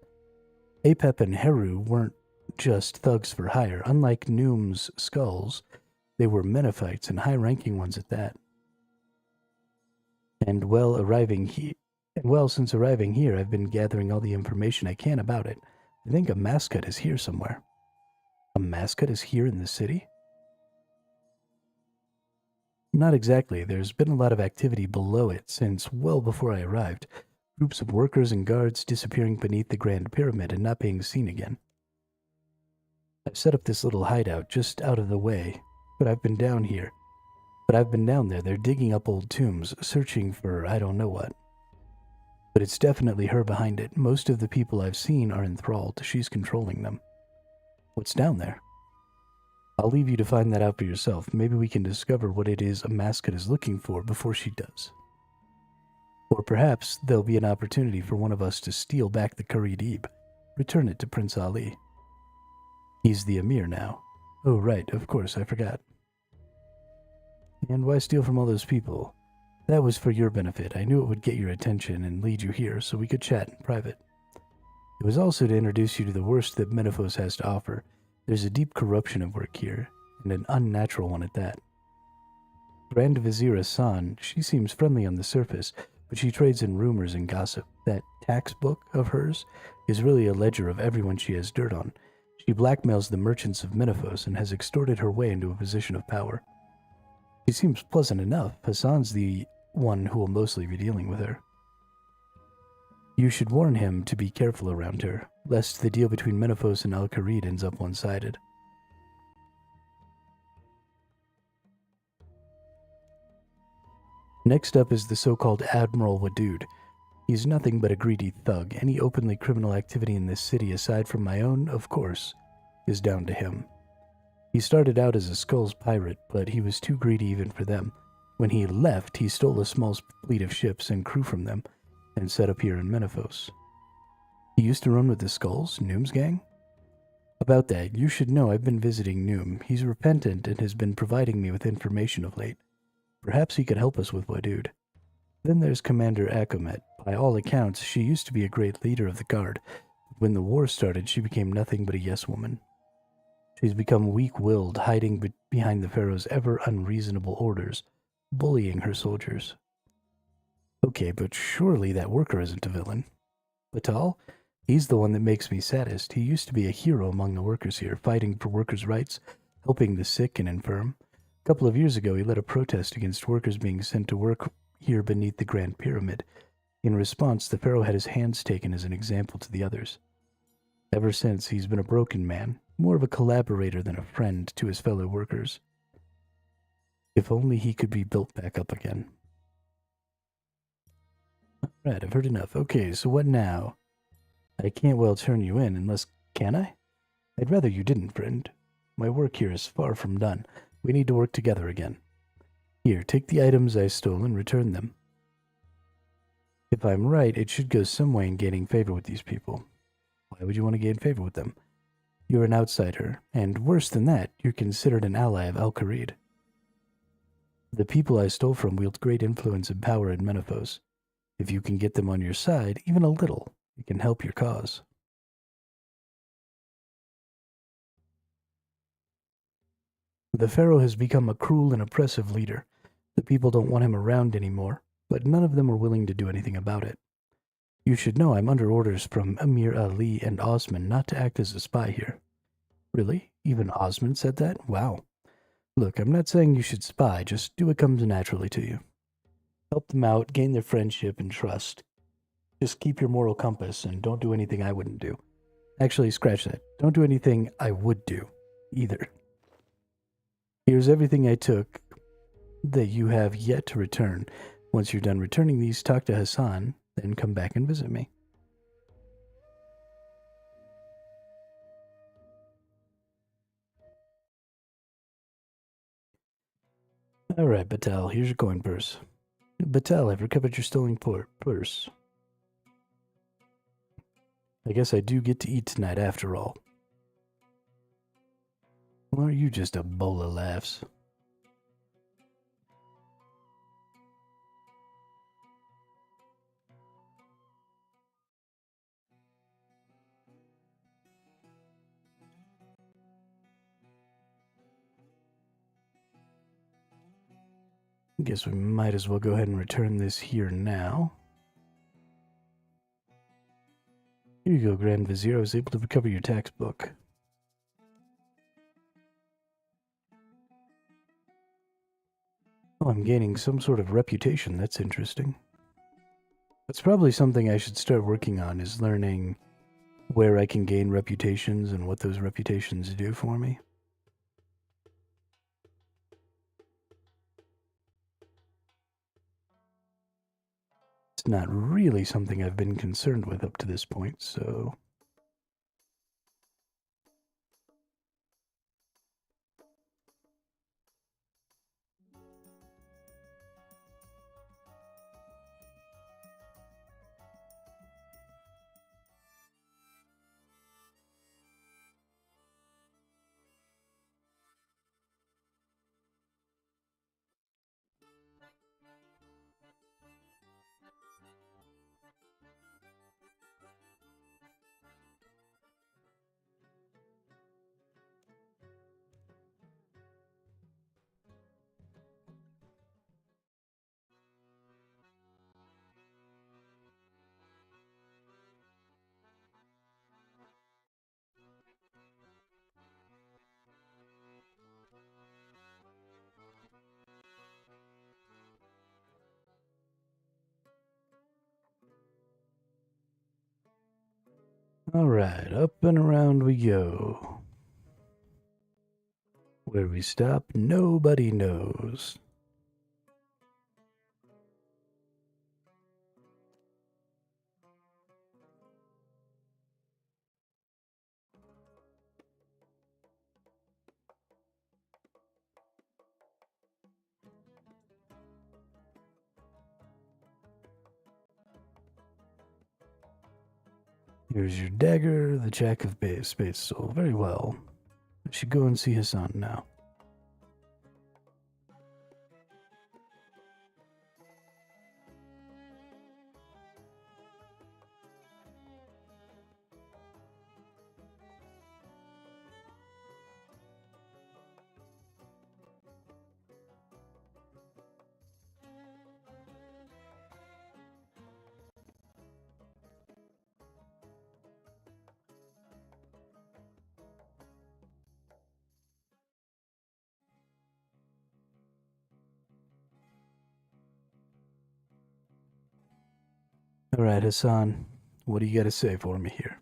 Apep and Heru weren't just thugs for hire. Unlike Noom's skulls, they were Menophites and high-ranking ones at that. And since arriving here, I've been gathering all the information I can about it. I think a mascot is here somewhere. A mascot is here in the city? Not exactly. There's been a lot of activity below it since well before I arrived. Groups of workers and guards disappearing beneath the Grand Pyramid and not being seen again. I've set up this little hideout just out of the way, but I've been down there. They're digging up old tombs, searching for I don't know what. But it's definitely her behind it. Most of the people I've seen are enthralled. She's controlling them. What's down there? I'll leave you to find that out for yourself. Maybe we can discover what it is a mascot is looking for before she does. Or perhaps there'll be an opportunity for one of us to steal back the Karid Ebe, return it to Prince Ali. He's the Emir now. Oh, right, of course, I forgot. And why steal from all those people? That was for your benefit. I knew it would get your attention and lead you here so we could chat in private. It was also to introduce you to the worst that Menifos has to offer. There's a deep corruption at work here, and an unnatural one at that. Grand Vizier Hassan, she seems friendly on the surface, but she trades in rumors and gossip. That tax book of hers is really a ledger of everyone she has dirt on. She blackmails the merchants of Menifos and has extorted her way into a position of power. She seems pleasant enough. Hassan's the one who will mostly be dealing with her. You should warn him to be careful around her, lest the deal between Menifos and Al-Karid ends up one-sided. Next up is the so-called Admiral Wadud. He's nothing but a greedy thug. Any openly criminal activity in this city, aside from my own, of course, is down to him. He started out as a Skulls pirate, but he was too greedy even for them. When he left, he stole a small fleet of ships and crew from them, and set up here in Menethos. He used to run with the Skulls, Noom's gang? About that, you should know I've been visiting Noom. He's repentant and has been providing me with information of late. Perhaps he could help us with Wadud. Then there's Commander Acomet. By all accounts, she used to be a great leader of the guard. When the war started, she became nothing but a yes-woman. She's become weak-willed, hiding behind the Pharaoh's ever-unreasonable orders, bullying her soldiers. Okay, but surely that worker isn't a villain. Batal? He's the one that makes me saddest. He used to be a hero among the workers here, fighting for workers' rights, helping the sick and infirm. A couple of years ago, he led a protest against workers being sent to work here beneath the Grand Pyramid. In response, the Pharaoh had his hands taken as an example to the others. Ever since, he's been a broken man, more of a collaborator than a friend to his fellow workers. If only he could be built back up again. Alright, I've heard enough. Okay, so what now? I can't well turn you in unless... Can I? I'd rather you didn't, friend. My work here is far from done. We need to work together again. Here, take the items I stole and return them. If I'm right, it should go some way in gaining favor with these people. Why would you want to gain favor with them? You're an outsider, and worse than that, you're considered an ally of Al-Kharid. The people I stole from wield great influence and power in Menethos. If you can get them on your side, even a little, it can help your cause. The Pharaoh has become a cruel and oppressive leader. The people don't want him around anymore, but none of them are willing to do anything about it. You should know I'm under orders from Amir Ali and Osman not to act as a spy here. Really? Even Osman said that? Wow. Look, I'm not saying you should spy, just do what comes naturally to you. Help them out, gain their friendship and trust. Just keep your moral compass and don't do anything I wouldn't do. Actually, scratch that. Don't do anything I would do, either. Here's everything I took that you have yet to return. Once you're done returning these, talk to Hassan, then come back and visit me. Alright, Batal, here's your coin purse. Batal, I've recovered your stolen purse. I guess I do get to eat tonight after all. Or are you just a bowl of laughs? Guess we might as well go ahead and return this here now. Here you go, Grand Vizier. I was able to recover your tax book. Oh, I'm gaining some sort of reputation. That's interesting. That's probably something I should start working on, is learning where I can gain reputations and what those reputations do for me. It's not really something I've been concerned with up to this point, so... Alright, up and around we go. Where we stop, nobody knows. Here's your dagger, the Jack of Spades soul. Very well. I should go and see Hassan now. All right, Hassan, what do you got to say for me here?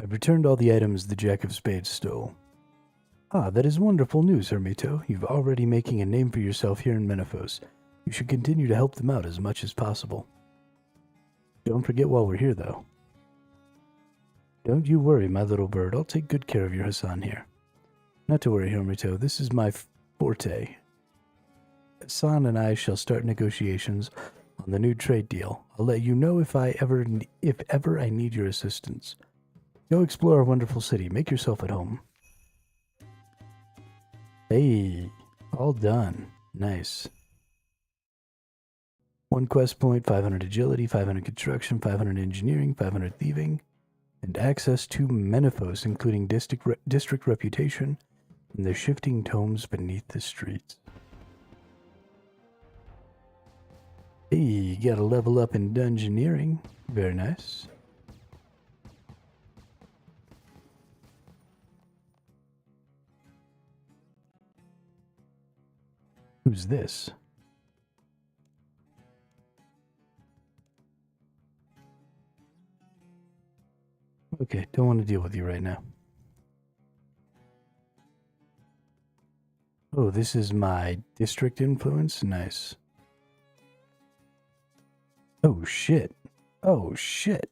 I've returned all the items the Jack of Spades stole. Ah, that is wonderful news, Hermito. You've already making a name for yourself here in Menaphos. You should continue to help them out as much as possible. Don't forget while we're here, though. Don't you worry, my little bird. I'll take good care of your Hassan here. Not to worry, Hermito. This is my forte. Hassan and I shall start negotiations on the new trade deal. I'll let you know if ever I need your assistance. Go explore our wonderful city. Make yourself at home. Hey, all done. Nice. 1 quest point, 500 agility, 500 construction, 500 engineering, 500 thieving, and access to Menaphos, including district reputation and the shifting tomes beneath the streets. Hey, you got a level up in dungeoneering. Very nice. Who's this? Okay, don't want to deal with you right now. Oh, this is my district influence? Nice. Oh, shit. Oh, shit.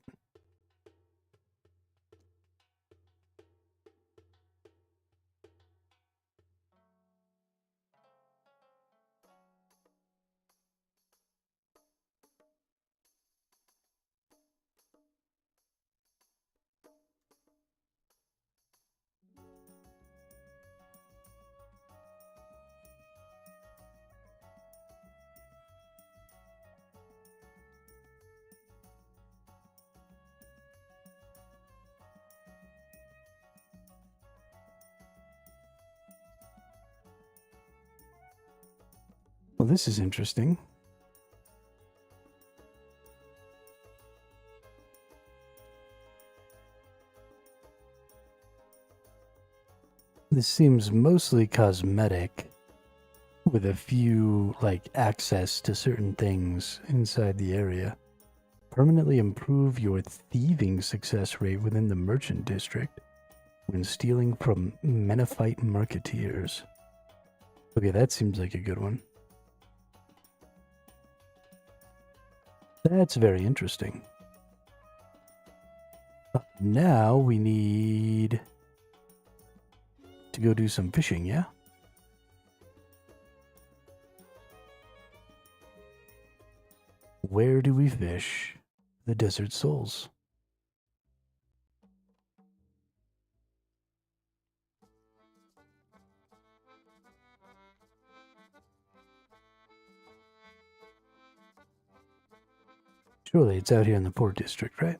Well, this is interesting. This seems mostly cosmetic, with a few, like, access to certain things inside the area. Permanently improve your thieving success rate within the merchant district when stealing from Menaphite marketeers. Okay, that seems like a good one. That's very interesting. Now we need to go do some fishing, yeah? Where do we fish the desert souls? Surely it's out here in the port district, right?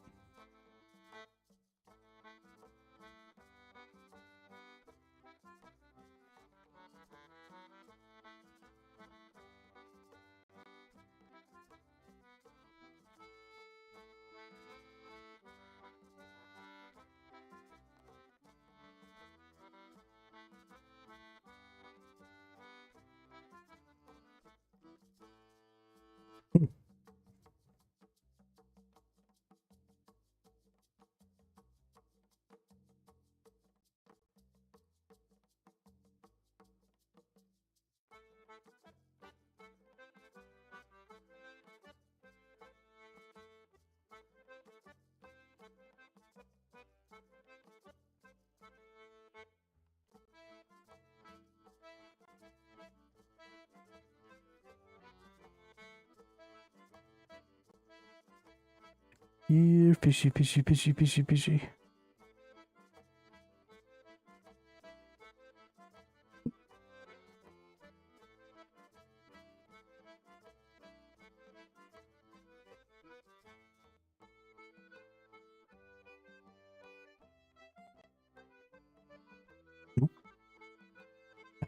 Here, fishy, fishy, fishy, fishy, fishy.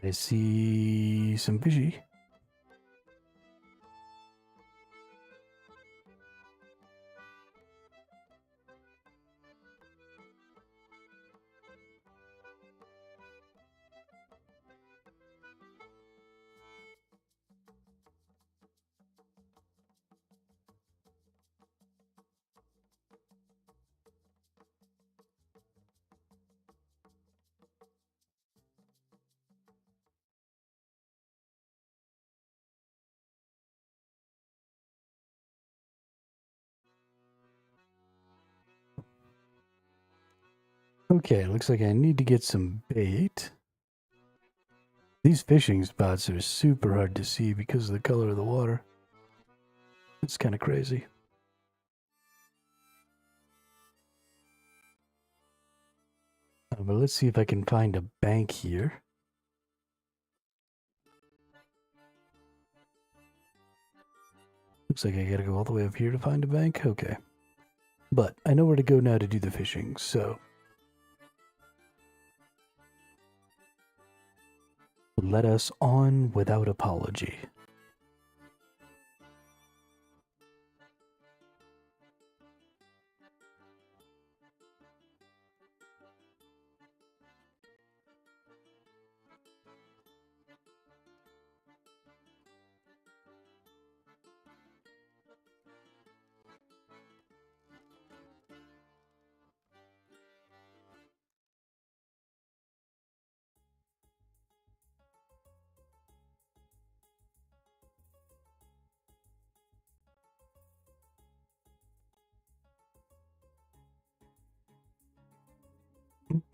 I see some fishy. Okay, looks like I need to get some bait. These fishing spots are super hard to see because of the color of the water. It's kind of crazy. But let's see if I can find a bank here. Looks like I gotta go all the way up here to find a bank. Okay. But I know where to go now to do the fishing, so let us on without apology.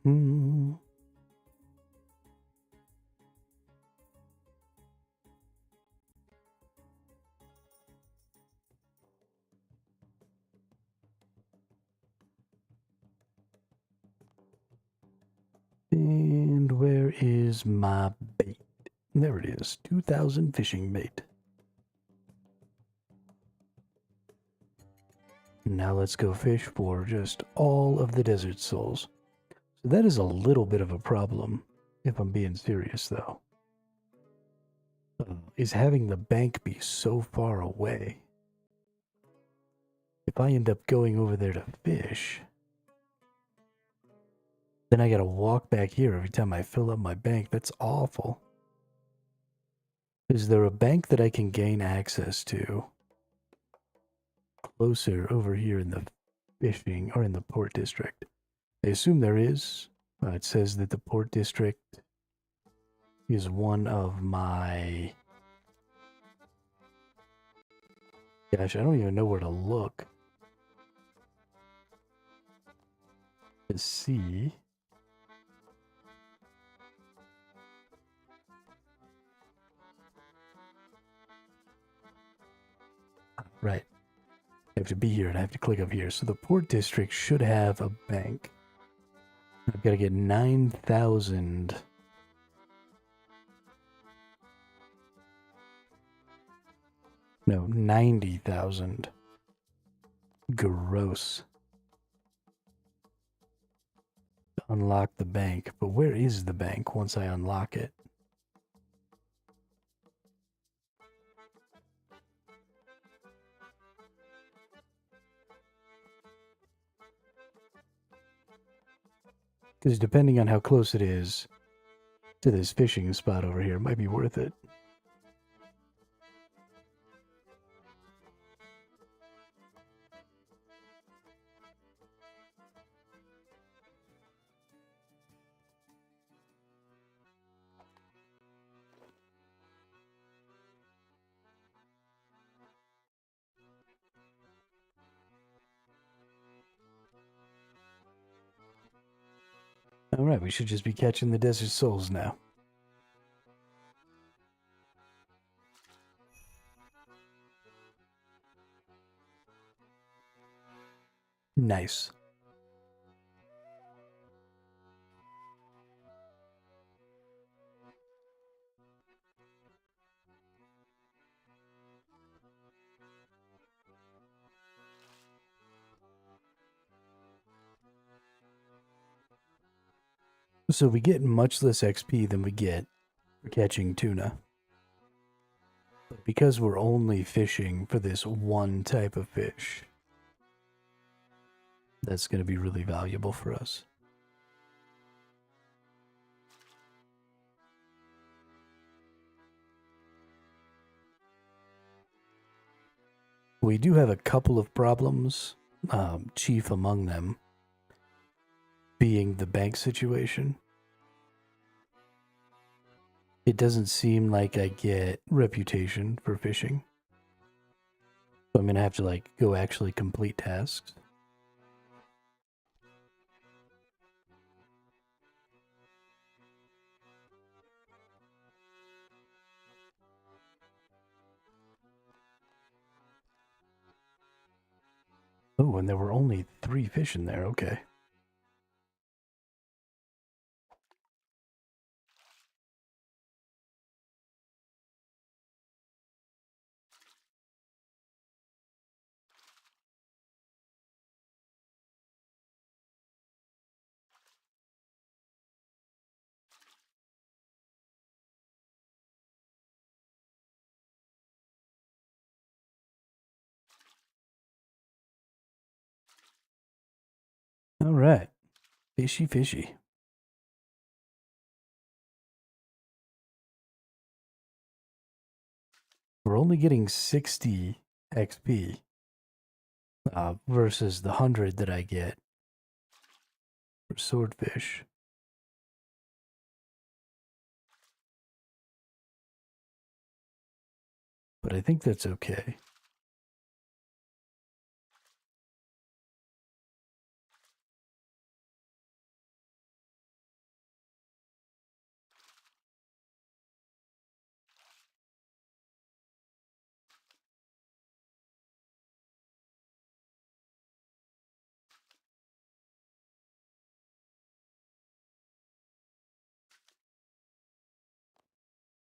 Mm-hmm. And where is my bait? There it is, 2,000 fishing bait. Now let's go fish for just all of the desert souls. So that is a little bit of a problem, if I'm being serious though. Is having the bank be so far away. If I end up going over there to fish, then I gotta walk back here every time I fill up my bank. That's awful. Is there a bank that I can gain access to closer over here in the fishing or in the port district? I assume there is. It says that the port district is one of my... Gosh, I don't even know where to look to see. Right. I have to be here and I have to click up here. So the port district should have a bank. I've got to get 9,000. No, 90,000. Gross. To unlock the bank. But where is the bank once I unlock it? Because depending on how close it is to this fishing spot over here, it might be worth it. Alright, we should just be catching the desert souls now. Nice. So we get much less XP than we get for catching tuna. But because we're only fishing for this one type of fish, that's going to be really valuable for us. We do have a couple of problems, chief among them being the bank situation. It doesn't seem like I get reputation for fishing. So I'm going to have to like go actually complete tasks. Oh, and there were only 3 fish in there. Okay. All right. Fishy, fishy. We're only getting 60 XP versus the 100 that I get for swordfish. But I think that's okay.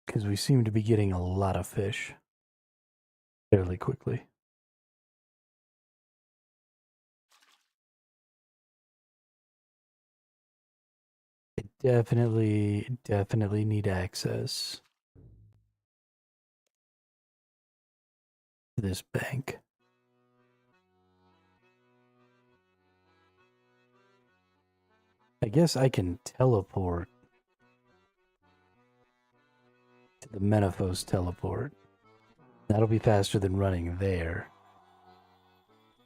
Because we seem to be getting a lot of fish fairly quickly. I definitely need access to this bank. I guess I can teleport to the Menaphos teleport. That'll be faster than running there.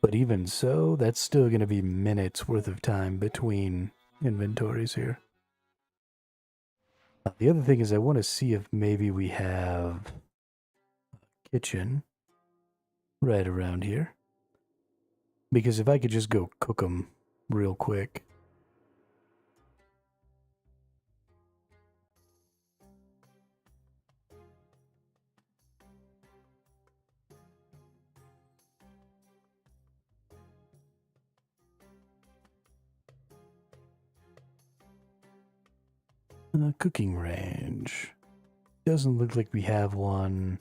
But even so, that's still going to be minutes worth of time between inventories here. The other thing is I want to see if maybe we have a kitchen right around here. Because if I could just go cook them real quick. Cooking range. Doesn't look like we have one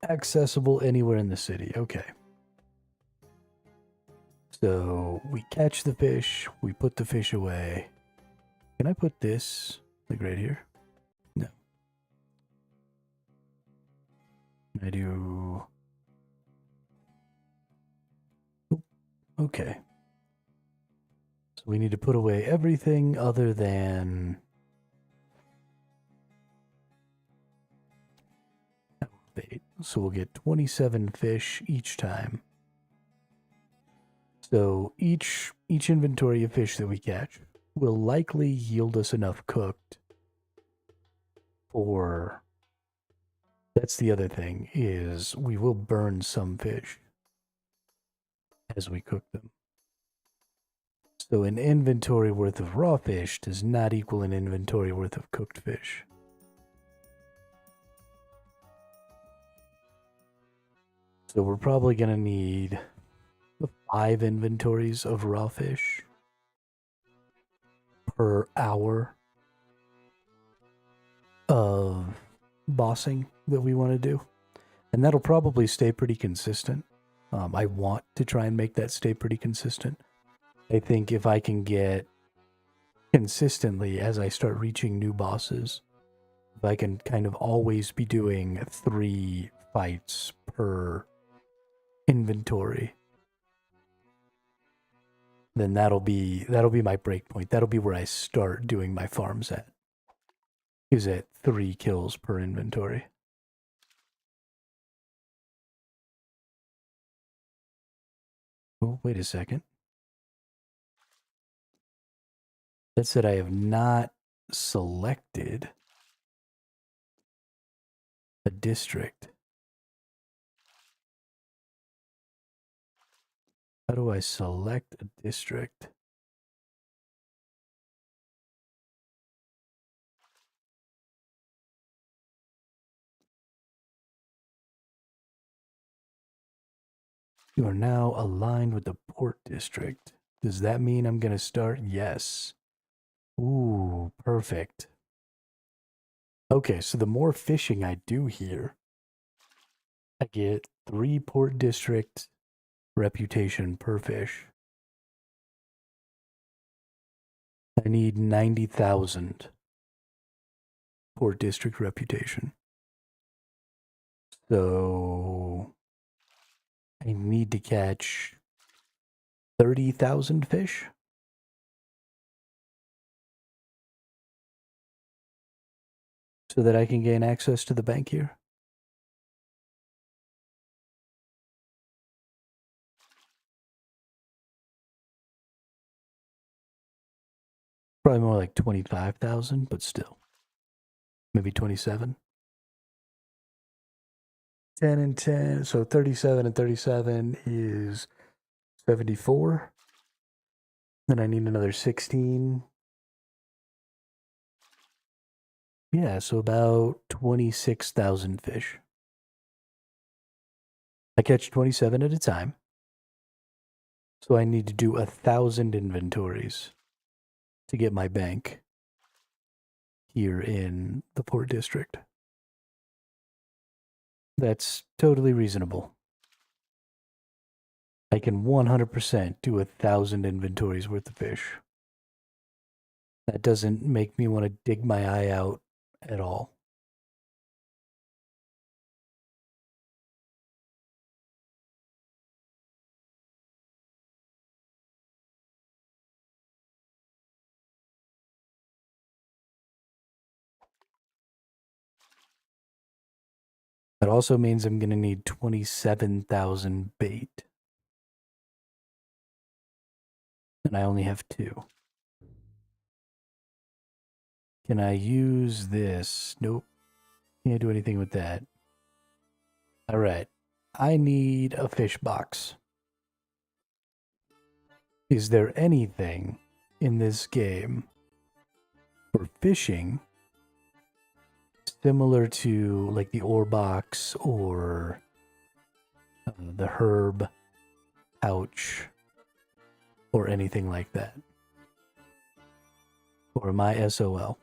accessible anywhere in the city. Okay. So we catch the fish, we put the fish away. Can I put this like right here? No. Can I do... Oh, okay. So we need to put away everything other than... bait. So we'll get 27 fish each time. So each inventory of fish that we catch will likely yield us enough cooked for... That's the other thing, is we will burn some fish as we cook them. So an inventory worth of raw fish does not equal an inventory worth of cooked fish. So we're probably going to need 5 inventories of raw fish per hour of bossing that we want to do. And that'll probably stay pretty consistent. I want to try and make that stay pretty consistent. I think if I can get consistently, as I start reaching new bosses, if I can kind of always be doing 3 fights per inventory, then that'll be my break point. That'll be where I start doing my farms at. Is at 3 kills per inventory. Oh, wait a second. That said, I have not selected a district. How do I select a district? You are now aligned with the port district. Does that mean I'm going to start? Yes. Ooh, perfect. Okay, so the more fishing I do here, I get 3 port district reputation per fish. I need 90,000 port district reputation. So I need to catch 30,000 fish. So that I can gain access to the bank here. Probably more like 25,000, but still. Maybe 27. 10 and 10, so 37 and 37 is 74. Then I need another 16. Yeah, so about 26,000 fish. I catch 27 at a time. So I need to do 1,000 inventories to get my bank here in the port district. That's totally reasonable. I can 100% do 1,000 inventories worth of fish. That doesn't make me want to dig my eye out at all. That also means I'm going to need 27,000 bait. And I only have 2. Can I use this? Nope. Can't do anything with that. All right. I need a fish box. Is there anything in this game for fishing similar to like the ore box or the herb pouch or anything like that? Or am I SOL?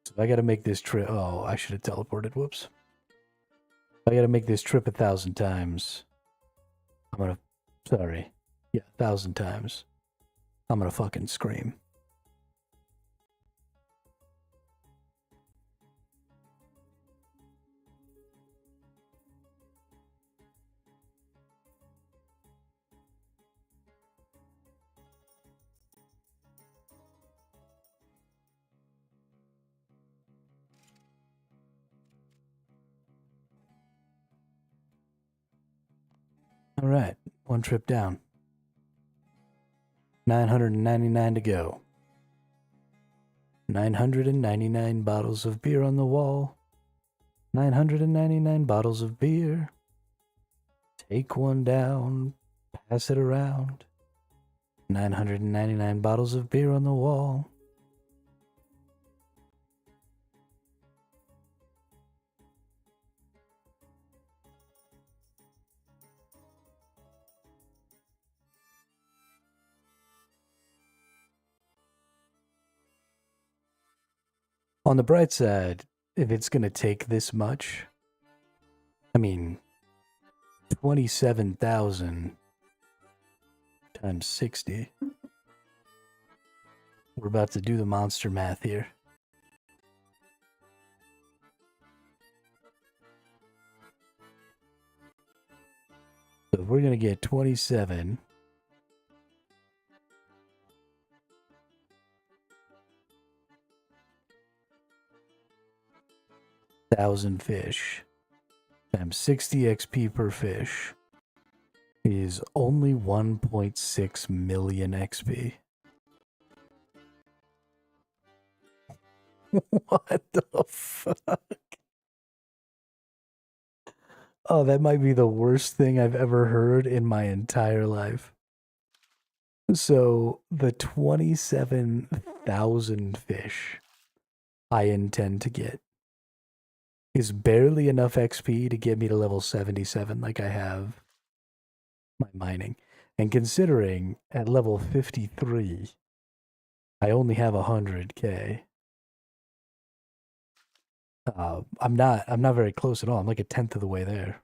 So I got to make this trip. Oh, I should have teleported. Whoops. I got to make this trip 1,000 times. I'm going to, sorry. Yeah, 1,000 times. I'm going to fucking scream. All right, 1 trip down. 999 to go. 999 bottles of beer on the wall. 999 bottles of beer. Take one down, pass it around. 999 bottles of beer on the wall. On the bright side, if it's going to take this much, I mean, 27,000 times 60. We're about to do the monster math here. So if we're going to get 27,000 fish times 60 XP per fish is only 1.6 million XP. What the fuck? Oh, that might be the worst thing I've ever heard in my entire life. So, the 27,000 fish I intend to get is barely enough XP to get me to level 77 like I have my mining. And considering at level 53, I only have 100k. I'm not very close at all. I'm like a tenth of the way there.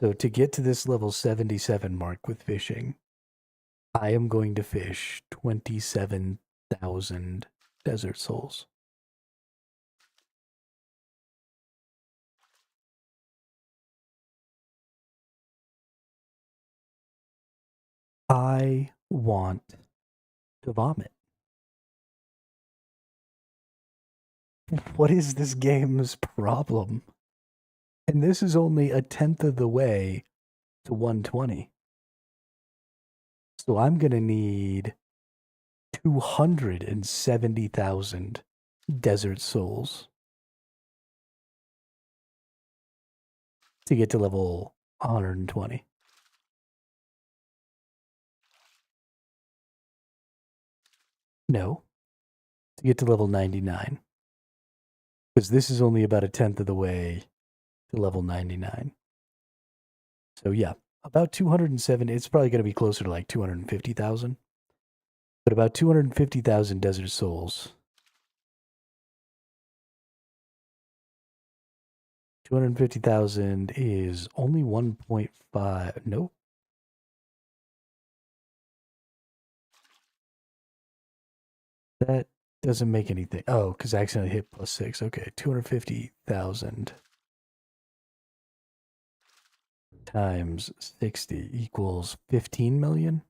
So to get to this level 77 mark with fishing, I am going to fish 27,000 desert souls. I want to vomit. What is this game's problem? And this is only a tenth of the way to 120. So I'm going to need 270,000 desert souls to get to level 120. No, to get to level 99. Because this is only about a tenth of the way to level 99. So yeah, about 207. It's probably going to be closer to like 250,000. But about 250,000 desert souls. 250,000 is only 1.5. Nope. That doesn't make anything. Oh, because I accidentally hit +6. Okay, 250,000 times 60 equals 15 million.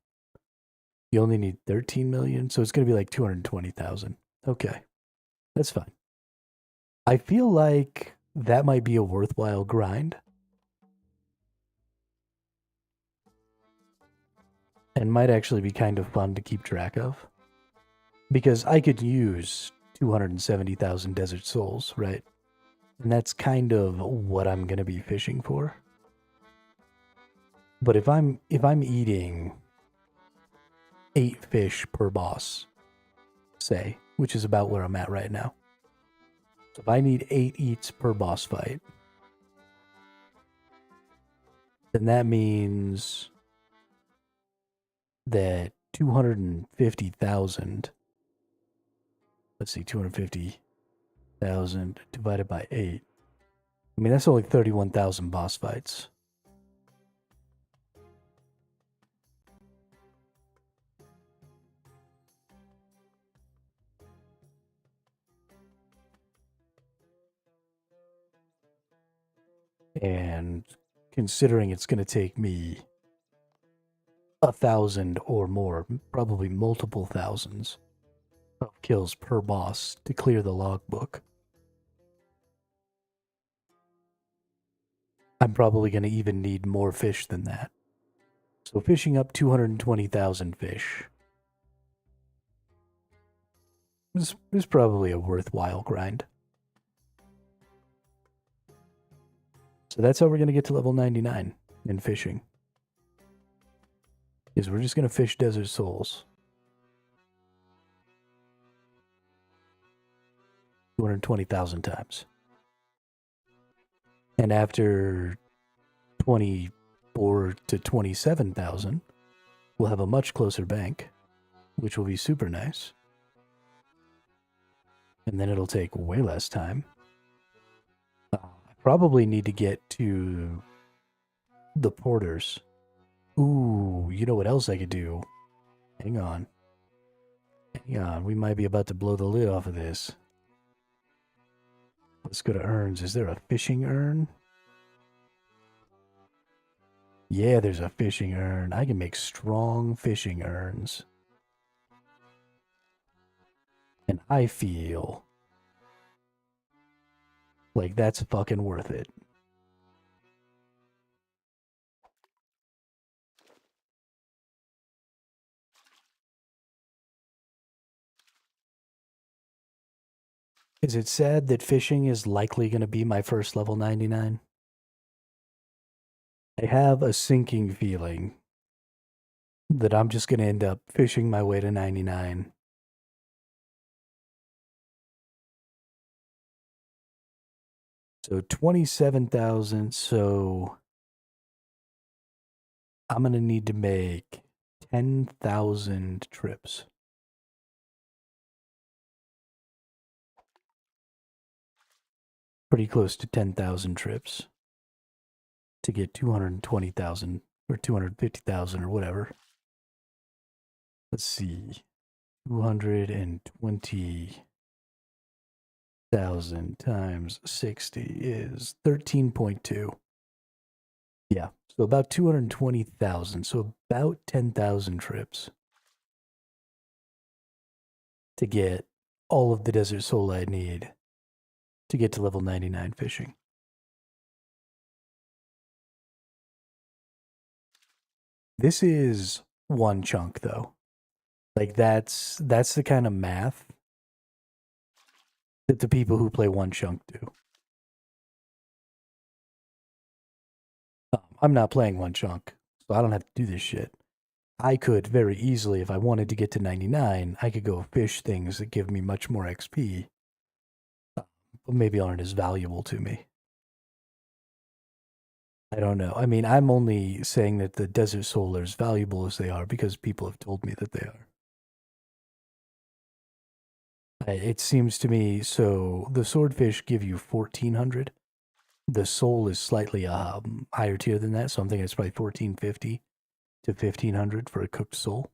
You only need 13 million, so it's going to be like 220,000. Okay, that's fine. I feel like that might be a worthwhile grind. And might actually be kind of fun to keep track of. Because I could use 270,000 desert souls, right? And that's kind of what I'm going to be fishing for. But if I'm eating 8 fish per boss, say, which is about where I'm at right now. So if I need 8 eats per boss fight, then that means that 250,000, let's see, 250,000 divided by 8. I mean, that's only 31,000 boss fights. And considering it's going to take me 1,000 or more, probably multiple thousands of kills per boss to clear the logbook, I'm probably going to even need more fish than that. So fishing up 220,000 fish is probably a worthwhile grind. So that's how we're going to get to level 99 in fishing. Is we're just going to fish desert souls. 220,000 times. And after 24 to 27,000, we'll have a much closer bank. which will be super nice. And then it'll take way less time. I probably need to get to the porters. Ooh, you know what else I could do? Hang on. Hang on, we might be about to blow the lid off of this. Let's go to urns. Is there a fishing urn? Yeah, there's a fishing urn. I can make strong fishing urns. And I feel like that's fucking worth it. Is it sad that fishing is likely going to be my first level 99? I have a sinking feeling that I'm just going to end up fishing my way to 99. So 27,000, so I'm going to need to make 10,000 trips. Pretty close to 10,000 trips to get 220,000 or 250,000 or whatever. Let's see. 220,000 times 60 is 13.2. Yeah, so about 220,000. So about 10,000 trips to get all of the desert soul I need to get to level 99 fishing. This is one chunk though. Like that's the kind of math that the people who play one chunk do. I'm not playing one chunk, so I don't have to do this shit. I could very easily, if I wanted to get to 99, I could go fish things that give me much more XP, but maybe aren't as valuable to me. I don't know. I mean, I'm only saying that the desert soul are as valuable as they are because people have told me that they are. It seems to me, so the swordfish give you 1,400. The soul is slightly higher tier than that, so I'm thinking it's probably 1,450 to 1,500 for a cooked soul.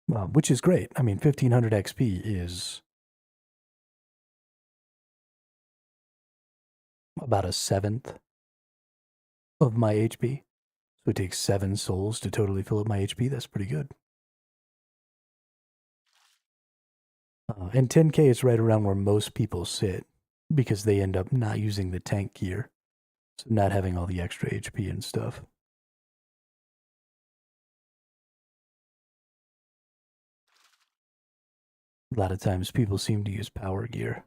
Which is great. I mean, 1,500 XP is about a seventh of my HP. So it takes 7 souls to totally fill up my HP. That's pretty good. And 10k is right around where most people sit because they end up not using the tank gear. So not having all the extra HP and stuff. A lot of times people seem to use power gear.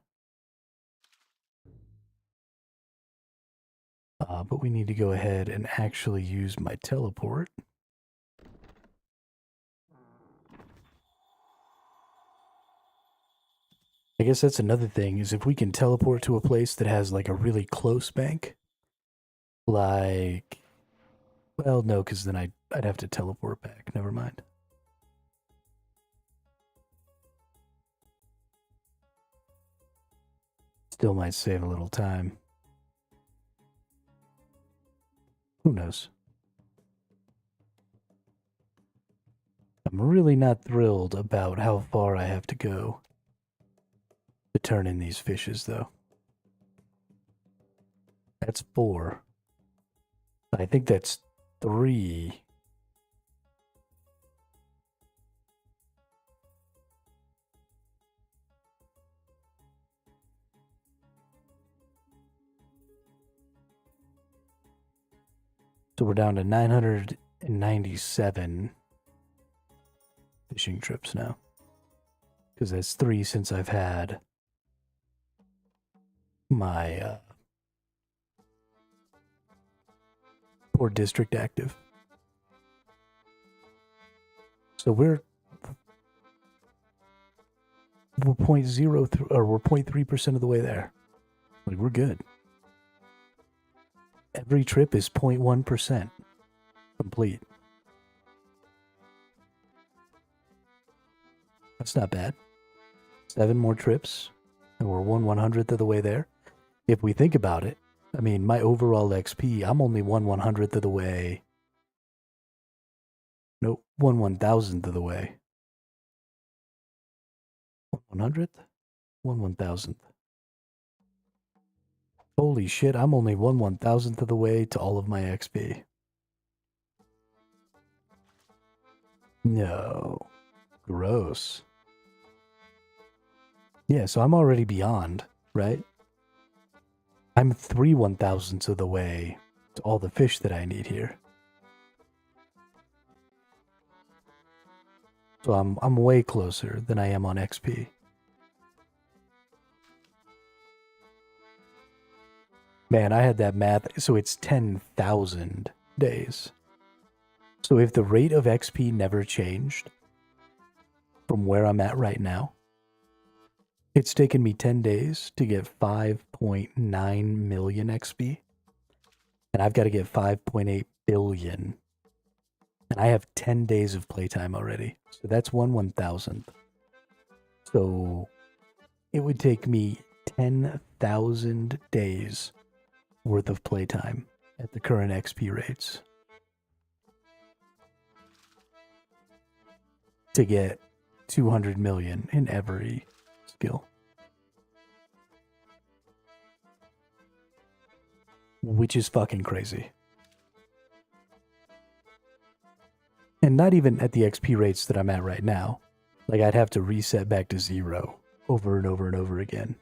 But we need to go ahead and actually use my teleport. I guess that's another thing, is if we can teleport to a place that has like a really close bank. Like, well, no, because then I'd have to teleport back. Never mind. Still might save a little time. Who knows? I'm really not thrilled about how far I have to go to turn in these fishes, though. That's 4. I think that's 3. So we're down to 997 fishing trips now. Because that's 3 since I've had my port district active. So we're 0.03 or we're 0.3% of the way there. Like, we're good. Every trip is 0.1% complete. That's not bad. 7 more trips, and we're 1/100th of the way there. If we think about it, I mean, my overall XP, I'm only 1/100th of the way. Nope, 1/1000th of the way. 1/100th? 1/1000th. Holy shit, I'm only 1/1000th of the way to all of my XP. No. Gross. Yeah, so I'm already beyond, right? I'm 3/1000ths of the way to all the fish that I need here. So I'm way closer than I am on XP. Man, I had that math, so it's 10,000 days. So if the rate of XP never changed from where I'm at right now, it's taken me 10 days to get 5.9 million XP. And I've got to get 5.8 billion. And I have 10 days of playtime already. So that's 1/1000th. So it would take me 10,000 days worth of playtime at the current XP rates to get 200 million in every skill. Which is fucking crazy. And not even at the XP rates that I'm at right now. Like, I'd have to reset back to 0 over and over and over again.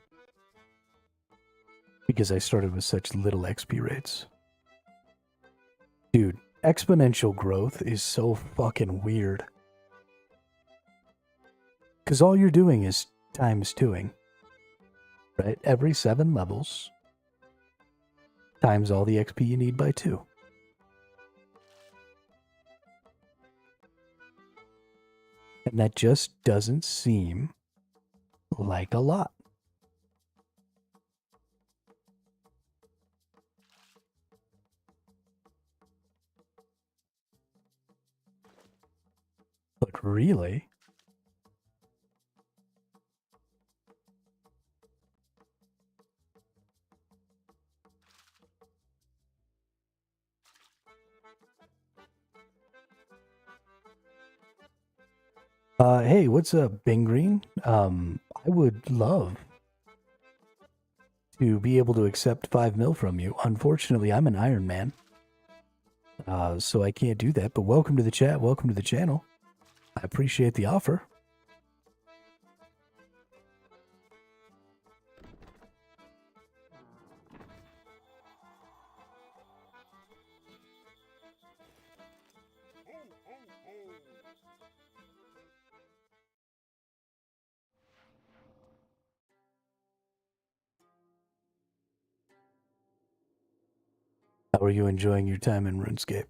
Because I started with such little XP rates. Dude, exponential growth is so fucking weird. Because all you're doing is times 2ing. Right? Every 7 levels times all the XP you need by 2. And that just doesn't seem like a lot. But really, hey, what's up, Bing Green? I would love to be able to accept 5 mil from you. Unfortunately, I'm an Iron Man. So I can't do that, but welcome to the chat, welcome to the channel. I appreciate the offer. How are you enjoying your time in RuneScape?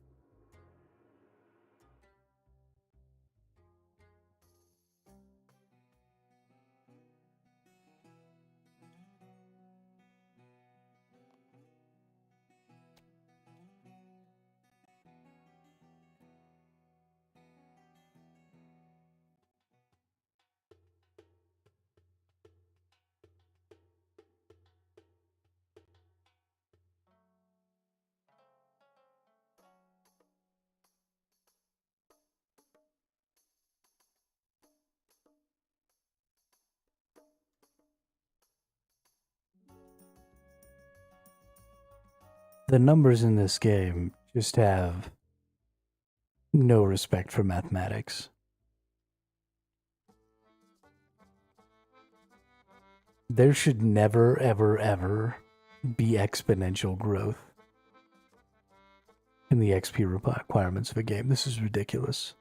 The numbers in this game just have no respect for mathematics. There should never, ever, ever be exponential growth in the XP requirements of a game. This is ridiculous.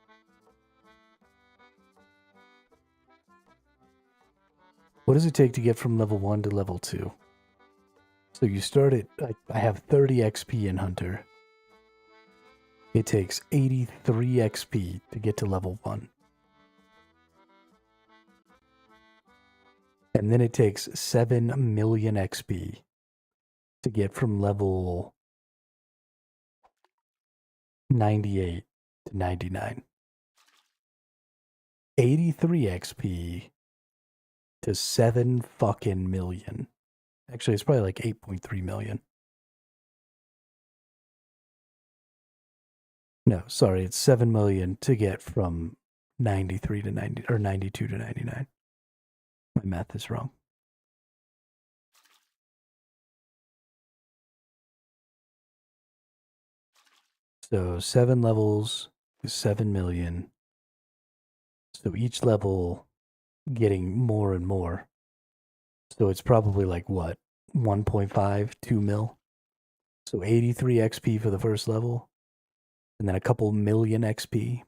What does it take to get from level 1 to level 2? So you start at, I have 30 XP in Hunter. It takes 83 XP to get to level 1. And then it takes 7 million XP to get from level 98 to 99. 83 XP to 7 fucking million. Actually, it's probably like 8.3 million. No, sorry, it's 7 million to get from 93 to 90 or 92 to 99. My math is wrong. So 7 levels is 7 million. So each level getting more and more. So it's probably like what? 1.5, 2 mil. So 83 XP for the first level. And then a couple million XP.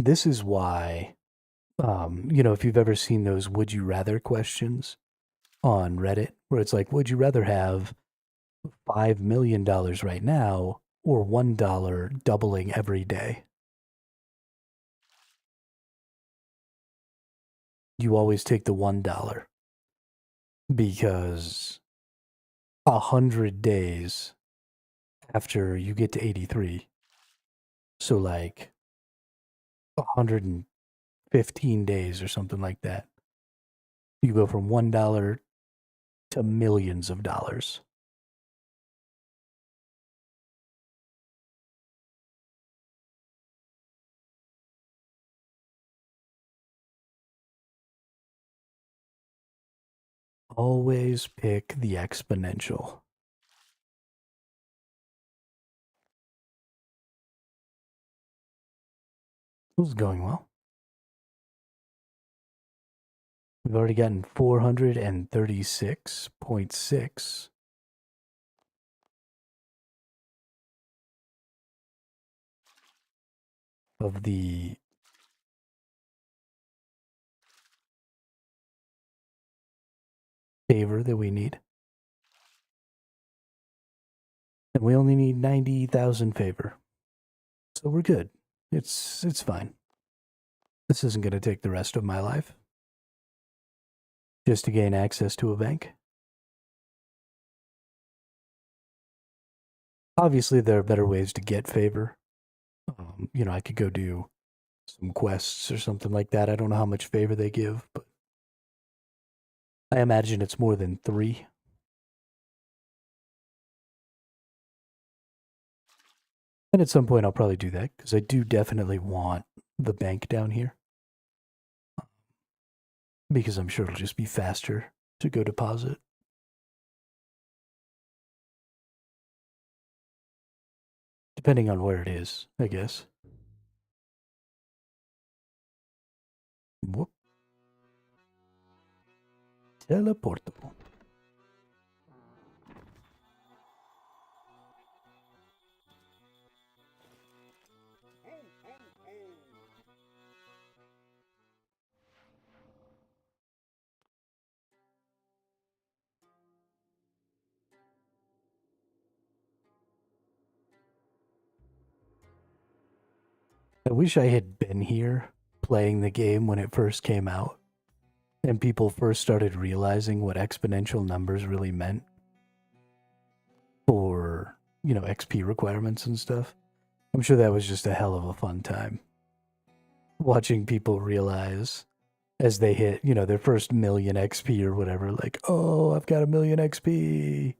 This is why, if you've ever seen those would you rather questions on Reddit, where it's like, would you rather have $5 million right now or $1 doubling every day? You always take the $1 because 100 days after you get to 83, so like 115 days or something like that, you go from $1 to millions of dollars. Always pick the exponential. This is going well. We've already gotten 436.6 of the favor that we need. And we only need 90,000 favor. So we're good. It's fine. This isn't going to take the rest of my life. Just to gain access to a bank. Obviously, there are better ways to get favor. I could go do some quests or something like that. I don't know how much favor they give, but I imagine it's more than 3. And at some point, I'll probably do that because I do definitely want the bank down here. Because I'm sure it'll just be faster to go deposit. Depending on where it is, I guess. Whoop. Teleportable. I wish I had been here playing the game when it first came out and people first started realizing what exponential numbers really meant for, XP requirements and stuff. I'm sure that was just a hell of a fun time. Watching people realize as they hit, their first million XP or whatever, like, oh, I've got 1,000,000 XP.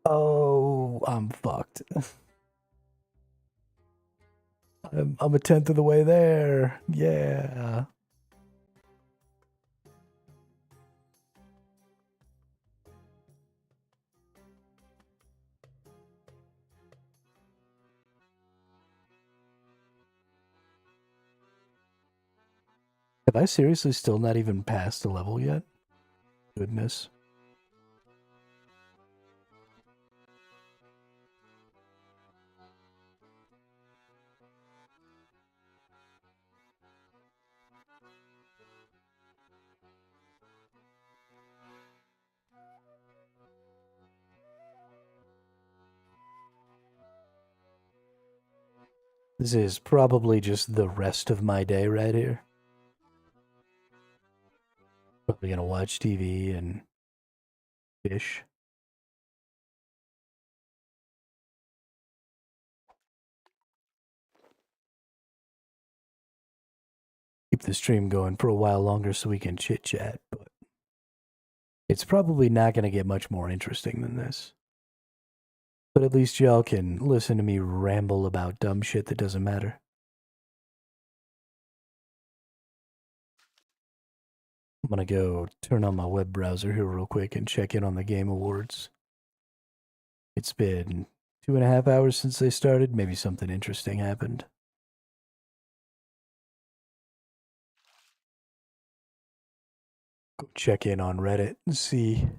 Oh, I'm fucked. I'm a 10th of the way there. Yeah. Have I seriously still not even passed a level yet? Goodness. This is probably just the rest of my day right here. Probably gonna watch TV and fish. Keep the stream going for a while longer so we can chit chat, but it's probably not gonna get much more interesting than this. But at least y'all can listen to me ramble about dumb shit that doesn't matter. I'm gonna go turn on my web browser here real quick and check in on the Game Awards. It's been 2.5 hours since they started. Maybe something interesting happened. Go check in on Reddit and see.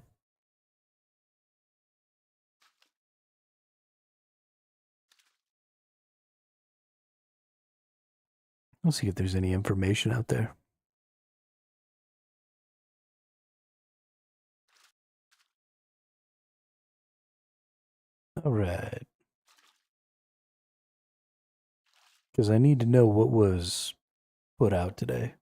I'll see if there's any information out there. All right. Because I need to know what was put out today.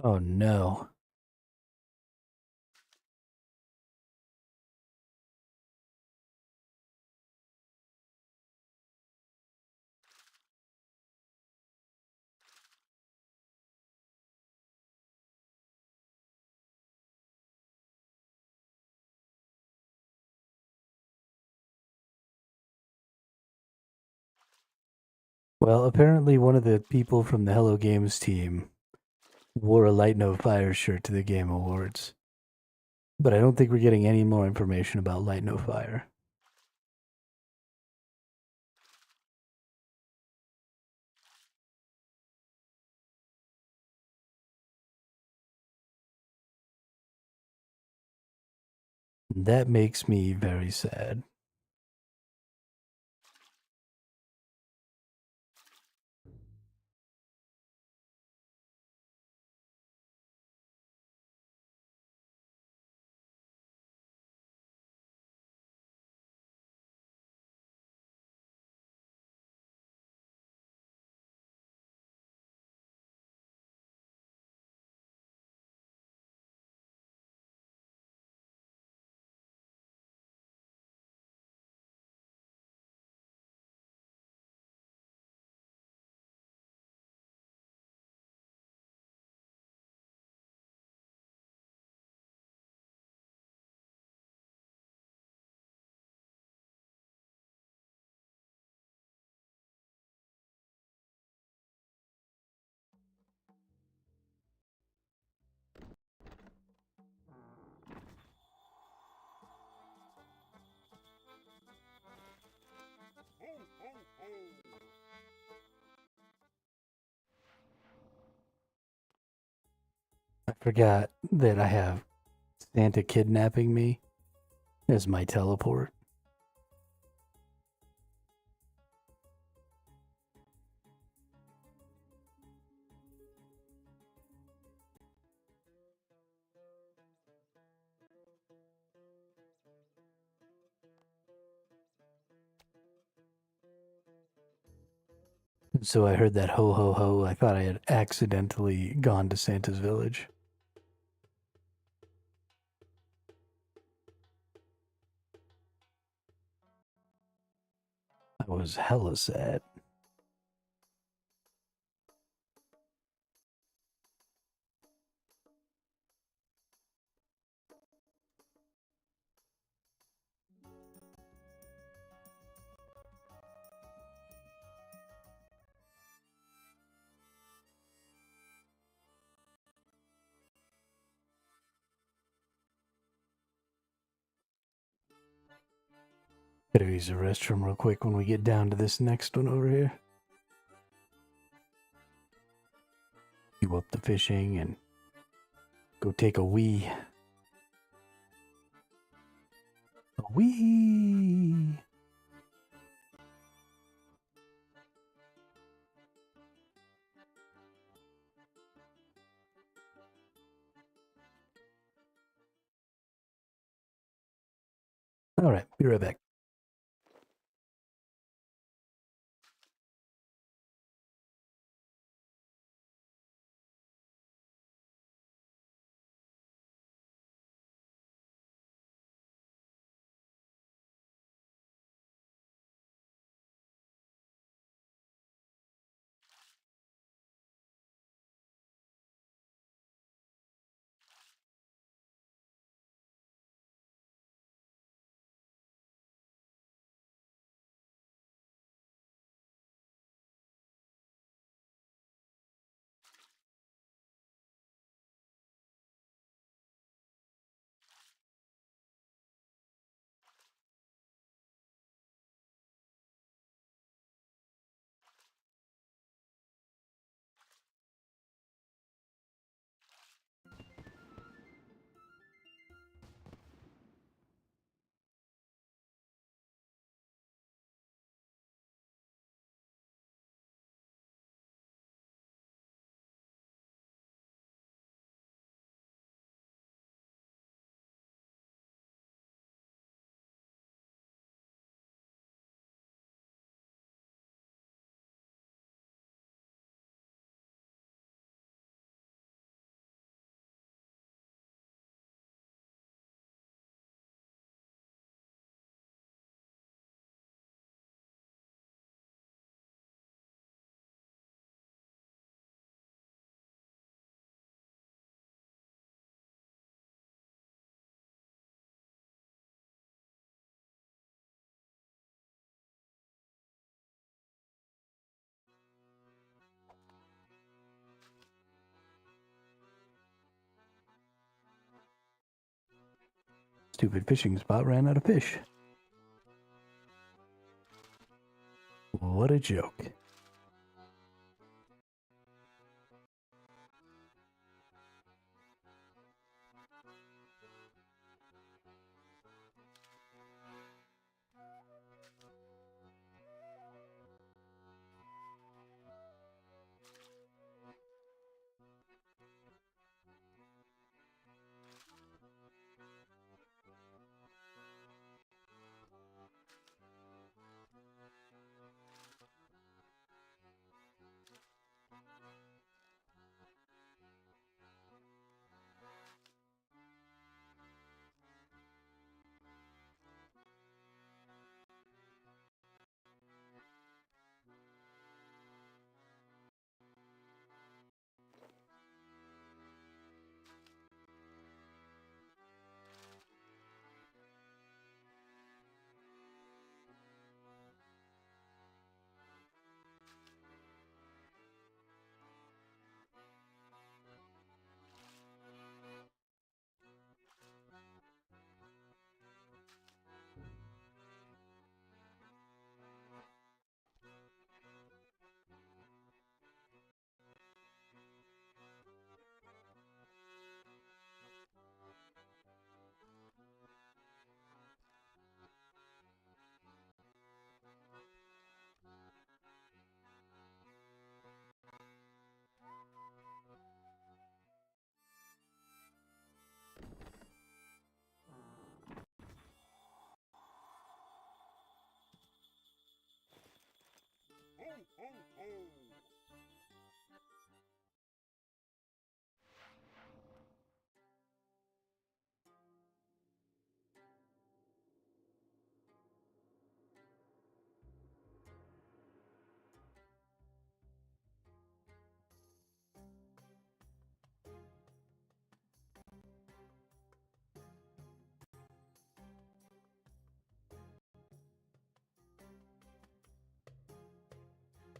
Oh no. Well, apparently one of the people from the Hello Games team wore a Light No Fire shirt to the Game Awards. But I don't think we're getting any more information about Light No Fire. That makes me very sad. I forgot that I have Santa kidnapping me as my teleport. So I heard that ho ho ho. I thought I had accidentally gone to Santa's village. I was hella sad. Better use the restroom real quick when we get down to this next one over here. Keep up the fishing and go take a wee. A wee! Alright, be right back. Stupid fishing spot ran out of fish. What a joke.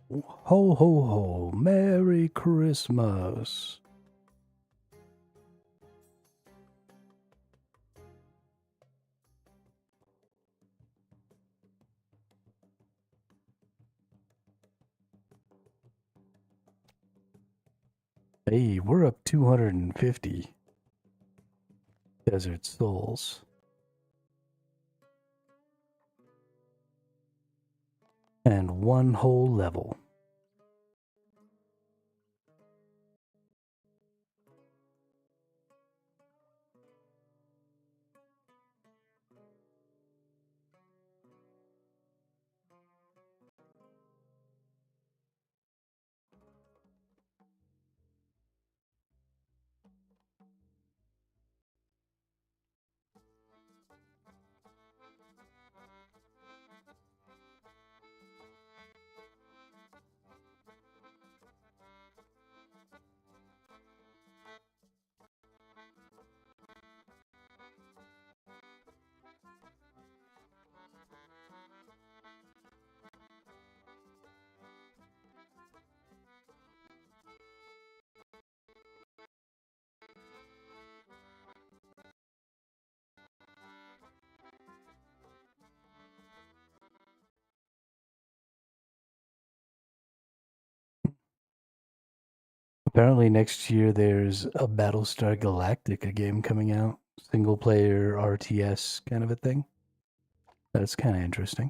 Ho, ho, ho. Merry Christmas. Hey, we're up 250 desert souls. And one whole level. Apparently next year there's a Battlestar Galactica game coming out. Single player RTS kind of a thing. That's kind of interesting.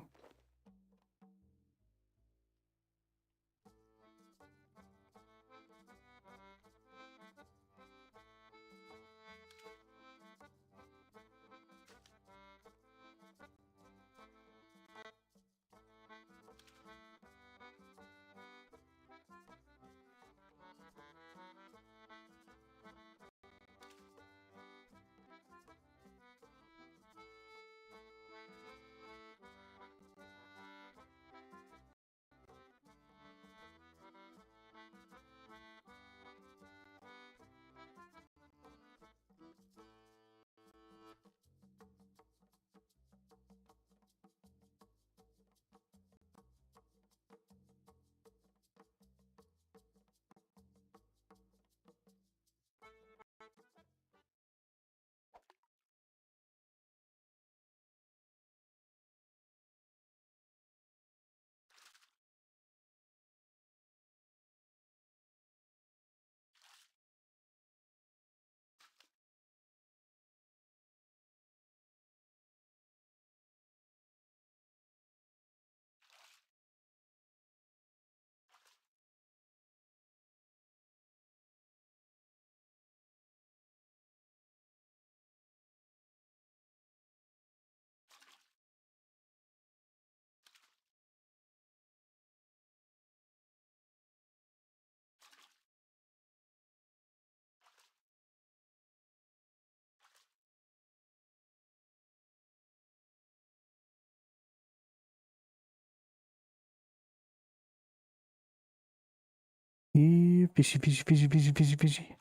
Fishy, fishy, fishy, fishy, fishy, fishy.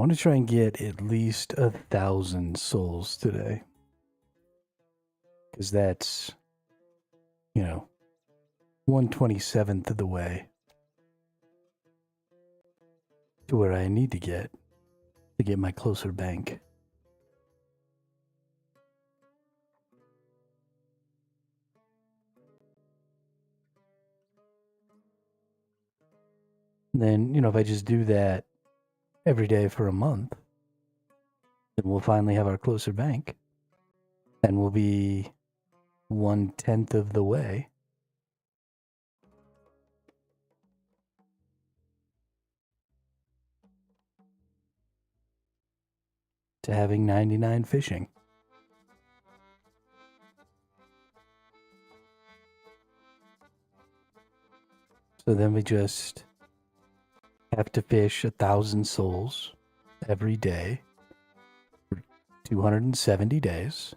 want to try and get at least 1,000 souls today. Because that's, 1/27th of the way to where I need to get my closer bank. And then, if I just do that every day for a month, then we'll finally have our closer bank. And we'll be 1/10 of the way to having 99 fishing. So then we just have to fish 1,000 souls every day for 270 days.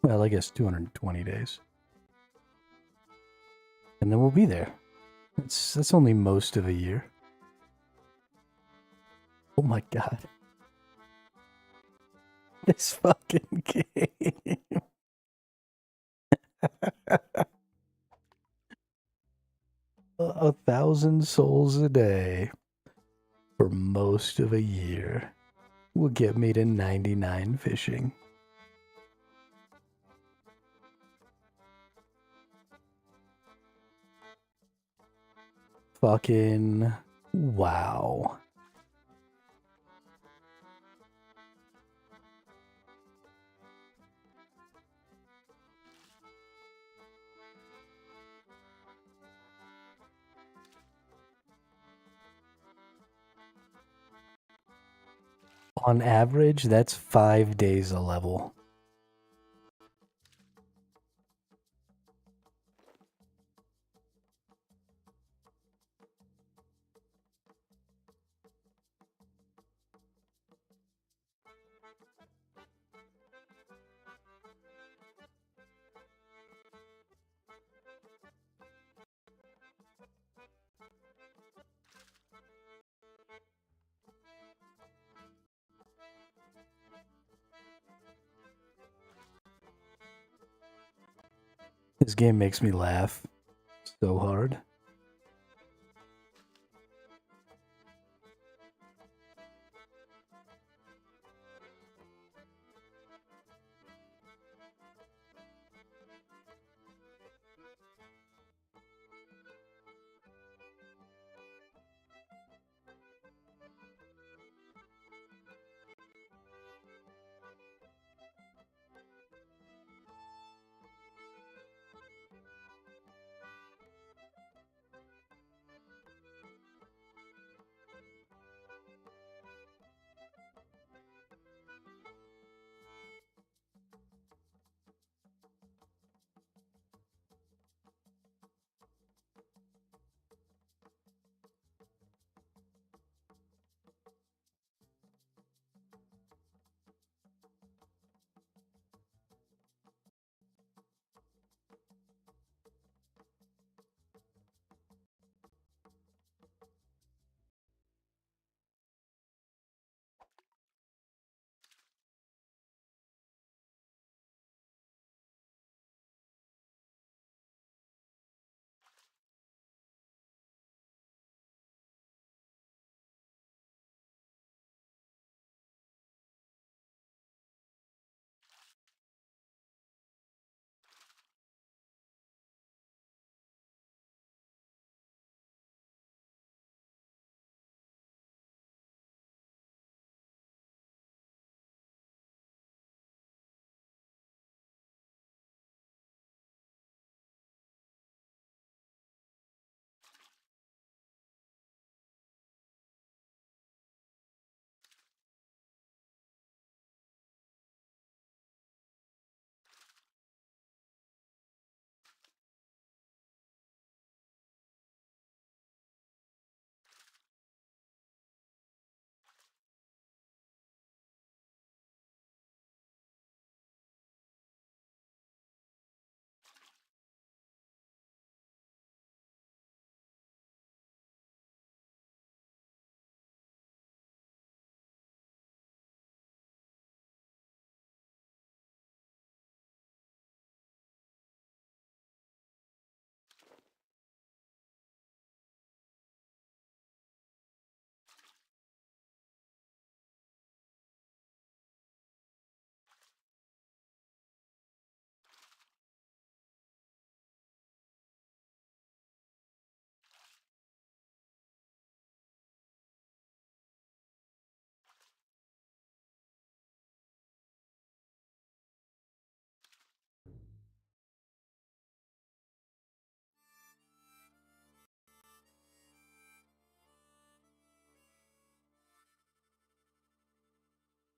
Well, I guess 220 days. And then we'll be there. That's only most of a year. Oh my god. This fucking game. 1,000 souls a day for most of a year will get me to 99 fishing. Fucking wow. On average, that's 5 days a level. This game makes me laugh so hard.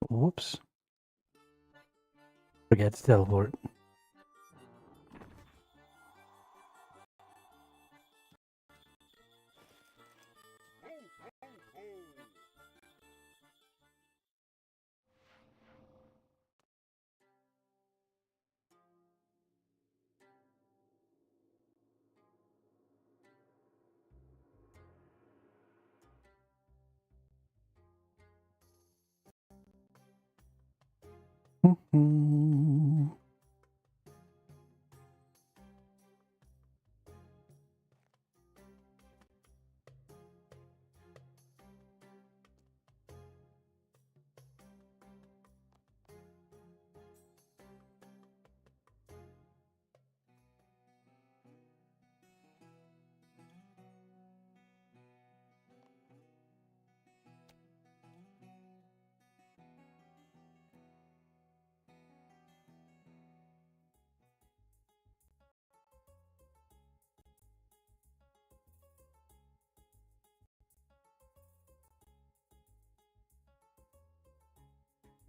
whoops. Forget to teleport.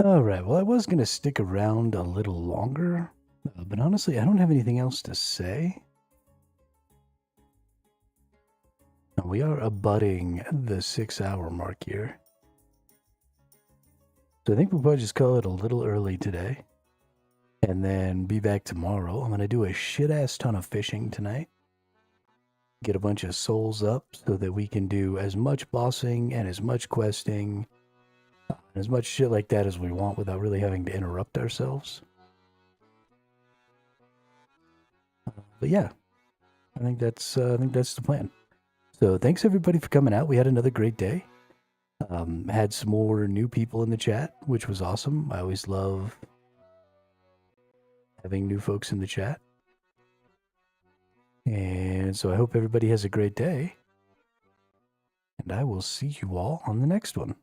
Alright, well, I was going to stick around a little longer, but honestly, I don't have anything else to say. We are abutting the 6-hour mark here. So I think we'll probably just call it a little early today. And then be back tomorrow. I'm going to do a shit-ass ton of fishing tonight. Get a bunch of souls up so that we can do as much bossing and as much questing and as much shit like that as we want without really having to interrupt ourselves. But yeah, I think that's the plan. So thanks everybody for coming out. We had another great day. Had some more new people in the chat, which was awesome. I always love having new folks in the chat. And so I hope everybody has a great day. And I will see you all on the next one.